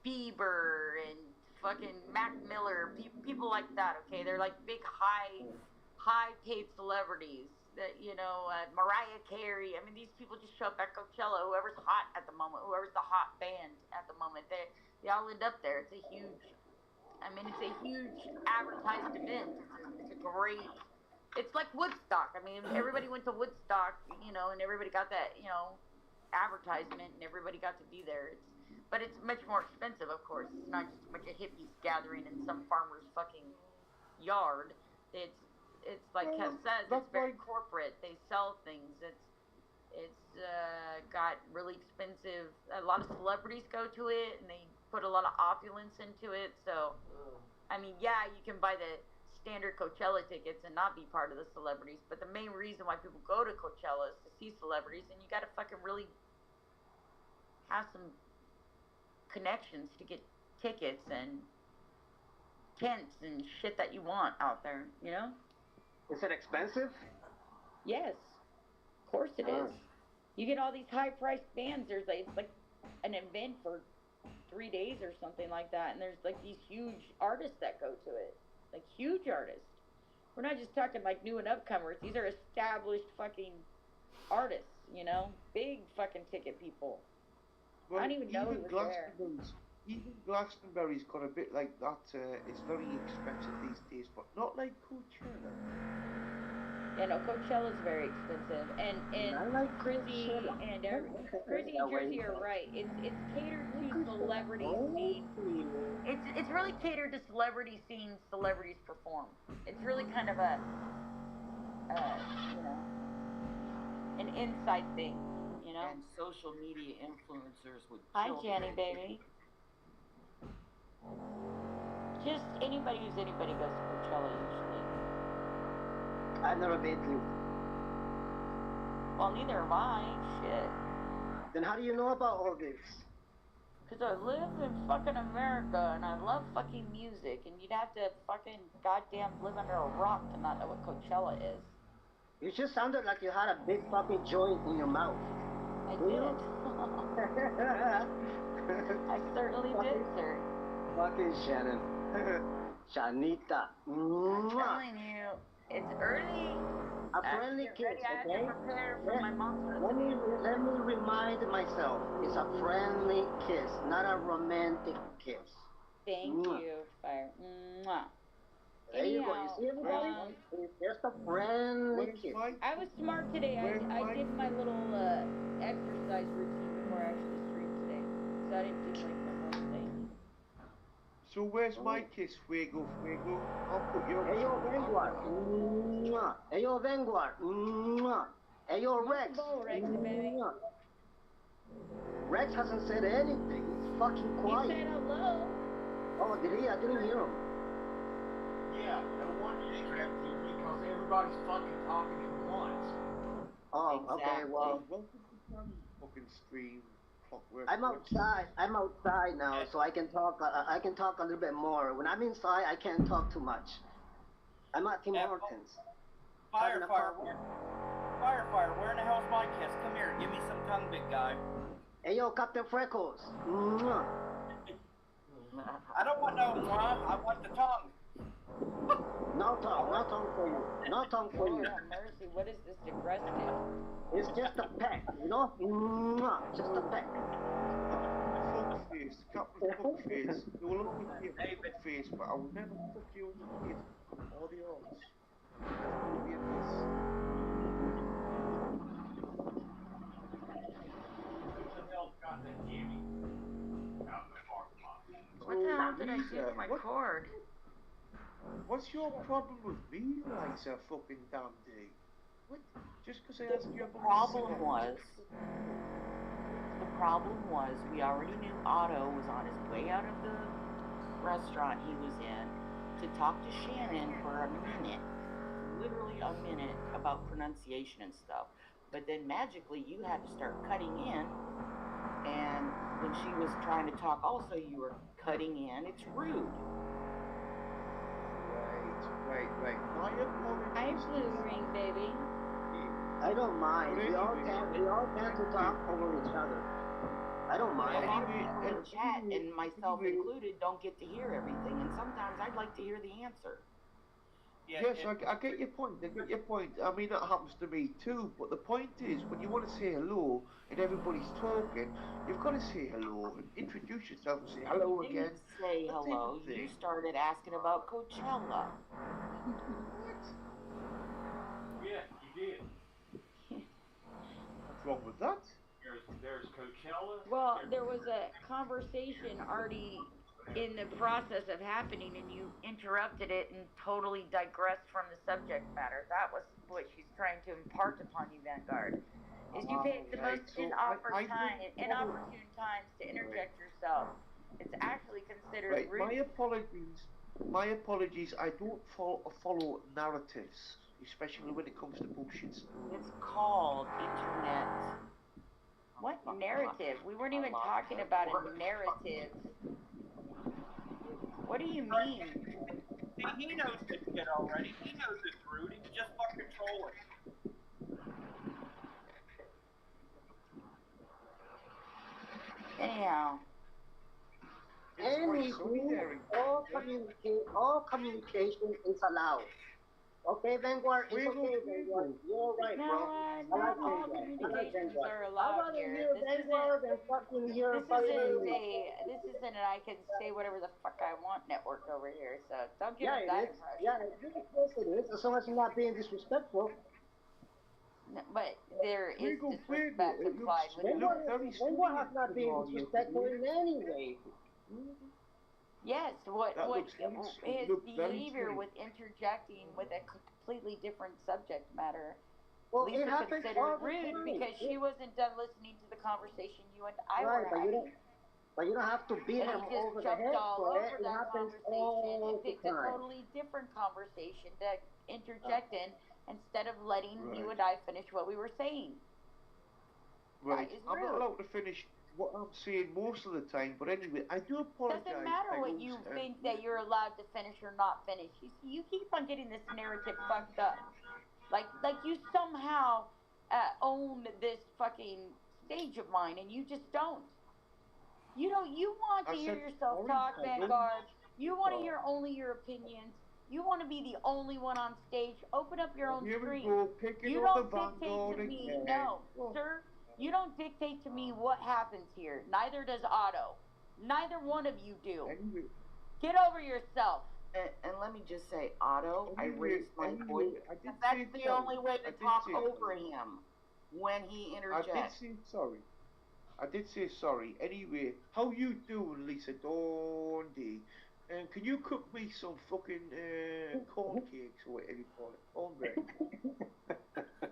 Bieber and fucking Mac Miller, people like that. Okay, they're like big high paid celebrities. That, you know, Mariah Carey. I mean, these people just show up at Coachella. Whoever's hot at the moment, whoever's the hot band at the moment, they all end up there. It's a huge advertised event. It's a great. It's like Woodstock. I mean, everybody went to Woodstock, you know, and everybody got that, you know, advertisement, and everybody got to be there. But it's much more expensive, of course. It's not just a bunch of hippies gathering in some farmer's fucking yard. It's like Kev says, it's very corporate. They sell things. It's got really expensive. A lot of celebrities go to it, and they put a lot of opulence into it. So, I mean, yeah, you can buy the standard Coachella tickets and not be part of the celebrities. But the main reason why people go to Coachella is to see celebrities, and you got to fucking really have some connections to get tickets and tents and shit that you want out there, you know? Is it expensive? Yes, of course it is. You get all these high-priced bands. It's like an event for 3 days or something like that, and there's like these huge artists that go to it, like huge artists. We're not just talking like new and upcomers. These are established fucking artists, you know, big fucking ticket people. Well, I don't even know who was there. Even Glastonbury's got a bit like that. It's very expensive these days, but not like Coachella. You know, Coachella's very expensive, and I like Chrissy Coachella. and Chrissy and Jersey are right. It's catered to celebrity scene. It's really catered to celebrity scenes. Celebrities perform. It's really kind of a you know, an inside thing. You know. And social media influencers would Hi, kill Jenny, Crazy. baby. Just anybody who's anybody goes to Coachella usually. I've never been to. Well, neither have I. Shit. Then how do you know about all this? Because I live in fucking America and I love fucking music, and you'd have to fucking goddamn live under a rock to not know what Coachella is. You just sounded like you had a big fucking joint in your mouth. I did. I certainly did, sir. Fucking Shannon. Shanita. I'm telling you, it's early. A friendly Get kiss, ready. I have okay? to prepare for my mom's Let me remind myself. It's a friendly kiss, not a romantic kiss. Thank Mwah. you, Fire. Mwah. There you go. You Anyhow, see everybody? It's just a friendly kiss. I was smart today. I did my little exercise routine before I actually streamed today. So I didn't do like my normal thing. So where's my kiss, Fuego, Fuego? I'll put your... Hey, yo, Vanguard. Mwah. Hey, yo, Vanguard. Mwah. Hey, yo, Rex. Mwah. Rex hasn't said anything. He's fucking quiet. He said hello. Oh, did he? I didn't hear him. Yeah, no wonder you kept to because everybody's fucking talking at once. Oh, okay, well. Welcome to Johnny's fucking stream. Clockwork. I'm outside. I'm outside now, so I can talk. I can talk a little bit more. When I'm inside, I can't talk too much. I'm at Tim Hortons. Fire, where in the hell's my kiss? Come here, give me some tongue, big guy. Hey, yo, Captain Freckles. Mwah. I don't want no mwah, I want the tongue. No tongue for you. No tongue for you. Oh, mercy, what is this aggressive? It's just a peck, you know? Mwah. Just a peck. Fuckface, Captain Fuckface. You will always be a fuckface, but I will never fuck you in the face. All the odds. Never will be a miss. What the hell did I do with my cord? What's your problem with me, Liza, fucking damn day? What? Just because I asked you about The problem was we already knew Otto was on his way out of the restaurant he was in to talk to Shannon for a minute, literally a minute, about pronunciation and stuff. But then magically you had to start cutting in, and when she was trying to talk also you were cutting in. It's rude. Right. My apologies. Hi, Blue Ring, baby. I don't mind. We all tend to talk over each other. I don't mind. A lot of people in chat, and myself included, don't get to hear everything, and sometimes I'd like to hear the answer. Yes, I get your point. I mean, that happens to me too. But the point is, when you want to say hello and everybody's talking, you've got to say hello and introduce yourself and say hello You again. didn't say That's hello. everything. You started asking about Coachella. Yeah, you did. What's wrong with that? There's Coachella. Well, there was a conversation already in the process of happening, and you interrupted it and totally digressed from the subject matter. That was what she's trying to impart upon you, Vanguard. Is you pick the most inopportune times to interject yourself. It's actually considered Right, rude. my apologies. I don't follow narratives, especially when it comes to bullshit stories. It's called internet. What narrative? We weren't even talking about a narrative. What do you mean? See, he knows this shit already. He knows it's rude. He's just fucking trolling. Anyhow. Anywho, all communication is allowed. Okay, Vanguard, it's okay, Vanguard. You're right, bro. I like all Vanguard. communications are allowed here. This isn't an I can say whatever the fuck I want network over here, so don't give Yeah, us it that is. impression. Yeah, yes, it is. As long as you're not being disrespectful. But there is Fuego, disrespect it implied looks, with it it. looks very Fuego has sweet not to be been honest with disrespectful you. in any way. Yes, what That what looks very, his looks very behavior sweet. with interjecting with a completely different subject matter. Well, it Lisa happens all considered the rude time. because she wasn't done listening to the conversation you and I Right, were but having. you don't have to beat And him he just over the jumped head all for it. over It that happens conversation all and the picked a time. totally different conversation to interject in instead of letting you Right. and I finish what we were saying. Right, That is I'm not rude. allowed to finish what I'm saying most of the time, but anyway, I do apologize. Doesn't matter what Pickles, you and- think that you're allowed to finish or not finish. You keep on getting this narrative fucked up. Like you somehow own this fucking stage of mine, and you just don't. You want to I hear said yourself sorry, talk, I don't. Vanguard. You want to hear only your opinions. You want to be the only one on stage. Open up your own Here we stream. go, picking You on don't the dictate Vanguard to me. again. No, sir. You don't dictate to me what happens here. Neither does Otto. Neither one of you do. Anyway, Get over yourself. And let me just say, Otto, I Anyway, raised my anyway, voice. I did That's say the sorry. only way I to did talk say over sorry. him when he I did interjects. say sorry. I did say sorry. Anyway, how you doing, Lisa Dondi? And can you cook me some fucking corn cakes or whatever you call it? Cornbread.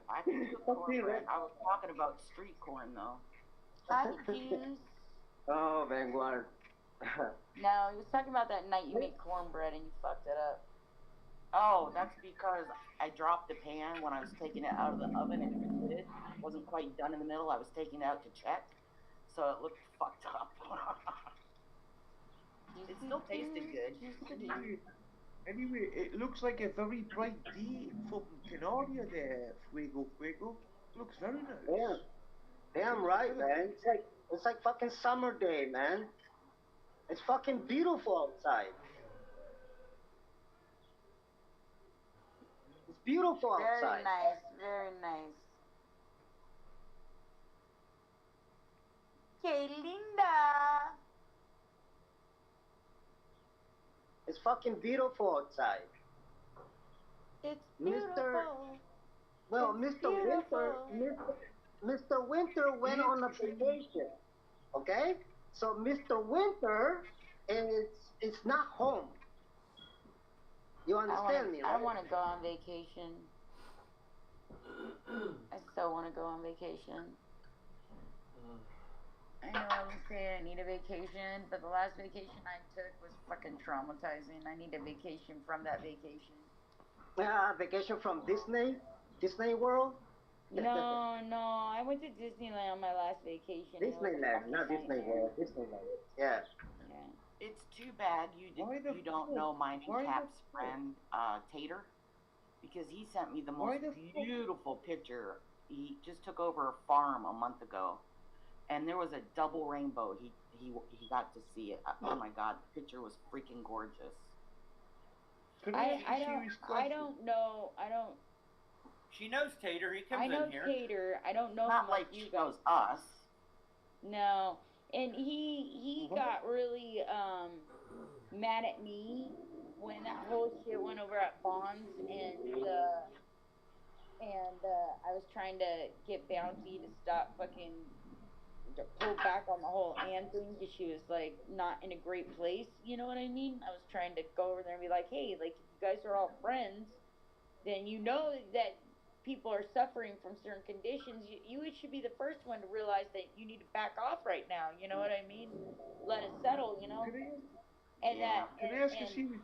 I can do cornbread. I was talking about street corn, though. Hi, Juice. Oh, Vanguard. No, he was talking about that night you made cornbread and you fucked it up. Oh, that's because I dropped the pan when I was taking it out of the oven and the lid wasn't quite done in the middle. I was taking it out to check, so it looked fucked up. It still tasted good. Anyway, it looks like a very bright day in fucking Canaria there, Fuego. Looks very nice. Yeah. Damn right, man. It's like fucking summer day, man. It's fucking beautiful outside. It's beautiful outside. Very nice, very nice. Que linda. It's fucking beautiful outside. It's Mr. beautiful. Well, It's Mr. Winter, beautiful. Mr. Winter went on a vacation. Okay? So Mr. Winter is not home. You understand me, right? I want to go on vacation. I so want to go on vacation. I know I'm saying I need a vacation, but the last vacation I took was fucking traumatizing. I need a vacation from that vacation. Vacation from Disney World? No, I went to Disneyland on my last vacation. It was a Disneyland, not fucking Disney nightmare. World. Disneyland. Yeah. It's too bad you don't know Mining Cap's friend, Tater, because he sent me the most beautiful picture. He just took over a farm a month ago, and there was a double rainbow. He got to see it. Oh my God, the picture was freaking gorgeous. I don't know. She knows Tater. He comes I know in here. Tater. I don't know Not him like you she guys. knows us. No, and he got really mad at me when that whole shit went over at Bonds, and I was trying to get Bounty to stop fucking to pull back on the whole Anne thing because she was like not in a great place. You know what I mean? I was trying to go over there and be like, hey, like if you guys are all friends, then you know that people are suffering from certain conditions. You should be the first one to realize that you need to back off right now. You know what I mean? Let it settle. You know. And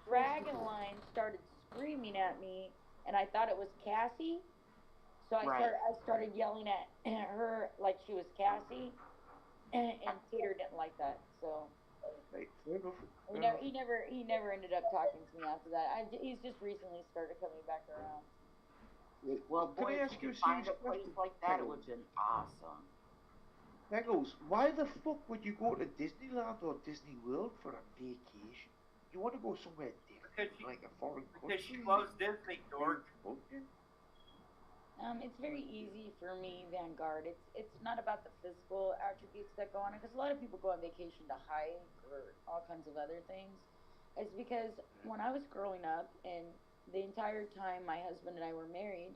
Dragonline started screaming at me, and I thought it was Cassie. So I started yelling at her like she was Cassie, and Tater didn't like that. So he never ended up talking to me after that. He's just recently started coming back around. Well, Can boy, I if ask you you could a find serious a place question? like that, it would have been awesome. Pickles, why the fuck would you go to Disneyland or Disney World for a vacation? You want to go somewhere different, like a foreign country? Because she loves Disney, George. It's very easy for me, Vanguard. It's not about the physical attributes that go on it, because a lot of people go on vacation to hike or all kinds of other things. It's because when I was growing up, and the entire time my husband and I were married,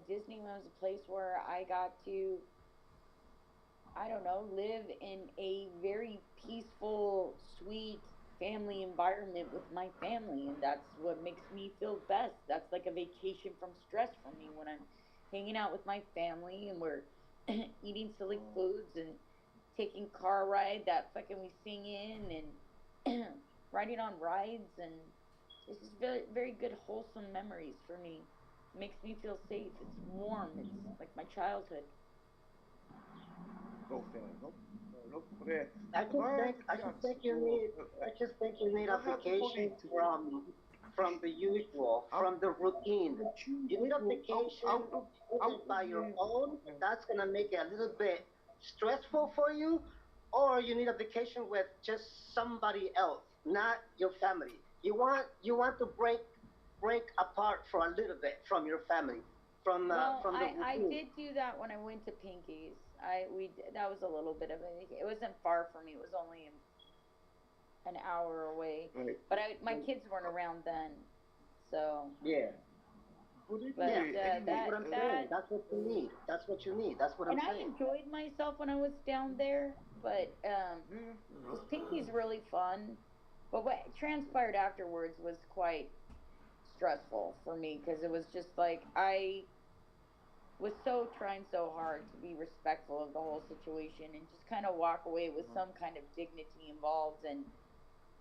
Disney was a place where I got to, I don't know, live in a very peaceful, sweet family environment with my family, and that's what makes me feel best. That's like a vacation from stress for me when I'm hanging out with my family and we're eating silly foods and taking car ride that fucking we sing in and riding on rides, and this is very very good wholesome memories for me. Makes me feel safe. It's warm. It's like my childhood. Oh, fair enough. Fair enough. But, I just think you need a vacation from the usual, from the routine. You need a vacation by your own. That's gonna make it a little bit stressful for you, or you need a vacation with just somebody else, not your family. You want to break apart for a little bit from your family, from the I routine. did do that when I went to Pinky's. That was a little bit of it wasn't far from me. It was only an hour away. Right. But my kids weren't around then, so. Yeah. But That's what I'm saying. That's what you need. That's what you need. That's what I'm and I saying. enjoyed myself when I was down there, but this Pinky's really fun. But what transpired afterwards was quite stressful for me because it was just like I was trying so hard to be respectful of the whole situation and just kind of walk away with some kind of dignity involved, and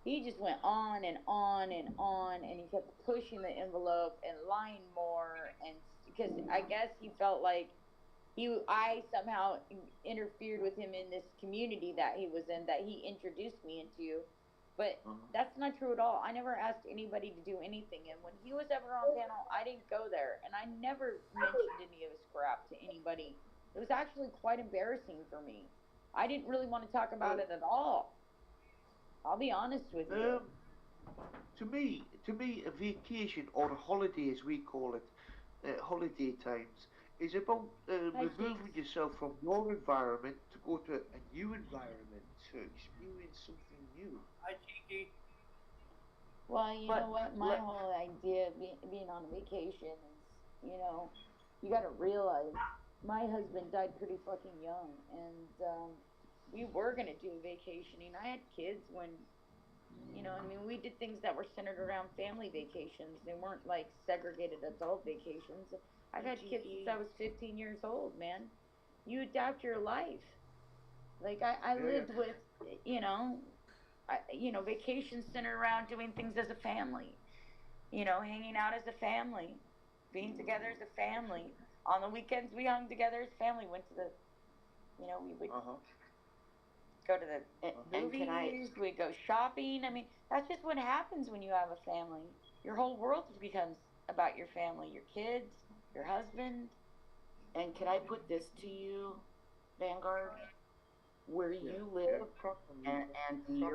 he just went on and on and on, and he kept pushing the envelope and lying more, and because I guess he felt like I somehow interfered with him in this community that he was in, that he introduced me into. But that's not true at all. I never asked anybody to do anything, and when he was ever on panel, I didn't go there, and I never mentioned any of his crap to anybody. It was actually quite embarrassing for me. I didn't really want to talk about it at all. I'll be honest with you. To me, a vacation or a holiday, as we call it, holiday times, is about removing yourself from your environment to go to a new environment to experience something new. Hi, Cheeky. Well, you know what? My whole idea of being on vacation is, you got to realize my husband died pretty fucking young, and we were going to do vacationing. I had kids when, we did things that were centered around family vacations. They weren't like segregated adult vacations. I've had kids since I was 15 years old, man. You adapt your life. Like, I lived with, vacations centered around doing things as a family. Hanging out as a family. Being together as a family. On the weekends, we hung together as family. Went to the, we would go to the movies. We'd go shopping. I mean, that's just what happens when you have a family. Your whole world becomes about your family. Your kids, your husband. And can I put this to you, Vanguard? Where you live, and you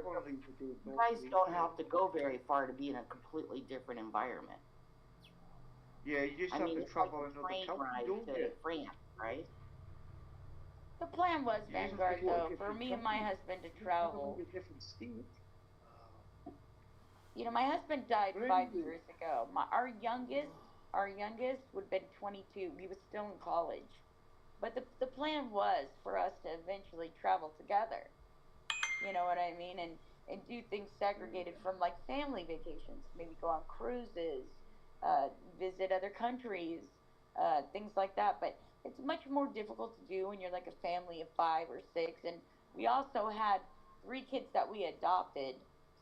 guys don't have to go very far to be in a completely different environment. Yeah, you just have to travel another country, don't you? France, right? The plan was, Vanguard, though, for me and my husband to travel. My husband died 5 years ago. Our youngest would have been 22. He was still in college. But the plan was for us to eventually travel together. You know what I mean? And do things segregated from like family vacations. Maybe go on cruises, visit other countries, things like that. But it's much more difficult to do when you're like a family of 5 or 6. And we also had 3 kids that we adopted.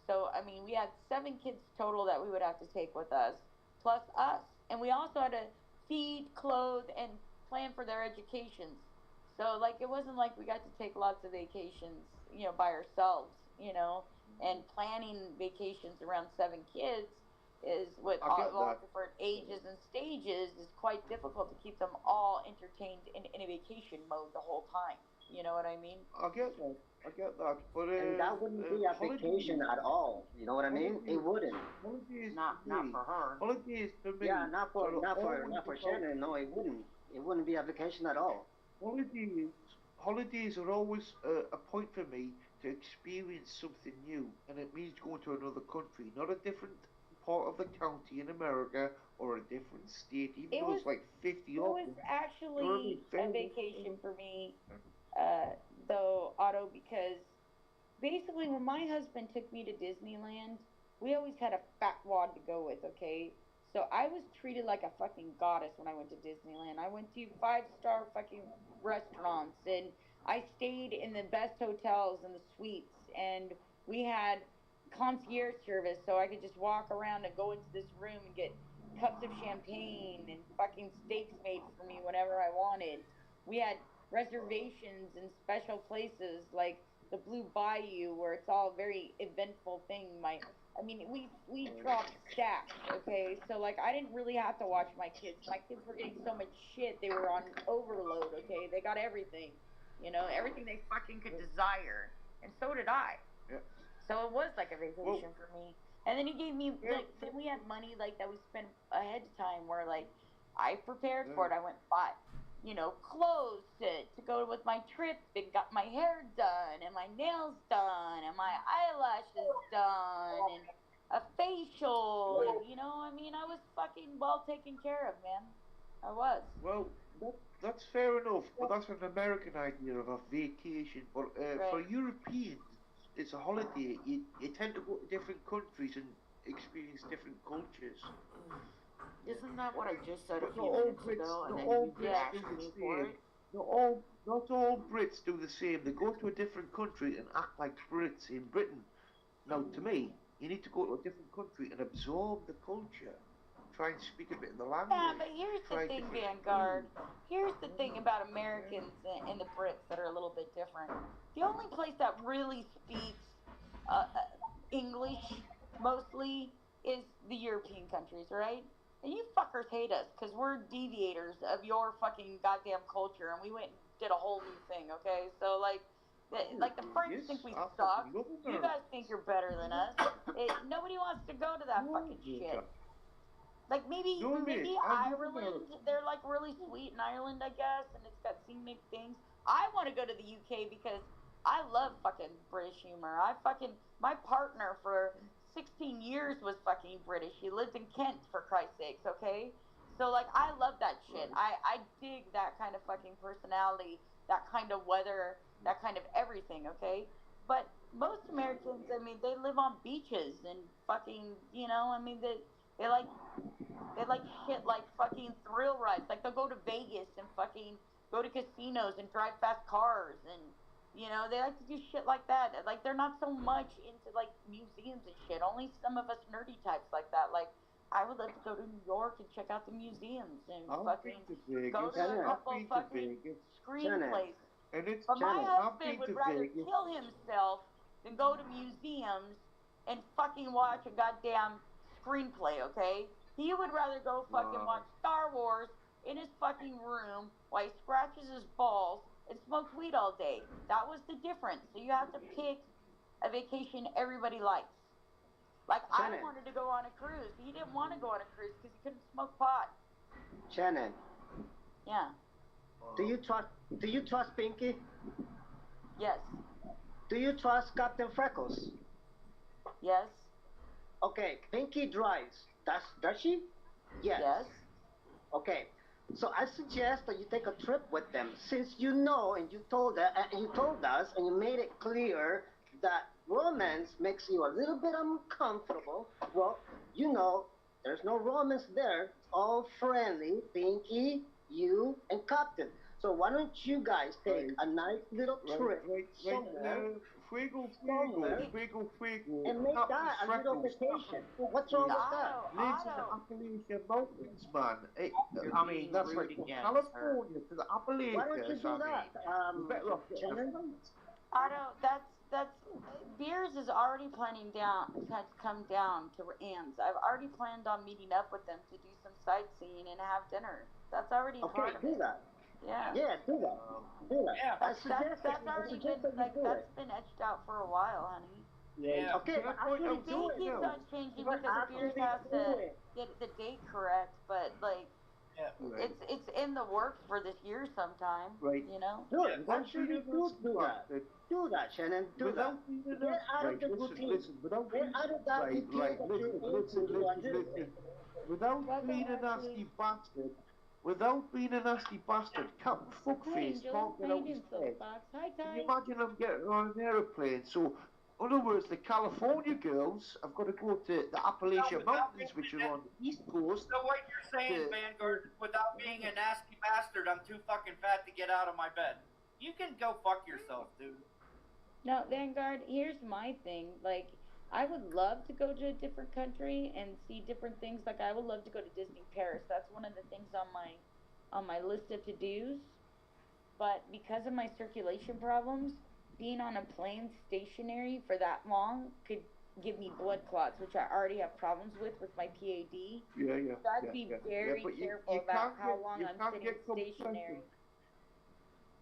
So, we had 7 kids total that we would have to take with us, plus us. And we also had to feed, clothe, and plan for their educations. So, like, it wasn't like we got to take lots of vacations, by ourselves, and planning vacations around 7 kids is with all different ages and stages is quite difficult to keep them all entertained in a vacation mode the whole time. You know what I mean? I get that. But and that wouldn't be a vacation at all. You know what I mean? It wouldn't. Not for her. Holidays for me. Yeah, not for Shannon. No, it wouldn't. It wouldn't be a vacation at all. Holidays are always a point for me to experience something new, and it means going to another country, not a different part of the county in America or a different state, even It though was it's like 50 it of was them. actually a vacation for me, though, Otto, because basically when my husband took me to Disneyland, we always had a fat wad to go with, okay? So I was treated like a fucking goddess when I went to Disneyland. I went to 5-star fucking restaurants and I stayed in the best hotels and the suites, and we had concierge service so I could just walk around and go into this room and get cups of champagne and fucking steaks made for me whenever I wanted. We had reservations in special places like the Blue Bayou where it's all very eventful thing. I mean, we dropped stacks, okay? So, like, I didn't really have to watch my kids. My kids were getting so much shit. They were on overload, okay? They got everything, you know, everything they fucking could desire. And so did I. Yeah. So it was like a vacation for me. And then he gave me, like, then we had money, like, that we spent ahead of time where, like, I prepared for it. I went and bought, you know, clothes to go with my trip and got my hair done and my nails done and my eyelashes done and a facial. And, you know, I mean, I was fucking well taken care of, man. I was. Well, that's fair enough, but that's an American idea of a vacation. But for Europeans, it's a holiday. You tend to go to different countries and experience different cultures. Isn't that what I just said a But few not all minutes Brits, ago? And not then all you Brits bashed do the me for same. it? Not all Brits do the same. They go to a different country and act like Brits in Britain. Now, to me, you need to go to a different country and absorb the culture. Try and speak a bit of the language. Yeah, but here's the thing, Vanguard. Here's the thing about Americans and the Brits that are a little bit different. The only place that really speaks English mostly is the European countries, right? And you fuckers hate us because we're deviators of your fucking goddamn culture, and we went and did a whole new thing, okay? So, like the French think we suck. You guys think you're better than us. Nobody wants to go to that fucking shit. Like maybe Ireland, they're like really sweet in Ireland, I guess, and it's got scenic things. I want to go to the UK because I love fucking British humor. My partner for 16 years was fucking British. He lived in Kent, for Christ's sakes, okay? So, like, I love that shit. I dig that kind of fucking personality, that kind of weather, that kind of everything, okay? But most Americans, I mean, they live on beaches and fucking, you know, I mean, they like shit like fucking thrill rides. Like, they'll go to Vegas and fucking go to casinos and drive fast cars and, you know, they like to do shit like that. Like, they're not so much into, like, museums and shit. Only some of us nerdy types like that. Like, I would love to go to New York and check out the museums and fucking go to a couple fucking screenplays. But my husband would rather kill himself than go to museums and fucking watch a goddamn screenplay, okay? He would rather go fucking watch Star Wars in his fucking room while he scratches his balls and smokes weed all day. That was the difference. So you have to pick a vacation everybody likes. Like, I wanted to go on a cruise. He didn't want to go on a cruise because he couldn't smoke pot. Shannon. Yeah. Do you trust Pinky? Yes. Do you trust Captain Freckles? Yes. Okay, Pinky drives. Does she? Yes. Yes. Okay. So I suggest that you take a trip with them, since you know and you told us and you made it clear that romance makes you a little bit uncomfortable. Well, you know, there's no romance there. It's all friendly. Pinky, you, and Captain. So why don't you guys take a nice little trip somewhere? Fuego, and make that a little vacation. What's wrong with that? Lives in the Appalachian Mountains, man. I mean, that's like from California to the Appalachians. Why don't you do that? Better off getting a Otto, that's Beers is already has come down to Ann's. I've already planned on meeting up with them to do some sightseeing and have dinner. That's already part of it. Do that. Yeah. Yeah, do that. Do that. Yeah, that's already been like that's been etched out for a while, honey. Yeah. Okay, but The date keeps on changing because Beers has to get the date correct, but like Right. It's in the works for this year sometime. Right. You know. Good. Why should you do that? Do that, Shannon. Do that. Get out of the routine. Get out of that routine that you're into. Without being a nasty bastard, without being a nasty bastard, Captain Fuckface can't get out his head. Hi, Can you imagine him getting on an aeroplane? So, in other words, the California girls have got to go to the Appalachian Mountains, which are on the East Coast. So what you're saying, Vanguard, without being a nasty bastard, I'm too fucking fat to get out of my bed. You can go fuck yourself, dude. No, Vanguard, here's my thing. Like, I would love to go to a different country and see different things. Like, I would love to go to Disney Paris. That's one of the things on my list of to-dos. But because of my circulation problems, being on a plane stationary for that long could give me blood clots, which I already have problems with my PAD. Yeah. So I'd be very careful about how long I'm sitting stationary.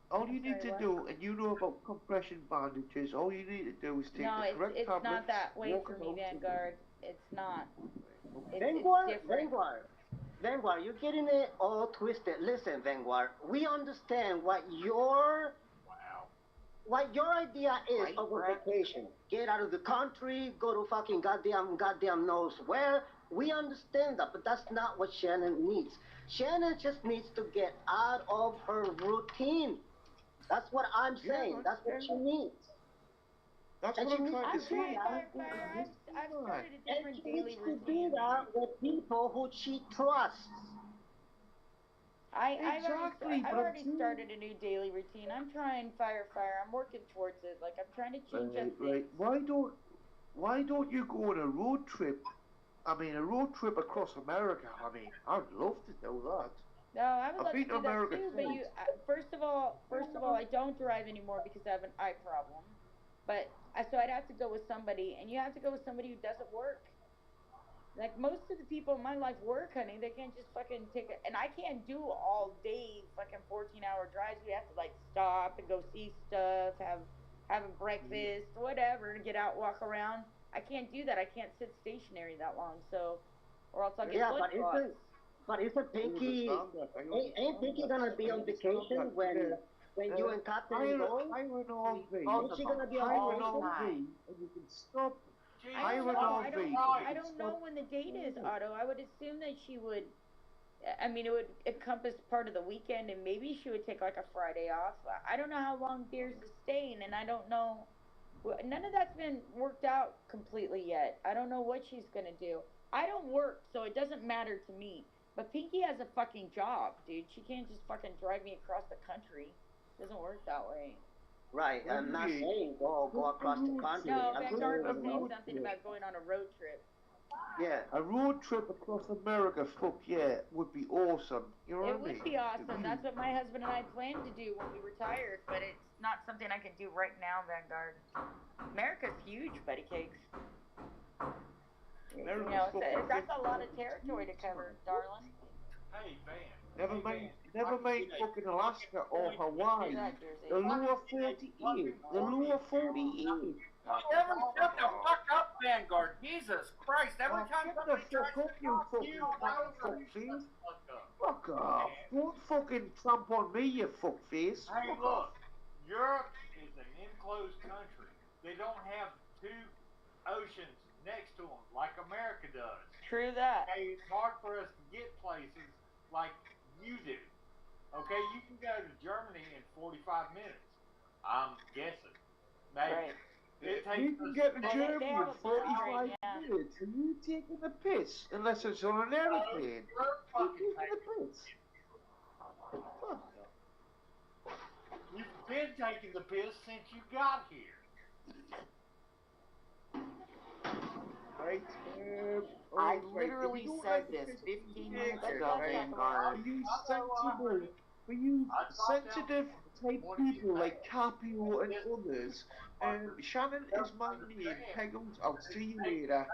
All you need to do, and you know about compression bandages, all you need to do is take the correct it's tablets. not that way walk for me, around. Vanguard. It's not. Vanguard, you're getting it all twisted. Listen, Vanguard, we understand what your idea is of a vacation. Get out of the country, go to fucking goddamn knows where. We understand that, but that's not what Shannon needs. Shannon just needs to get out of her routine. That's what I'm saying. That's what she needs. That's and what I'm she trying to needs say. I've started a different daily to do routine. that with people who she trusts. I've already started a new daily routine. I'm trying fire. I'm working towards it. Like, I'm trying to change up things. Why don't you go on a road trip? I mean, a road trip across America. I mean, I'd love to do that. No, I would I've love to been do to that America too. But first of all, I don't drive anymore because I have an eye problem. But so I'd have to go with somebody, and you have to go with somebody who doesn't work. Like, most of the people in my life work, honey. They can't just fucking take it. And I can't do all day fucking 14-hour drives. We have to, like, stop and go see stuff, have a breakfast, whatever, and get out, walk around. I can't do that. I can't sit stationary that long. So, or else I'll get blood clots. But isn't Pinky? Ain't Pinky gonna be on vacation when you and Captain go? Ain't she gonna be on vacation? And you can stop. I don't know when the date is, Otto. I would assume that she would. I mean, it would encompass part of the weekend, and maybe she would take like a Friday off. I don't know how long Beers is staying, and I don't know. None of that's been worked out completely yet. I don't know what she's gonna do. I don't work, so it doesn't matter to me. But Pinky has a fucking job, dude. She can't just fucking drive me across the country. It doesn't work that way. Right, I'm not saying go across the country. No, Vanguard was saying something about going on a road trip. Yeah, a road trip across America, fuck yeah, would be awesome. You know what I mean? It would be awesome. That's what my husband and I planned to do when we retired, but it's not something I can do right now, Vanguard. America's huge, Buddy Cakes. That's a lot of territory to cover, darling. Hey, Van. Never mind fucking Alaska or Hawaii. The lower 48. The lower 48. Shut the fuck up, Vanguard. Jesus Christ. Every time somebody tries to talk to you, Fuck off. Don't fucking tramp on me, you fuckface. Hey, look. Europe is an enclosed country. They don't have two oceans next to them like America does. True that. Okay, it's hard for us to get places like you do. Okay, you can go to Germany in 45 minutes. I'm guessing. Maybe. Right. You can get to Germany in 45 minutes. Are you taking the piss? Unless it's on an aeroplane. You're taking the piss. You've been taking the piss since you got here. Right. I literally said this 15 minutes ago, Vanguard. For you sensitive type people like Capio and others, Shannon is my name. Peggles, I'll see you later.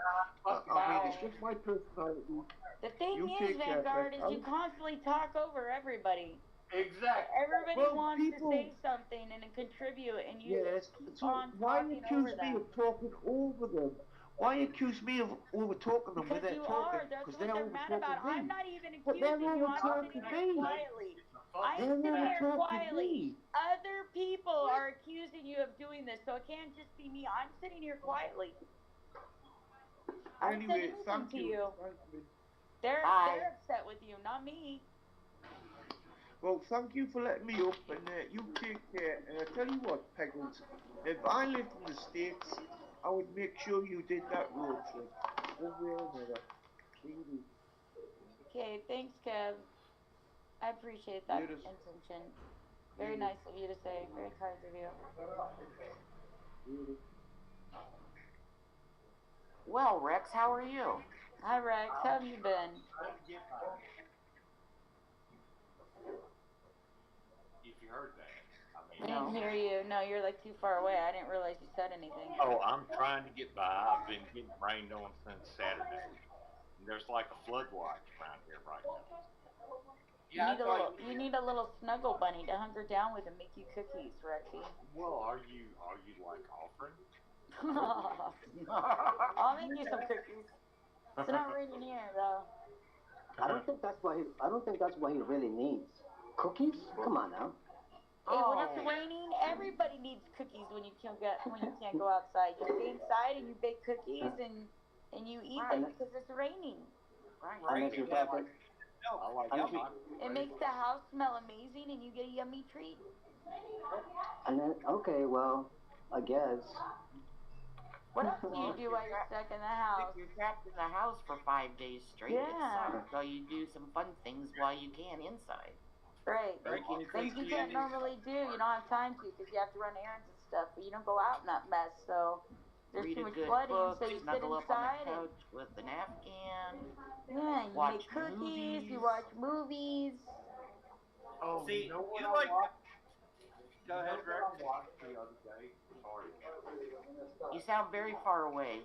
I mean, it's just my personality. The thing is, Vanguard, is you constantly talk over everybody. Exactly. Everybody wants to say something and contribute, and you keep on why talking accuse over me them. of talking over them Why accuse me of over talking them when Because they're you talking? are. That's Because what they're they're over mad talking about. me. I'm not even But they're accusing you. over I'm talking sitting here me. quietly. I'm They're sitting over here talking quietly. me. Other people are accusing you of doing this, so it can't just be me. I'm sitting here quietly. I haven't said Anyway, anything thank to you. you. Thank you. They're Bye. upset with you, not me. Well, thank you for letting me up, and you take care. And I tell you what, Peggles, if I lived in the States, I would make sure you did that road trip, one way or another. Really. Okay, thanks, Kev. I appreciate that Later. intention. Very Later. nice of you to say. Very kind of you. Really. Well, Rex, how are you? Hi, Rex. How have you been? If you heard that. I didn't hear you. No, you're like too far away. I didn't realize you said anything. Oh, I'm trying to get by. I've been getting rained on since Saturday. And there's like a flood watch around here right now. You need a little snuggle bunny to hunker down with and make you cookies, Rexy. Well, are you like offering? I'll make you some cookies. It's not raining here though. I don't think that's what he really needs. Cookies? Come on now. Hey, when it's raining, everybody needs cookies when you can't go outside. You stay inside and you bake cookies and you eat them because it's raining. Unless you're talking. It makes the house smell amazing and you get a yummy treat. And then, okay, well, I guess. What else do you do while you're stuck in the house? You're trapped in the house for 5 days straight. Yeah. It sucks. So you do some fun things while you can inside. Right. Things you can't normally do. You don't have time to because you have to run errands and stuff. But you don't go out in that mess, so there's Read too a much good flooding. book, So you sit snuggle up on inside the and couch with an Afghan. yeah, you watch make cookies. movies. You watch movies. Oh, See, you know what you I like- watched? Go ahead, You know what I watched the other day? Sorry. You sound very far away.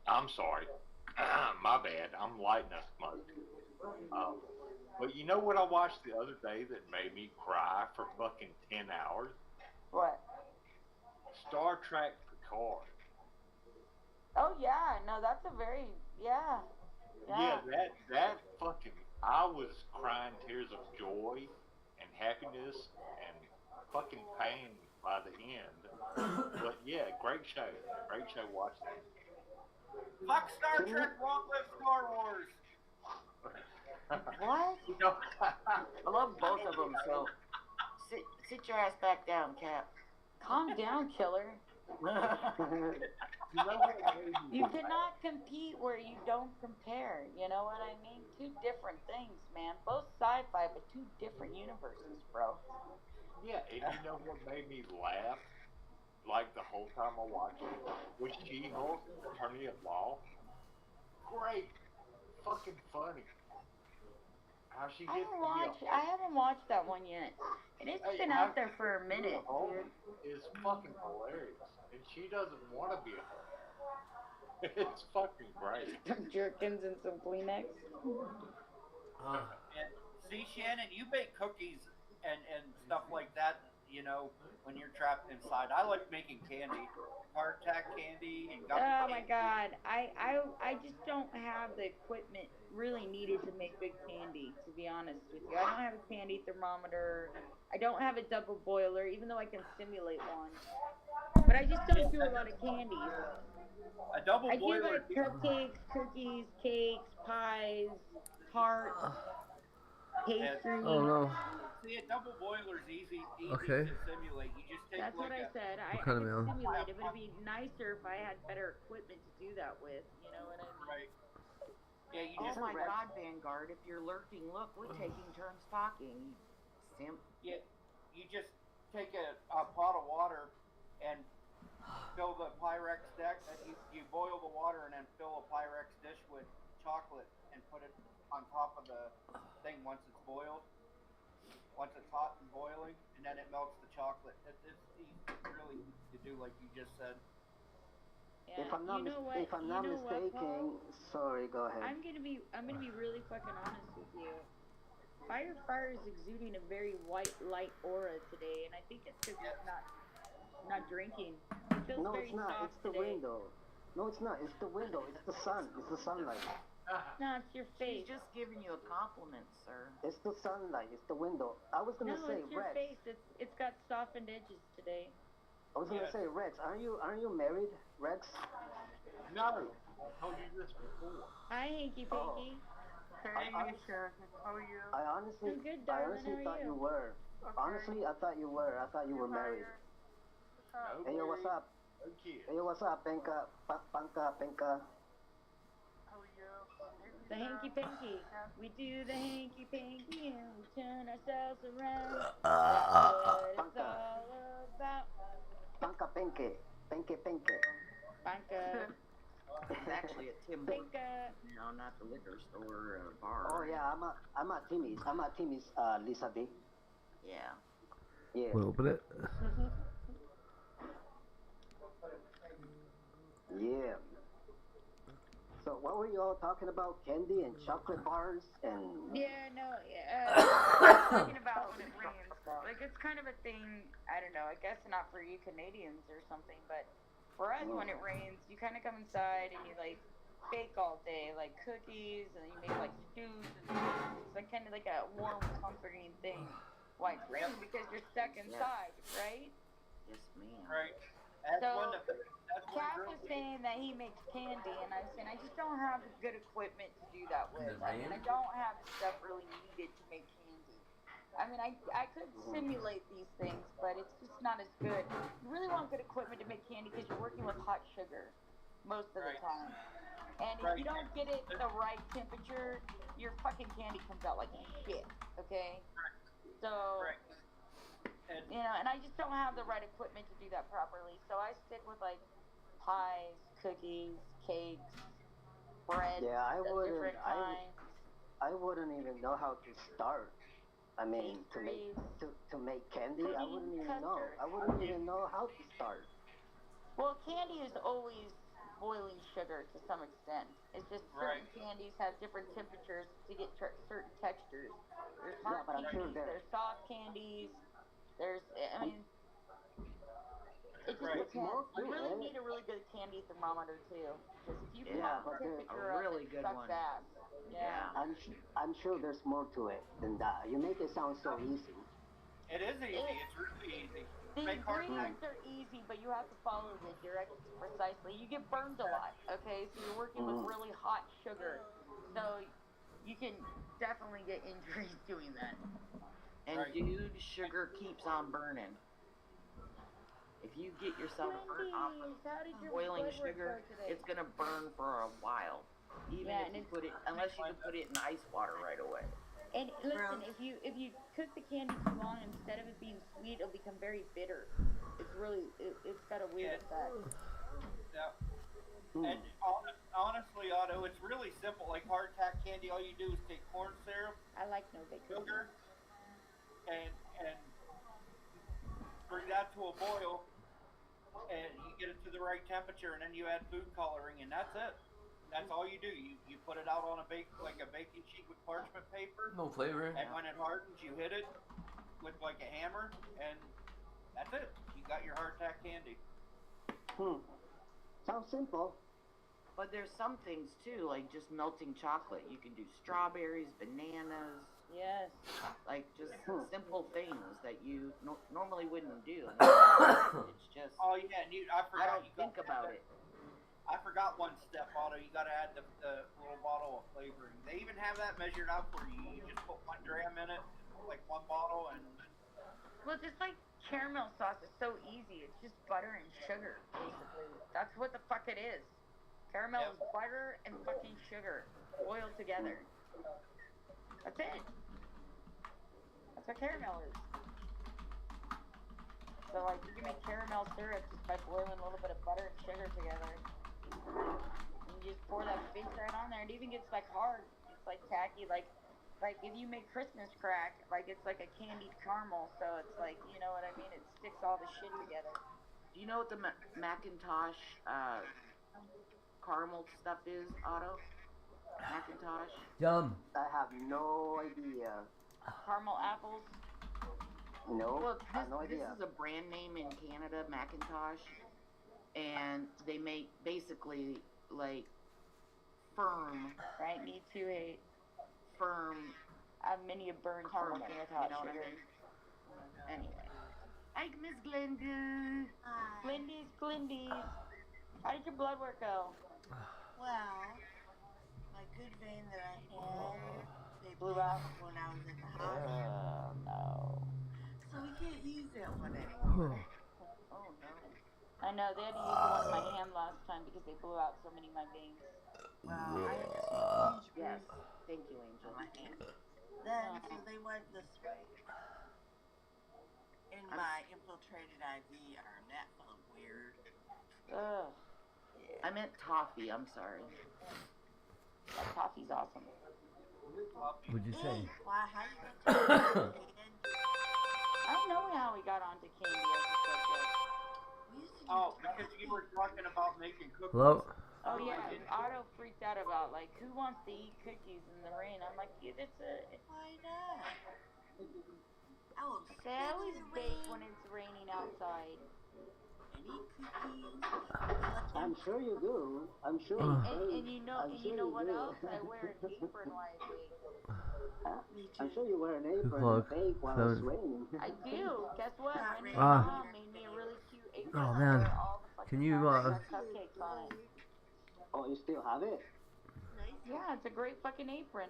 I'm sorry. My bad. I'm lighting a smoke. But you know what I watched the other day that made me cry for fucking 10 hours? What? Star Trek Picard. Oh yeah, no, that's a very yeah. Yeah, that fucking, I was crying tears of joy and happiness and fucking pain by the end. But yeah, great show. Watch that. Fuck Star Trek, long live Star Wars. What? You know, I love both of them, so sit your ass back down, Cap. Calm down, killer. you know what made me You cannot compete where you don't compare. You know what I mean? Two different things, man. Both sci-fi, but two different universes, bro. Yeah, and you know what made me laugh? Like the whole time I watched it was She-Hulk, Attorney at Law. Great, fucking funny. How she gets I haven't watched that one yet, and it's been out there for a minute, dude. Is fucking hilarious, and she doesn't want to be a Hulk. It's fucking great. Some jerkins and some Kleenex. And see, Shannon, you bake cookies and stuff like that, you know, when you're trapped inside. I like making candy. Hardtack candy and gummy Oh my candy. god, I just don't have the equipment really needed to make good candy, to be honest with you. I don't have a candy thermometer. I don't have a double boiler, even though I can simulate one. But I just don't do a lot of candies. A double I do boiler. like cupcakes, cookies, cakes, pies, tarts, pastries. Oh no. See, a double boiler's easy Okay. to simulate. You just take That's like what I a, said. I kind of can mail? simulate it, but it'd be nicer if I had better equipment to do that with. You know what I mean? Right. Yeah, you Oh just my God, Vanguard! If you're lurking, look, we're taking turns talking. Simp. Yeah, you just take a pot of water and fill the Pyrex deck. You boil the water and then fill a Pyrex dish with chocolate and put it on top of the thing once it's boiled. Once it's hot and boiling, and then it melts the chocolate. It's really easy to do, like you just said. Yeah. If I'm not, you know what? if I'm You not know what, mistaken, Paul? sorry, go ahead. I'm gonna be really fucking honest with you. Fire is exuding a very white light aura today, and I think it's because it's not drinking. It feels No, very it's not. soft It's the today. window. No, it's not. It's the window. It's the sun. It's the sunlight. No, it's your face. She's just giving you a compliment, sir. It's the sunlight. It's the window. I was gonna No, say, it's your Rex. face. It's got softened edges today. I was gonna say, Rex. Aren't you married, Rex? No, I told you this before. Hi, Hanky Panky. I honestly, I'm good, I darling. honestly How are thought you? you were. Honestly, I thought you were. I thought you were married. Hey, yo, what's up? No kid. Hey, yo, what's up, Penka? Penka. The hanky panky. We do the hanky panky and we turn ourselves around. That's what it's all about. Penka, Penke. Penke. Panka. It's actually a Tim Hortons. Panka. No, not the liquor store bar. Oh yeah, I'm at Timmy's. I'm at Timmy's, Lisa D. Yeah. Yeah. We'll open it. Yeah. So what were you all talking about? Candy and chocolate bars and... Yeah, no, yeah. Talking about when it rains. Like, it's kind of a thing, I don't know, I guess not for you Canadians or something, but for us, when it rains, you kind of come inside and you, like, bake all day, like cookies, and you make, like, stews, and it's like kind of like a warm, comforting thing while it's raining because you're stuck inside, right? Yes, ma'am. Right. That's So, one that. Cap was saying that he makes candy, and I was saying I just don't have the good equipment to do that with. I mean, I don't have the stuff really needed to make candy. I mean, I could simulate these things, but it's just not as good. You really want good equipment to make candy because you're working with hot sugar most of the time. And if you don't get it the right temperature, your fucking candy comes out like shit, okay? So, you know, and I just don't have the right equipment to do that properly. So I stick with, like, pies, cookies, cakes, bread, different kinds. I wouldn't even know how to start. I mean, to make candy, I wouldn't even know. I wouldn't even know how to start. Well, candy is always boiling sugar to some extent. It's just certain candies have different temperatures to get certain textures. There's hard candies, there's soft candies, there's, I mean, it just depends. You really need a really good candy thermometer too, because if you put the temperature up, it sucks ass. Yeah. I'm sure there's more to it than that. You make it sound so easy. It is easy. It's really easy. The ingredients are easy, but you have to follow the directions precisely. You get burned a lot, okay? So you're working with really hot sugar, so you can definitely get injuries doing that. And dude, sugar keeps on burning. If you get yourself burnt off of boiling sugar, it's gonna burn for a while. Even if you put it, unless you can put it in ice water right away. And listen, if you cook the candy too long, instead of it being sweet, it'll become very bitter. It's really, it's got a weird effect. Yeah. And honestly, Otto, it's really simple. Like hardtack candy, all you do is take corn syrup. I like no bake sugar, and bring that to a boil, and you get it to the right temperature, and then you add food coloring, and that's it. That's all you do. You put it out on a baking sheet with parchment paper. No flavor. And when it hardens, you hit it with like a hammer, and that's it. You got your hardtack candy. Sounds simple. But there's some things too, like just melting chocolate. You can do strawberries, bananas. Yes. Like just simple things that you normally wouldn't do. It's just. Oh yeah, and I forgot. I don't think about it. I forgot one step, Otto. You got to add the little bottle of flavoring. They even have that measured out for you. You just put 1 gram in it, like 1 bottle, and. Well, just like caramel sauce is so easy. It's just butter and sugar, basically. That's what the fuck it is. Caramel is butter and fucking sugar boiled together. That's it. That's what caramel is. So, like, you can make caramel syrup just by boiling a little bit of butter and sugar together. And you just pour that big right on there. It even gets, like, hard. It's, like, tacky. Like if you make Christmas crack, like, it's like a candied caramel. So it's like, you know what I mean? It sticks all the shit together. Do you know what the Macintosh caramel stuff is, Otto? Macintosh? Yum. I have no idea. Caramel apples? No, Look, I have no idea. This is a brand name in Canada, Macintosh. and they make basically like firm, Right, me too. Hey, firm I have many a burn caramel. smoking You without know what I sugar. mean? Anyway, hi, Miss Glenda. Glindy's. How did your blood work go? Well, my good vein that I had, they Blew blew out? out when I was in the hospital. No. So we can't use that one anymore. Oh no. I know, they had to use the one in my hand last time because they blew out so many of my veins. Well, I have 2 huge Yes. bruises Thank you, Angel. on my hand. Then, so they went this way. And my infiltrated IV arm, that felt weird. Ugh. I meant toffee. I'm sorry. That coffee's awesome. What'd you say? Why, how you gonna take I don't know how we got onto candy as a subject. Oh, because you were talking about making cookies. Hello? Oh yeah, Otto freaked out about like who wants to eat cookies in the rain. I'm like, yeah, Why not? I will they always bake when it's raining outside. I'm sure you do. I'm sure. And you know, I'm and sure you know what do. else? I wear an apron while I bake. I'm sure you wear an apron Look, and bake while so- it's raining. I do. Guess what? My Ah. mom made me a really cute apron. Oh, with man. all the fucking Can you, stars and cupcakes on it. Oh, you still have it? Yeah, it's a great fucking apron.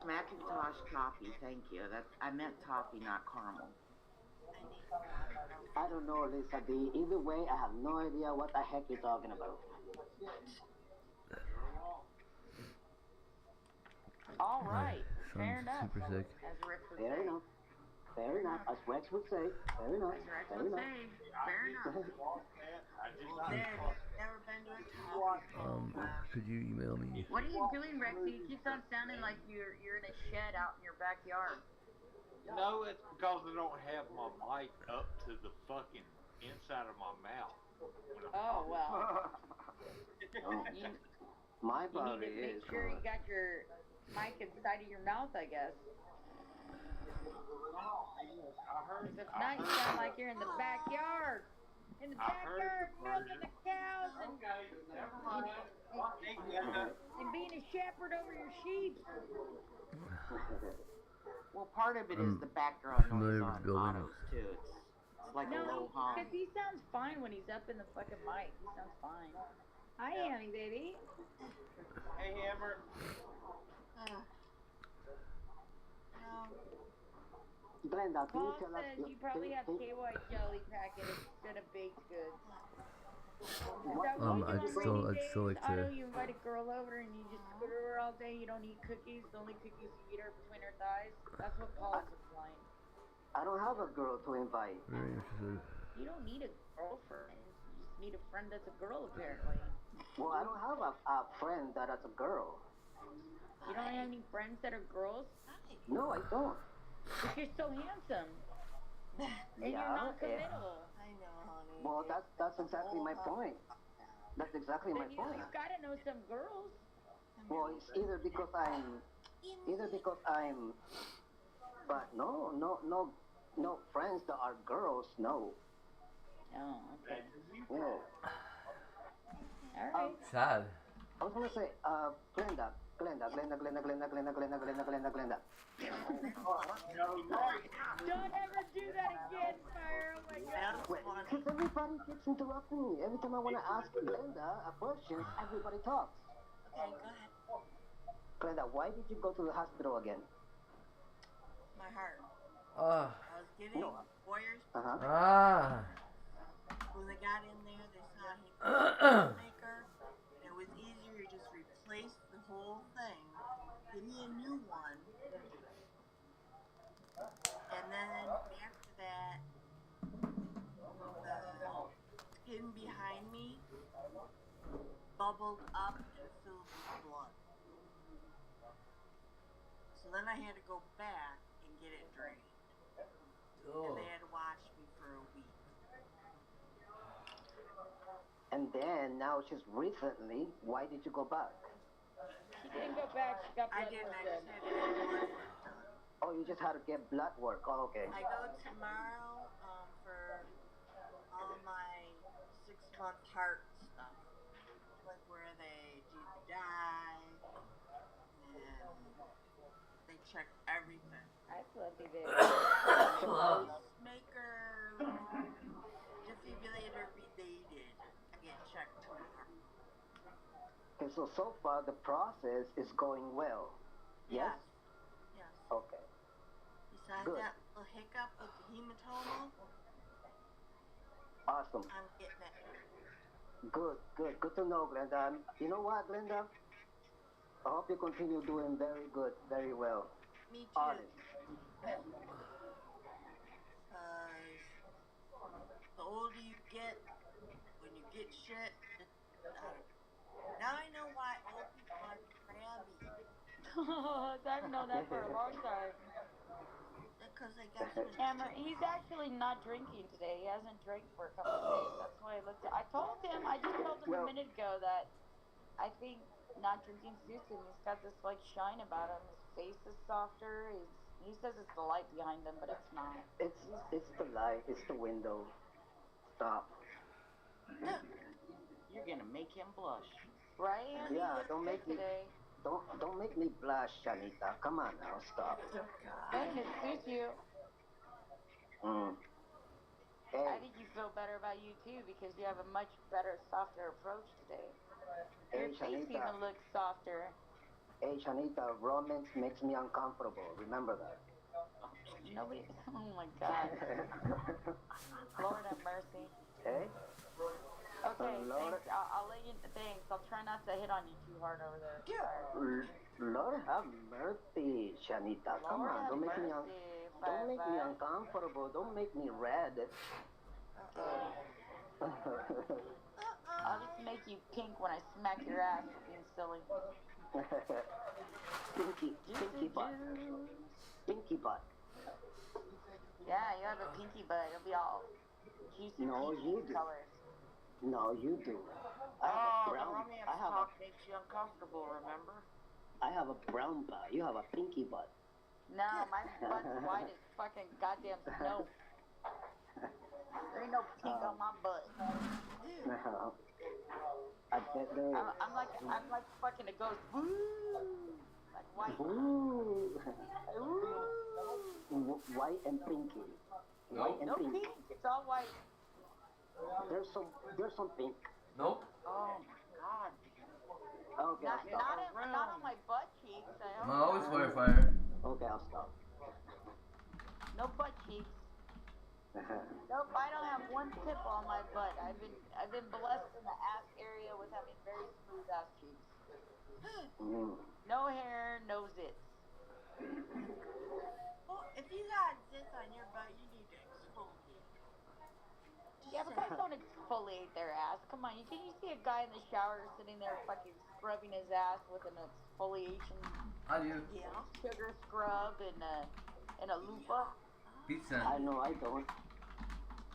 Macintosh toffee. Thank you. I meant toffee, not caramel. I don't know, Lisa D. Either way, I have no idea what the heck you're talking about. All right. Fair Sounds enough. super sick. As Rick would Fair say. enough. Fair enough. As Rex would say. Fair enough. As Rex Fair would enough. say. Fair enough. Never been to a town. Could you email me? What are you doing, Rexy? It keeps on sounding like you're in a shed out in your backyard. No, it's because I don't have my mic up to the fucking inside of my mouth. Oh well. My You need body to make is. sure you got your mic inside of your mouth, I guess. If it's not, you sound like you're in the backyard. In the backyard, milking the cows and being a shepherd over your sheep. Well, part of it is I'm the background familiar noise with on building autos too. It's like a low No, hum. because he sounds fine when he's up in the fucking mic. He sounds fine. Hi, Annie, baby. Hey, Hammer. Glenda, can you Paul tell us? says you probably have KY jelly packet instead of baked goods. Is that I'd what you do on still rainy like days? Otto, to. you invite a girl over and you just put her all day. You don't eat cookies. The only cookies you eat are between her thighs. That's what Paul's implying. I don't have a girl to invite. Very interested. You don't need a girlfriend. You just need a friend that's a girl, apparently. Well, I don't have a friend that is a girl. You don't have any friends that are girls? No, I don't. But you're so handsome. And you're not committal. I know, honey. Well, that's exactly my point. That's exactly my Then point. you gotta know some girls. Well, it's either because I'm, but no friends that are girls, no. Oh, okay. Yeah. Alright. Sad. I was gonna say, Glenda. Don't ever do that again, Fire. Oh my god. Because everybody keeps interrupting me. Every time I want to ask Glenda a question, everybody talks. Okay, go ahead. Glenda, why did you go to the hospital again? My heart. Ah. I was getting Warriors. When they got in there, they saw he was a maker. It was easier to just replace the whole thing, give me a new one, and then after that, the skin behind me bubbled up and filled with blood. So then I had to go back and get it drained. And they had to watch me for a week. And then, now just recently, why did you go back? She didn't go back. She got blood work done. Oh, you just had to get blood work. Oh, okay. I go tomorrow for all my 6 called heart stuff. Like where they do the dye and they check everything. That's lovely, baby. Pacemaker, defibrillator related. I get checked tomorrow. Okay, so far the process is going well. Yes? Yes. Okay. Besides Good. that little hiccup with the hematoma, Awesome. I'm getting it. Good to know, Glenda. You know what, Glenda? I hope you continue doing very good, very well. Me too. Honest. The older you get, when you get shit, now I know why old people are crabby. I've known that for a long time. Because they got so much Cameron, he's actually not drinking today. He hasn't drank for a couple of days. That's why I looked at. I just told him a minute ago that I think not drinking suits him. He's got this like shine about him. His face is softer. He says it's the light behind him, but it's not. It's the light. It's the window. Stop. You're gonna make him blush. Right? Andy? Yeah, Looks don't good make me. today. Don't make me blush, Shanita. Come on now, stop. And it suits you. Hey, I think you feel better about you too because you have a much better, softer approach today. Your face Shanita. even looks softer. Hey, Shanita. Romance makes me uncomfortable. Remember that. Nobody. Oh my God. Lord have mercy. Hey. Okay, Lord. thanks. I'll let you. Thanks. I'll try not to hit on you too hard over there. Lord have mercy, Shanita. Come Lord on, have don't make me mercy, don't make me Firefly. uncomfortable. Don't make me red. I'll just make you pink when I smack your ass for being silly. Pinky butt. Pinky butt. Yeah, you have a pinky butt. It'll be all juicy No, peachy you do. colors. No, you do. I have Oh, a the brown. romance I have talk makes you uncomfortable, remember? I have a brown butt. You have a pinky butt. No, my butt's white as fucking goddamn snow. There ain't no pink on my butt. I bet there is. I'm like fucking a ghost. Woo! Like white. Ooh. Ooh. White and pinky. White and No pink. pink. It's all white. There's some pink. Nope. Oh my God. Okay, I'll stop. Not on my butt cheeks. I hope I'm always not. firefighter. Okay, I'll stop. No butt cheeks. Nope, I don't have one tip on my butt. I've been blessed in the ass area with having very smooth ass cheeks. No hair, no zits. Well, if you got zits on your butt, you need to exfoliate. Yeah, but guys don't exfoliate their ass. Come on, you see a guy in the shower sitting there fucking scrubbing his ass with an exfoliation I do. sugar scrub and a loofah? Pizza. I know I don't.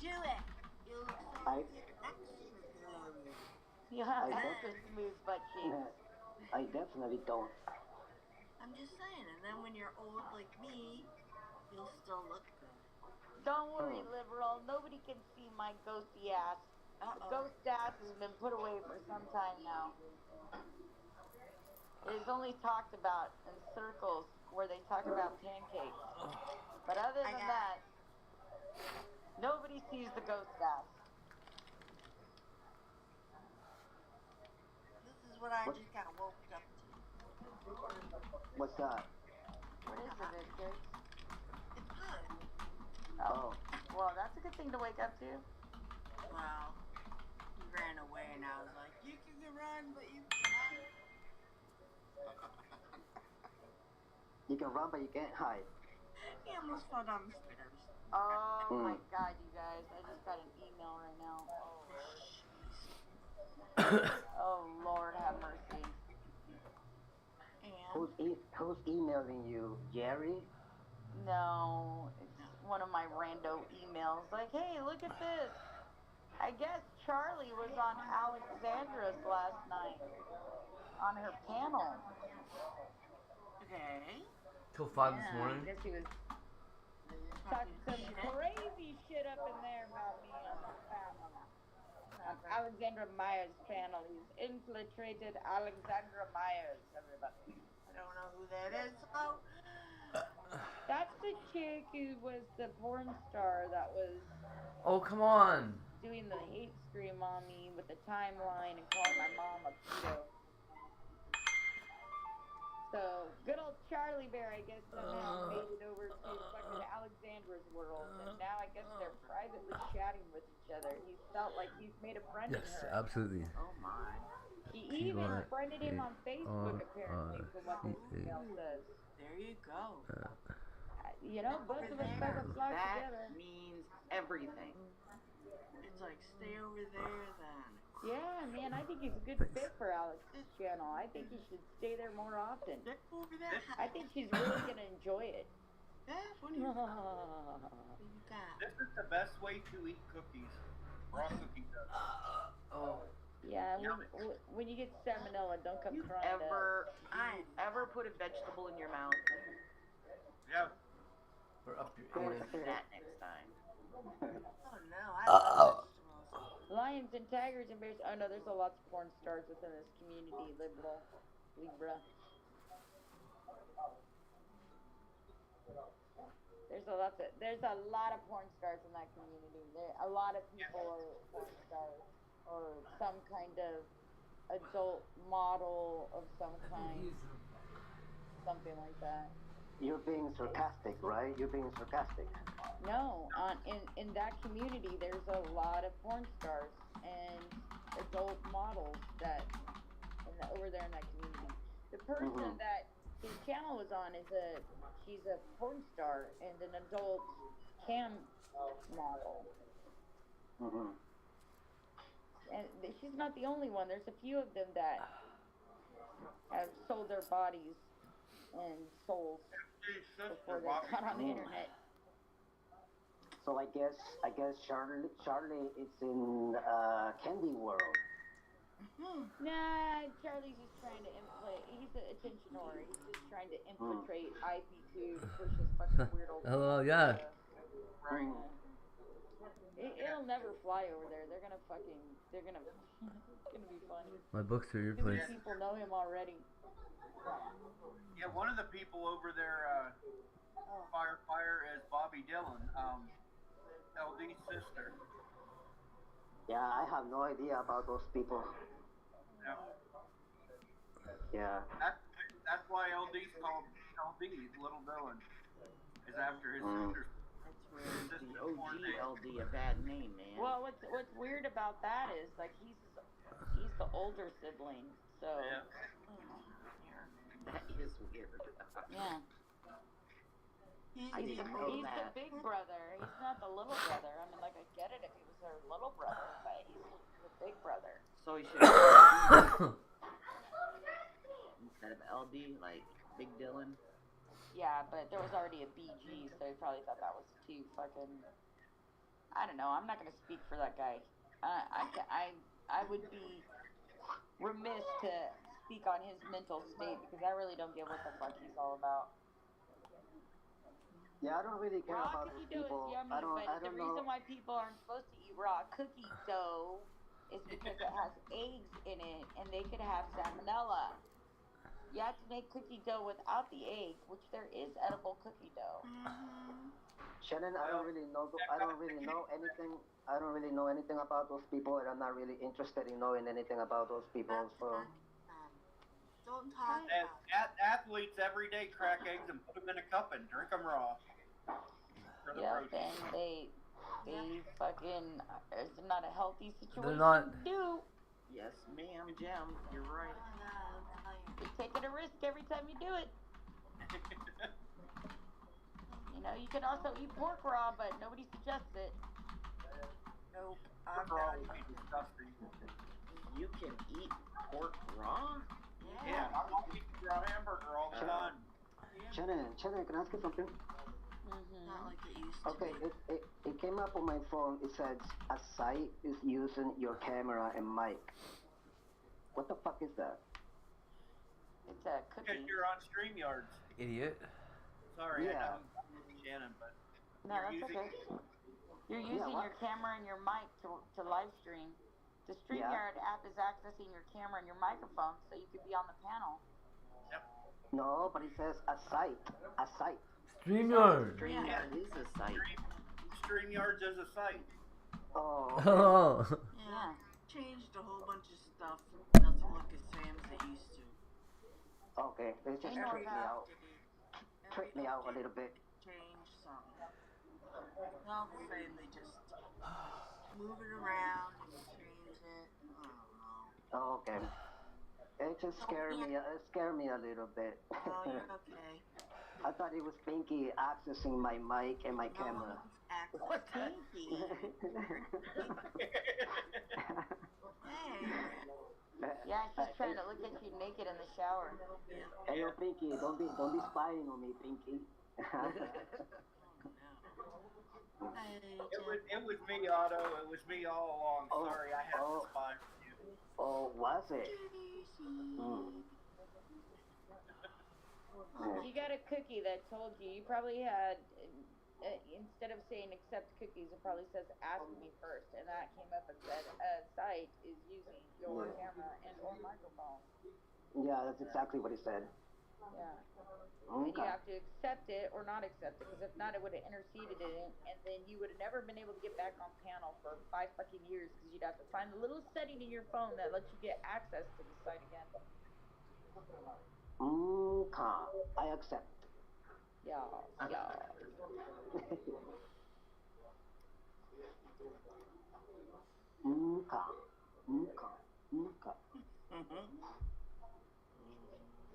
Do it. You'll I You have extra smooth butt cheeks. I definitely don't. I'm just saying, and then when you're old like me, you'll still look good. Don't worry, liberal. Nobody can see my ghosty ass. The ghost ass has been put away for some time now. It is only talked about in circles where they talk about pancakes. But other than that, nobody sees the ghost ass. This is what I just got woke up to. What's that? What is it, Victor? It's good. Oh. Well, that's a good thing to wake up to. Well, he ran away and I was like, you can run, but you cannot. You can run, but you can't hide. He almost fell down the stairs. Oh my God, you guys! I just got an email right now. Oh Lord, have mercy. And Who's emailing you, Jerry? No, it's one of my rando emails. Like, hey, look at this. I guess Charlie was on Alexandra's last night on her panel. Okay. Till 5 this morning. I guess he was talking some crazy shit up in there about me on the panel. Alexandra Myers' channel. He's infiltrated Alexandra Myers, everybody. I don't know who that is. Oh. That's the chick who was the porn star that was Oh, come on. doing the hate scream on me with the timeline and calling my mom a pedo. So, good old Charlie Bear, I guess, somehow made it over to fucking Alexandra's world, and now I guess they're privately chatting with each other. He felt like he's made a friend Yes, in her. absolutely. Oh my. He even friended him on Facebook, apparently, from what the email says. There you go. You know, both of us fucking flock That together. means everything. It's like, stay over there then. Yeah, man, I think he's a good fit for Alex's channel. I think he should stay there more often. Over there. I think she's really gonna enjoy it. What do you got? This is the best way to eat cookies. Raw cookie dough. Oh. Yeah, when you get salmonella, don't come crying. Ever put a vegetable in your mouth? Yeah. Or up I'm gonna do that next time. Oh no, I love Lions and tigers and bears. Oh no, there's a lot of porn stars within this community. Libra. There's a lot of porn stars in that community. A lot of people are porn stars or some kind of adult model of some kind, something like that. You're being sarcastic, right? You're being sarcastic. No, in that community, there's a lot of porn stars and adult models that over there in that community. The person that his channel was on she's a porn star and an adult cam model. And she's not the only one. There's a few of them that have sold their bodies and souls before they got on the internet. So I guess Charlie is in Candy World. Nah, Charlie's just trying to infiltrate. He's an attention whore. He's just trying to infiltrate IP2 to push his fucking weird old. Hello, yeah. It'll never fly over there. They're gonna it's gonna be funny. My books are your Too many place. people know him already. Yeah, one of the people over there, fire is Bobby Dillon, LD's sister. Yeah, I have no idea about those people. Yeah. That's why LD's called LD, Little Dillon, is after his sister. That's the OG LD, a bad name, man. Well, what's weird about that is like he's the older sibling, so. Yeah. That is weird. Yeah. I didn't know He's that. the big brother. He's not the little brother. I mean, like I get it if he was her little brother, but he's the big brother. So he should instead of LD, like Big Dylan. Yeah, but there was already a BG, so he probably thought that was too fucking. I don't know. I'm not gonna speak for that guy. I would be remiss to speak on his mental state because I really don't get what the fuck he's all about. Yeah, I don't really care Raw about cookie those dough people. is yummy, I don't but the know. reason why people aren't supposed to eat raw cookie dough is because it has eggs in it, and they could have salmonella. You have to make cookie dough without the egg, which there is edible cookie dough. Shannon, I don't really know anything. I don't really know anything about those people, and I'm not really interested in knowing anything about those people. So. Don't talk Athletes every day crack eggs and put them in a cup and drink them raw. For the Yep, protein. and they fucking, it's not a healthy situation They're not. to do. Yes, ma'am, Jim. You're right. You're taking a risk every time you do it. You know, you can also eat pork raw, but nobody suggests it. Nope. Raw would be disgusting. You can eat pork raw? Yeah, I'm not eating raw hamburger all the time. Shannon, can I ask you something? Not like it used to Okay, be. it came up on my phone. It says a site is using your camera and mic. What the fuck is that? It's a cookie. Because you're on StreamYards. Idiot. Sorry, Yeah. I know Shannon, but No, that's okay. You're using your camera and your mic to live stream, to The StreamYard app is accessing your camera and your microphone so you could be on the panel. No, but it says a site. A site. StreamYard. StreamYard is a site. StreamYard's is a site. Oh. Yeah. Changed a whole bunch of stuff. Doesn't look the same as it used to. Okay, they just tricked me out. Tricked me out a little bit. Change something. All the same, they just move it around and change it. I don't know. Oh, okay. It just scared me. It scared me a little bit. Oh, you're okay. I thought it was Pinky accessing my mic and my camera. What's Pinky? Yeah, she's trying to look at you naked in the shower. Hey, yo, Pinky, don't be spying on me, Pinky. It was me, Otto. It was me all along. Sorry, I had to spy for you. Oh, was it? You got a cookie that told you. You probably had, instead of saying accept cookies, it probably says ask me first. And that came up and said a site is using your camera and or microphone. Yeah, that's exactly what he said. Yeah. And you have to accept it or not accept it, because if not, it would have interceded it, and then you would have never been able to get back on panel for 5 fucking years, because you'd have to find a little setting in your phone that lets you get access to the site again. I accept. Yeah.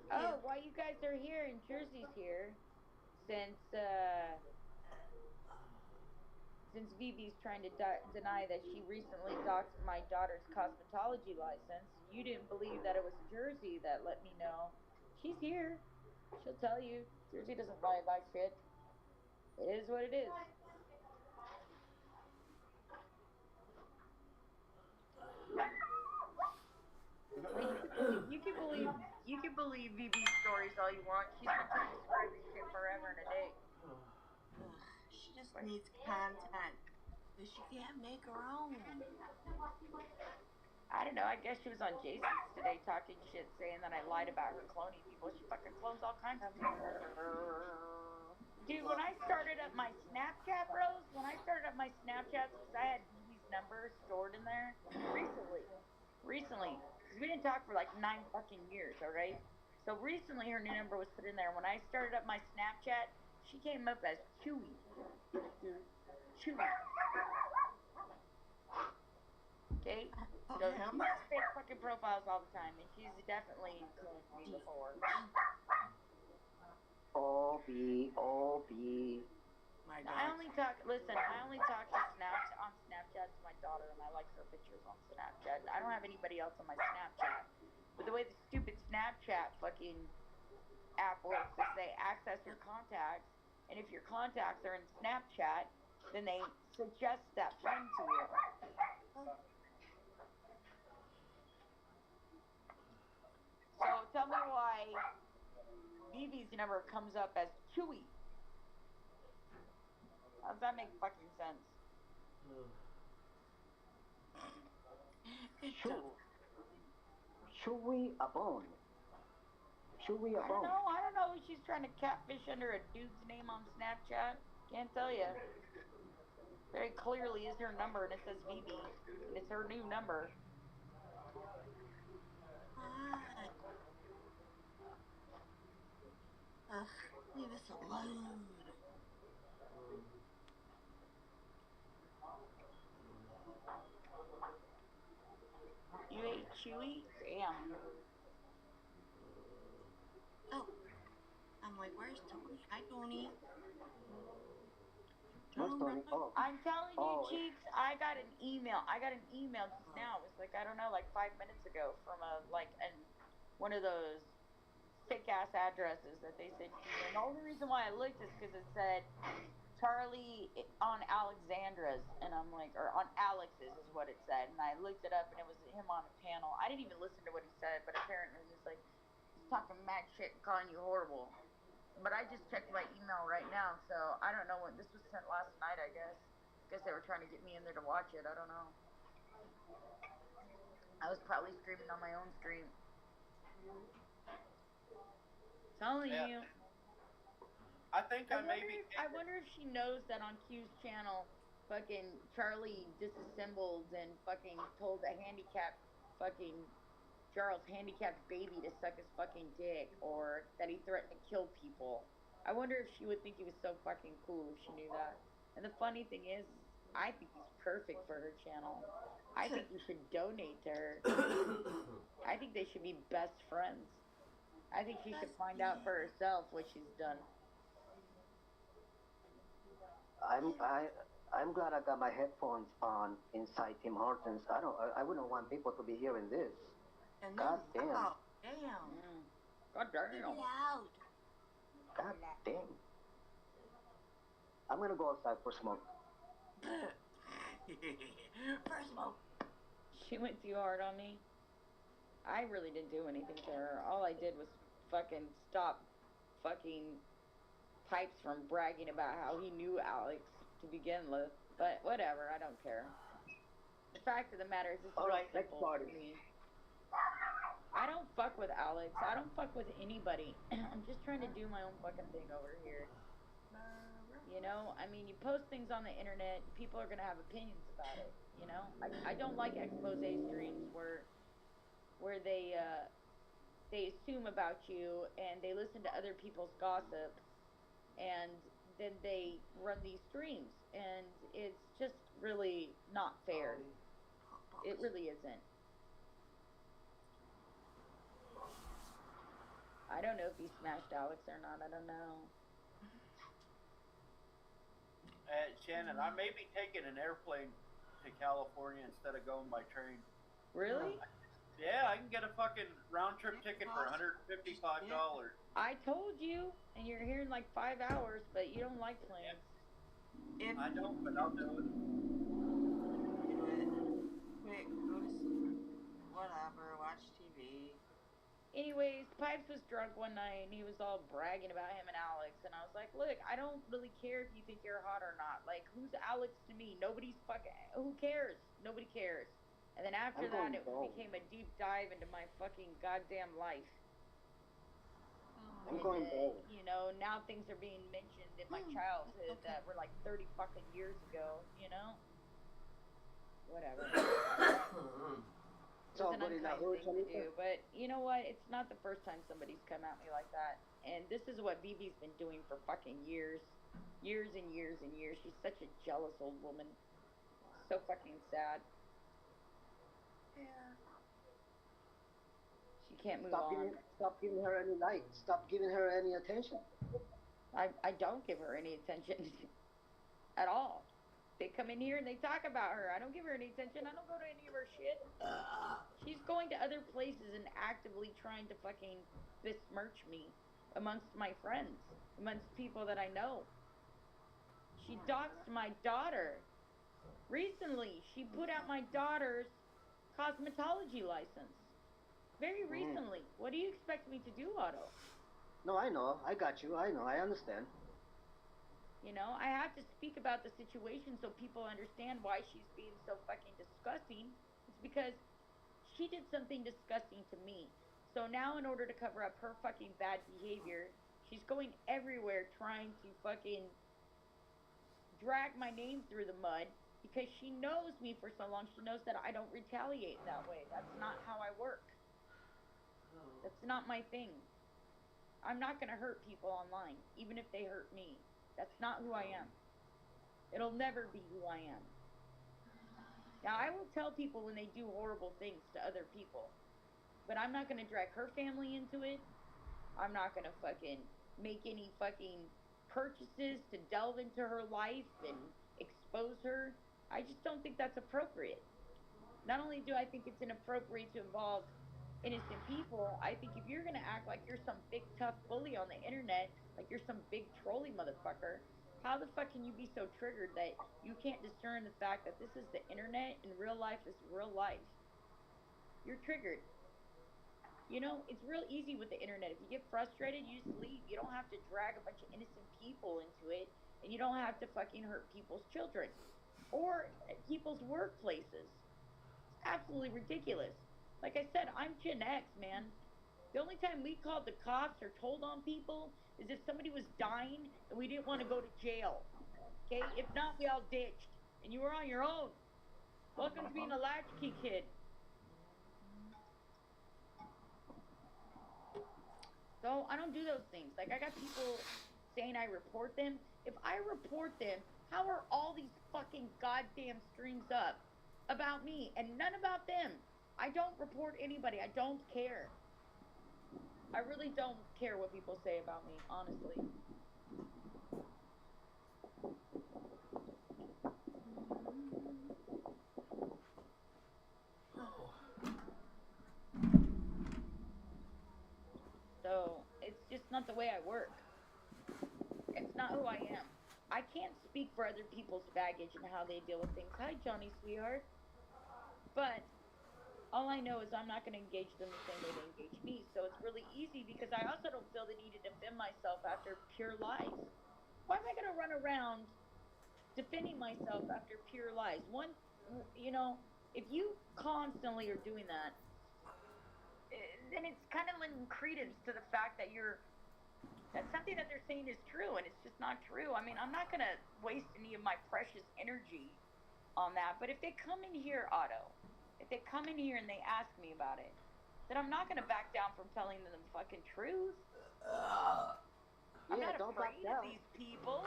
Oh, while you guys are here and Jersey's here, since Vivi's trying to deny that she recently doxed my daughter's cosmetology license, you didn't believe that it was Jersey that let me know. She's here. She'll tell you. Jersey doesn't lie about shit. It is what it is. You can believe Vivi's stories all you want. She's been trying to spread this shit forever and a day. She just needs content. But she can't make her own. I don't know. I guess she was on Jason's today talking shit, saying that I lied about her cloning people. She fucking clones all kinds of people. Dude, when I started up my Snapchat, bros, because I had Vivi's number stored in there recently, because we didn't talk for like 9 fucking years, alright? So recently her new number was put in there. When I started up my Snapchat, she came up as Chewy. Chewy. Okay? So she makes fake fucking profiles all the time, and she's definitely cloned me before. OB. I only talk to on Snapchat to my daughter, and I like her pictures on Snapchat. I don't have anybody else on my Snapchat. But the way the stupid Snapchat fucking app works is they access your contacts, and if your contacts are in Snapchat, then they suggest that friend to you. So tell me why Vivi's number comes up as Chewy. How does that make fucking sense? Chewy a bone. Chewy a bone. I don't know. She's trying to catfish under a dude's name on Snapchat. Can't tell you. Very clearly is her number, and it says Vivi, and it's her new number. Leave us alone. You ate Chewy? Damn. Oh. I'm like, where's Tony? Hi, Tony. Oh. I'm telling you, Cheeks, I got an email just now. It was like, I don't know, like 5 minutes ago from one of those fake ass addresses that they sent you. And the only reason why I looked is because it said Charlie on Alexandra's, and I'm like, or on Alex's is what it said. And I looked it up, and it was him on a panel. I didn't even listen to what he said, but apparently he was like, he's talking mad shit and calling you horrible. But I just checked my email right now, so I don't know when this was sent last night, I guess. Guess they were trying to get me in there to watch it. I don't know. I was probably screaming on my own stream. Telling you. I think I maybe. I wonder if she knows that on Q's channel, fucking Charlie disassembled and fucking told a handicapped fucking Charles handicapped baby to suck his fucking dick, or that he threatened to kill people. I wonder if she would think he was so fucking cool if she knew that. And the funny thing is, I think he's perfect for her channel. I think you should donate to her. I think they should be best friends. I think she should find out for herself what she's done. I'm glad I got my headphones on inside Tim Hortons. I wouldn't want people to be hearing this. And God then, damn. oh, damn. God damn. Loud. God damn. I'm gonna go outside for smoke. First smoke. She went too hard on me. I really didn't do anything to her. All I did was fucking stop fucking Pipes from bragging about how he knew Alex to begin with. But whatever, I don't care. The fact of the matter is, this is Alright, next simple party. for me. I don't fuck with Alex. I don't fuck with anybody. I'm just trying to do my own fucking thing over here. You know, I mean, you post things on the internet, people are gonna have opinions about it. You know, I don't like expose streams where they assume about you and they listen to other people's gossip, and then they run these streams, and it's just really not fair. It really isn't. I don't know if he smashed Alex or not. I don't know. Shannon, I may be taking an airplane to California instead of going by train. Really? Yeah, I can get a fucking round trip ticket for $155. I told you, and you're here in like 5 hours, but you don't like planes. I don't, but I'll do it. Quick, go to sleep. Whatever, watch TV. Anyways, Pipes was drunk one night and he was all bragging about him and Alex, and I was like, look, I don't really care if you think you're hot or not. Like, who's Alex to me? Nobody's fucking, who cares? Nobody cares. And then after that, it became a deep dive into my fucking goddamn life. I'm going bald. You know, now things are being mentioned in my childhood that were like 30 fucking years ago, you know? Whatever. It's an unkind thing to do, but you know what? It's not the first time somebody's come at me like that. And this is what BB's been doing for fucking years. Years and years and years. She's such a jealous old woman. So fucking sad. Yeah. She can't move Stop on. Stop giving her any light. Stop giving her any attention. I don't give her any attention at all. They come in here and they talk about her. I don't give her any attention. I don't go to any of her shit. She's going to other places and actively trying to fucking besmirch me amongst my friends, amongst people that I know. She doxed my daughter. Recently, she put out my daughter's cosmetology license. Very recently. What do you expect me to do, Otto? No, I know. I got you. I know. I understand. You know, I have to speak about the situation so people understand why she's being so fucking disgusting. It's because she did something disgusting to me. So now in order to cover up her fucking bad behavior, she's going everywhere trying to fucking drag my name through the mud because she knows me for so long. She knows that I don't retaliate that way. That's not how I work. That's not my thing. I'm not going to hurt people online, even if they hurt me. That's not who I am. It'll never be who I am. Now, I will tell people when they do horrible things to other people, but I'm not going to drag her family into it. I'm not going to fucking make any fucking purchases to delve into her life and expose her. I just don't think that's appropriate. Not only do I think it's inappropriate to involve innocent people, I think if you're going to act like you're some big tough bully on the internet, like you're some big trolly motherfucker, how the fuck can you be so triggered that you can't discern the fact that this is the internet and real life is real life? You're triggered. You know, it's real easy with the internet. If you get frustrated, you just leave. You don't have to drag a bunch of innocent people into it, and you don't have to fucking hurt people's children or people's workplaces. It's absolutely ridiculous. Like I said, I'm Gen X, man. The only time we called the cops or told on people is if somebody was dying and we didn't want to go to jail. Okay? If not, we all ditched. And you were on your own. Welcome to being a latchkey kid. So I don't do those things. Like, I got people saying I report them. If I report them, how are all these fucking goddamn strings up about me and none about them? I don't report anybody. I don't care. I really don't care what people say about me, honestly. So, it's just not the way I work. It's not who I am. I can't speak for other people's baggage and how they deal with things. Hi, Johnny, sweetheart. But all I know is I'm not going to engage them the same way they engage me. So it's really easy because I also don't feel the need to defend myself after pure lies. Why am I going to run around defending myself after pure lies? One, you know, if you constantly are doing that, then it's kind of lending credence to the fact that that something that they're saying is true, and it's just not true. I mean, I'm not going to waste any of my precious energy on that. But if they come in here, Otto, if they come in here and they ask me about it, then I'm not going to back down from telling them the fucking truth. I'm not afraid of these people.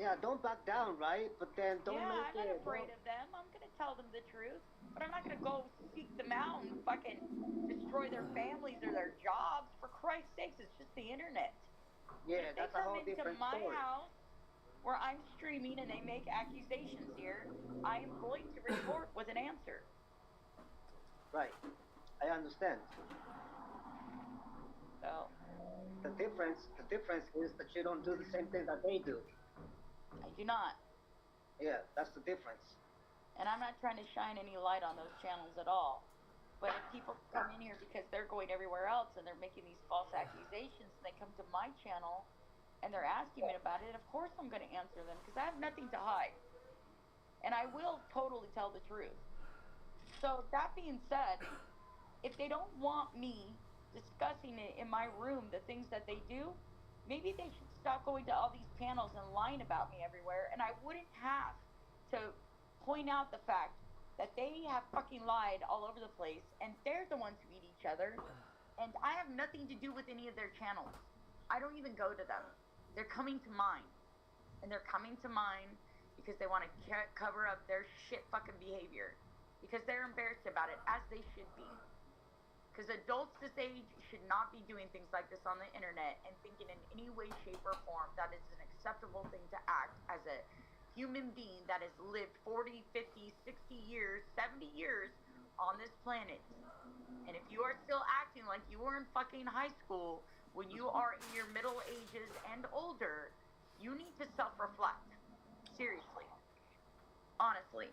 Yeah, don't back down, right? But then don't I'm make not it. afraid of them. I'm going to tell them the truth. But I'm not going to go seek them out and fucking destroy their families or their jobs. For Christ's sakes, it's just the internet. Yeah, if that's they a whole come into different my story. house where I'm streaming and they make accusations here, I am going to report with an answer. Right. I understand. So the difference is that you don't do the same thing that they do. I do not. Yeah, that's the difference. And I'm not trying to shine any light on those channels at all. But if people come in here because they're going everywhere else and they're making these false accusations and they come to my channel and they're asking me about it, of course I'm going to answer them because I have nothing to hide. And I will totally tell the truth. So that being said, if they don't want me discussing it in my room, the things that they do, maybe they should stop going to all these panels and lying about me everywhere, and I wouldn't have to point out the fact that they have fucking lied all over the place, and they're the ones who eat each other, and I have nothing to do with any of their channels. I don't even go to them. They're coming to mine, and they're coming to mine because they want to cover up their shit fucking behavior, because they're embarrassed about it, as they should be. Because adults this age should not be doing things like this on the internet and thinking in any way, shape, or form that is an acceptable thing to act as a human being that has lived 40, 50, 60 years, 70 years on this planet. And if you are still acting like you were in fucking high school when you are in your middle ages and older, you need to self-reflect. Seriously. Honestly.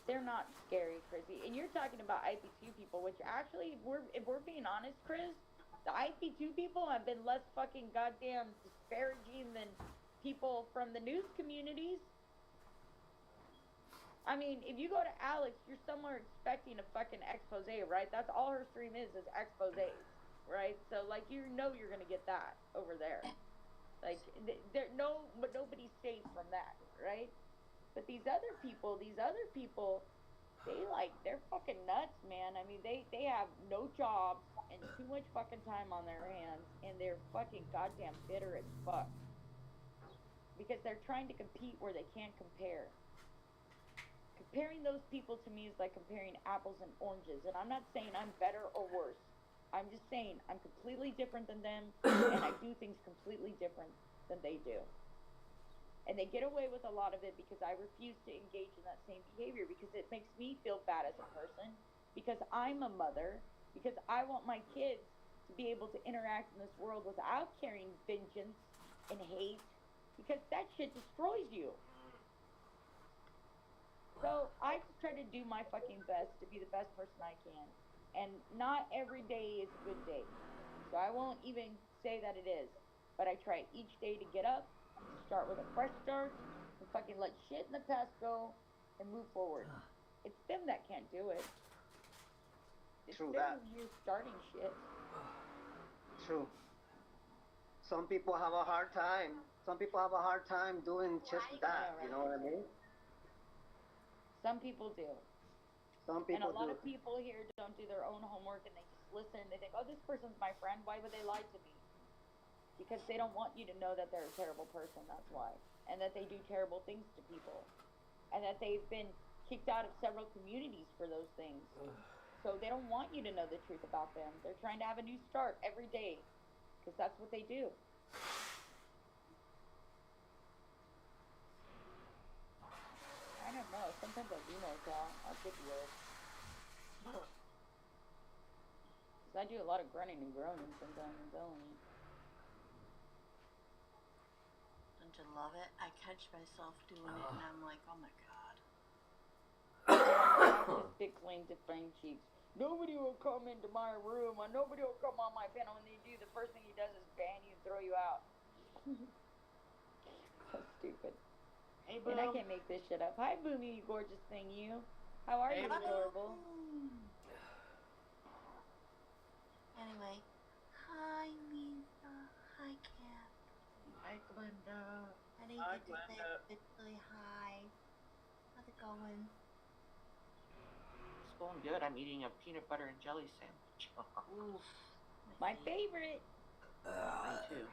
They're not scary, Chrissy. And you're talking about IP2 people, which actually, if we're being honest, Chris, the IP2 people have been less fucking goddamn disparaging than people from the news communities. I mean, if you go to Alex, you're somewhere expecting a fucking expose, right? That's all her stream is exposés, right? So, like, you know you're gonna get that over there. Like, but nobody's safe from that, right? But these other people, they're fucking nuts, man. I mean, they have no jobs and too much fucking time on their hands, and they're fucking goddamn bitter as fuck. Because they're trying to compete where they can't compare. Comparing those people to me is like comparing apples and oranges, and I'm not saying I'm better or worse. I'm just saying I'm completely different than them, and I do things completely different than they do. And they get away with a lot of it because I refuse to engage in that same behavior, because it makes me feel bad as a person, because I'm a mother, because I want my kids to be able to interact in this world without carrying vengeance and hate, because that shit destroys you. So I just try to do my fucking best to be the best person I can. And not every day is a good day. So I won't even say that it is. But I try each day to get up, start with a fresh start, and fucking let shit in the past go and move forward. It's them that can't do it. It's True them that. you starting shit. True. Some people have a hard time. Some people have a hard time doing just that. You know what I mean? Some people do. Some And a people lot do. of people here don't do their own homework and they just listen and they think, oh, this person's my friend. Why would they lie to me? Because they don't want you to know that they're a terrible person. That's why. And that they do terrible things to people. And that they've been kicked out of several communities for those things. So they don't want you to know the truth about them. They're trying to have a new start every day. Because that's what they do. I don't know. Sometimes I do know, Cal. I'll get weird. Because I do a lot of grunting and groaning sometimes, I'm telling you. Don't you love it? I catch myself doing it and I'm like, oh my god. This big claim to fame cheeks. Nobody will come into my room, or nobody will come on my panel. When they do, the first thing he does is ban you and throw you out. So stupid. Hey, And I Boom. can't make this shit up. Hi, Boomy, you gorgeous thing, you. How are you, adorable? Anyway, hi Lisa. Hi Kat. Hi, Glenda. I didn't Hi, get to say Glenda. officially hi. How's it going? It's going good. I'm eating a peanut butter and jelly sandwich. Oof. My favorite. Me too.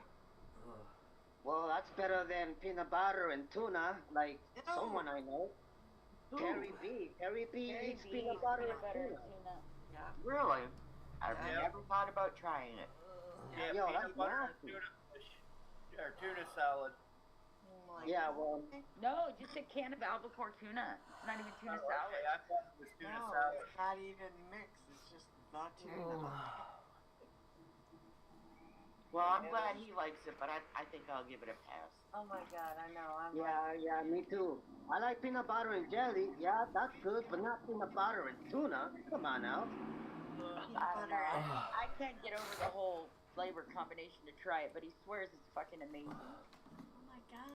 Well, that's better than peanut butter and tuna, like someone I know. Carrie B. Carrie B eats peanut butter and tuna. Yeah, really? I've never thought about trying it. Yeah, Yo, peanut that's butter and nasty. tuna fish. Or tuna salad. Yeah, well, No, just a can of albacore tuna. It's not even tuna salad. Okay, I thought it was tuna No, salad. it's not even mixed. It's just the tuna. Well, I'm glad he likes it, but I think I'll give it a pass. Oh my god, I know. I'm yeah, me too. I like peanut butter and jelly. Yeah, that's good, but not peanut butter and tuna. Come on now. I don't know. I can't get over the whole flavor combination to try it, but he swears it's fucking amazing.